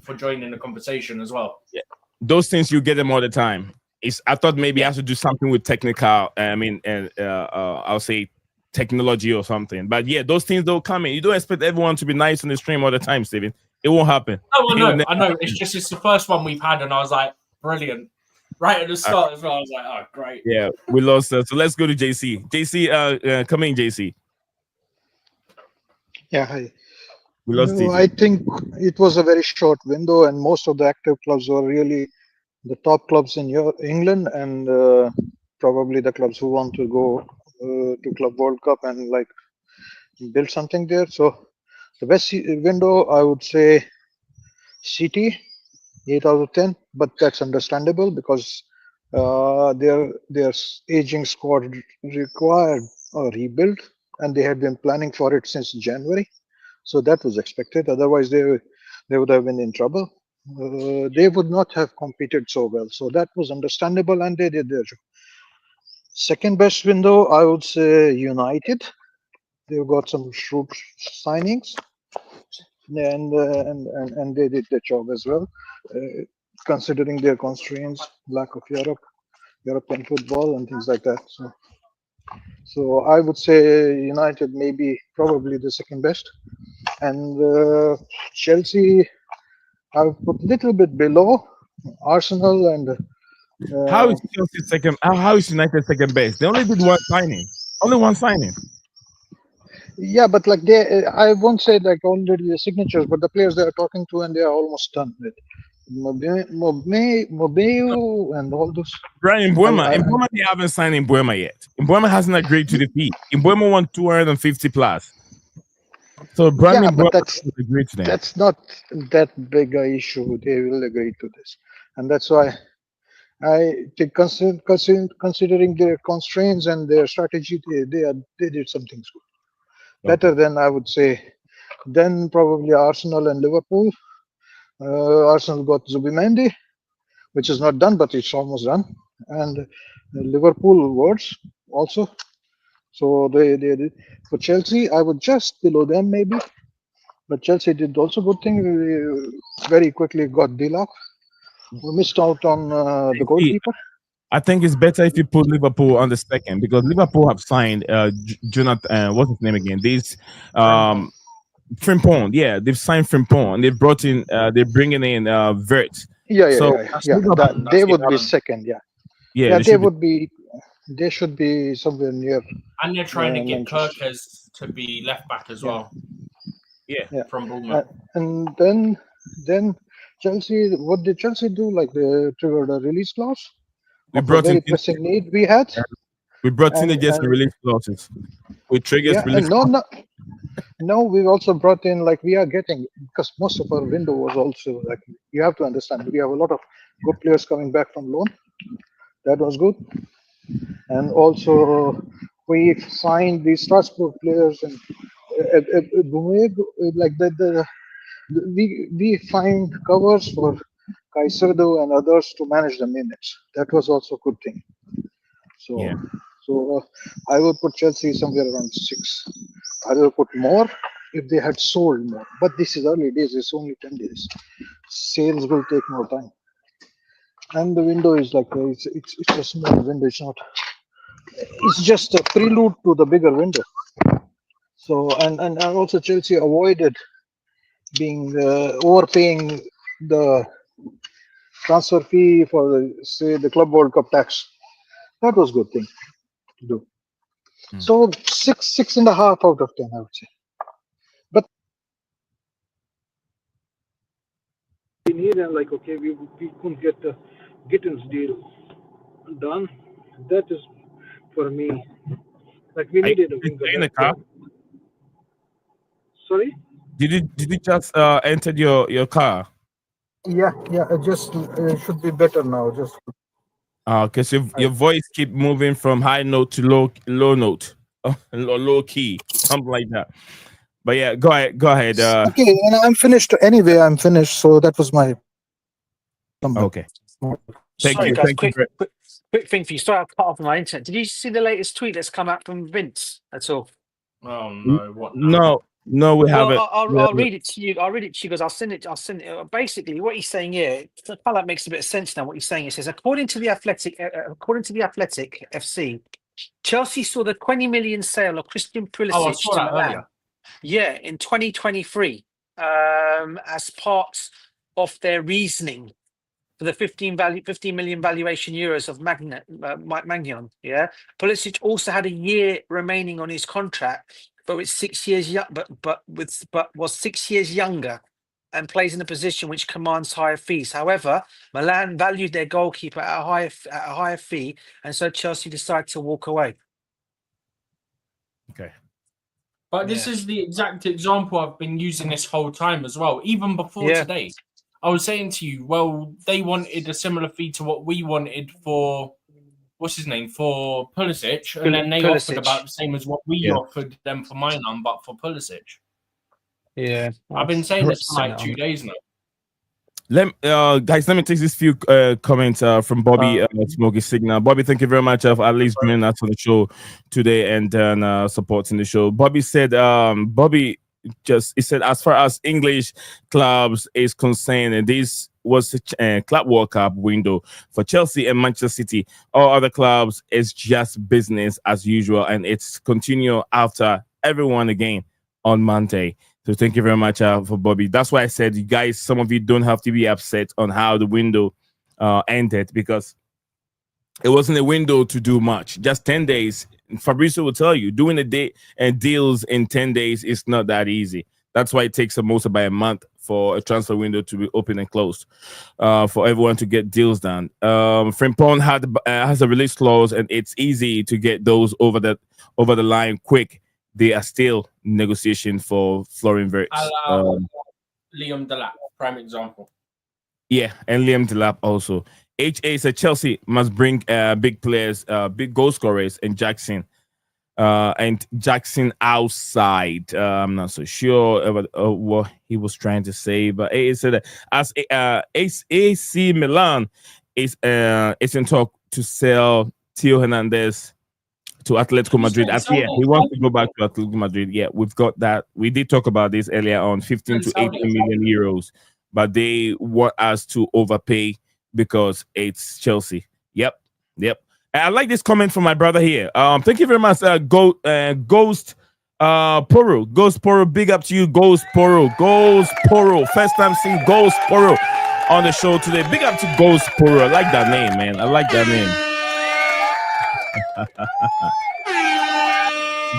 for joining the conversation as well. Yeah, those things you get them all the time. I thought maybe I have to do something with technical. I'll say technology or something. But yeah, those things don't come in. You don't expect everyone to be nice on the stream all the time, Steven. It won't happen. Oh, I know. It's the first one we've had, and I was like, brilliant. Right at the start as well, I was like, oh, great. Yeah, we lost. So let's go to JC. JC, come in, JC. Yeah, hi. We lost. I think it was a very short window, and most of the active clubs were really the top clubs in England, and probably the clubs who want to go to Club World Cup and like build something there. So the best window, I would say City, 8 out of 10, but that's understandable because their aging squad required a rebuild, and they had been planning for it since January. So that was expected. Otherwise, they would have been in trouble. They would not have competed so well. So that was understandable, and they did their job. Second best window, I would say United. They've got some shrewd signings, and they did their job as well, considering their constraints, lack of European football, and things like that. So So I would say United maybe probably the second best, and Chelsea I would put a little bit below Arsenal and. How is Chelsea second? How is United second best? They only did one signing. Only one signing. Yeah, but like I won't say like already the signatures, but the players they are talking to and they are almost done with Mobeu and all those. Brian Mbuema. Mbuema, they haven't signed Mbuema yet. Mbuema hasn't agreed to the fee. Mbuema won 250 plus. So Brian Mbuema hasn't agreed to that. That's not that big a issue. They will agree to this, and that's why I think considering their constraints and their strategy, they did something good. Better than I would say. Then probably Arsenal and Liverpool. Arsenal got Zubimendi, which is not done, but it's almost done. And Liverpool words also. So they did. For Chelsea, I would just below them maybe. But Chelsea did also good thing. We very quickly got Dilock. We missed out on the goalkeeper. I think it's better if you put Liverpool on the second because Liverpool have signed Jonathan. What's his name again? Frimpong. Yeah, they've signed Frimpong and they've brought in. They're bringing in Vert. Yeah. They would be second. Yeah. They would be. They should be somewhere near. And they're trying to get Kirkes to be left back as well. Yeah. From Bournemouth. And then Chelsea. What did Chelsea do? Like they triggered a release clause. We brought in pressing need we had. We brought teenagers and release clauses. We triggered release. No, we've also brought in like we are getting because most of our window was also like you have to understand we have a lot of good players coming back from loan. That was good, and also we signed these Strasbourg players and like we find covers for Caicedo and others to manage the minutes. That was also a good thing. So I would put Chelsea somewhere around 6. I will put more if they had sold more. But this is early days. It's only 10 days. Sales will take more time. And the window is like it's a small window. It's not. It's just a prelude to the bigger window. So and also Chelsea avoided being overpaying the transfer fee for the Club World Cup tax. That was a good thing to do. So 6.5 out of 10, I would say. But we need and like okay, we couldn't get the Gittens deal done. That is for me. Like we needed a winger. In the car? Sorry? Did you just enter your car? Yeah. It just should be better now. Just. Okay, so your voice keep moving from high note to low note, or low key, something like that. But yeah, go ahead. Okay, and I'm finished anyway. I'm finished. So that was my. Okay. Thank you. Guys, Thank quick, you. quick thing for you. Sorry, I cut off my internet. Did you see the latest tweet that's come out from Vince at all? Oh no! What? No, we haven't. I'll read it to you. I'll read it to you because I'll send it. Basically, what he's saying here, kind of makes a bit of sense now. What he's saying, he says, according to the Athletic FC, Chelsea saw the 20 million sale of Christian Pulisic to Milan. Yeah, in 2023, as part of their reasoning for the 15 million valuation euros of Mike Maignan. Yeah, Pulisic also had a year remaining on his contract. But with 6 years was 6 years younger and plays in a position which commands higher fees. However, Milan valued their goalkeeper at a higher fee, and so Chelsea decided to walk away. Okay. But this is the exact example I've been using this whole time as well. Even before today, I was saying to you, well, they wanted a similar fee to what we wanted for. What's his name for Pulisic, and then they offered about the same as what we offered them for Maignan, but for Pulisic. Yeah, I've been saying this for like 2 days now. Guys, let me take this few comments from Bobby Smoky Signal. Bobby, thank you very much for at least joining us on the show today and supporting the show. Bobby said, Bobby it said as far as English clubs is concerned, and this was a Club World Cup window for Chelsea and Manchester City. All other clubs is just business as usual, and it's continue after everyone again on Monday. So thank you very much for Bobby. That's why I said, you guys, some of you don't have to be upset on how the window ended, because it wasn't a window to do much. Just 10 days. Fabrizio will tell you, doing a day and deals in 10 days is not that easy. That's why it takes most about a month for a transfer window to be open and closed, for everyone to get deals done. Frimpong has a release clause, and it's easy to get those over the line quick. They are still negotiation for Florian Wirtz. Liam Delap, prime example. Yeah, and Liam Delap also. HA said Chelsea must bring big players, big goal scorers, and Jackson outside. I'm not so sure about what he was trying to say, but he said that as AC Milan is in talk to sell Theo Hernandez to Atletico Madrid. As he wants to go back to Atletico Madrid. Yeah, we've got that. We did talk about this earlier on, 15 to 18 million euros, but they want us to overpay because it's Chelsea. Yep. I like this comment from my brother here. Thank you very much, Ghost Poro. Big up to you, Ghost Poro. First time seeing Ghost Poro on the show today. Big up to Ghost Poro. I like that name, man. I like that name.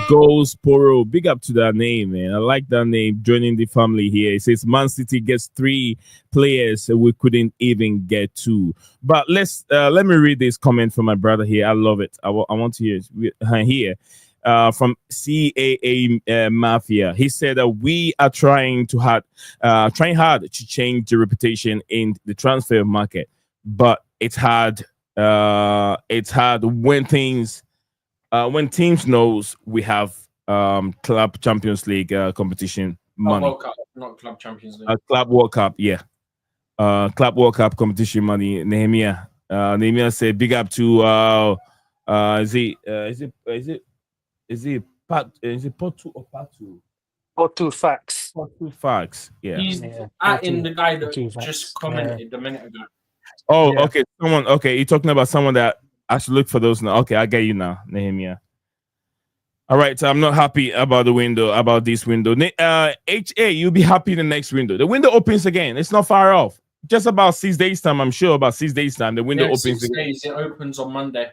Ghost Poro. Big up to that name, man. I like that name. Joining the family here. It says Man City gets 3 players we couldn't even get 2. But let me read this comment from my brother here. I love it. I want to hear from CAA Mafia. He said that we are trying hard to change the reputation in the transfer market, but it's hard. It's hard when teams knows we have Club Champions League competition money. World Cup, not Club Champions League. Club World Cup, yeah. Club World Cup competition money. Nehemiah said, "Big up to is it part? Is it part 2 or part 2? Part 2 facts. Part 2 facts. Yeah. He's in the guy that just commented a minute ago. Oh, yeah. Okay. You're talking about someone that I should look for those now. Okay, I get you now, Nehemiah. All right, so I'm not happy about this window. HA, you'll be happy in the next window. The window opens again. It's not far off. Just about 6 days time, I'm sure. About 6 days time, the window opens 6 again. days. It opens on Monday.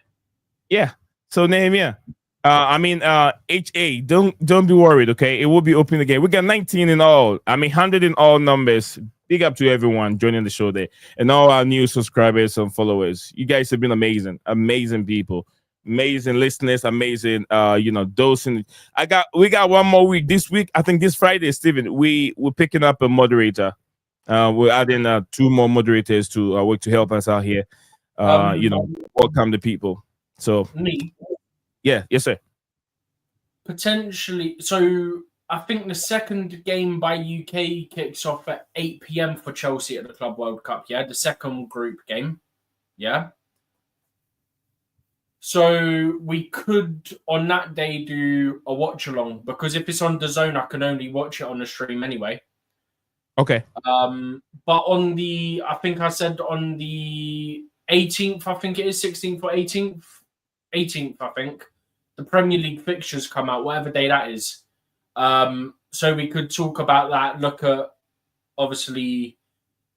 Yeah. So Nehemiah, HA, don't be worried. Okay, it will be open again. We got 19 in all. 100 in all numbers. Big up to everyone joining the show there, and all our new subscribers and followers. You guys have been amazing people, amazing listeners, amazing. Dosing. We got one more week this week. I think this Friday, Stephen. We're picking up a moderator. We're adding 2 more moderators to work to help us out here. Welcome the people. So, yes, sir. Potentially, so. I think the second game by UK kicks off at 8 p.m. for Chelsea at the Club World Cup, yeah? The second group game, yeah? So we could, on that day, do a watch-along, because if it's on the zone, I can only watch it on the stream anyway. Okay. But I think I said on the 18th, I think it is, 16th or 18th? 18th, I think. The Premier League fixtures come out, whatever day that is. So we could talk about that, look at, obviously,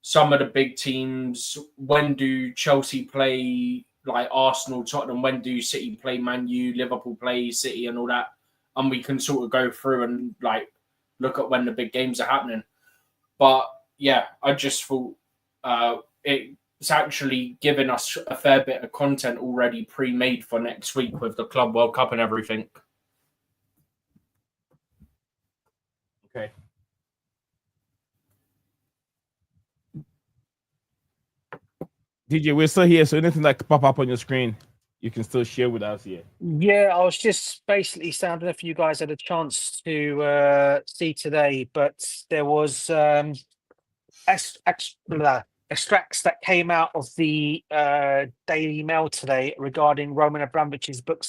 some of the big teams. When do Chelsea play, like Arsenal, Tottenham? When do City play Man U, Liverpool play City and all that? And we can sort of go through and, like, look at when the big games are happening. But, yeah, I just thought it's actually giving us a fair bit of content already pre-made for next week with the Club World Cup and everything. Okay. DJ, we're still here, so anything that pop up on your screen, you can still share with us here. Yeah, I was just basically saying, I don't know if you guys had a chance to see today, but there was extracts that came out of the Daily Mail today regarding Roman Abramovich's book,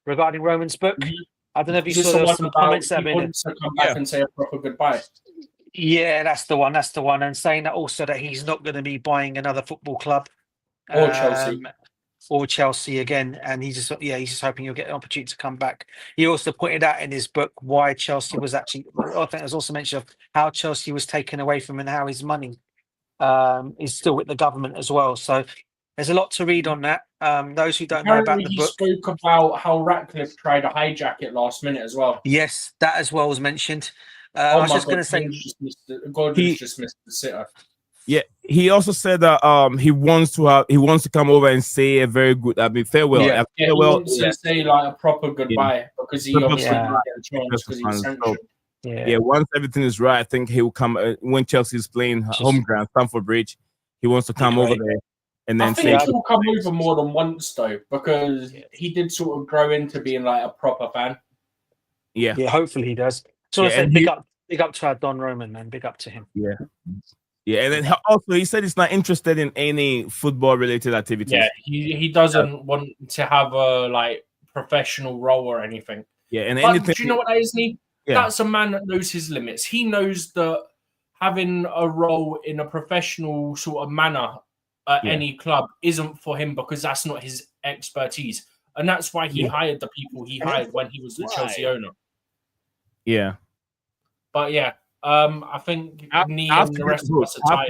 regarding Roman's book. I don't know if you Is this saw the there one some about comments that he have been. wants to come back and say a proper goodbye? Yeah, that's the one. That's the one. And saying that also that he's not going to be buying another football club. Or Chelsea. Or Chelsea again, and he's just hoping he'll get an opportunity to come back. He also pointed out in his book why Chelsea was actually. I think there's also mention of how Chelsea was taken away from him and how his money is still with the government as well. So there's a lot to read on that. Those who don't know about Apparently, the he book, spoke about how Ratcliffe tried to hijack it last minute as well. yes, that as well was mentioned. I Oh was my just going God, to say, Gordon's just missed the sitter. Yeah, he also said that he wants to come over and say a very good, farewell. Yeah. Yeah, he wants to say like a proper goodbye because he obviously Yeah. didn't get a chance because he was sanctioned. Yeah, once everything is right, I think he will come when Chelsea is playing home ground, Stamford Bridge. He wants to come over there and then I say. think he'll come over more than once though, because he did sort of grow into being like a proper fan. Yeah, hopefully he does. So I Yeah, say and big up to our Donnarumma, man. Big up to him. Yeah, and then also he said he's not interested in any football related activities. Yeah, he doesn't want to have a like professional role or anything. Yeah, and But anything. do you know what that is, Lee? Yeah. That's a man that knows his limits. He knows that having a role in a professional sort of manner at any club isn't for him because that's not his expertise. And that's why he hired the people he hired when he was the Chelsea owner. Yeah. But yeah, I think me and the rest of us are tired.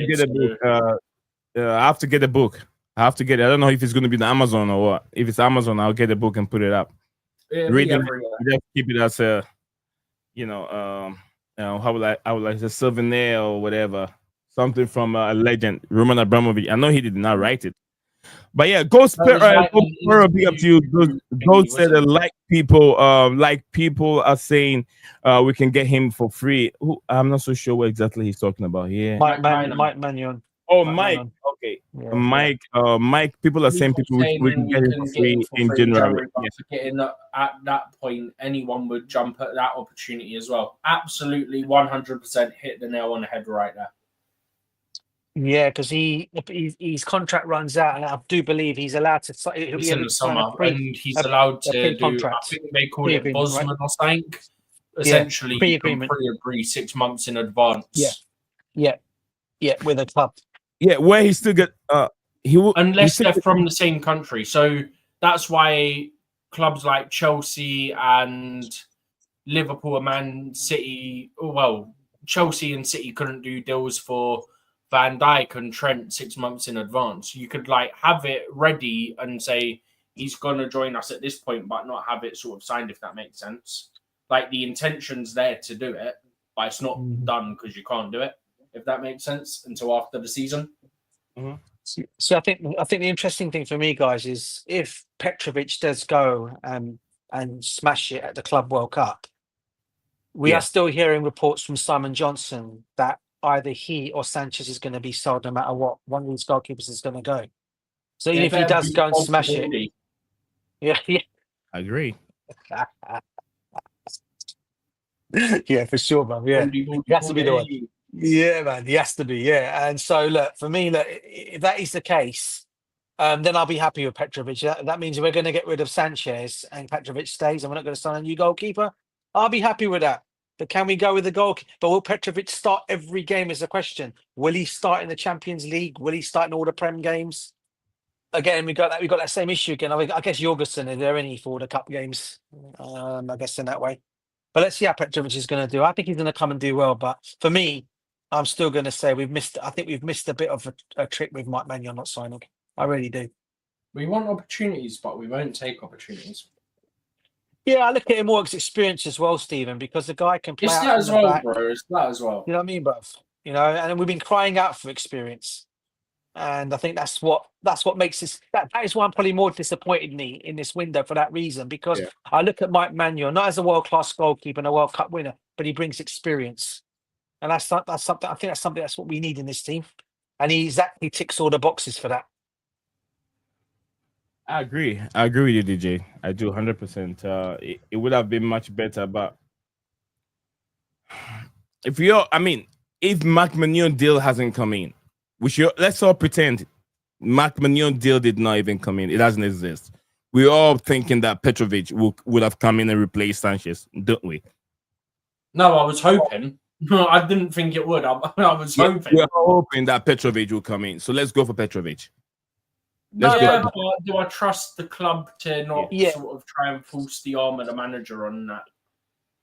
I have to get a book. I have to get it. I don't know if it's going to be the Amazon or what. If it's Amazon, I'll get a book and put it up. Read it. Just keep it as a, how would I say, souvenir or whatever. Something from a legend, Roman Abramovich. I know he did not write it. But yeah, be up to you. Ghost said like people are saying we can get him for free. I'm not so sure what exactly he's talking about here. Mike Maignan. Oh, Mike. Okay. Yeah, Mike, people are saying we can get him for free in January. Getting at that point, anyone would jump at that opportunity as well. Absolutely 100% hit the nail on the head right there. Yeah, because his contract runs out, and I do believe he's allowed to. It's in the summer, and he's allowed to do. I think they call it Bosman or something. Essentially, you can pre-agree 6 months in advance. Yeah, with a club. Yeah, where he still get unless they're from the same country. So that's why clubs like Chelsea and Liverpool and Man City. Well, Chelsea and City couldn't do deals for Van Dijk and Trent 6 months in advance. You could like have it ready and say he's gonna join us at this point, but not have it sort of signed, if that makes sense. Like the intention's there to do it, but it's not done because you can't do it, if that makes sense, until after the season. Mm-hmm. So I think the interesting thing for me, guys, is if Petrovic does go and smash it at the Club World Cup, we are still hearing reports from Simon Johnson that either he or Sanchez is going to be sold no matter what. One of these goalkeepers is going to go. So even if he does go and smash it, yeah, I agree. Yeah, for sure, man. Yeah, he has to be the one. Yeah, man, he has to be. Yeah, and so look, for me, look, if that is the case, then I'll be happy with Petrovic. That means we're going to get rid of Sanchez and Petrovic stays, and we're not going to sign a new goalkeeper. I'll be happy with that. But can we go with the goal? But will Petrovic start every game is the question. Will he start in the Champions League? Will he start in all the Prem games? Again, we got that same issue again. I guess Jorgensen, is there any for the cup games? I guess in that way. But let's see how Petrovic is going to do. I think he's going to come and do well. But for me, I'm still going to say I think we've missed a bit of a trick with Mike Maignan not signing. I really do. We want opportunities, but we won't take opportunities. Yeah, I look at him more as experience as well, Stephen, because the guy can play. It's that as well, bro. It's that as well. You know what I mean, bruv? You know, and we've been crying out for experience, and I think that's what makes this. That is why I'm probably more disappointed in this window for that reason. Because I look at Mike Maignan not as a world class goalkeeper and a World Cup winner, but he brings experience, and that's something. I think that's what we need in this team, and he exactly ticks all the boxes for that. I agree with you, DJ. I do 100%. It would have been much better, but if Mike Maignan deal hasn't come in, let's all pretend Mike Maignan deal did not even come in. It doesn't exist. we're all thinking that Petrovic would have come in and replaced Sanchez, don't we? No, I was hoping. No, I didn't think it would. I was hoping. We're hoping that Petrovic will come in. So let's go for Petrovic. But do I trust the club to not Yeah. sort of try and force the arm of the manager on that?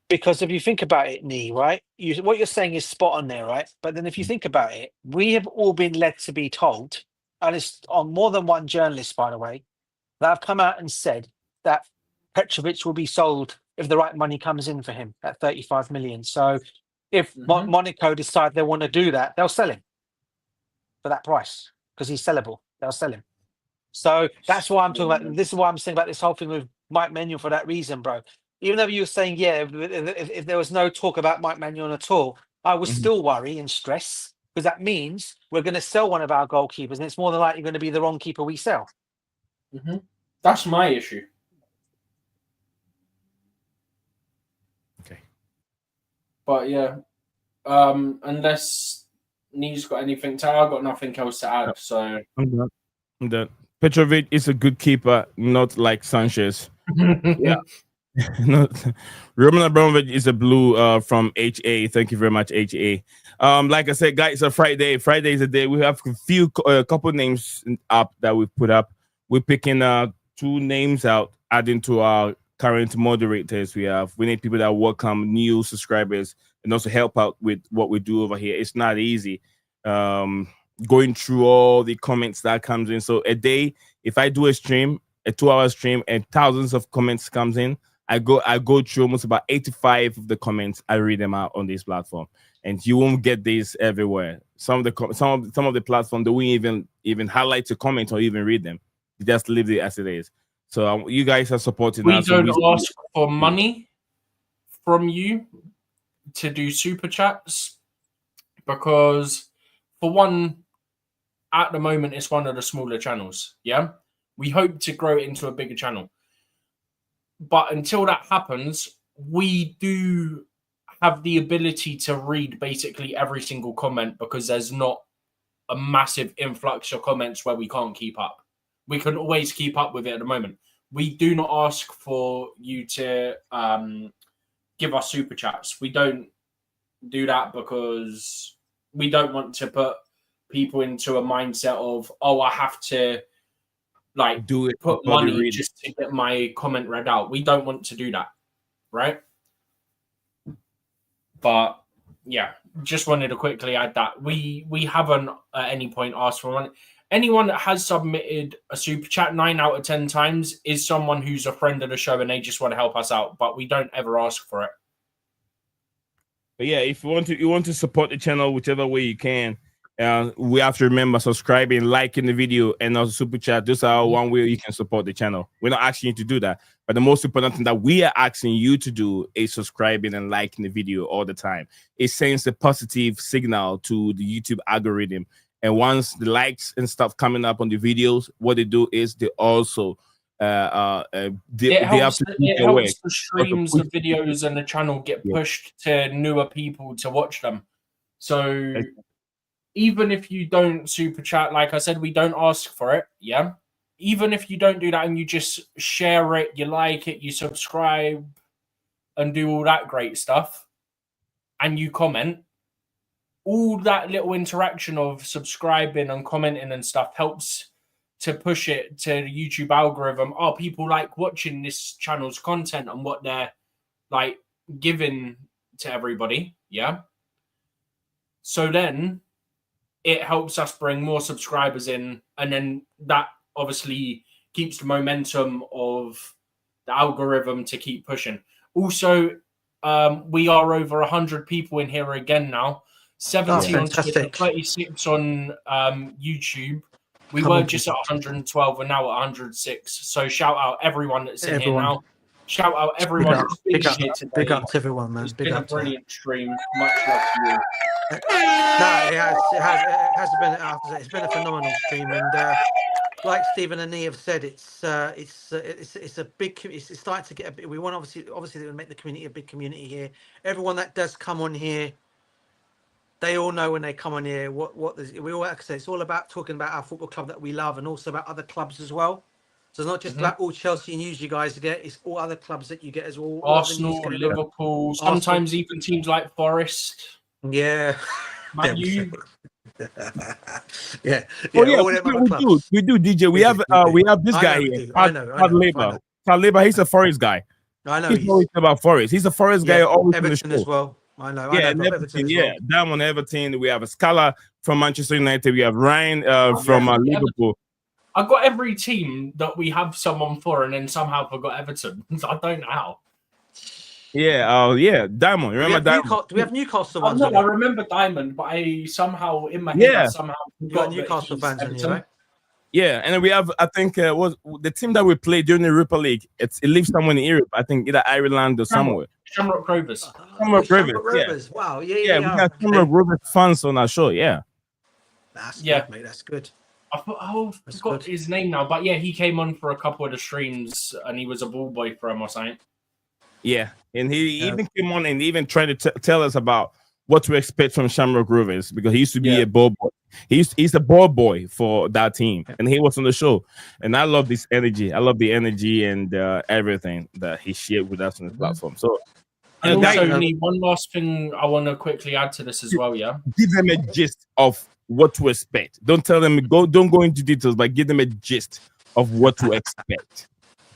Because if you think about it, Nee, right? What you're saying is spot on there, right? But then if you think about it, we have all been led to be told, and it's on more than one journalist, by the way, that have come out and said that Petrovic will be sold if the right money comes in for him at 35 million. So if Monaco decide they want to do that, they'll sell him for that price because he's sellable. They'll sell him. So that's why I'm talking about. This is why I'm saying about this whole thing with Mike Maignan for that reason, bro. Even though you were saying, yeah, if there was no talk about Mike Maignan at all, I would still worry and stress because that means we're going to sell one of our goalkeepers, and it's more than likely going to be the wrong keeper we sell. That's my issue. Okay. But yeah, unless Nee's got anything to add, I've got nothing else to add. So I'm done. Petrovic is a good keeper, not like Sanchez. Yeah. Roman Abramovich is a blue from HA. Thank you very much, HA. Like I said, guys, it's a Friday. Friday is a day. We have a couple names up that we've put up. We're picking 2 names out, adding to our current moderators. We need people that welcome new subscribers and also help out with what we do over here. It's not easy. Going through all the comments that comes in. So a day, if I do a 2-hour stream, and thousands of comments comes in, I go through almost about 85 of the comments. I read them out on this platform, and you won't get this everywhere. Some of the platform they won't even highlight the comment or even read them. You just leave it as it is. So you guys are supporting. We don't ask for money from you to do super chats because, for one, at the moment it's one of the smaller channels. Yeah, we hope to grow it into a bigger channel. But until that happens, we do have the ability to read basically every single comment because there's not a massive influx of comments where we can't keep up. We can always keep up with it at the moment. We do not ask for you to give us super chats. We don't do that because we don't want to put people into a mindset of, oh, I have to put money just to get my comment read out. We don't want to do that, right? But yeah, just wanted to quickly add that we haven't at any point asked for money. Anyone that has submitted a super chat 9 out of 10 times is someone who's a friend of the show and they just want to help us out, but we don't ever ask for it. But yeah, if you want to support the channel whichever way you can, we have to remember subscribing, liking the video, and also super chat. Those are one way you can support the channel. We're not asking you to do that, but the most important thing that we are asking you to do is subscribing and liking the video all the time. It sends a positive signal to the YouTube algorithm, and once the likes and stuff coming up on the videos, what they do is they also it helps the streams, the videos, and the channel get pushed to newer people to watch them. So even if you don't super chat, like I said, we don't ask for it. Yeah. Even if you don't do that and you just share it, you like it, you subscribe and do all that great stuff, and you comment, all that little interaction of subscribing and commenting and stuff helps to push it to the YouTube algorithm. Oh, people like watching this channel's content and what they're like giving to everybody. Yeah. So then it helps us bring more subscribers in, and then that obviously keeps the momentum of the algorithm to keep pushing. Also, we are over 100 people in here again now. 70 on Twitter, 36 on YouTube. We were just at 112. We're now at 106. So shout out everyone that's in here now. Shout out everyone who's been here today. Big up to everyone, man. It's been a brilliant stream. Much love to you. No, it has been. It's been a phenomenal stream, and like Stephen and Nee have said, it's a big. It's starting to get a bit. We want obviously to make the community a big community here. Everyone that does come on here, they all know when they come on here we all, like I say, it's all about talking about our football club that we love, and also about other clubs as well. So it's not just Blackpool, Chelsea, and you guys get. It's all other clubs that you get as well. Arsenal, Liverpool, sometimes even teams like Forest. Yeah. Man U. Yeah. Oh yeah, we do DJ. We have this guy here. Todd Labour, he's a Forest guy. I know. He's always about Forest. He's a Forest guy always Everton in the show. as well. I know. Yeah, I know Everton, as yeah. well. Diamond Everton. We have a Scala from Manchester United. We have Ryan from Liverpool. I got every team that we have someone for, and then somehow forgot Everton. I don't know how. Yeah, yeah, Diamond. Remember Diamond? Do we have Newcastle ones? No, I remember Diamond, but I somehow in my head I somehow got Newcastle fans in here, right? Yeah, and then we have, I think, was the team that we played during the Europa League. It lives somewhere in Europe. I think either Ireland or somewhere. Shamrock Rovers. Shamrock Rovers. Yeah. Wow. Yeah, we got Shamrock Rovers fans on our show. Yeah. That's good, mate. That's good. I forgot his name now, but yeah, he came on for a couple of the streams, and he was a ball boy for him or something. Yeah, and he even came on and even tried to tell us about what to expect from Shamrock Rovers, because he used to be a ball boy. He's a ball boy for that team, and he was on the show. And I love this energy. I love the energy and everything that he shared with us on the platform. So, and also, one last thing I want to quickly add to this as well. Yeah, give them a gist of what to expect. Don't tell them don't go into details, but give them a gist of what to expect.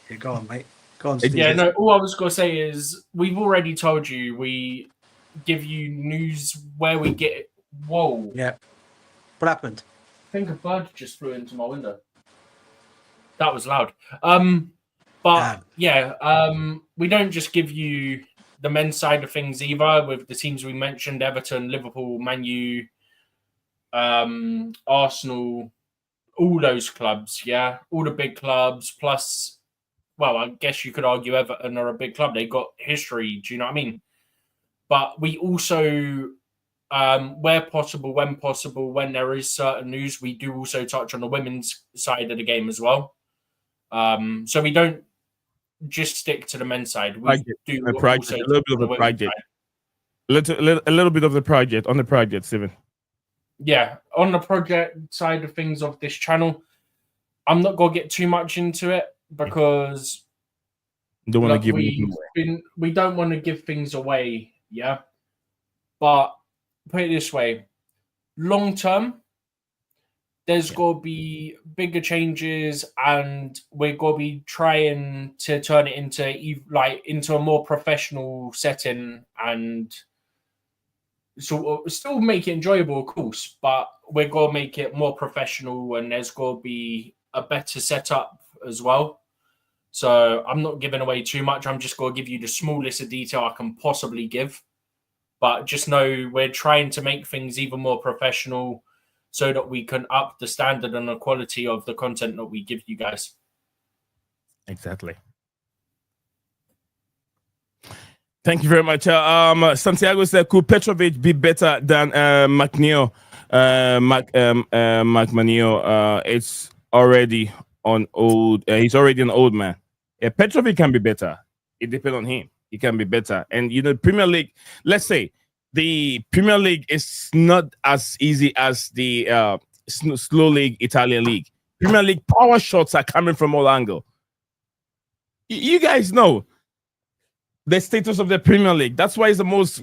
Okay, go on, mate. Go on, Steve. Yeah, no, all I was gonna say is we've already told you we give you news where we get it. Whoa. Yeah. What happened? I think a bird just flew into my window. That was loud. But we don't just give you the men's side of things either, with the teams we mentioned: Everton, Liverpool, Man U, Arsenal, all those clubs, all the big clubs, plus, well, I guess you could argue Everton are a big club. They got history, do you know what I mean? But we also, where possible, when there is certain news, we do also touch on the women's side of the game as well. So we don't just stick to the men's side. We do a project, a little bit of a project. A little bit of the project on the project, Steven. Yeah, on the project side of things of this channel, I'm not gonna get too much into it because we don't want to give things away. Yeah, but put it this way: long term, there's got to be bigger changes, and we're going to be trying to turn it into a more professional setting, and so still make it enjoyable, of course, but we're going to make it more professional, and there's going to be a better setup as well. So I'm not giving away too much. I'm just going to give you the smallest of detail I can possibly give. But just know we're trying to make things even more professional so that we can up the standard and the quality of the content that we give you guys. Exactly. Thank you very much. Santiago said, could Petrovic be better than Maignan? Maignan, it's already on old. He's already an old man. Yeah, Petrovic can be better. It depends on him. He can be better. And, Premier League, let's say the Premier League is not as easy as the slow league, Italian league. Premier League power shots are coming from all angles. You guys know the status of the Premier League. That's why it's the most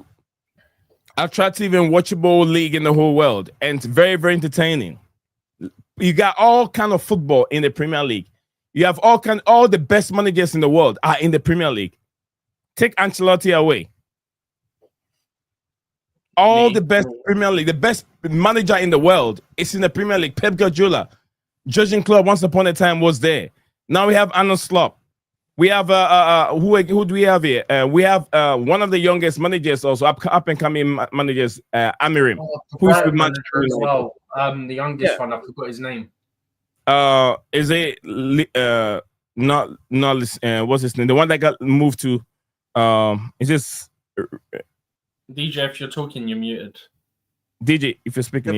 attractive and watchable league in the whole world. And very, very entertaining. You got all kind of football in the Premier League. You have all the best managers in the world are in the Premier League. Take Ancelotti away. All the best Premier League, the best manager in the world is in the Premier League. Pep Guardiola, Jurgen Klopp, once upon a time was there. Now we have Arne Slot. We have who do we have here? We have one of the youngest managers, also up and coming managers, Amirim, who's with Manchester as well. The youngest one, I forgot his name. Is it not what's his name? The one that got moved to is this DJ? If you're talking, you're muted. DJ, if you're speaking,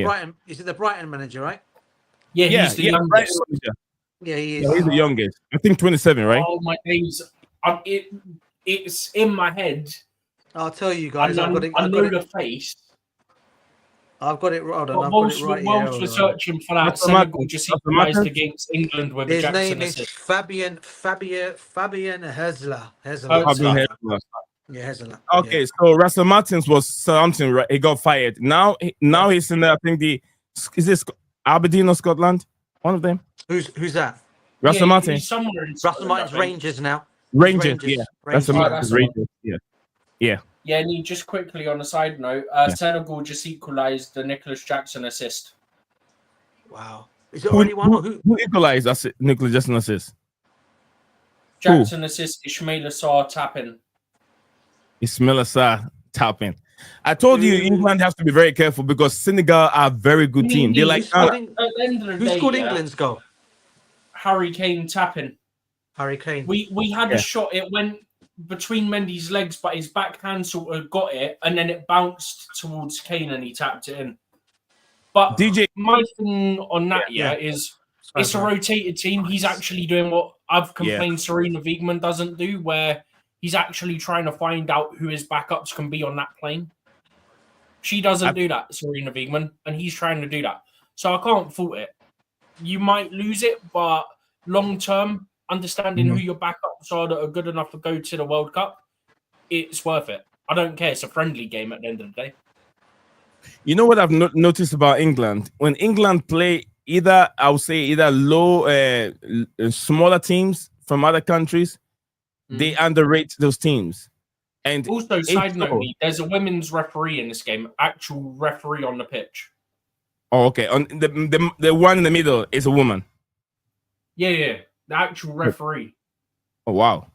is it the Brighton manager, right? Yeah, he's the youngest. Yeah, he is. Yeah, he's the youngest. I think 27, right? Oh my days! It's in my head. I'll tell you guys. I know the face. I've got it. Hold on, But I've got whilst, it right here. whilst we're Hold on. searching for that, That's Senegal Martin. just That's equalised Martin. against England with a His Jackson name is assist. Fabian Hezler. Oh, that's Fabian fine. Hezler. Yeah, Hezler. Okay, Yeah. so Russell Martins was something, right? He got fired. Now he's in there. I think is this Aberdeen or Scotland? One of them. Who's that? Russell Martin. He's somewhere in Russell Scotland, I Martin's think. Rangers now. Rangers. Yeah. Russell Oh, Martin's that's Rangers. Yeah. Yeah. Yeah, and he just quickly on a side note, Yeah. Senegal just equalised the Nicholas Jackson assist. Wow. Is it already one or who? Who equalized Nicholas Jackson assist? Jackson assist, Ismail Assar tapping. Ismail Assar tapping. I told you England has to be very careful because Senegal are a very good team. They're like at the end of the Who day, scored England's goal? Harry Kane tapping. Harry Kane. We had a shot. It went between Mendy's legs, but his backhand sort of got it, and then it bounced towards Kane, and he tapped it in. But DJ, my thing on that is it's a rotated team. He's actually doing what I've complained Serena Wiegmann doesn't do, where he's actually trying to find out who his backups can be on that plane. She doesn't do that, Serena Wiegmann, and he's trying to do that. So I can't fault it. You might lose it, but long term, understanding who your backups are that are good enough to go to the World Cup, it's worth it. I don't care. It's a friendly game at the end of the day. You know what I've noticed about England? When England play either low, smaller teams from other countries, they underrate those teams. And also, side note, there's a women's referee in this game, actual referee on the pitch. Oh, okay. On the one in the middle is a woman. Yeah. The actual referee. Oh, wow.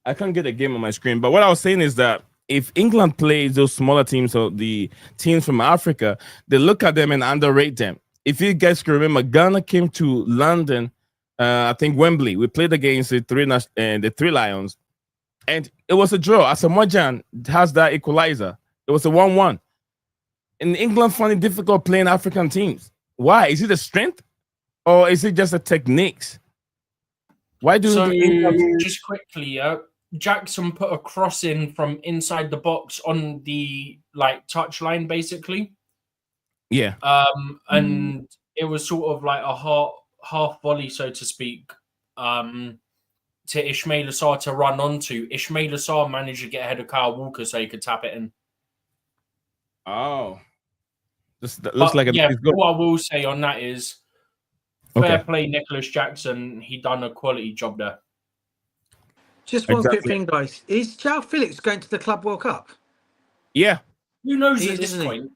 I can't get a game on my screen. But what I was saying is that if England plays those smaller teams or the teams from Africa, they look at them and underrate them. If you guys can remember, Ghana came to London, I think Wembley. We played against the Three Lions, and it was a draw. Asamoah Gyan has that equalizer. It was a 1-1. And England find it difficult playing African teams. Why? Is it the strength, or is it just the techniques? Why do just quickly, Jackson put a cross in from inside the box on the touch line, basically. Yeah. And it was sort of like a half volley, so to speak, to Ismail Assar to run onto. Ismail Assar managed to get ahead of Kyle Walker so he could tap it in. Oh. That looks like what I will say on that is fair play, Nicholas Jackson. He done a quality job there. Just one quick thing, guys. Is João Felix going to the Club World Cup? Yeah. Who knows at this point?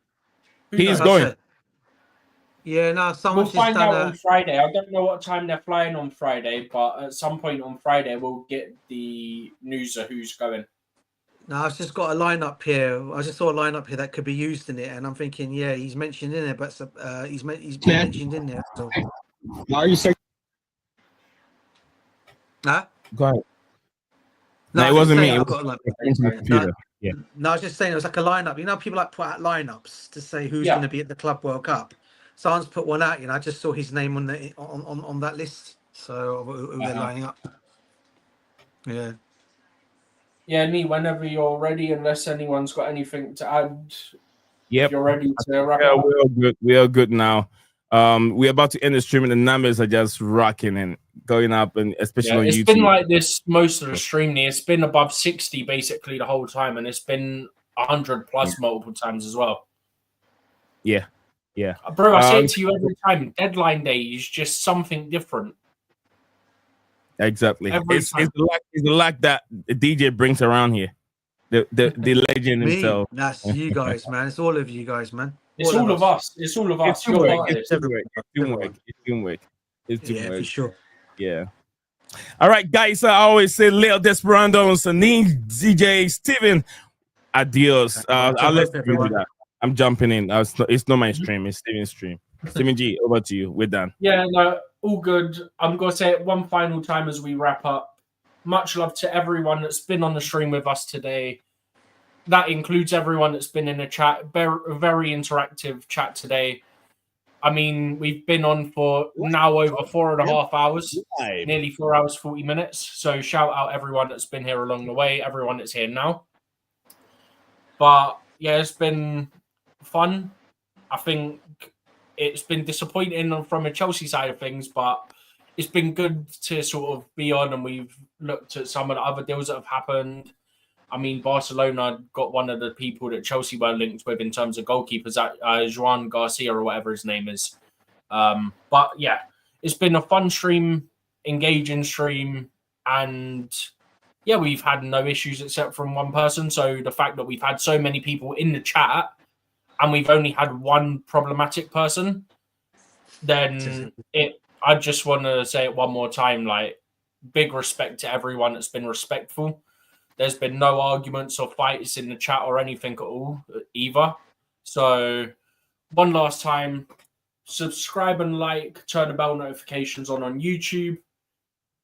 He's going. Yeah, no, we'll find out on Friday. I don't know what time they're flying on Friday, but at some point on Friday we'll get the news of who's going. No, I've just got a lineup here. I just saw a lineup here that could be used in it, and I'm thinking, yeah, he's mentioned in there, but he's been mentioned in there. So. Are you saying? Huh? Go ahead. No, it wasn't me. Yeah. No, I was just saying it was like a lineup. You know, people like put out lineups to say who's going to be at the Club World Cup. Someone's put one out. You know, I just saw his name on the on that list. So who they're lining up. Yeah. Yeah, Nee, whenever you're ready, unless anyone's got anything to add. Yep. If you're ready to wrap up. We're all good. We are good now. We're about to end the stream and the numbers are just rocking and going up, and especially on YouTube. It's been like this most of the stream. It's been above 60 basically the whole time, and it's been 100 plus multiple times as well. Yeah. Bro, I say it to you every time. Deadline day is just something different. Exactly. It's the luck that the DJ brings around here. The legend himself. That's you guys, man. It's all of you guys, man. It's all of us. It's all of us. It's teamwork. Yeah, for sure. Yeah. All right, guys. I always say Leo Desperandos, Sanin, DJ, Steven. Adios. I'll let you do that. I'm jumping in. It's not my stream. It's Steven's stream. Steven G, over to you. We're done. Yeah, no, all good. I'm going to say it one final time as we wrap up. Much love to everyone that's been on the stream with us today. That includes everyone that's been in the chat. Very interactive chat today. I mean, we've been on for now over 4.5 hours, nearly 4 hours, 40 minutes. So shout out everyone that's been here along the way, everyone that's here now. But yeah, it's been fun. I think it's been disappointing from a Chelsea side of things, but it's been good to sort of be on, and we've looked at some of the other deals that have happened. I mean, Barcelona got one of the people that Chelsea were linked with in terms of goalkeepers, Joan Garcia or whatever his name is. But yeah, it's been a fun stream, engaging stream, and yeah, we've had no issues except from one person. So the fact that we've had so many people in the chat and we've only had one problematic person, then I just want to say it one more time, like, big respect to everyone that's been respectful. There's been no arguments or fights in the chat or anything at all either. So one last time, subscribe and like, turn the bell notifications on YouTube.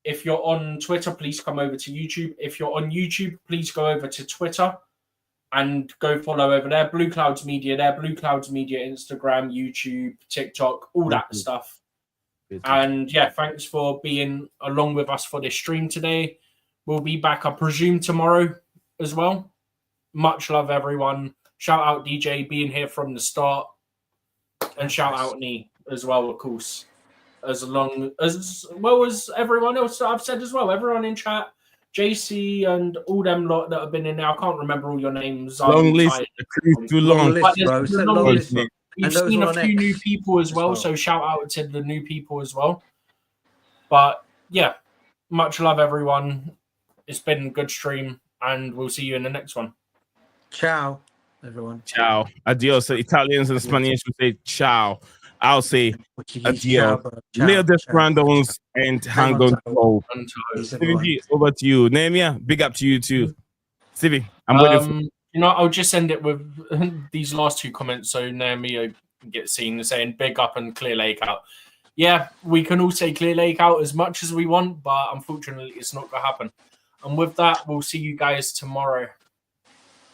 If you're on Twitter, please come over to YouTube. If you're on YouTube, please go over to Twitter and go follow over there. Blueclouds Media there. Blueclouds Media, Instagram, YouTube, TikTok, all that stuff. And yeah, thanks for being along with us for this stream today. We'll be back, I presume, tomorrow as well. Much love, everyone. Shout out DJ being here from the start. And shout out me as well, of course. As well as everyone else that I've said as well. Everyone in chat, JC and all them lot that have been in there. I can't remember all your names. Long list. Too long. We've seen a few new people as well, so shout out to the new people as well. But yeah, much love, everyone. It's been a good stream, and we'll see you in the next one. Ciao, everyone. Ciao. Adios. Italians and Spanish will say ciao. I'll say adios. Leo Desperandos and hang on. Stevie, over to you. Nehemiah, big up to you too. Stevie, I'm waiting for you know, I'll just end it with these last two comments so Nehemiah gets seen saying big up and clear lake out. Yeah, we can all say clear lake out as much as we want, but unfortunately it's not going to happen. And with that, we'll see you guys tomorrow.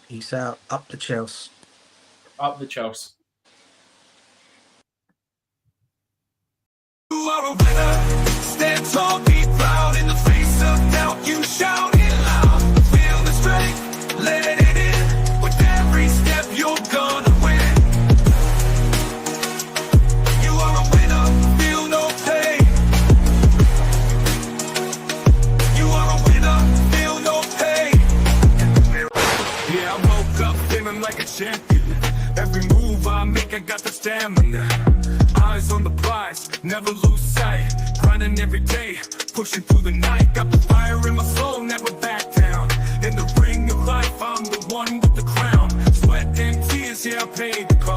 Peace out. Up the Chelsea. Up the Chelsea. You are a winner. Stand tall, be proud. In the face of doubt, you shout it loud. Feel the strength, let it in. With every step, you're gonna win. You are a winner, feel no pain. You are a winner, feel no pain. Yeah, I woke up feeling like a champion. Every move I make, I got the stamina. Eyes on the prize, never lose sight. Grinding every day, pushing through the night. Got the fire in my soul, never back down. In the ring of life, I'm the one with the crown. Sweat and tears, yeah, I paid the cost.